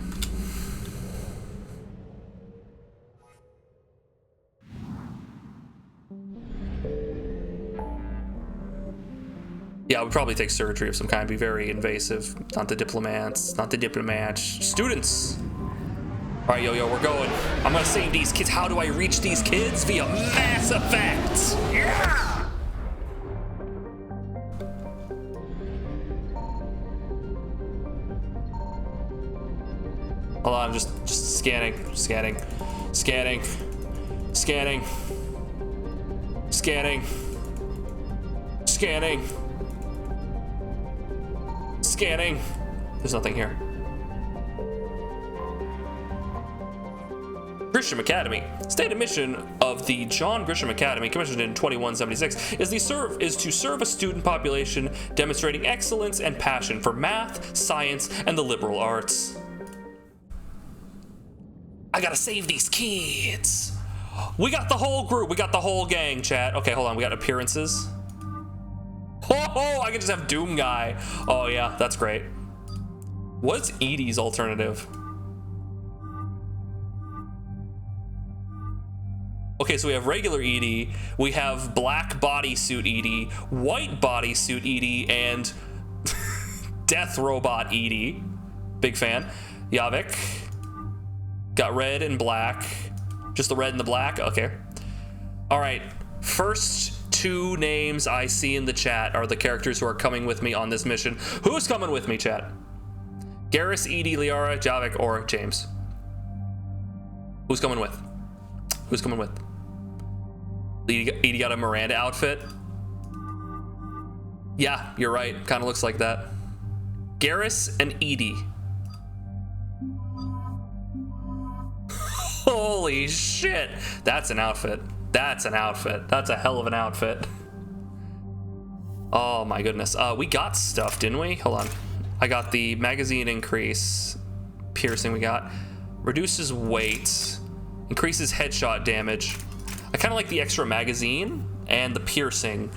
Yeah, it would probably take surgery of some kind, be very invasive. Not the diplomats, students. All right, yo, we're going. I'm gonna save these kids. How do I reach these kids? Via Mass Effect. Yeah! Hold on, I'm just scanning. Scanning. Scanning. Scanning. Scanning. There's nothing here. Grisham Academy. Stated mission of the John Grisham Academy, commissioned in 2176, is to serve a student population demonstrating excellence and passion for math, science, and the liberal arts. I gotta save these kids. We got the whole group. We got the whole gang, chat. Okay, hold on. We got appearances. Oh, I can just have Doom Guy. Oh, yeah, that's great. What's EDI's alternative? Okay, so we have regular EDI, we have black bodysuit EDI, white bodysuit EDI, and death robot EDI. Big fan. Yavik. Got red and black. Just the red and the black? Okay. All right. First two names I see in the chat are the characters who are coming with me on this mission. Who's coming with me, chat? Garrus, EDI, Liara, Javik, or James? Who's coming with? Who's coming with? EDI got a Miranda outfit. Yeah, you're right. Kind of looks like that. Garrus and EDI. Holy shit. That's an outfit. That's an outfit. That's a hell of an outfit. Oh my goodness. We got stuff, didn't we? Hold on. I got the magazine increase. Piercing we got. Reduces weight. Increases headshot damage. I kind of like the extra magazine and the piercing.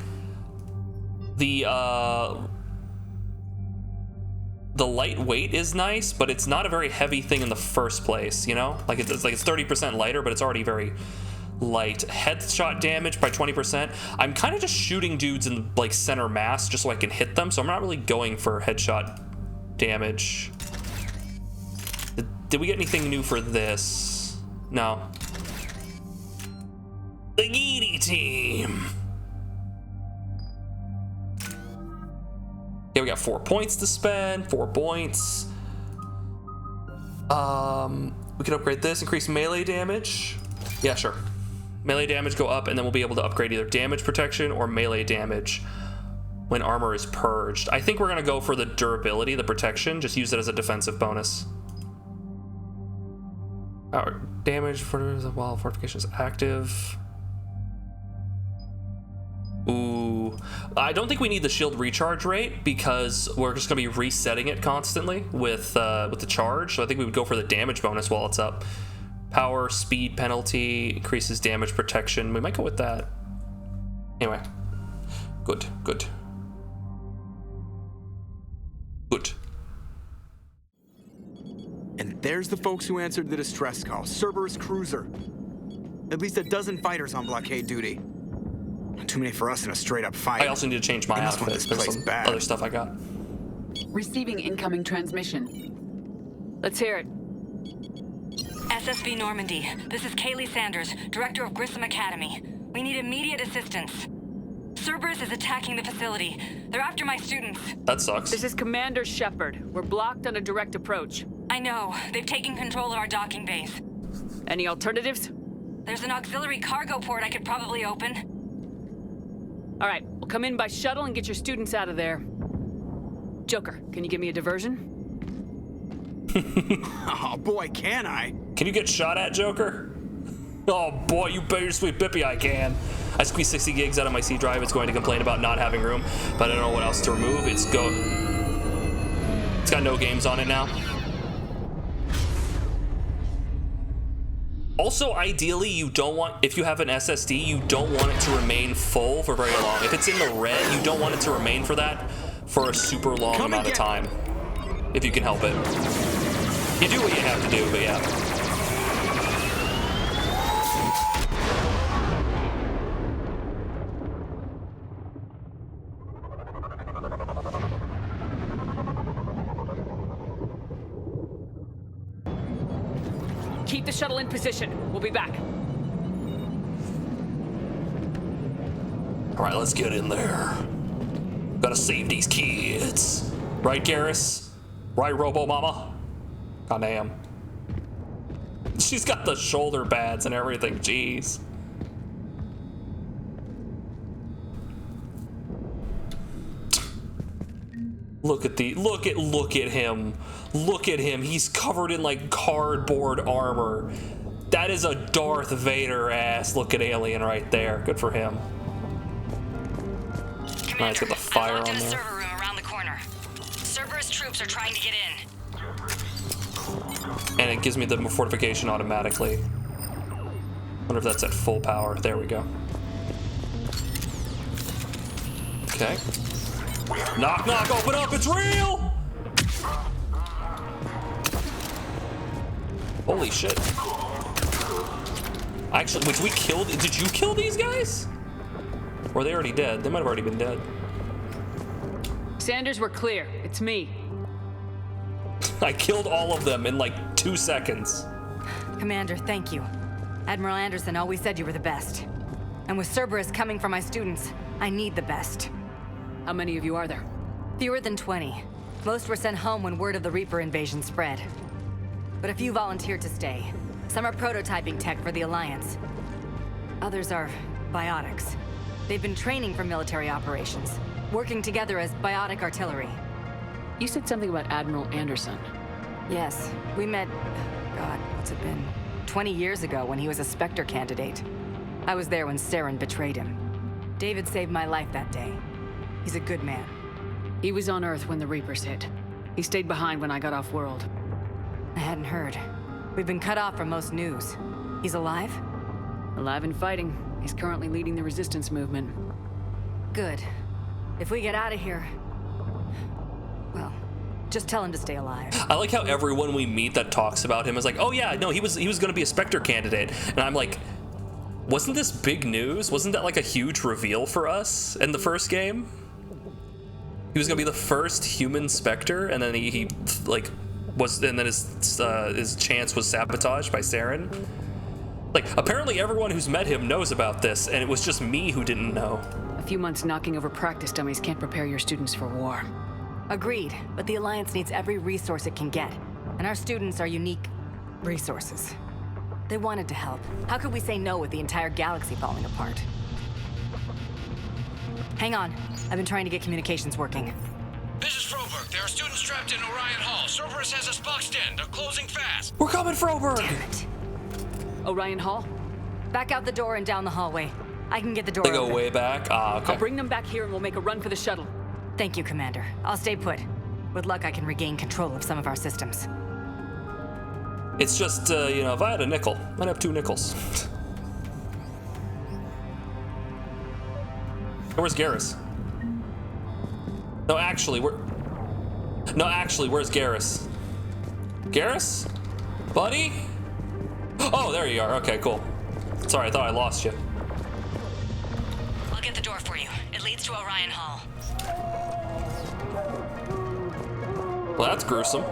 The lightweight is nice, but it's not a very heavy thing in the first place, you know? Like it's 30% lighter, but it's already very light. Headshot damage by 20%. I'm kind of just shooting dudes in like center mass just so I can hit them, so I'm not really going for headshot damage. Did we get anything new for this? No. The EDI team. Okay, we got 4 points to spend. 4 points. We can upgrade this. Increase melee damage. Yeah, sure. Melee damage go up, and then we'll be able to upgrade either damage protection or melee damage when armor is purged. I think we're gonna go for the durability, the protection. Just use it as a defensive bonus. Our damage for the while fortification is active. Ooh, I don't think we need the shield recharge rate because we're just gonna be resetting it constantly with the charge. So I think we would go for the damage bonus while it's up. Power, speed penalty, increases damage protection. We might go with that. Anyway, good. And there's the folks who answered the distress call. Cerberus cruiser. At least a dozen fighters on blockade duty. Not too many for us in a straight-up fight. I also need to change my outfit because some other stuff I got. Receiving incoming transmission. Let's hear it. SSV Normandy, this is Kaylee Sanders, Director of Grissom Academy. We need immediate assistance. Cerberus is attacking the facility. They're after my students. That sucks. This is Commander Shepard. We're blocked on a direct approach. I know. They've taken control of our docking base. Any alternatives? There's an auxiliary cargo port I could probably open. All right, we'll come in by shuttle and get your students out of there. Joker, can you give me a diversion? Oh boy, can I? Can you get shot at, Joker? Oh boy, you bet your sweet bippy I can. I squeezed 60 gigs out of my C drive. It's going to complain about not having room, but I don't know what else to remove. It's got no games on it now. Also, ideally, you don't want, if you have an SSD, you don't want it to remain full for very long. If it's in the red, you don't want it to remain for that for a super long amount of time, if you can help it. You do what you have to do, but yeah. Keep the shuttle in position. We'll be back. All right, let's get in there. Gotta save these kids. Right, Garrus? Right, Robo Mama? Goddamn. She's got the shoulder pads and everything, jeez. Look at him. Look at him. He's covered in like cardboard armor. That is a Darth Vader ass looking alien right there. Good for him. Alright, let's get the fire on in a there. server room around the corner. Cerberus troops are trying to get in. And it gives me the fortification automatically. Wonder if that's at full power. There we go. Okay. Knock, knock, open up, it's real! Holy shit. Actually, wait, did you kill these guys? Or are they already dead? They might have already been dead. Sanders, we're clear. It's me. I killed all of them in like 2 seconds. Commander, thank you. Admiral Anderson always said you were the best. And with Cerberus coming for my students, I need the best. How many of you are there? Fewer than 20. Most were sent home when word of the Reaper invasion spread. But a few volunteered to stay. Some are prototyping tech for the Alliance. Others are biotics. They've been training for military operations, working together as biotic artillery. You said something about Admiral Anderson. Yes, we met, God, what's it been? 20 years ago when he was a Spectre candidate. I was there when Saren betrayed him. David saved my life that day. He's a good man. He was on Earth when the Reapers hit. He stayed behind when I got off world. I hadn't heard. We've been cut off from most news. He's alive? Alive and fighting. He's currently leading the resistance movement. Good. If we get out of here, well, just tell him to stay alive. I like how everyone we meet that talks about him is like, oh yeah, no, he was gonna be a Spectre candidate. And I'm like, wasn't this big news? Wasn't that like a huge reveal for us in the first game? He was gonna be the first human Spectre, and then he like was, and then his chance was sabotaged by Saren. Like, apparently everyone who's met him knows about this, and it was just me who didn't know. A few months knocking over practice dummies can't prepare your students for war. Agreed, but the Alliance needs every resource it can get, and our students are unique resources. They wanted to help. How could we say no with the entire galaxy falling apart? Hang on. I've been trying to get communications working. This is Froberg. There are students trapped in Orion Hall. Cerberus has us boxed in. They're closing fast. We're coming, Froberg! Damn it. Orion Hall? Back out the door and down the hallway. I can get the door They go open. way back? Ah, okay. I'll bring them back here and we'll make a run for the shuttle. Thank you, Commander. I'll stay put. With luck, I can regain control of some of our systems. It's just, you know, if I had a nickel, I'd have 2 nickels. Where's Garrus? No, actually, where's Garrus? Garrus? Buddy? Oh, there you are. Okay, cool. Sorry, I thought I lost you. I'll get the door for you. It leads to Orion Hall. Well, that's gruesome.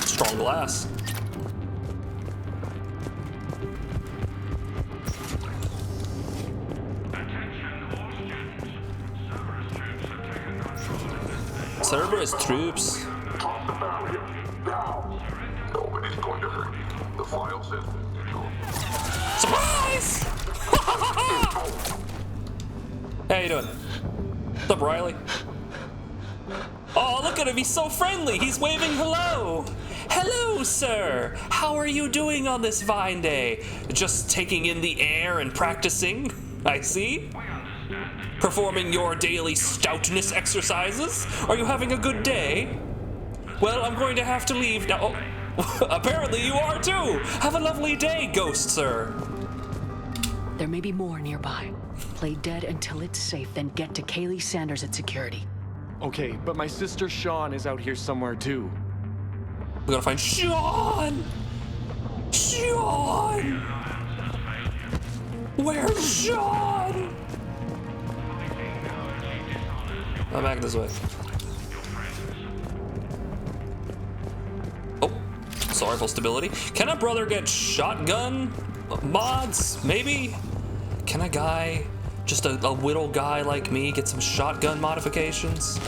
Strong glass. Cerberus troops. Nobody's going to hurt you. The file says Surprise! How you doing? What's up, Riley? Oh, look at him. He's so friendly. He's waving hello. Hello, sir. How are you doing on this Vine Day? Just taking in the air and practicing, I see. Performing your daily stoutness exercises? Are you having a good day? Well, I'm going to have to leave now. Oh, apparently you are too. Have a lovely day, ghost sir. There may be more nearby. Play dead until it's safe, then get to Kaylee Sanders at security. Okay, but my sister Sean is out here somewhere too. We gotta find Sean! Sean! Where's Sean? I'm back this way. Oh, so rifle stability. Can a brother get shotgun mods? Maybe? Can a guy, just a little guy like me, get some shotgun modifications?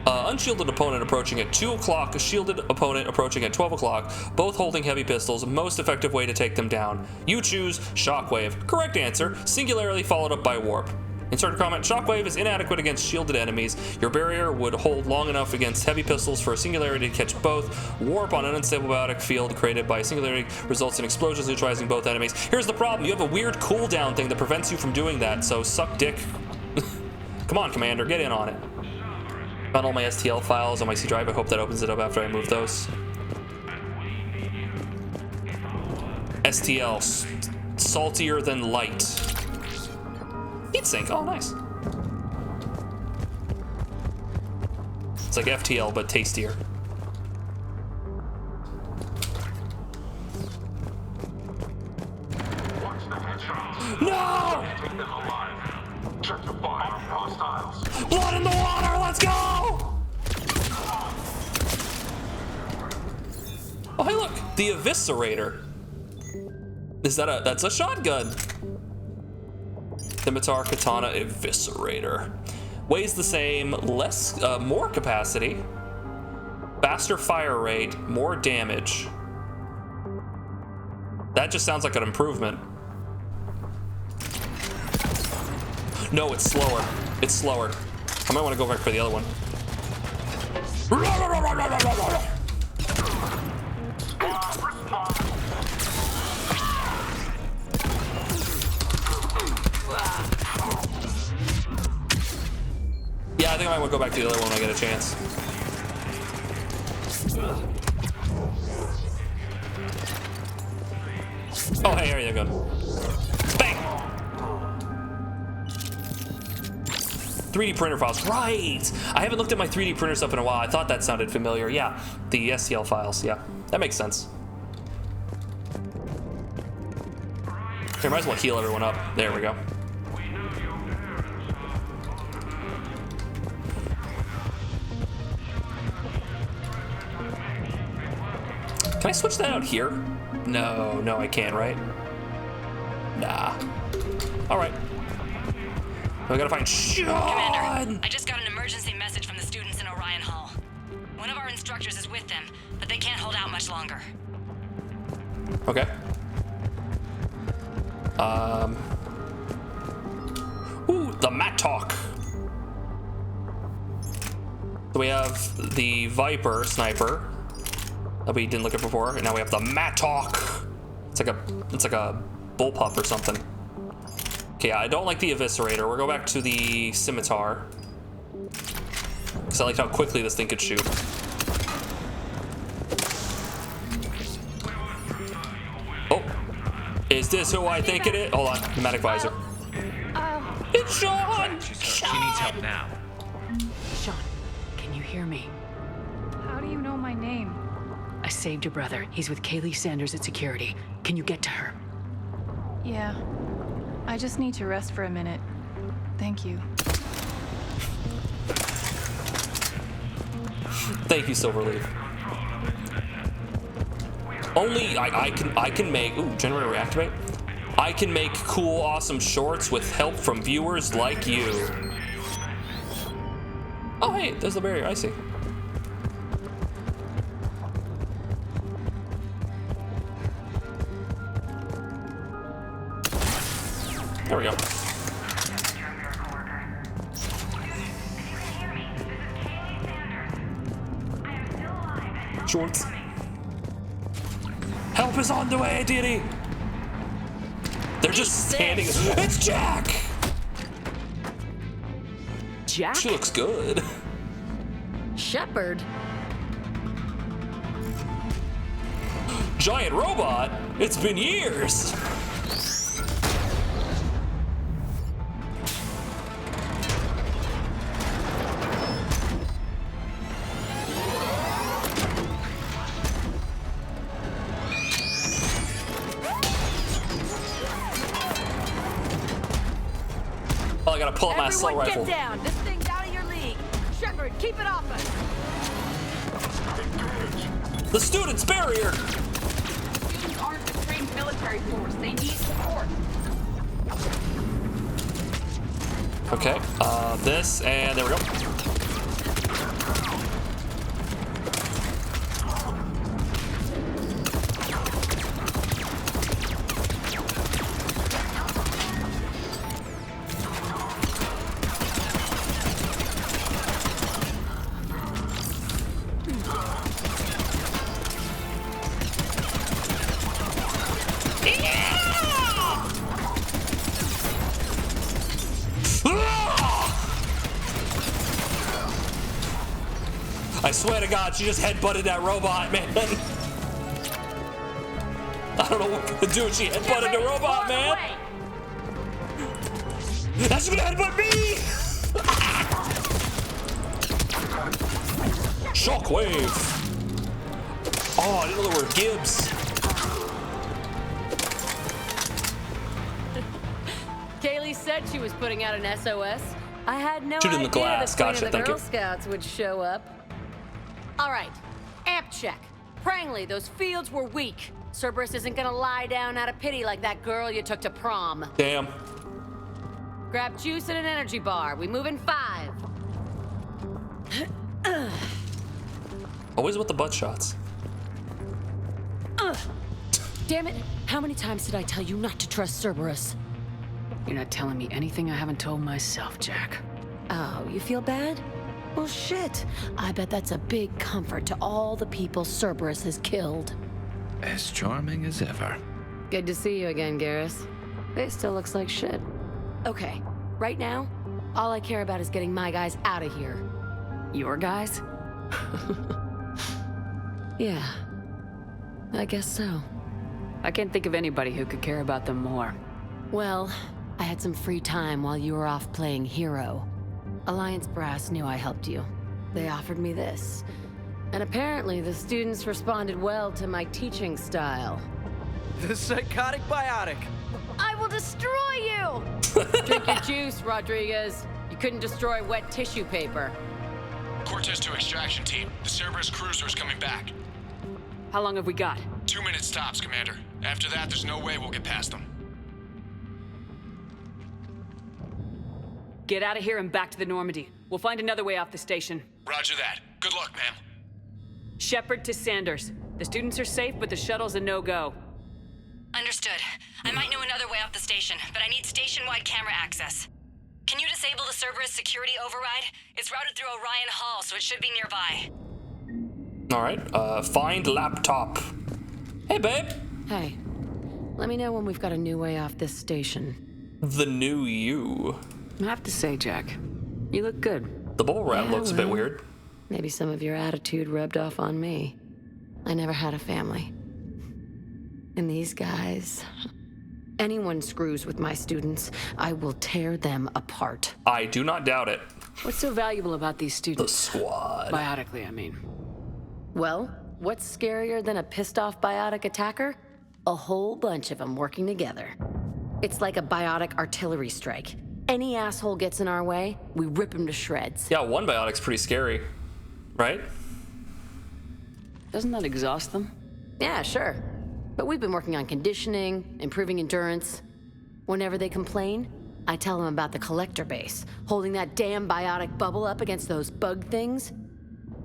Unshielded opponent approaching at 2 o'clock, a shielded opponent approaching at 12 o'clock, both holding heavy pistols, most effective way to take them down. You choose Shockwave. Correct answer, singularly followed up by Warp. Insert a comment, Shockwave is inadequate against shielded enemies. Your barrier would hold long enough against heavy pistols for a singularity to catch both. Warp on an unstable biotic field created by a singularity results in explosions neutralizing both enemies. Here's the problem, you have a weird cooldown thing that prevents you from doing that, so suck dick. Come on, Commander, get in on it. Found all my STL files on my C drive. I hope that opens it up after I move those. STL, saltier than light. Heatsink, oh nice. It's like FTL, but tastier. No! Check the fire, hostiles. Blood in the water, let's go! Oh hey look, the Eviscerator. Is that that's a shotgun. Scimitar, Katana, Eviscerator. Weighs the same, more capacity, faster fire rate, more damage. That just sounds like an improvement. No, it's slower. It's slower. I might want to go back for the other one. Yeah, I think I might want to go back to the other one when I get a chance. Oh, hey, there you go. Bang! 3D printer files, right! I haven't looked at my 3D printer stuff in a while. I thought that sounded familiar. Yeah, the STL files, yeah. That makes sense. Here, might as well heal everyone up. There we go. Can I switch that out here? No, I can't, right? Nah. All right. We gotta find Sean! Commander, I just got an emergency message from the students in Orion Hall. One of our instructors is with them, but they can't hold out much longer. Okay. Ooh, the Mattock. So we have the Viper sniper that we didn't look at before, and now we have the Mattock. It's like a bullpup or something. Okay, I don't like the Eviscerator. We'll go back to the Scimitar, because I like how quickly this thing could shoot. Oh, is this who I think it is? Hold on, pneumatic visor. It's Sean! She needs help now. Sean, can you hear me? How do you know my name? I saved your brother. He's with Kaylee Sanders at security. Can you get to her? Yeah. I just need to rest for a minute. Thank you. Thank you, Silverleaf. Only I can make generator reactivate. I can make cool, awesome shorts with help from viewers like you. Oh hey, there's the barrier. I see. There we go. Shorts. Help is on the way, Diddy. They're just standing. It's Jack. Jack? She looks good. Shepard. Giant robot. It's been years. Oh, I gotta pull up my assault rifle. Get down. This thing's out of your league. Shepard, keep it off us. The student's barrier. Students aren't a trained military force. They need support. Okay, this, and there we go. I swear to God, she just headbutted that robot, man. I don't know what to do. She headbutted the robot, man. That's gonna headbutt me. Shockwave. Oh, I didn't know there were Gibbs. Kaylee said she was putting out an SOS. I had no Shoot in idea the glass. the Queen Gotcha, of the thank you. Girl Scouts would show up. All right, amp check. Prangley, those fields were weak. Cerberus isn't gonna lie down out of pity like that girl you took to prom. Damn. Grab juice and an energy bar. We move in 5. Always with the butt shots. Damn it! How many times did I tell you not to trust Cerberus? You're not telling me anything I haven't told myself, Jack. Oh, you feel bad? Well, shit. I bet that's a big comfort to all the people Cerberus has killed. As charming as ever. Good to see you again, Garrus. It still looks like shit. Okay, right now, all I care about is getting my guys out of here. Your guys? Yeah, I guess so. I can't think of anybody who could care about them more. Well, I had some free time while you were off playing hero. Alliance Brass knew I helped you. They offered me this. And apparently the students responded well to my teaching style. The psychotic biotic. I will destroy you! Drink your juice, Rodriguez. You couldn't destroy wet tissue paper. Cortez to extraction team. The Cerberus cruiser is coming back. How long have we got? 2 minutes tops, Commander. After that, there's no way we'll get past them. Get out of here and back to the Normandy. We'll find another way off the station. Roger that. Good luck, ma'am. Shepard to Sanders. The students are safe, but the shuttle's a no-go. Understood. I might know another way off the station, but I need station-wide camera access. Can you disable the Cerberus security override? It's routed through Orion Hall, so it should be nearby. All right. Find laptop. Hey, babe. Hey, let me know when we've got a new way off this station. The new you. I have to say, Jack, you look good. The bubble wrap looks a bit weird. Maybe some of your attitude rubbed off on me. I never had a family. And these guys... Anyone screws with my students, I will tear them apart. I do not doubt it. What's so valuable about these students? The squad. Biotically, I mean. Well, what's scarier than a pissed-off biotic attacker? A whole bunch of them working together. It's like a biotic artillery strike. Any asshole gets in our way, we rip him to shreds. Yeah, one biotic's pretty scary, right? Doesn't that exhaust them? Yeah, sure. But we've been working on conditioning, improving endurance. Whenever they complain, I tell them about the collector base, holding that damn biotic bubble up against those bug things.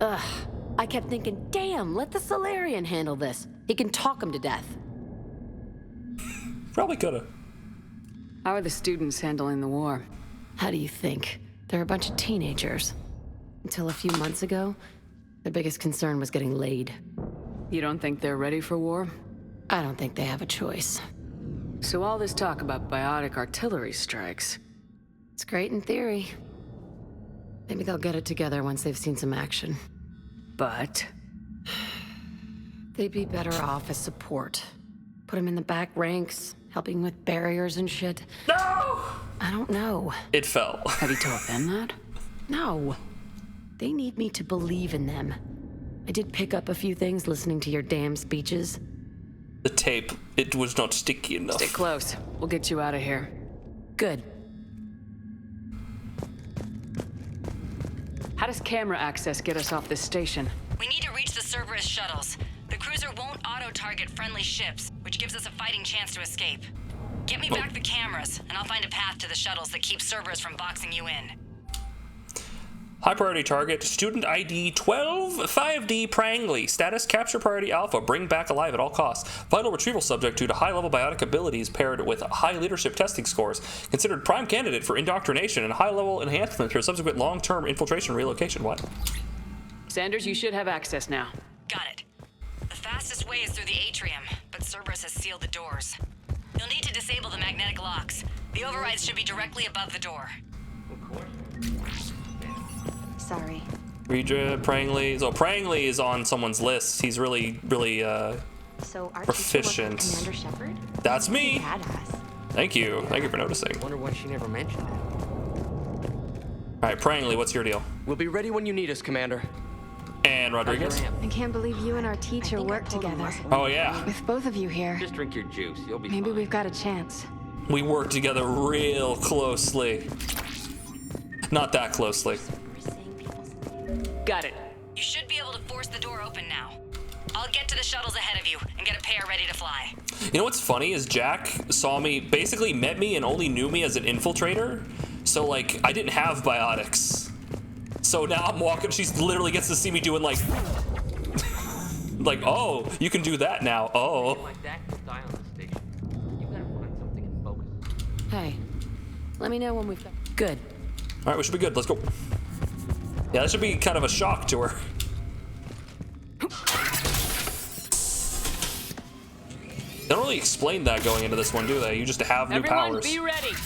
Ugh, I kept thinking, damn, let the Solarian handle this. He can talk them to death. Probably coulda. How are the students handling the war? How do you think? They're a bunch of teenagers. Until a few months ago, their biggest concern was getting laid. You don't think they're ready for war? I don't think they have a choice. So all this talk about biotic artillery strikes, it's great in theory. Maybe they'll get it together once they've seen some action. But they'd be better off as support. Put them in the back ranks, helping with barriers and shit. No! I don't know. It fell. Have you told them that? No. They need me to believe in them. I did pick up a few things listening to your damn speeches. The tape, it was not sticky enough. Stay close. We'll get you out of here. Good. How does camera access get us off this station? We need to reach the Cerberus shuttles. The cruiser won't auto-target friendly ships, which gives us a fighting chance to escape. Get me back the cameras, and I'll find a path to the shuttles that keeps Cerberus from boxing you in. High priority target, student ID 12-5D Prangley. Status, capture priority alpha, bring back alive at all costs. Vital retrieval subject due to high-level biotic abilities paired with high leadership testing scores. Considered prime candidate for indoctrination and high-level enhancement for subsequent long-term infiltration and relocation. What? Sanders, you should have access now. Got it. The fastest way is through the atrium, but Cerberus has sealed the doors. You'll need to disable the magnetic locks. The overrides should be directly above the door. Sorry. Prangley. So Prangley is on someone's list. He's really So our proficient. teacher worked with Commander Shepard? That's me. Badass. Thank you. Thank you for noticing. Wonder why she never mentioned it. All right, Prangley, what's your deal? We'll be ready when you need us, Commander. And Rodriguez. I can't believe you and our teacher work together. Oh yeah. With both of you here, Just drink your juice. You'll be maybe fine. we've got a chance. We work together real closely. Not that closely. Got it. You should be able to force the door open now. I'll get to the shuttles ahead of you and get a pair ready to fly. You know what's funny is Jack saw me, basically met me and only knew me as an infiltrator. So like, I didn't have biotics. So now I'm walking, she literally gets to see me doing like, like, oh, you can do that now, oh. Hey, let me know when we've got... Good. All right, we should be good, let's go. Yeah, that should be kind of a shock to her. They don't really explain that going into this one, do they? You just have new powers. Everyone be ready.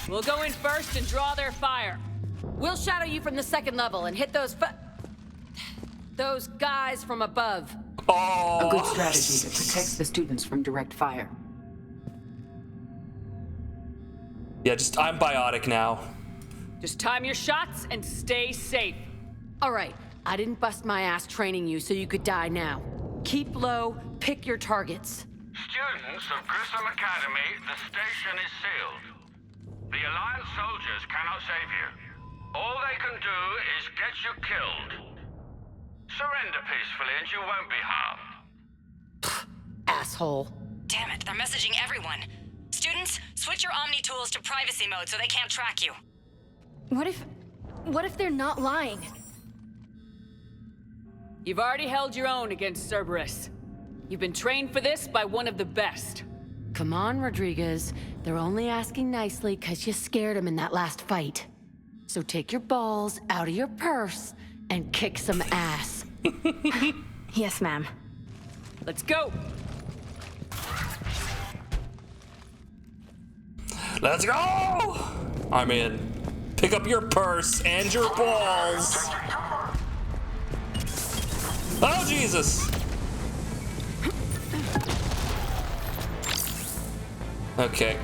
We'll go in first and draw their fire. We'll shadow you from the second level and hit those guys from above. Oh. A good strategy that protects the students from direct fire. Yeah, I'm biotic now. Just time your shots and stay safe. All right, I didn't bust my ass training you so you could die now. Keep low, pick your targets. Students of Grissom Academy, the station is sealed. The Alliance soldiers cannot save you. All they can do is get you killed. Surrender peacefully and you won't be harmed. Asshole. Damn it, they're messaging everyone. Students, switch your Omni tools to privacy mode so they can't track you. What if they're not lying? You've already held your own against Cerberus. You've been trained for this by one of the best. Come on, Rodriguez. They're only asking nicely because you scared them in that last fight. So take your balls out of your purse and kick some ass. Yes, ma'am. Let's go. Let's go! I'm in. Pick up your purse and your balls. Oh, Jesus. Okay.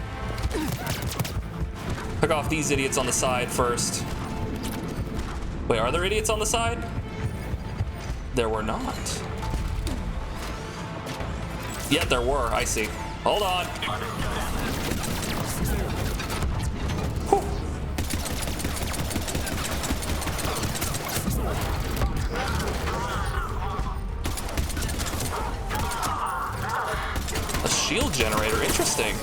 Pick off these idiots on the side first. Wait, are there idiots on the side? There were not. Yeah, there were. I see. Hold on. Whew. A shield generator. Interesting.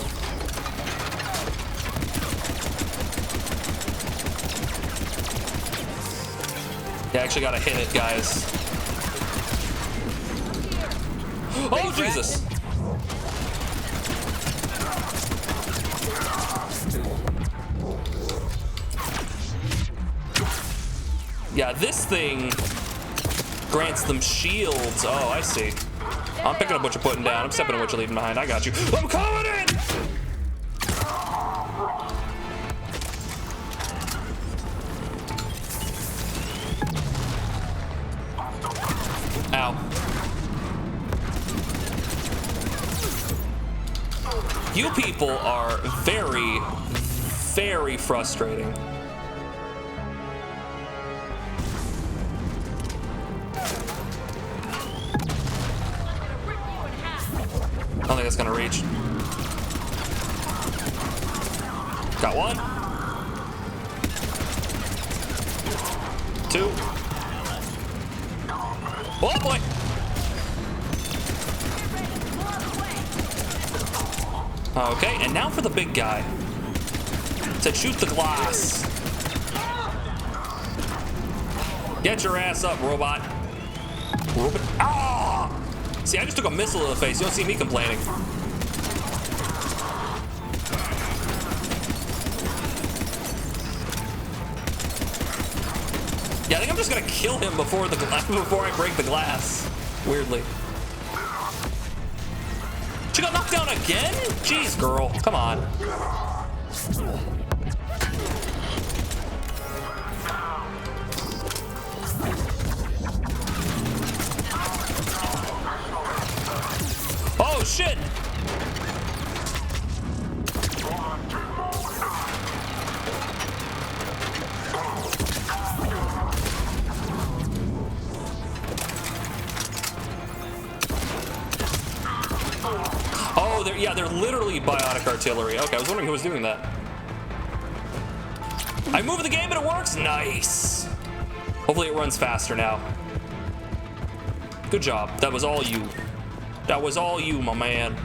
Yeah, I actually gotta hit it, guys. Oh, Jesus! Yeah, this thing grants them shields. Oh, I see. I'm picking up what you're putting down. I'm stepping on what you're leaving behind. I got you. I'm coming in! Ow. You people are very, very frustrating. I don't think that's gonna reach. Got one. Two. Oh boy! Okay, and now for the big guy. To shoot the glass. Get your ass up, robot. Robot. Ah! See, I just took a missile to the face. You don't see me complaining. Yeah, I think I'm just gonna kill him before the before I break the glass. Weirdly. She got knocked down again? Jeez, girl. Come on. literally biotic artillery. Okay, I was wondering who was doing that. I moved the game and it works. Nice. Hopefully it runs faster now. Good job. That was all you. That was all you, my man.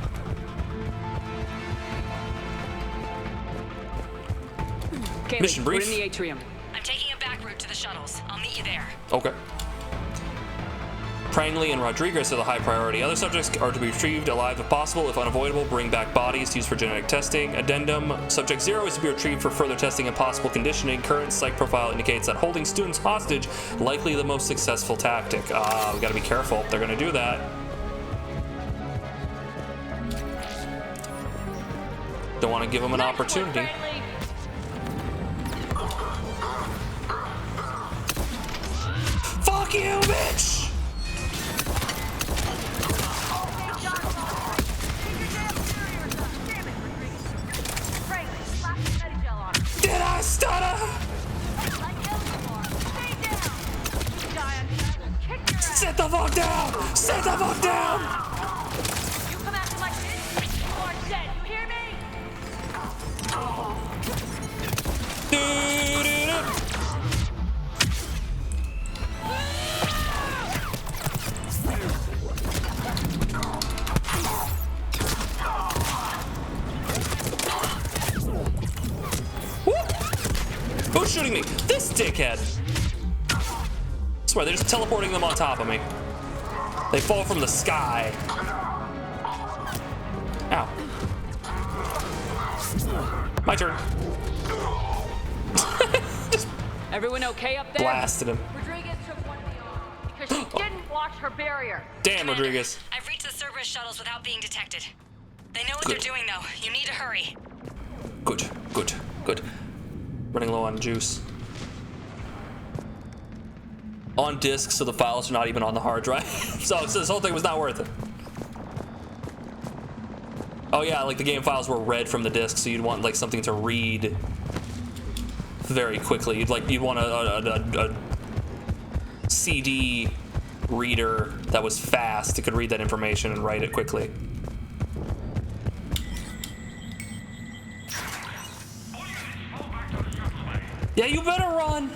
Kaylee, Mission brief. We're in the atrium. I'm taking a back route to the shuttles. I'll meet you there. Okay. Prangley and Rodriguez are the high priority. Other subjects are to be retrieved alive if possible. If unavoidable, bring back bodies to use for genetic testing. Addendum, Subject 0 is to be retrieved for further testing and possible conditioning. Current psych profile indicates that holding students hostage likely the most successful tactic. We gotta be careful. They're gonna do that. Don't want to give them an opportunity. Fuck you, bitch! Did I stutter? Sit the fuck down! Sit the fuck down! You come at me like this, you are dead. You hear me? Who's shooting me? This dickhead! I swear, they're just teleporting them on top of me. They fall from the sky. Ow. My turn. Everyone okay up there? Blasted him. Rodriguez took one beyond because she didn't watch her barrier. Damn, Rodriguez. I've reached the Cerberus shuttles without being detected. They know what they're doing, though. You need to hurry. Good, good, good. Running low on juice. On disk, so the files are not even on the hard drive. So this whole thing was not worth it. Oh yeah, like the game files were read from the disk, so you'd want like something to read very quickly. You'd want a CD reader that was fast. It could read that information and write it quickly. Yeah, you better run.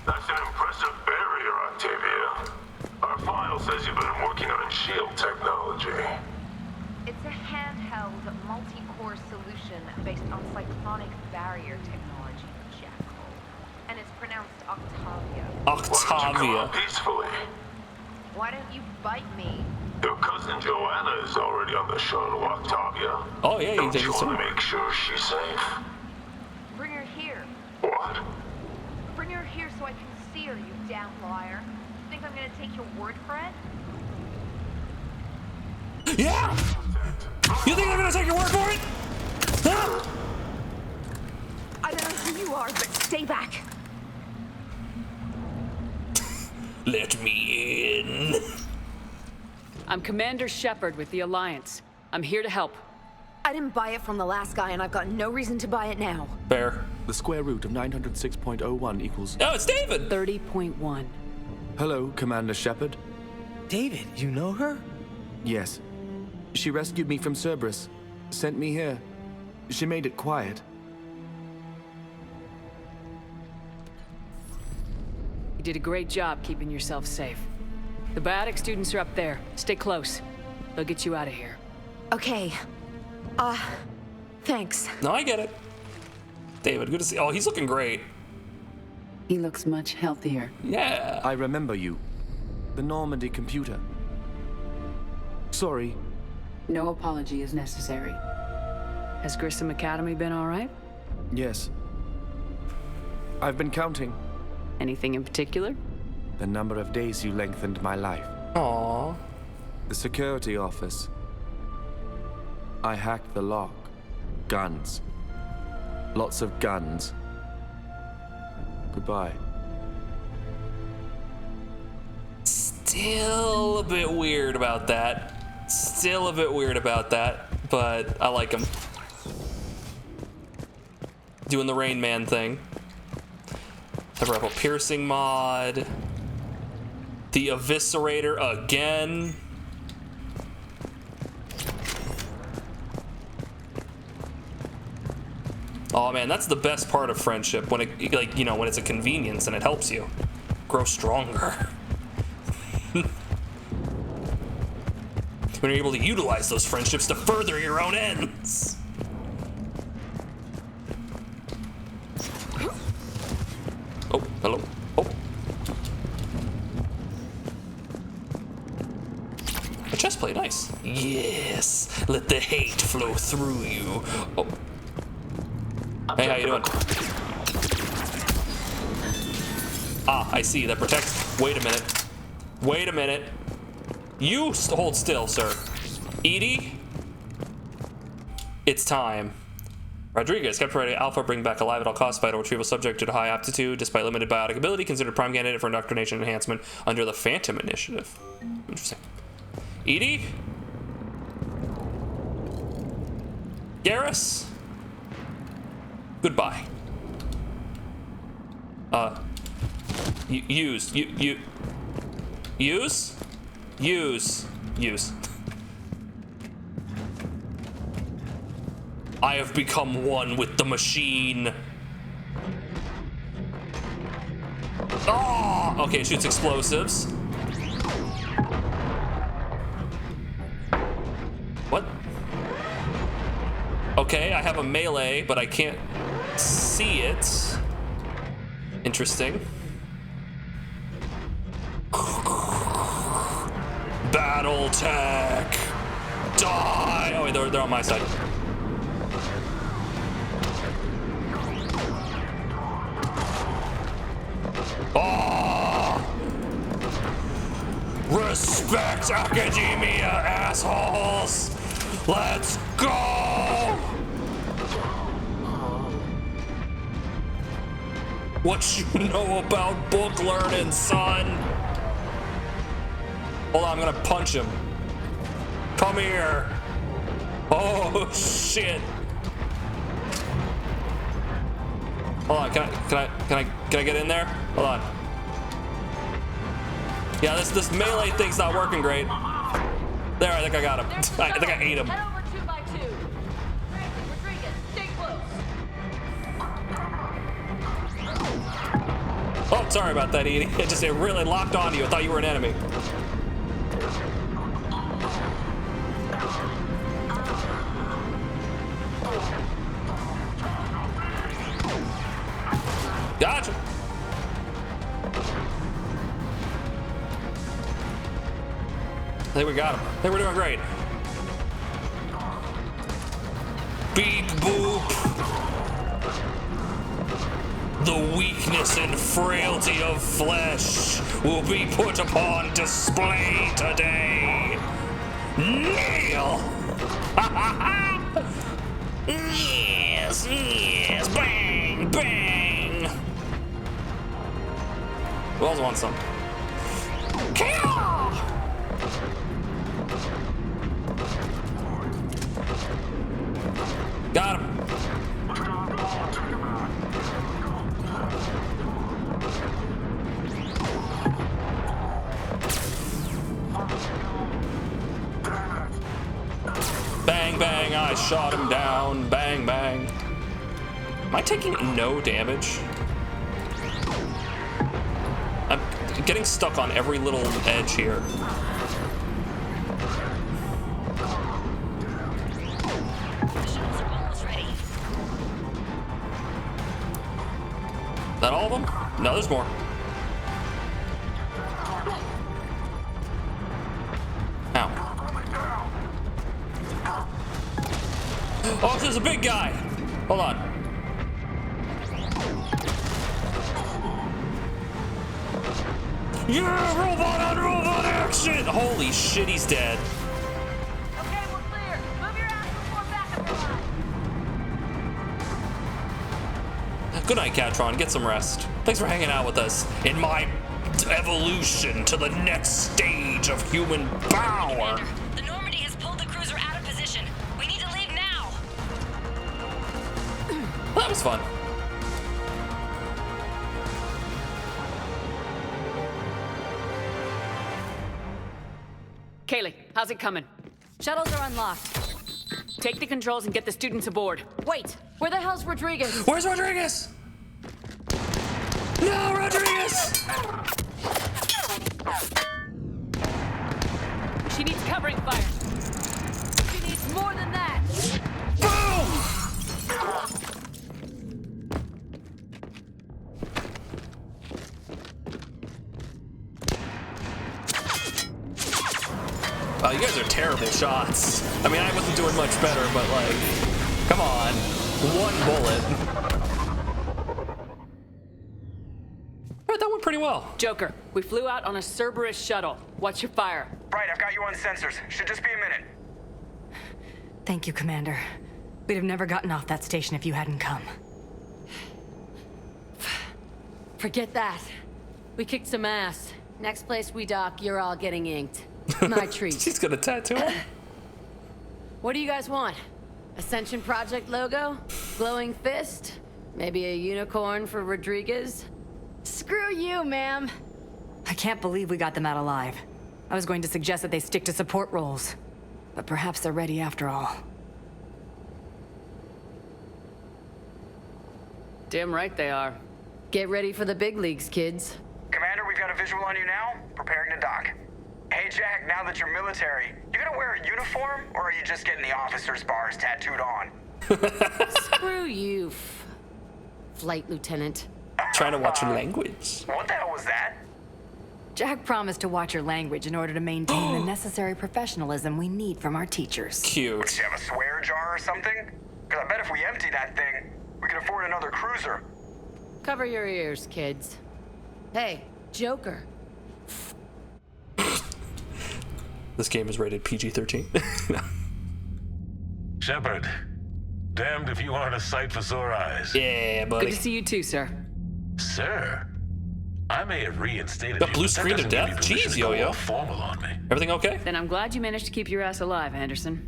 That's an impressive barrier, Octavia. Our file says you've been working on shield technology. It's a handheld, multi-core solution based on cyclonic barrier technology, Jackal. And it's pronounced Octavia. Octavia. Peacefully. Why don't you bite me? Your cousin Joanna is already on the shuttle, Octavia. Oh yeah, Don't you want to make sure she's safe? Bring her here. What? Bring her here so I can see her, you damn liar. Think I'm gonna take your word for it? Yeah! You think I'm gonna take your word for it? Huh? I don't know who you are, but stay back. Let me in. I'm Commander Shepard with the Alliance. I'm here to help. I didn't buy it from the last guy, and I've got no reason to buy it now. Fair. The square root of 906.01 equals... Oh, it's David! 30.1. Hello, Commander Shepard. David, you know her? Yes. She rescued me from Cerberus. Sent me here. She made it quiet. You did a great job keeping yourself safe. The biotic students are up there. Stay close. They'll get you out of here. Okay. Thanks. No, I get it. David, good to see. Oh, he's looking great. He looks much healthier. Yeah. I remember you. The Normandy computer. Sorry. No apology is necessary. Has Grissom Academy been all right? Yes. I've been counting. Anything in particular? The number of days you lengthened my life. Aww. The security office. I hacked the lock. Guns. Lots of guns. Goodbye. Still a bit weird about that. Still a bit weird about that, but I like him. Doing the Rain Man thing. Cover up a piercing mod. The Eviscerator again. Oh man, that's the best part of friendship, when it, like, you know, when it's a convenience and it helps you grow stronger. When you're able to utilize those friendships to further your own ends. Oh, hello. Oh. A chest plate, nice. Yes, let the hate flow through you. Oh. Hey, how you doing? Ah, I see, that protects. Wait a minute. Wait a minute. You hold still, sir. EDI? It's time. Rodriguez, kept ready. Alpha, bring back alive at all costs. Vital retrieval subject to high aptitude, despite limited biotic ability. Considered prime candidate for indoctrination enhancement under the Phantom Initiative. Interesting. EDI? Garrus? Goodbye. Use. I have become one with the machine. Oh! Okay, it shoots explosives. What? Okay, I have a melee, but I can't see it. Interesting. Battle tech! Die! Oh wait, they're on my side. Oh! Respect academia, assholes! Let's go! What you know about book learning, son? Hold on, I'm gonna punch him. Come here. Oh shit. Hold on, can I get in there? Hold on. Yeah, this melee thing's not working great. There, I think I got him. I think I ate him. Head over 2x2. Rodriguez, stay close. Oh, sorry about that, Edie. It really locked onto you. I thought you were an enemy. Gotcha. I think we got him. I think we're doing great. Beep boop. The weakness and frailty of flesh will be put upon display today. Nail. Yes, yes. Bang, bang. Who else wants some? Kill! Got him. Bang, bang, I shot him down. Bang, bang. Am I taking no damage? I'm getting stuck on every little edge here. Is that all of them? No, there's more. Ow. Oh, there's a big guy. Hold on. Yeah, robot on robot action! Holy shit, he's dead. Okay, we're clear. Move your ass before backup arrives. Good night, Catron. Get some rest. Thanks for hanging out with us in my evolution to the next stage of human power. Commander, the Normandy has pulled the cruiser out of position. We need to leave now. That was fun. Kaylee, how's it coming? Shuttles are unlocked. Take the controls and get the students aboard. Wait, where the hell's Rodriguez? Where's Rodriguez? No, Rodriguez! She needs covering fire. She needs more than that. Boom! Oh, you guys are terrible shots. I mean, I wasn't doing much better, but like, come on. One bullet. Alright, that went pretty well. Joker, we flew out on a Cerberus shuttle. What's your fire? Right, I've got you on sensors. Should just be a minute. Thank you, Commander. We'd have never gotten off that station if you hadn't come. Forget that. We kicked some ass. Next place we dock, you're all getting inked. My treat. She's gonna tattoo him. What do you guys want? Ascension Project logo? Glowing fist? Maybe a unicorn for Rodriguez? Screw you, ma'am. I can't believe we got them out alive. I was going to suggest that they stick to support roles. But perhaps they're ready after all. Damn right they are. Get ready for the big leagues, kids. Commander, we've got a visual on you now. Preparing to dock. Hey, Jack, now that you're military, you gonna wear a uniform, or are you just getting the officer's bars tattooed on? Screw you, Flight Lieutenant. Trying to watch your language. What the hell was that? Jack promised to watch your language in order to maintain the necessary professionalism we need from our teachers. Cute. Does she have a swear jar or something? Because I bet if we empty that thing, we can afford another cruiser. Cover your ears, kids. Hey, Joker. This game is rated PG-13. Shepard, damned if you aren't a sight for sore eyes. Yeah, buddy. Good to see you too, sir. Sir, I may have reinstated Got you, blue but that screen to doesn't give death? you permission Jeez, to go Yo-Yo. all formal on me. Everything okay? Then I'm glad you managed to keep your ass alive, Anderson.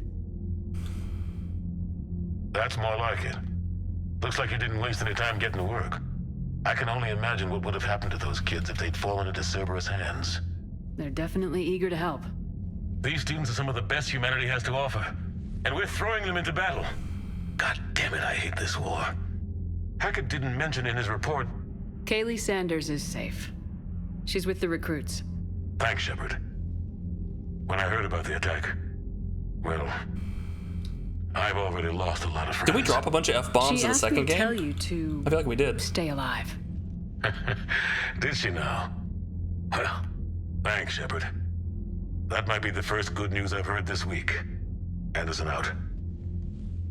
That's more like it. Looks like you didn't waste any time getting to work. I can only imagine what would have happened to those kids if they'd fallen into Cerberus' hands. They're definitely eager to help. These students are some of the best humanity has to offer, and we're throwing them into battle. God damn it, I hate this war. Hackett didn't mention in his report. Kaylee Sanders is safe. She's with the recruits. Thanks, Shepard. When I heard about the attack, well, I've already lost a lot of friends. Did we drop a bunch of F-bombs in the second game? She asked me to tell you to... I feel like we did. Stay alive. Did she now? Well, thanks, Shepard. That might be the first good news I've heard this week. Anderson out.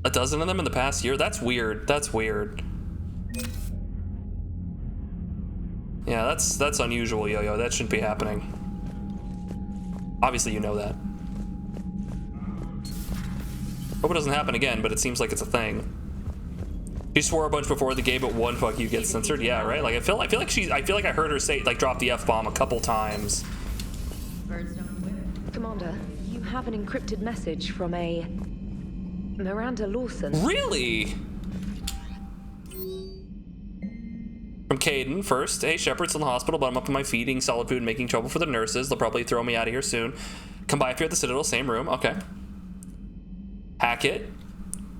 A dozen of them in the past year? That's weird. That's weird. Yeah, that's unusual, Yo-Yo. That shouldn't be happening. Obviously you know that. Hope it doesn't happen again, but it seems like it's a thing. She swore a bunch before the game, but one fuck you gets censored. Yeah, right? Like I feel like I heard her say, like, drop the F-bomb a couple times. Commander, you have an encrypted message from a Miranda Lawson. Really? From Caden first. Hey, Shepard's in the hospital, but I'm up on my feet eating solid food and making trouble for the nurses. They'll probably throw me out of here soon. Come by if you're at the Citadel, same room. Okay. Hackett.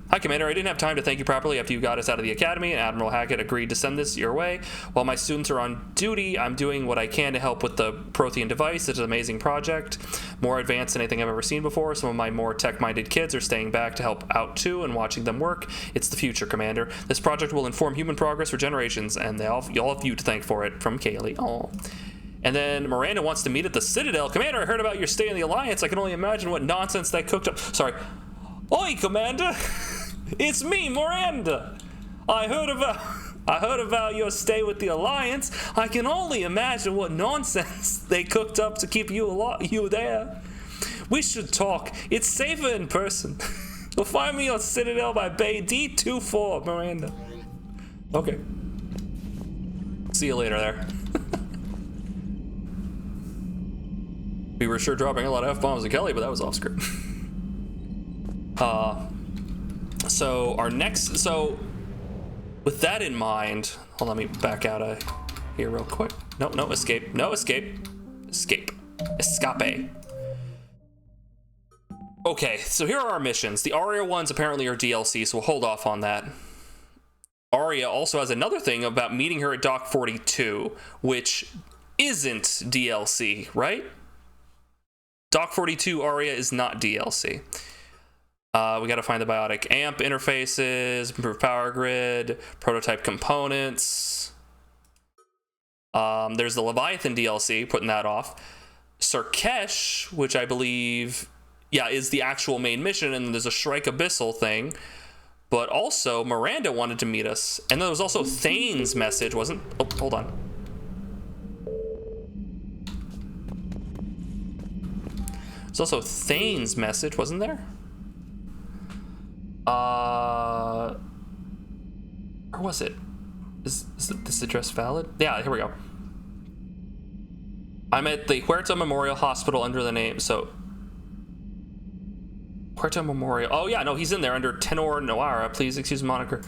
Hi, Commander. I didn't have time to thank you properly after you got us out of the academy, and Admiral Hackett agreed to send this your way. While my students are on duty, I'm doing what I can to help with the Prothean device. It's an amazing project, more advanced than anything I've ever seen before. Some of my more tech-minded kids are staying back to help out too and watching them work. It's the future, Commander. This project will inform human progress for generations, and y'all have you to thank for it. From Kaylee. Aww. And then Miranda wants to meet at the Citadel. Commander, I heard about your stay in the Alliance. I can only imagine what nonsense they cooked up. Sorry. Oi, Commander! It's me, Miranda! I heard about your stay with the Alliance. I can only imagine what nonsense they cooked up to keep you there. We should talk. It's safer in person. You'll find me on Citadel by Bay D24, Miranda. Okay. See you later there. We were sure dropping a lot of F-bombs at Kelly, but that was off script. So our next, with that in mind, hold on, let me back out of here real quick. No, escape, no escape, escape, escape. Okay, so here are our missions. The Aria ones apparently are DLC, so we'll hold off on that. Aria also has another thing about meeting her at Dock 42, which isn't DLC, right? Dock 42 Aria is not DLC. We gotta find the biotic amp interfaces, improve power grid, prototype components. There's the Leviathan DLC, putting that off. Sarkesh, which I believe, yeah, is the actual main mission, and there's a Shrike Abyssal thing. But also, Miranda wanted to meet us. And there was also Thane's message, wasn't? Oh, hold on. There's also Thane's message, wasn't there? Or was it? Is this address valid? Yeah, here we go. I'm at the Huerta Memorial Hospital under the name, so... Huerta Memorial. Oh yeah, no, he's in there under Tenor Noara. Please excuse the moniker.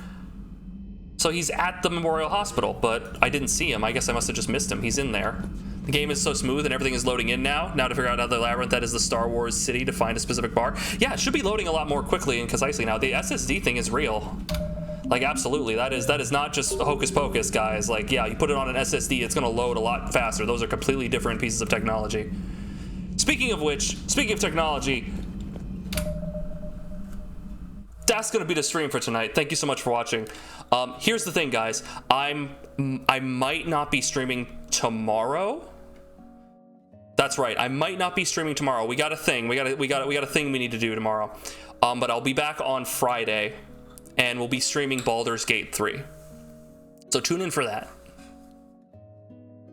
So he's at the Memorial Hospital, but I didn't see him. I guess I must have just missed him. He's in there. The game is so smooth and everything is loading in now. Now to figure out how the labyrinth that is the Star Wars city to find a specific bar. Yeah, it should be loading a lot more quickly and concisely now. The SSD thing is real. Like, absolutely. That is not just hocus pocus, guys. Like, yeah, you put it on an SSD, it's gonna load a lot faster. Those are completely different pieces of technology. Speaking of which, speaking of technology, that's gonna be the stream for tonight. Thank you so much for watching. Here's the thing, guys. I might not be streaming tomorrow. That's right. I might not be streaming tomorrow. We got a thing. We got a thing we need to do tomorrow. But I'll be back on Friday, and we'll be streaming Baldur's Gate 3. So tune in for that.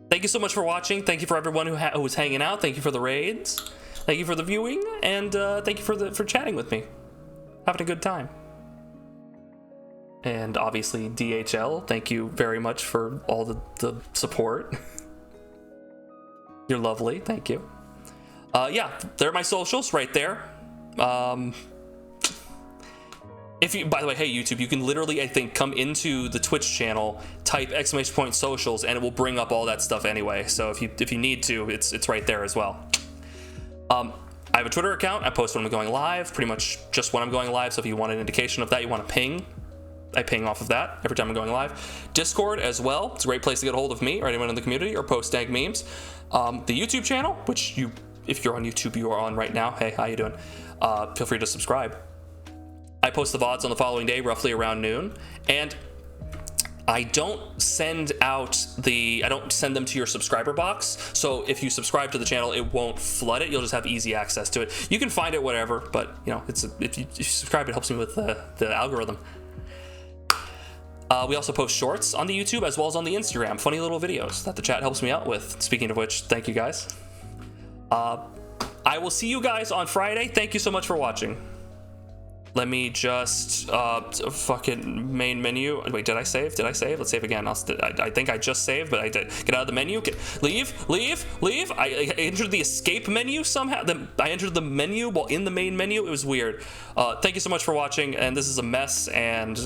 Thank you so much for watching. Thank you for everyone who was hanging out. Thank you for the raids. Thank you for the viewing, and thank you for chatting with me. Having a good time. And obviously DHL, thank you very much for all the support. You're lovely, thank you. Yeah, there are my socials right there. If you, by the way, hey YouTube, you can literally, I think, come into the Twitch channel, type !socials, and it will bring up all that stuff anyway. So if you need to, it's right there as well. I have a Twitter account. I post when I'm going live, pretty much just when I'm going live. So if you want an indication of that, you want to ping, I ping off of that every time I'm going live. Discord as well. It's a great place to get a hold of me or anyone in the community or post dank memes. The YouTube channel, which if you're on YouTube, you are on right now. Hey, how you doing? Feel free to subscribe. I post the VODs on the following day, roughly around noon. And I don't send them to your subscriber box. So if you subscribe to the channel, it won't flood it. You'll just have easy access to it. You can find it whatever, but you know, if you subscribe, it helps me with the algorithm. We also post shorts on the YouTube as well as on the Instagram. Funny little videos that the chat helps me out with. Speaking of which, thank you guys. I will see you guys on Friday. Thank you so much for watching. Let me just fucking main menu. Wait, did I save? Did I save? Let's save again. I think I just saved, but I did. Get out of the menu. Leave. I entered the escape menu somehow. I entered the menu while in the main menu. It was weird. Thank you so much for watching. And this is a mess. And